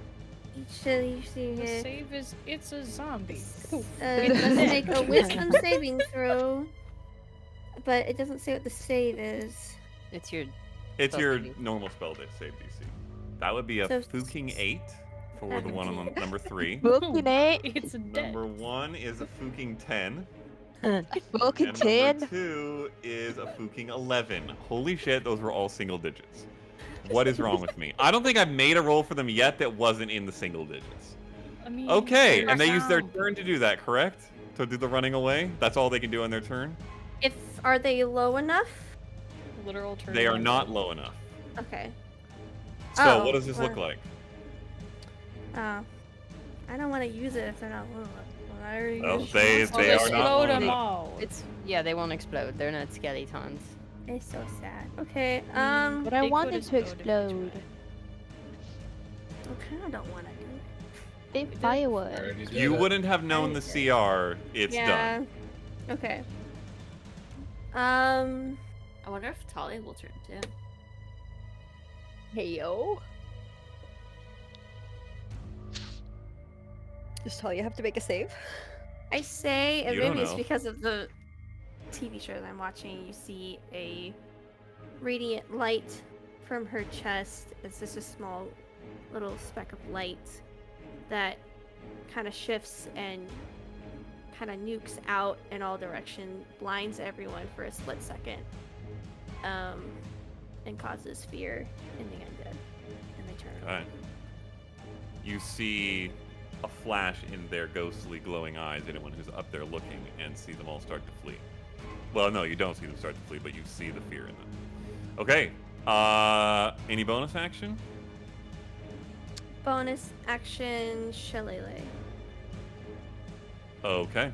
each of these The here, save is it's a zombie. Poof. let's make a wisdom saving throw. But it doesn't say what the save is. It's your. It's Spell your DC. normal spell save DC. That would be a So- Fuking 8 for the one on number 3. Booking 8, It's a dead. Number 1 is a Fuking 10. booking And 10. number 2 is a Fuking 11. Holy shit, those were all single digits. What is wrong with me? I don't think I've made a roll for them yet that wasn't in the single digits. I mean, Okay, they're and they use their sound. turn to do that, correct? To do the running away? That's all they can do on their turn? Are they low enough? Literal turn. They are one. not low enough. Okay. So, Oh, what does this look well. like? I don't want to use it if they're not low enough. Well, I already Well, used they- it. I'll they are just not load low 'em enough. all. Yeah, they won't explode. They're not skeletons. It's so sad. Okay. But I They want could it to explode if explode. I kind of don't want to do it. Big firewood. already did You it. wouldn't have known the CR. It's yeah. done. Okay. I wonder if Talia will turn too. Hey yo. Just tell you have to make a save. I say, and You don't maybe it's know. because of the TV show that I'm watching, you see a radiant light from her chest. It's just a small little speck of light that kind of shifts and kind of nukes out in all directions, blinds everyone for a split second, and causes fear in the undead, and they turn Okay. You see a flash in their ghostly glowing eyes, anyone who's up there looking, and see them all start to flee. Well, no, you don't see them start to flee, but you see the fear in them. Okay. Any bonus action? Bonus action, Shillelagh. Okay.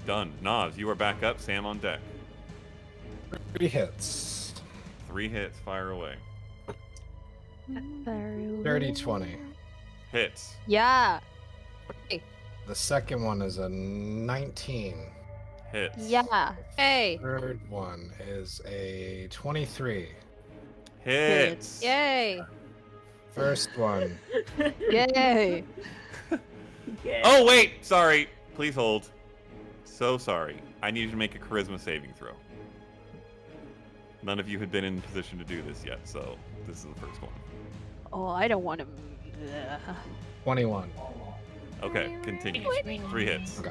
Done. Nas, you are back up. Sam on deck. 3 hits. 3 hits. Fire away. Dirty 20. Hits. Yeah. The second one is a 19. Hits. Yeah. Hey. Third one is a 23. Hits. Yay. First one, Yay. Oh, wait. Sorry. Please hold. So sorry. I need you to make a charisma saving throw. None of you had been in position to do this yet, so this is the first one. Oh, I don't want to. 21. Okay, continue. 3 hits. Okay.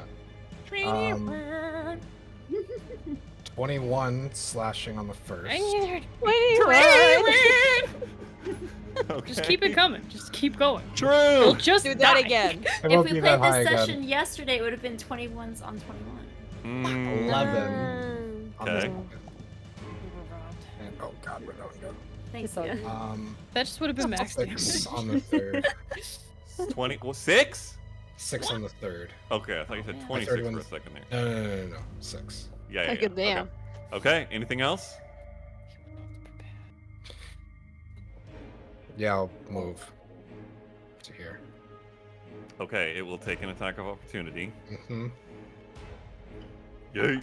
21 slashing on the first. Okay. Just keep it coming. Just keep going. True. We'll just Do that die. again. It If won't we be played that high this again. session yesterday, it would have been 21s on 21. 11 on the Okay. second. And, oh god, we're going good. Thanks, all Leah. That just would have been max 6 damage. on the third. 20. Well, 6? 6 on the third. Okay, I thought you said Yeah. 26 The third for a one's- second there. No. 6. Yeah. Good damn. Okay, anything else? Yeah, I'll move to here. Okay, it will take an attack of opportunity. Mm-hmm. Yay.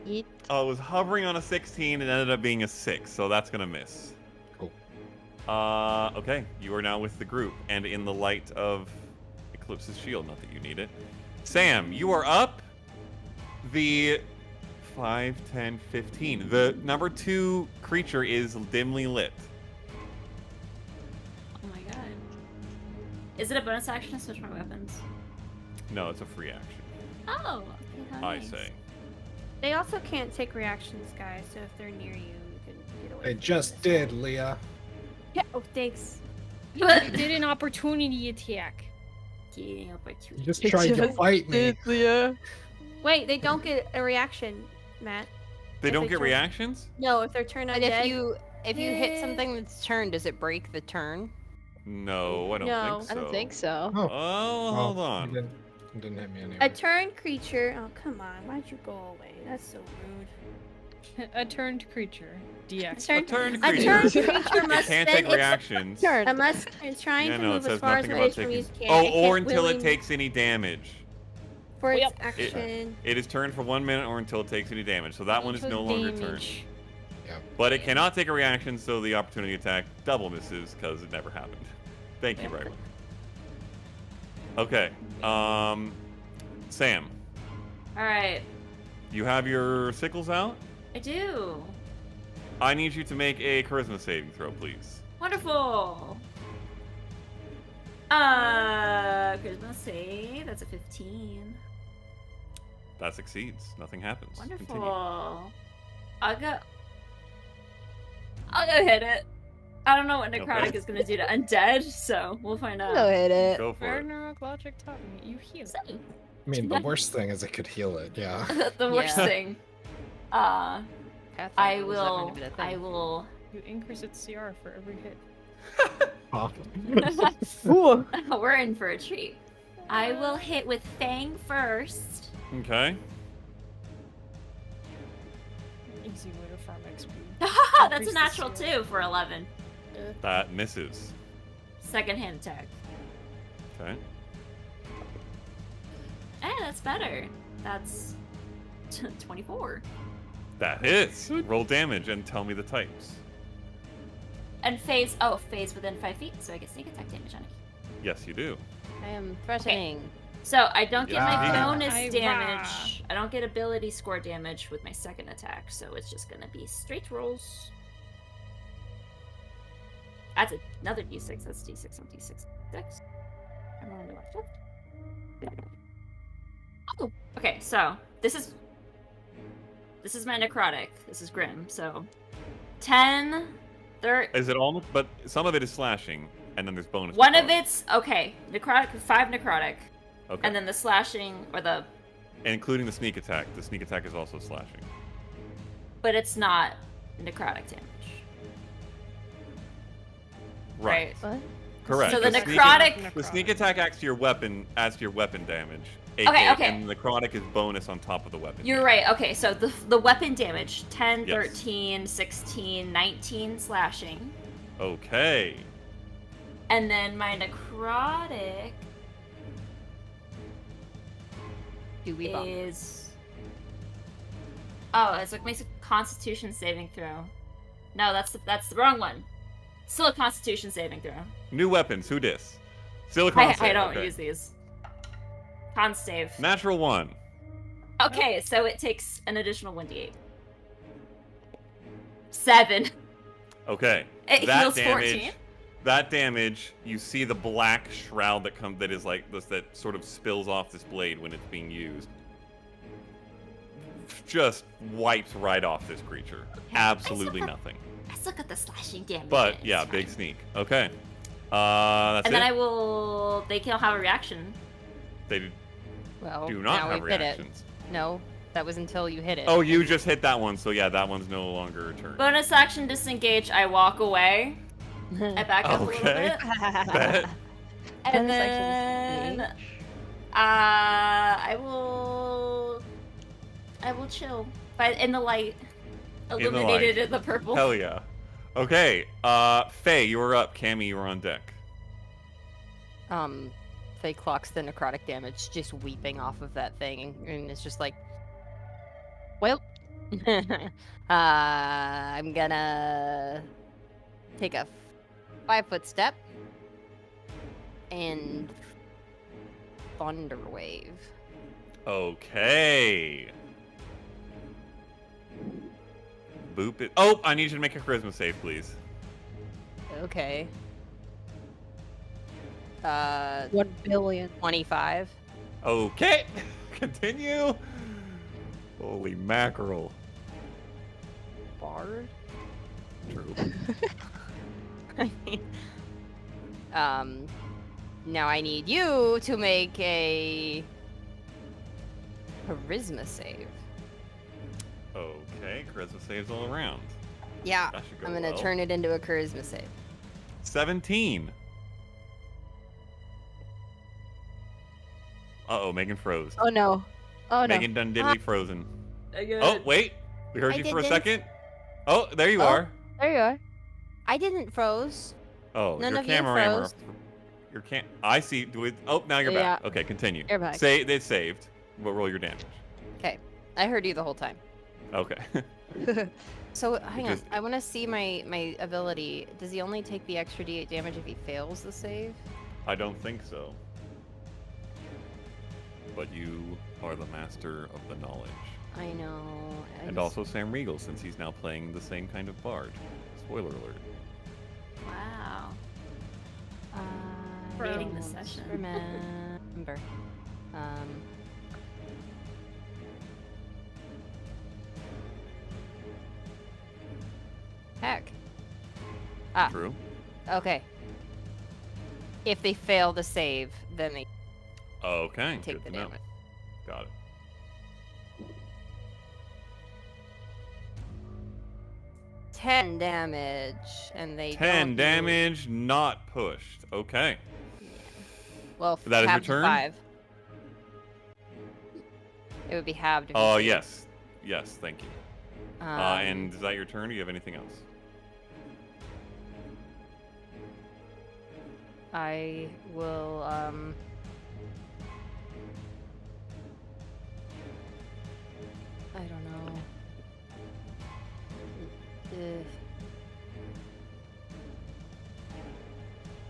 Eat. Oh, it was hovering on a 16 and ended up being a 6, so that's gonna miss. Cool. Okay, you are now with the group and in the light of Eclipse's shield, not that you need it. Sam, you are up. The 5, 10, 15. The number 2 creature is dimly lit. Oh my god. Is it a bonus action to switch my weapons? No, it's a free action. Oh, okay, how I nice. say. They also can't take reactions, guys, so if they're near you, you can get away. I just did, Leah. Yeah, oh, thanks. You did an opportunity attack. Yeah, but You you just tried to fight me. Wait, they don't get a reaction, Matt. They If don't they get turn- reactions? No, if they're turned But undead. if you hit something that's turned, does it break the turn? No, I don't No. think I so. don't think so. Oh, Oh, hold well, on. You didn't hit me anyway. A turned creature. Oh, come on. Why'd you go away? That's so rude. A turned creature. DX. A turned A creature. turned creature It must can't spend take its reactions. Turn. unless it's trying Yeah, to no, it move as says far as nothing away about from you taking. can. Oh, It or can't until it willing- takes any damage. for its Yep. action. It is turned for 1 minute or until it takes any damage. So that one is no longer turned. Damage. But it cannot take a reaction, so the opportunity attack double misses because it never happened. Thank you, Brightwing. Okay. Sam, Alright, you have your sickles out. I do. I need you to make a charisma saving throw, please. Wonderful. Charisma save. That's a 15. That succeeds. Nothing happens. Wonderful. Continue. I'll go hit it. I don't know what necrotic Okay. is gonna do to undead, so we'll find out. Go hit it. Go for it. Ragnarok logic taught me you heal. I mean, the worst thing is it could heal it, yeah. The worst Yeah. thing. Pathfinder I was never will. gonna be the thing. I will. You increase its CR for every hit. We're in for a treat. I will hit with Fang first. Okay. Easy way to farm XP. That's Increase a the natural CR. 2 for 11. That misses. Second hand attack. Okay. Eh, that's better. That's 24. That hits. Roll damage and tell me the types. And phase within 5 feet, so I get sneak attack damage on it. Yes, you do. I am threatening. So I don't get my Yeah. bonus Ira. damage. I don't get ability score damage with my second attack, so it's just gonna be straight rolls. That's another d6. That's d6 on d6. I'm rolling left. Oh, okay. So this is my necrotic. This is Grimm. So 10, 30. Is it all? But some of it is slashing, and then there's bonus. One of necrotic. it's okay. Necrotic, 5 necrotic, Okay. and then the slashing or the. Including the sneak attack. The sneak attack is also slashing. But it's not necrotic damage. Right. What? Correct. So the sneak necrotic. The sneak attack adds to your weapon damage. Okay, okay. And the necrotic is bonus on top of the weapon. You're right. Okay, so the weapon damage 10, Yes. 13, 16, 19 slashing. Okay. And then my necrotic Do we bump? is. Oh, it's like makes a Constitution saving throw. No, that's the wrong one. Still a Constitution saving throw. New weapons. Who dis? Silicon I save, don't okay. use these. Con save. Natural 1. Okay, so it takes an additional 1d8. 7. Okay. It that heals damage. 14. That damage. You see the black shroud that is like this, that sort of spills off this blade when it's being used. Just wipes right off this creature. Absolutely nothing. Let's look at the slashing damage. But yeah, It's big fine. sneak. Okay. That's And then it. I will. They can have a reaction. They Well, do not now have we've hit it. reactions. No, that was until you hit it. Oh, you just hit that one, so yeah, that one's no longer a turn. Bonus action disengage. I walk away. I back up a little Okay. bit. Bet. And Bonus action then disengage. I will chill in the light, the illuminated light. in the purple. Hell yeah. Okay, Faye, you were up. Cammy, you were on deck. Faye clocks the necrotic damage, just weeping off of that thing, and it's just like, well, I'm gonna take a 5-foot step and thunder wave. Okay. Boop it. Oh, I need you to make a charisma save, please. Okay. 1 billion. 25. Okay. Continue. Holy mackerel. Bard. True. I mean, now I need you to make a charisma save. Okay, charisma saves all around. Yeah, That should go I'm gonna well. turn it into a charisma save. 17. Uh-oh, Megan froze. Oh no. Oh no. Megan done diddly frozen. Good. Oh, wait. We heard I you for a didn't. second. Oh, there you Oh. are. There you are. I didn't froze. Oh, None your of you camera. froze. Your cam. I see. Do it. Oh, now you're back. Okay, continue. You're back. Say they saved. But roll your damage. Okay, I heard you the whole time. Okay. So hang on, Because- I want to see my ability. Does he only take the extra d8 damage if he fails the save? I don't think so. But you are the master of the knowledge. I know. I And just- also Sam Riegel, since he's now playing the same kind of bard. Spoiler alert. Wow. I Rating the don't session. Remember. Heck. Ah, True. okay. If they fail the save, then they Okay. take good the to know. damage. Got it. 10 damage, and they 10 don't damage, not pushed. Okay. Well, That is your halved to turn? 5. It would be halved. If you Oh, saved. yes. Yes, thank you. And is that your turn? Or do you have anything else? I will, I don't know.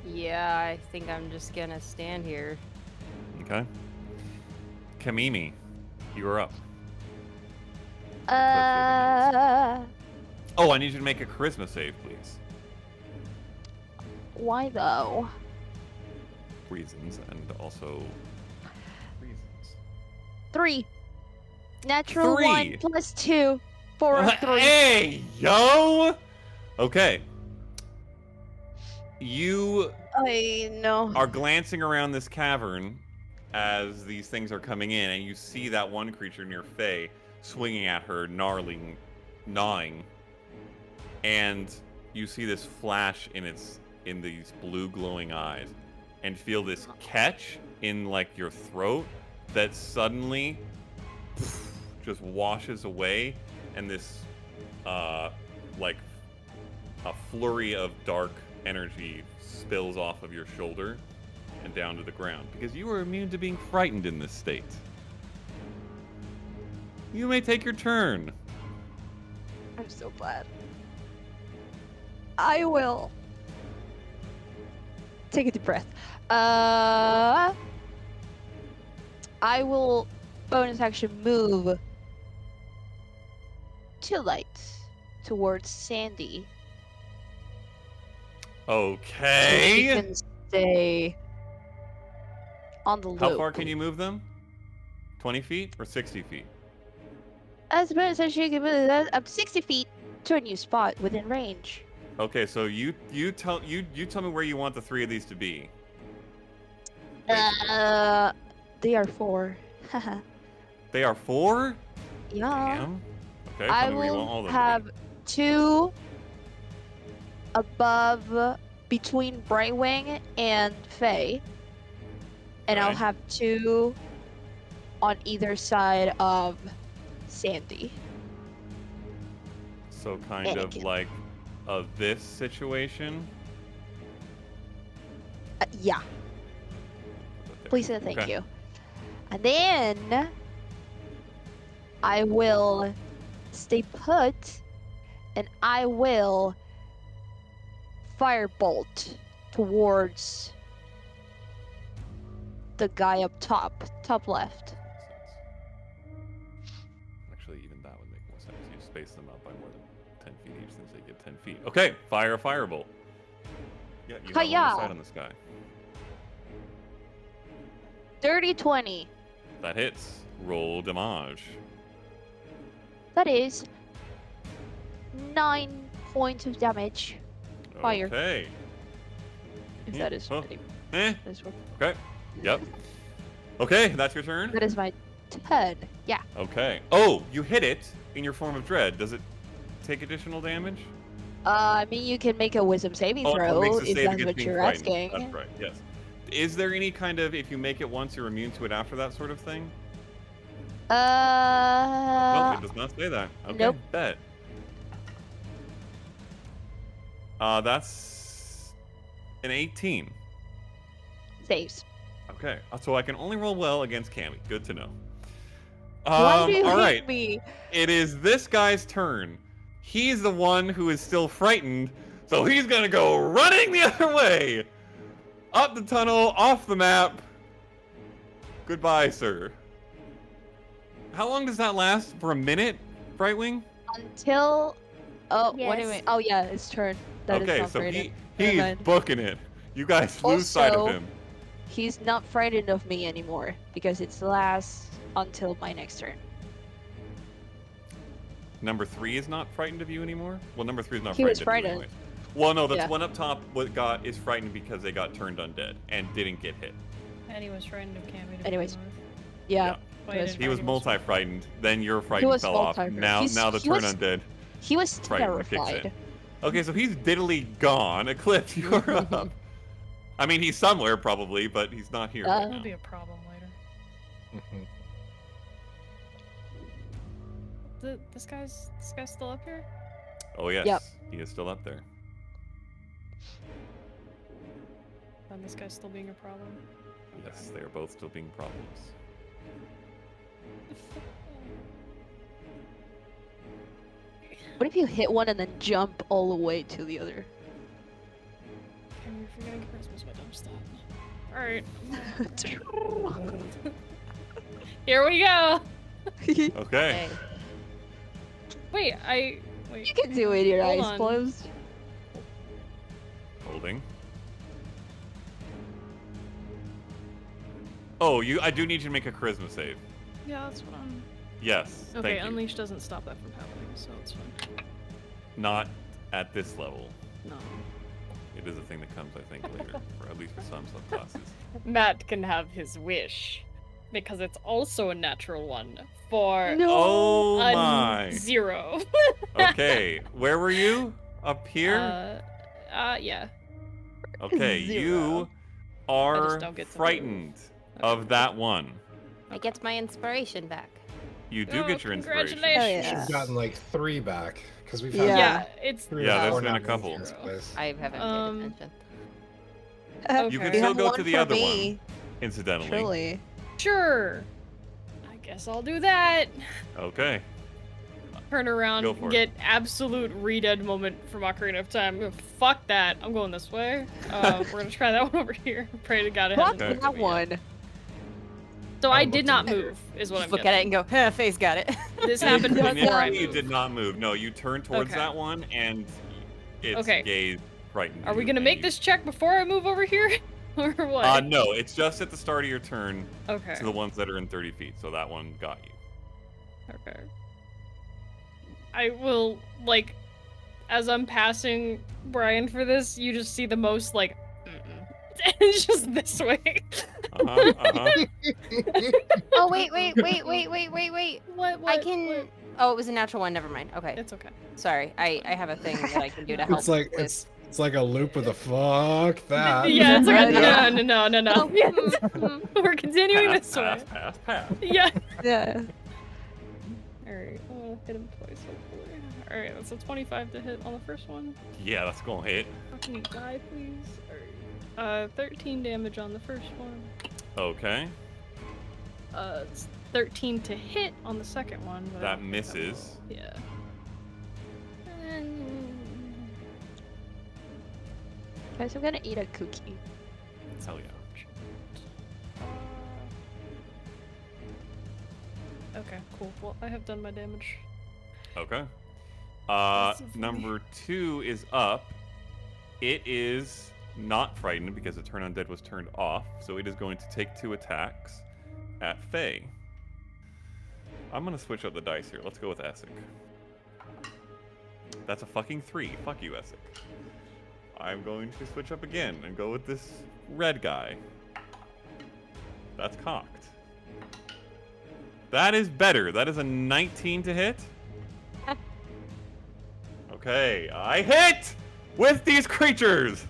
Yeah, I think I'm just gonna stand here. Okay. Kamimi, you are up. Oh, I need you to make a charisma save, please. Why though? Reasons, and also reasons. 3. Natural 3. 1 plus 2 for a 3. Hey, yo! Okay. You I know. are glancing around this cavern as these things are coming in, and you see that one creature near Faye swinging at her, gnarling, gnawing, and you see this flash in these blue glowing eyes, and feel this catch in like your throat that suddenly just washes away, and this like a flurry of dark energy spills off of your shoulder and down to the ground, because you are immune to being frightened in this state. You may take your turn. I'm so glad. I will take a deep breath. I will bonus action move 2 lights towards Sandy. Okay. You can stay on the loop. How far can you move them? 20 feet or 60 feet? As bonus action, you can move that up 60 feet to a new spot within range. Okay, so you tell me where you want the 3 of these to be. They are 4. They are 4? Yeah. Damn. Okay, tell I me where you want all will of them have 2 above, between Brightwing and Faye, and I'll Okay. have 2 on either side of Sandy. So kind of Anneka. like this situation. Yeah. Put that there. Please and thank Okay. you. And then I will stay put, and I will firebolt towards the guy up top left. Makes sense. Actually, even that would make more sense. You space them out by more than 10 feet each since they get 10 feet. Okay, fire a firebolt. Yeah, you have one Hi-ya. side on this guy. Dirty 20. That hits. Roll damage. That is 9 points of damage. Fire. Okay. If Yeah, that is huh. any- Eh. this one. Okay. Yep. Okay, that's your turn. That is my turn. Yeah. Okay. Oh, you hit it in your form of dread. Does it take additional damage? I mean, you can make a wisdom saving Oh, it throw makes a if save that's against what being you're frightened. asking. That's right. Yes. Is there any kind of, if you make it once, you're immune to it after that sort of thing? Nope, it does not say that. Okay, nope. bet. That's an 18. Saves. Okay, so I can only roll well against Cammy. Good to know. Why do you all hate right. me? It is this guy's turn. He's the one who is still frightened, so he's gonna go running the other way. Up the tunnel, off the map. Goodbye, sir. How long does that last? For a minute, Brightwing? Until. Oh, what do you Yes. mean? Oh, yeah, it's turn. That is Okay, not so frightened. he Never is mind. booking it. You guys lose sight of Also- him. He's not frightened of me anymore because it's lasts until my next turn. Number 3 is not frightened of you anymore? Well, number 3 is not He frightened was of you frightened. anyways. Well, no, that's Yeah. one up top is frightened because they got turned undead and didn't get hit. And he was frightened of Cammy to Anyways. begin with. Yeah. But I was- didn't He know was multi-frightened, then your frightened was fell off. multi-frightened. Now the He turn was undead. He was Frightened that kicks in. terrified. Okay, so he's diddly gone. Eclipse, you're up. I mean, he's somewhere probably, but he's not here right That'll now. be a problem later. This guy's still up here? Oh yes, Yep. he is still up there. And this guy's still being a problem. Yes, they are both still being problems. What if you hit one and then jump all the way to the other? And you're forgetting Christmas, but don't stop. Alright. Here we go. Okay. Wait. You can do it, your Hold eyes on. closed. Holding. Oh, I do need you to make a charisma save. Yeah, that's what I'm. Yes. Okay, thank you. Unleash doesn't stop that from happening, so it's fine. Not at this level. No. It is a thing that comes, I think, later, or at least for some subclasses. Matt can have his wish because it's also a natural one for No. Oh a my. 0. Okay, where were you? Up here? Yeah. Okay, Zero. you I are just don't get to frightened of that one. I get my inspiration back. You do Oh, get your inspiration. congratulations. Oh, yeah. We've gotten like 3 back because we've Yeah. had Yeah, it's. three Yeah, or there's four been a now couple. in this place. I haven't paid attention. You can Okay. still have go one to the for other me, one, incidentally. Truly. Sure. I guess I'll do that. Okay. Turn Go around, for it. get absolute re-dead moment from Ocarina of Time. Fuck that. I'm going this way. We're gonna try that one over here. Pray to God it Fuck hasn't. that one. So I I'm did not looking. move, is what Just I'm look at it getting. and go, face got it. This happened before I Initially, you moved. did not move. No, you turned towards Okay. that one, and its Okay. gaze frightened you. Are we gonna and make you- this check before I move over here? Or what? No, it's just at the start of your turn Okay. to the ones that are in 30 feet, so that one got you. Okay. I will, like, as I'm passing Brian for this, you just see the most, like, and it's just this way. Uh-huh, uh-huh. Oh, wait. What? I can. What? Oh, it was a natural one. Never mind. Okay. It's okay. Sorry. I have a thing that I can do to help. It's like with... it's like a loop with a fuck that. Yeah, it's like, Yeah. no. We're continuing Pass, this way. pass. Yeah. Yeah. Alright, hit him twice, hopefully. Alright, that's a 25 to hit on the first one. Yeah, that's gonna hit. Can you die, please? Alright. 13 damage on the first one. Okay. It's 13 to hit on the second one. But I That don't think that misses. will- Yeah. And... Guys, I'm gonna eat a cookie. Hell yeah. Okay, cool. Well, I have done my damage. Okay. Let's see if we- Number 2 is up. It is not frightened because the turn undead was turned off, so it is going to take 2 attacks at Faye. I'm gonna switch up the dice here. Let's go with Essek. That's a fucking 3. Fuck you, Essek. I'm going to switch up again and go with this red guy. That's cocked. That is better. That is a 19 to hit. Okay, I hit with these creatures.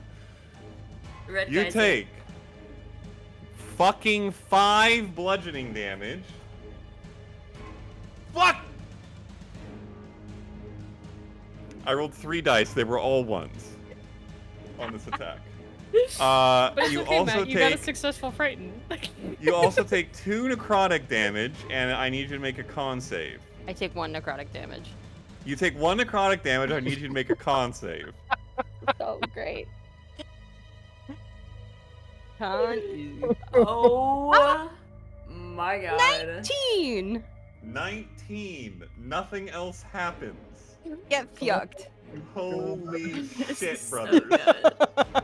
Red You guy's take fucking 5 bludgeoning damage. Fuck! I rolled 3 dice. They were all 1s on this attack. But it's You okay, also Matt. You got a take successful frighten. you also take 2 necrotic damage, and I need you to make a con save. I take 1 necrotic damage. You take 1 necrotic damage. I need you to make a con save. So great. Con Oh my god. 19! 19. Nothing else happens. Get fucked. Holy This shit, is so brother. good.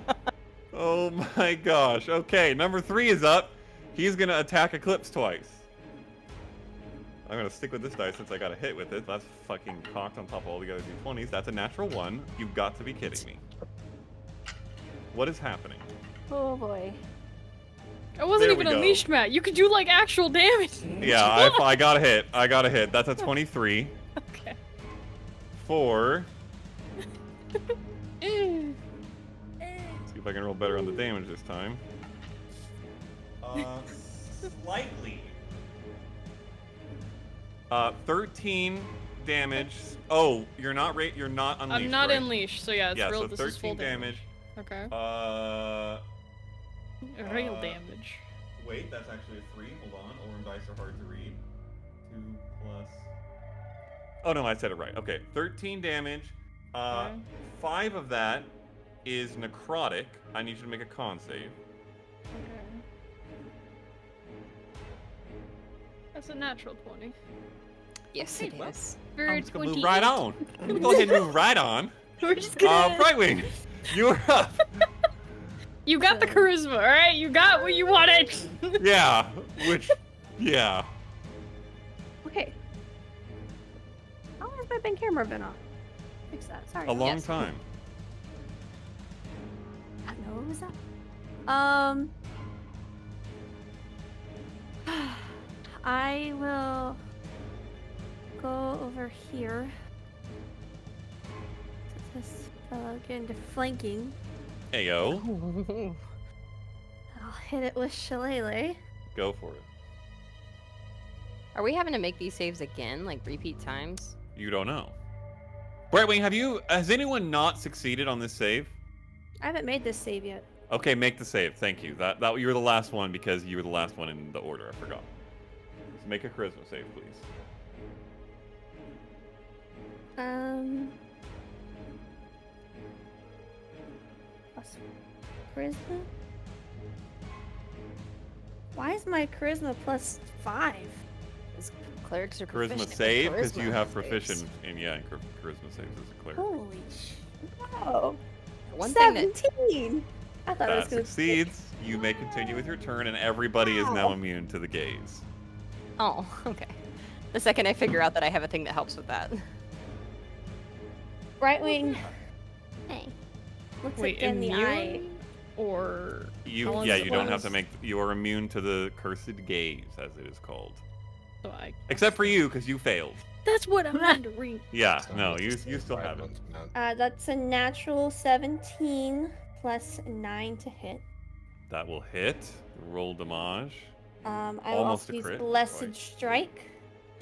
Oh my gosh. Okay, number 3 is up. He's gonna attack Eclipse twice. I'm gonna stick with this dice since I got a hit with it. That's fucking cocked on top of all the other d20s. That's a natural 1. You've got to be kidding me. What is happening? Oh boy. It wasn't There even we go. unleashed, Matt. You could do like actual damage. Yeah, I got a hit. I got a hit. That's a 23. Okay. For... See if I can roll better on the damage this time. Slightly. 13 damage. Oh, you're not you're not unleashed. I'm not right? unleashed, so yeah, it's Yeah, real. so This is full 13 damage. Okay. Real damage. Wait, that's actually a 3. Hold on. Orem dice are hard to read. 2 plus. Oh no, I said it right. Okay, 13 damage. Okay. 5 of that is necrotic. I need you to make a con save. Okay. That's a natural 20. Yes, Okay, it well, is. For I'm just gonna move 28. right on. Go ahead and move right on. We're just gonna. Brightwing, you're up. You got the So- charisma, alright? You got what you wanted. Yeah, yeah. Okay. How long has my Ben camera been on? Fix that. Sorry. A long Yes. time. I know what was that. I will go over here. Let this fellow get into flanking. Ayo, I'll hit it with Shillelagh. go for it. Are we having to make these saves again, like repeat times? You don't know. Brightwing, has anyone not succeeded on this save? I haven't made this save yet. Okay, make the save. Thank you. That you were the last one because you were the last one in the order. I forgot. So make a charisma save, please. Plus charisma. Why is my charisma plus 5? Because clerics are Charisma proficient in save because you charisma have saves. proficient in charisma saves as a cleric. Holy shit. Oh. One thing that 17! I thought I was That gonna succeeds. You may continue with your turn, and everybody is now Wow. immune to the gaze. Oh, okay. The second I figure out that I have a thing that helps with that. Brightwing. Hey. Looks Wait, like in the eye. immune? Or... How You long yeah, does you it don't have last? to make. You are immune to the cursed gaze, as it is called. So I... Except for you, because you failed. That's what I'm wondering. Yeah, So no, it's you just still five have it. months now. That's a natural 17 plus 9 to hit. That will hit. Roll damage. I will Almost also a use crit. Blessed Sorry. Strike.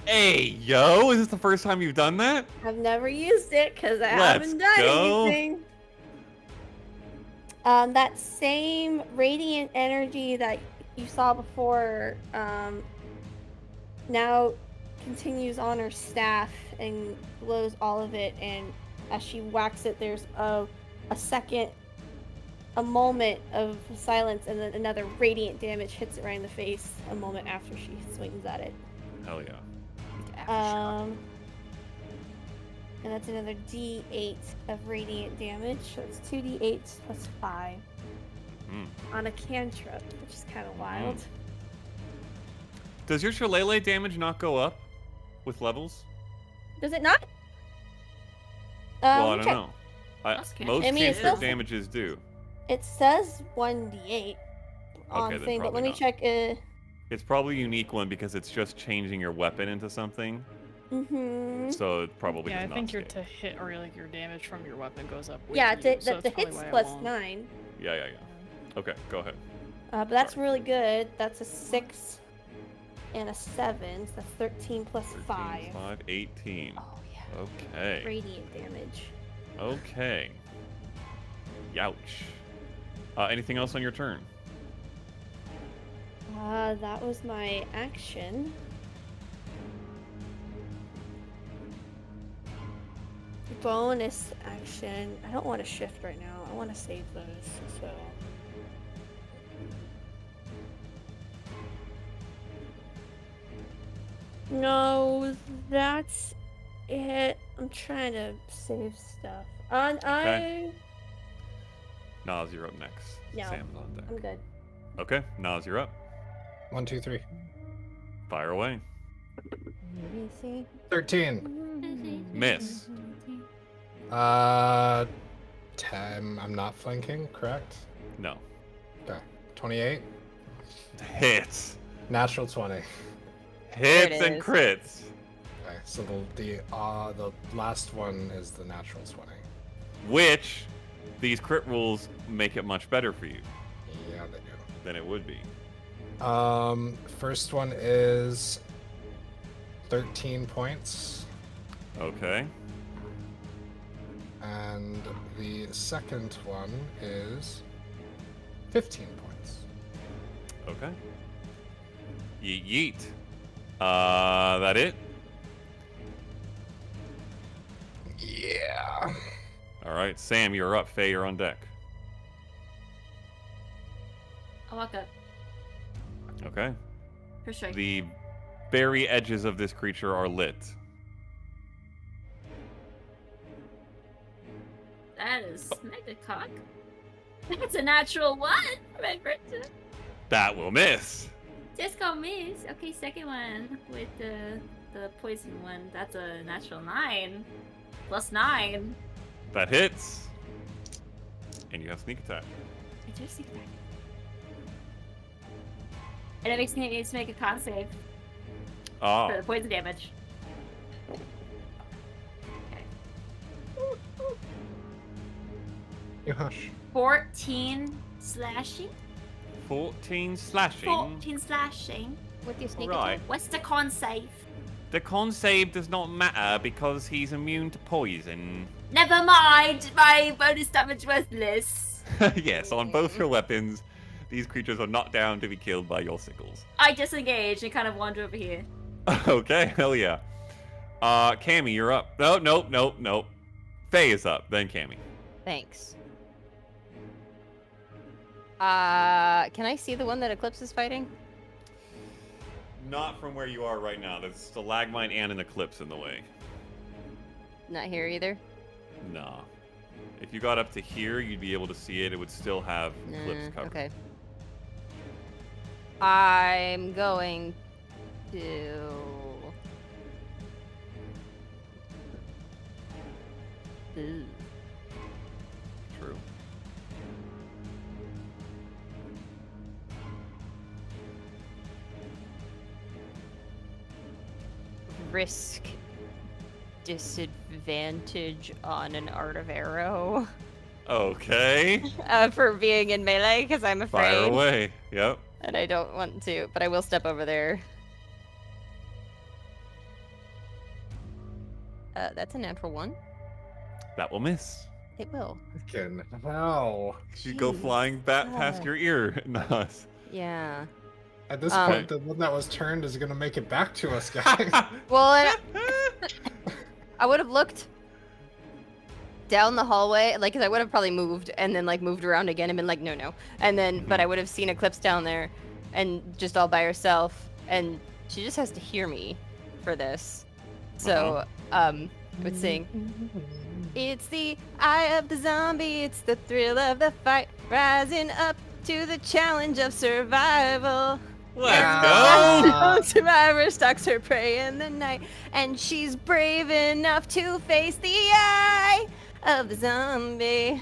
Hey, yo! Is this the first time you've done that? I've never used it because I Let's haven't done go. anything. That same radiant energy that you saw before now continues on her staff and glows all of it, and as she whacks it, there's a moment of silence, and then another radiant damage hits it right in the face a moment after she swings at it. Hell yeah. And that's another D8 of radiant damage, so it's 2D8 plus 5 Mhm. on a cantrip, which is kind of wild. Does your shillelagh damage not go up with levels? Does it not? Well, I let me don't check. know. That's good. Most I mean, it cantrip still- damages do. It says 1D8 on Okay, then thing, but probably let me not. check. It's probably a unique one because it's just changing your weapon into something. So it probably Yeah, I does not think your scale. to hit or like your damage from your weapon goes up. Way Yeah, for you, so the that's probably hit's why I plus won't. 9. Yeah. Okay, go ahead. But that's Sorry. really good. That's a 6 and a 7. So that's 13 plus 13, 5. 5, 18. Oh, yeah. Okay. Radiant damage. Okay. Youch. Anything else on your turn? That was my action. Bonus action. I don't want to shift right now. I want to save those. So. No, that's it. I'm trying to save stuff. Okay. Nas, you're up next. No. Sam's on deck. I'm good. Okay, Nas, you're up. 1, 2, 3. Fire away. Let me see. 13. Miss. 10. I'm not flanking, correct? No. Okay. 28. Hits. Natural 20. Hits and is. crits. Okay, so the last one is the natural 20. Which these crit rules make it much better for you Yeah, they do. than it would be. First one is 13 points, Okay. and the second one is 15 points. Okay. Yeet. That it? Yeah. All right, Sam, you're up. Faye, you're on deck. I'll walk up. Okay. First strike. The very edges of this creature are lit. That is mega cock. That's a natural one. Remember to That will miss. just go miss. Okay, second one with the poison one. That's a natural 9. +9. That hits. And you have sneak attack. I do see that. And it makes me need to make a con save Oh. for the poison damage. Okay. You hush. 14 slashing. 14 slashing. 14 slashing. With your sneak Right. attack? What's the con save? The con save does not matter because he's immune to poison. Never mind. My bonus damage worthless. Yes, on both your weapons, these creatures are not down to be killed by your sickles. I disengage and kind of wander over here. Okay, hell yeah. Cammy, you're up. Nope. Faye is up, then Cammy. Thanks. Can I see the one that Eclipse is fighting? Not from where you are right now. There's a stalagmite and an eclipse in the way. Not here either. Nah. If you got up to here, you'd be able to see it. It would still have eclipse cover. Okay. I'm going to. Ooh. True. Risk disadvantage on an art of arrow Okay. for being in melee because I'm afraid. Fire away. Yep. And I don't want to, but I will step over there. That's a natural 1. That will miss. It will. Fucking hell. You go flying back past your ear. Nice. Yeah. At this point, the one that was turned is gonna make it back to us, guys. Well, I would have looked down the hallway, like, cause I would have probably moved and then like moved around again and been like, no, and then, but I would have seen Eclipse down there, and just all by herself, and she just has to hear me for this, so would sing. It's the eye of the zombie, it's the thrill of the fight, rising up to the challenge of survival. Let's go. Survivor stalks her prey in the night, and she's brave enough to face the eye of the zombie.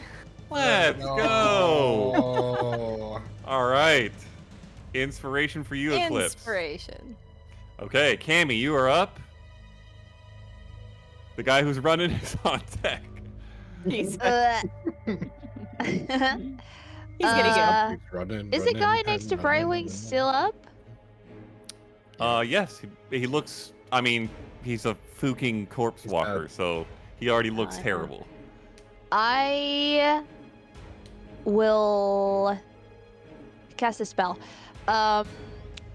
Let's go. Oh. All right. Inspiration for you, Eclipse. Inspiration. Okay, Cammy, you are up. The guy who's running is on deck. He's He's gonna Running, Is the guy running, next to and running, Brightwing running. still up? Yes, he looks. I mean, he's a fucking corpse He's walker, bad. so he already looks I know. terrible. I will cast a spell.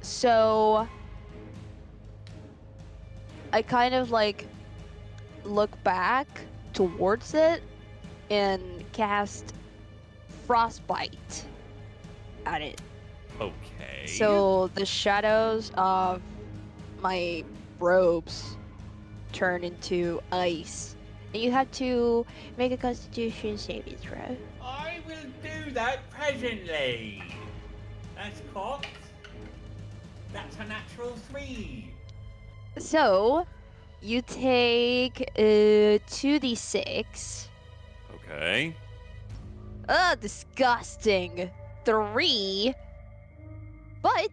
So I kind of like look back towards it and cast Frostbite at it. Okay. So the shadows of my robes turn into ice. And you have to make a Constitution saving throw. I will do that presently. That's cocked. That's a natural 3. So you take 2d6. Okay. Disgusting. 3. But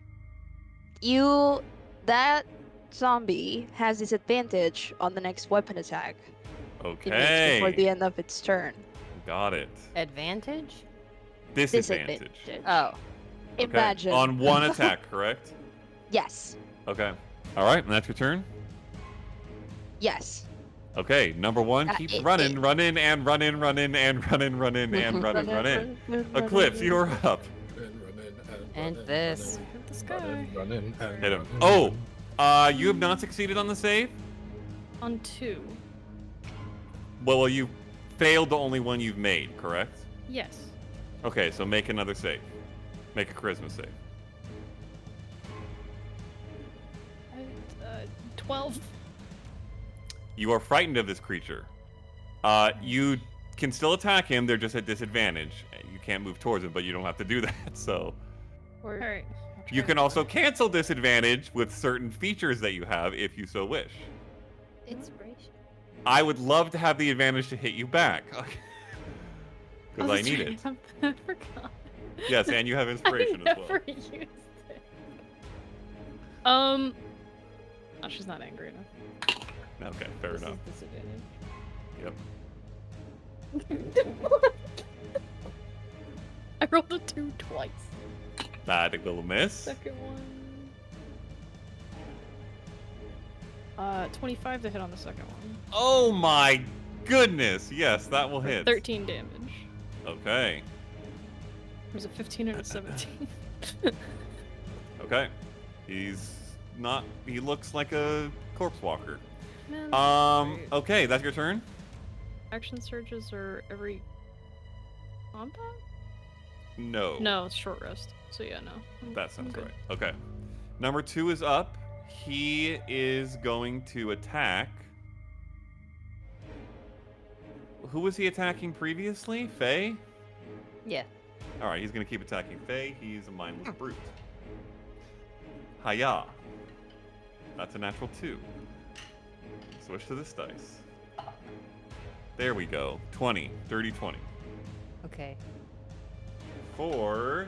that zombie has disadvantage on the next weapon attack it makes before the Okay. end of its turn. Got it. advantage. Disadvantage. Oh, Okay. Imagine. On one attack, correct? Yes. Okay. All right, and that's your turn. Yes. Okay, number 1 Uh, keeps it- running, it- running, and running, running, and running, running, and running. Eclipse, you're up. And this. Hit this guy. Running, Hit him. Oh, you have not succeeded on the save? On 2. Well, you failed the only one you've made, correct? Yes. Okay, so make another save. Make a charisma save. 12. You are frightened of this creature. You can still attack him. They're just at disadvantage. You can't move towards him, but you don't have to do that. So Alright. you can also cancel disadvantage with certain features that you have if you so wish. Inspiration. I would love to have the advantage to hit you back. Because I need it. I forgot. Yes, and you have inspiration I as well. never used it. Oh, she's not angry enough. Okay, fair enough. This is Yep. I rolled a 2 twice. That will miss. Second one. 25 to hit on the second one. Oh my goodness! Yes, that will hit. 13 damage. Okay. There's a 15 and a 17. Okay. He's not. He looks like a corpse walker. Man, great. Okay, that's your turn. Action surges are every combat? No. No, it's short rest. So yeah, no. That sounds good. right. Okay. Number 2 is up. He is going to attack. Who was he attacking previously? Faye? Yeah. Alright, he's going to keep attacking Faye. He's a mindless brute. Hiya. That's a natural 2. Switch to this dice. There we go. 20. Dirty 20. Okay. For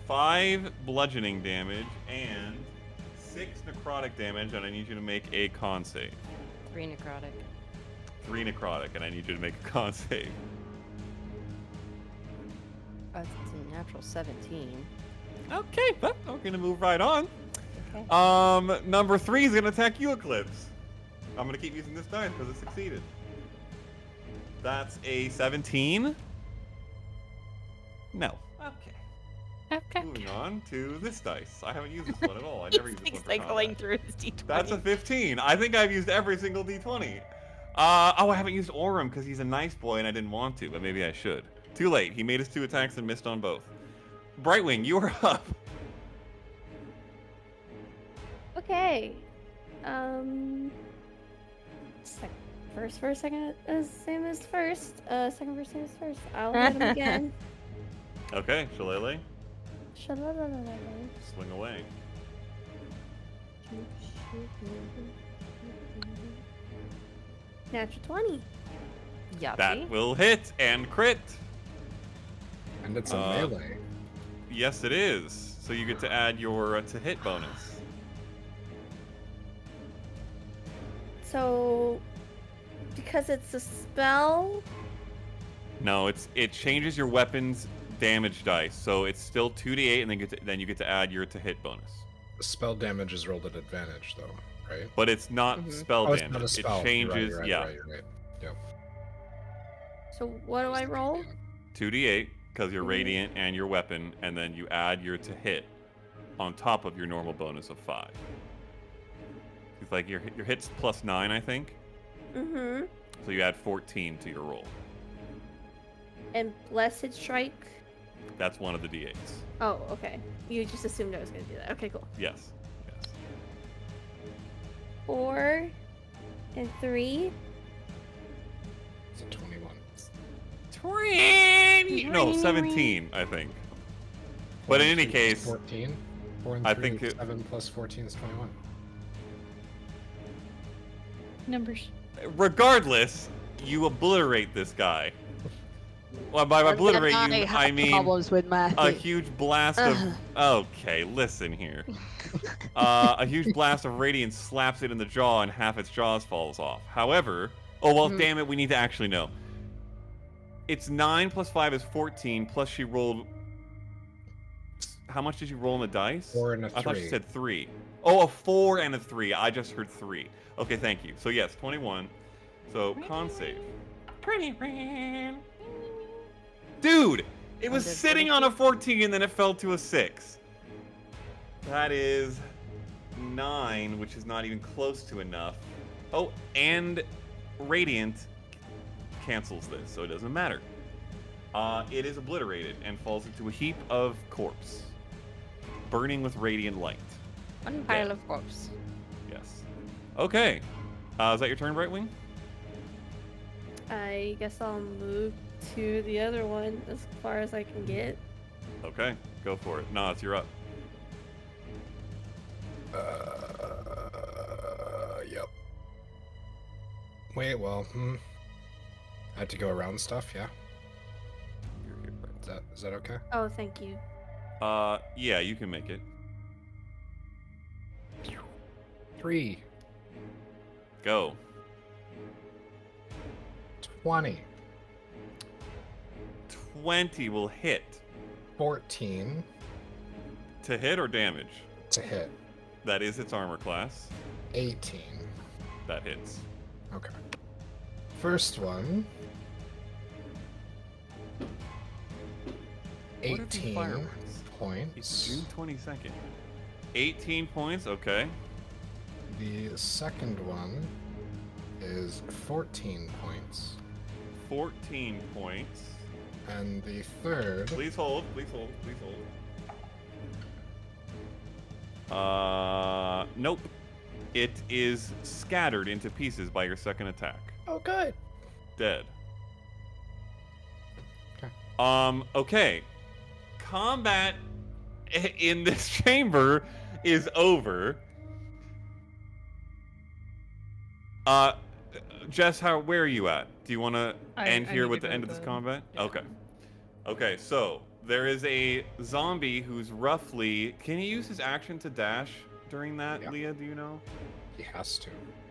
5 bludgeoning damage and 6 necrotic damage, and I need you to make a con save. 3 necrotic. 3 necrotic, and I need you to make a con save. It's a natural 17. Okay, well, we're gonna move right on. Okay. Number 3 is gonna attack you, Eclipse. I'm gonna keep using this dice because it succeeded. That's a 17. No. Okay. Moving on to this dice. I haven't used this one at all. I never used this one for cycling combat. through his d20. That's a 15. I think I've used every single d20. Oh, I haven't used Orem because he's a nice boy and I didn't want to, but maybe I should. Too late. He made his 2 attacks and missed on both. Brightwing, you are up. Okay. First verse, second is same as first. Second verse, same as first. I'll hit him again. Okay, Shillelagh, Sha-la-la-la-la-la. swing away. Natural 20. Yuppie. That will hit and crit. And it's a melee. Yes, it is. So you get to add your to hit bonus. So, because it's a spell, No, it changes your weapon's damage dice. So it's still 2d8, and then you get to add your to hit bonus. Spell damage is rolled at advantage, though, right? But it's not spell Oh, damage. it's not a spell. It changes. You're right, yeah, You're right. Yep. so what do I roll? 2d8 because you're radiant and your weapon, and then you add your to hit on top of your normal bonus of 5. It's like your hit's plus 9, I think. Mm-hmm. So you add 14 to your roll. And Blessed Strike? That's one of the d8s. Oh, okay. You just assumed I was going to do that. Okay, cool. Yes. Yes. 4 and 3. It's a 21. 20! No, 17, I think. But in any case, 14. 4 and 3 I think is 7 plus 14 is 21. Numbers. regardless, you obliterate this guy. Well, by obliterate, I mean problems with math. a huge blast of... Okay, listen here. A huge blast of radiance slaps it in the jaw, and half its jaws falls off. However... Oh, well, damn it, we need to actually know. It's 9 plus 5 is 14, plus she rolled... How much did you roll in the dice? 4 and a 3. I thought she said 3. Oh, a 4 and a 3. I just heard 3. Okay, thank you. So yes, 21. So, con save. Dude! It was sitting on a 14 and then it fell to a 6. That is 9, which is not even close to enough. Oh, and Radiant cancels this, so it doesn't matter. It is obliterated and falls into a heap of corpse, burning with radiant light. One pile of corpse. Yes. Okay. Is that your turn, Brightwing? I guess I'll move to the other one as far as I can get. Okay, go for it. Nods, you're up. Yep. Wait, well, I had to go around stuff, yeah? Is that okay? Oh, thank you. Yeah, you can make it. 3. Go. 20. 20 will hit. 14 To hit or damage? to hit. That is its armor class. 18. That hits. Okay. First one. What are the 18 fireworks? It's points. June 22nd. 18 points, okay. The second one is 14 points. 14 points. And the third. Please hold, please hold, please hold. Nope. It is scattered into pieces by your second attack. Oh, good. Dead. Okay. Okay. Combat in this chamber is over. Jess, where are you at? Do you want to end I here need with to the go end to of this bed. combat? Yeah. Okay. Okay, so there is a zombie who's roughly... Can he use his action to dash during that, Yeah. Leah? Do you know? He has to.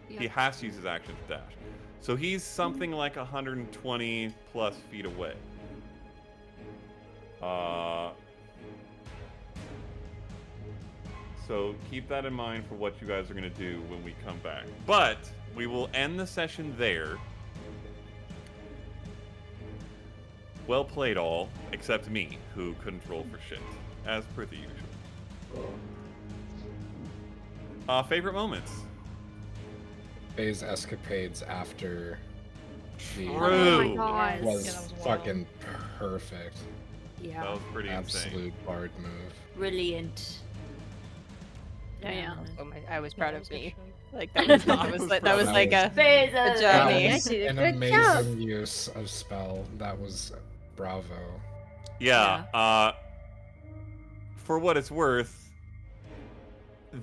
He has to use his action to dash. So he's something like 120 plus feet away. So keep that in mind for what you guys are going to do when we come back. But we will end the session there. Well played all, except me, who couldn't roll for shit, as per the usual. Favorite moments? Faye's escapades after the True. Oh my god. was Yeah, that was wild. fucking perfect. That Yeah. was pretty insane. Absolute bard move. Brilliant. Yeah. Oh I was proud of me. Good Like that was that was like a Faye's a a- journey. That I was did a an good amazing job. use of spell. That was bravo. Yeah, for what it's worth,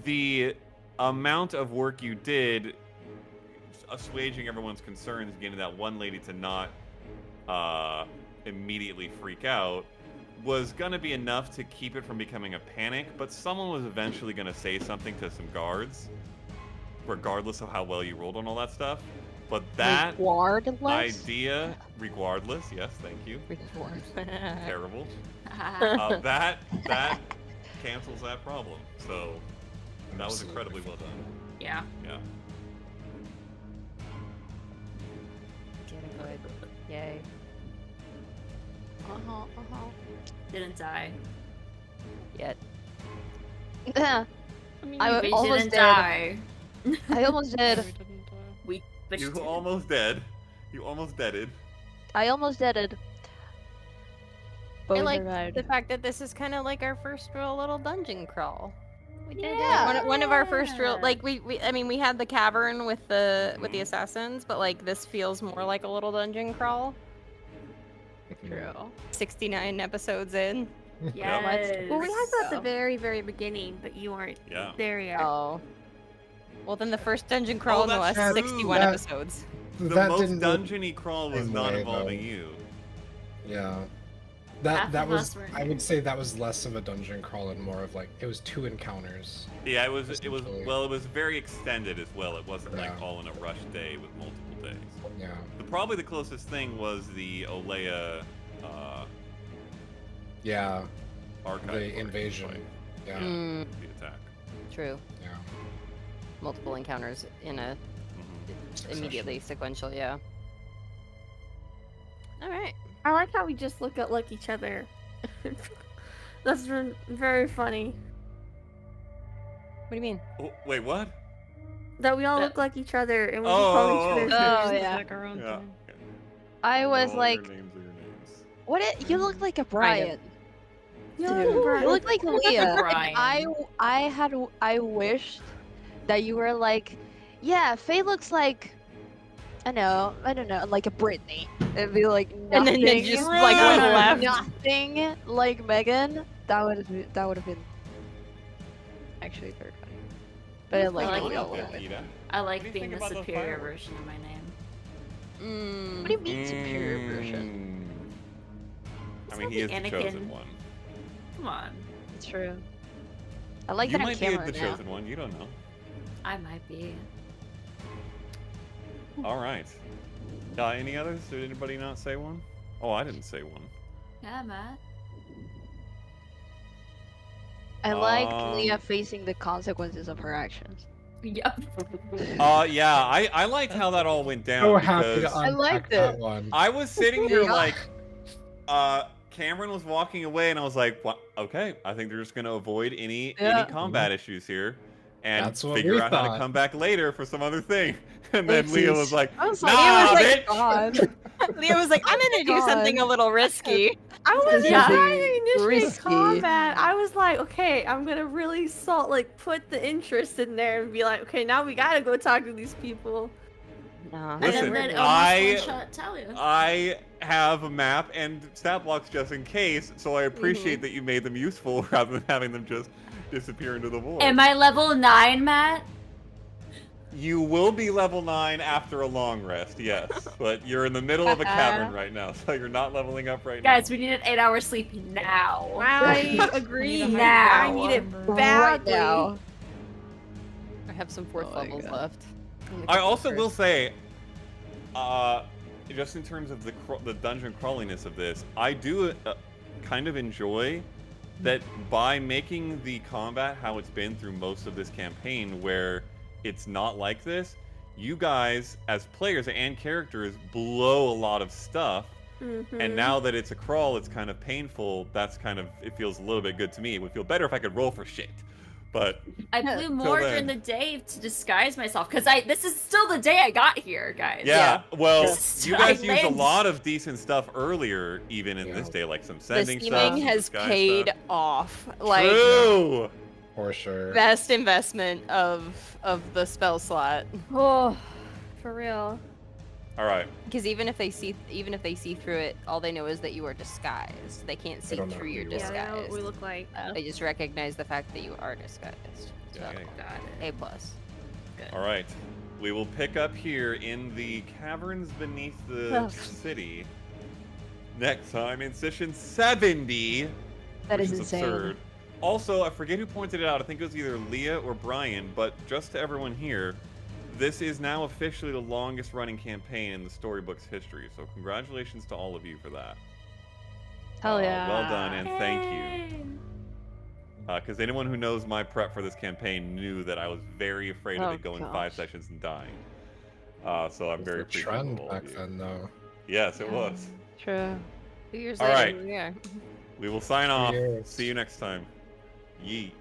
the amount of work you did assuaging everyone's concerns, getting that one lady to not immediately freak out, was going to be enough to keep it from becoming a panic, but someone was eventually going to say something to some guards, regardless of how well you rolled on all that stuff. But that Regardless? idea, regardless, yes, thank you. Terrible. That cancels that problem. So that was incredibly well done. Yeah. Yeah. Good. Yay. Didn't die. Yet. I We almost didn't did. die. I almost did. But You you did. almost dead. You almost deaded. I almost did it. But I we like survived. the fact that this is kind of like our first real little dungeon crawl. We did Yeah. one of our first real we had the cavern with the assassins, but like this feels more like a little dungeon crawl. True. 69 episodes in. Yes. Well, we had that at the So- very, very beginning, but you weren't Yeah. there yet. Oh. Well, then the first dungeon crawl in the that's last true. 61 That- episode. The that most didn't dungeony crawl was same not way, involving though. you. Yeah. Half That of was us were I would say that was less of a dungeon crawl and more of like it was 2 encounters. Yeah, it was Essentially. well, it was very extended as well. It wasn't like Yeah. all in a rush day with multiple days. Yeah. Probably the closest thing was the Olea Yeah. archive. The fight. invasion. Yeah. Mm, The attack. true. Yeah. Multiple encounters in a Mhm. immediately sequential, yeah. All right. I like how we just look like each other. That's been very funny. What do you mean? Oh, wait, what? That we all That- look like each other and we Oh, call oh, each other's oh. names. yeah. Like our own Yeah. thing. I was All like, your names are your names. what? You look like a Brian. You Dude, look like you look like Leah. Brian. I wished that you were like, Yeah, Faye looks like I don't know, like a Britney. It'd be like And nothing, then just like Right. went left. nothing like Megan. That would have been actually very funny. But I like I it like a it. little bit. I What like do you being think the about those superior fireworks? version of my name. What do you mean superior version? I mean, not he is the the Anakin. chosen one. Come on. It's true. I like You that I'm might be Cameron the now. chosen one. You don't know. I might be. All right. Any others? Did anybody not say one? Oh, I didn't say one. Yeah, Matt. I like Um, Leah facing the consequences of her actions. Yep. Yeah, I liked how that all went down So happy to because I unpack liked that it. one. I was sitting here Yeah. like, Cameron was walking away, and I was like, "What? Okay, I think they're just gonna avoid any Yeah. combat issues here, and That's what figure we out how to thought. come back later for some other thing." And then Oopsies. Leah was like, I was "Nah, like, it was like, bitch." God. Leah was like, I'm gonna do something a little risky. I was This Yeah. trying is to initiate risky. combat. I was like, okay, I'm gonna really put the interest in there and be like, okay, now we gotta go talk to these people. No. Listen, and then it I- almost one-shot Talia. I have a map and stat blocks just in case, so I appreciate that you made them useful rather than having them just disappear into the void. Am I level 9, Matt? You will be level 9 after a long rest, yes. But you're in the middle of a cavern right now, so you're not leveling up right Guys, now. we need an 8-hour sleep now. I agree. Now. I need it Right badly. now. I have some fourth Oh my levels God. left. I also will say, just in terms of the dungeon crawliness of this, I do kind of enjoy that by making the combat how it's been through most of this campaign, where it's not like this, you guys, as players and characters, blow a lot of stuff. And now that it's a crawl, it's kind of painful. It feels a little bit good to me. It would feel better if I could roll for shit. But I blew more then. during the day to disguise myself because this is still the day I got here, guys. yeah, well, Just you guys I used a landed- lot of decent stuff earlier, even in this Yeah. day, like some The sending stuff. steaming some has disguise paid stuff. off. Like True. For sure. best investment of the spell slot. Oh, for real. All right. Because even if they see through it, all they know is that you are disguised. They can't see don't know through who your you are. Yeah, I know what disguise. we look like. They just recognize the fact that you are disguised. So, Yeah, yeah. Got it. A plus. All right. We will pick up here in the caverns beneath the Ugh. city. Next time in session 70. That which is insane. absurd. Also, I forget who pointed it out. I think it was either Leah or Brian, but just to everyone here, this is now officially the longest running campaign in the storybook's history. So congratulations to all of you for that. Hell yeah. Well done, and thank you. Because anyone who knows my prep for this campaign knew that I was very afraid of Oh, it going gosh. 5 sessions and dying. So I'm It was very the appreciative trend of all back of you. then, though. Yes, it was. True. 2 years All later, right. here we are. We will sign off. Cheers. See you next time. Yeet.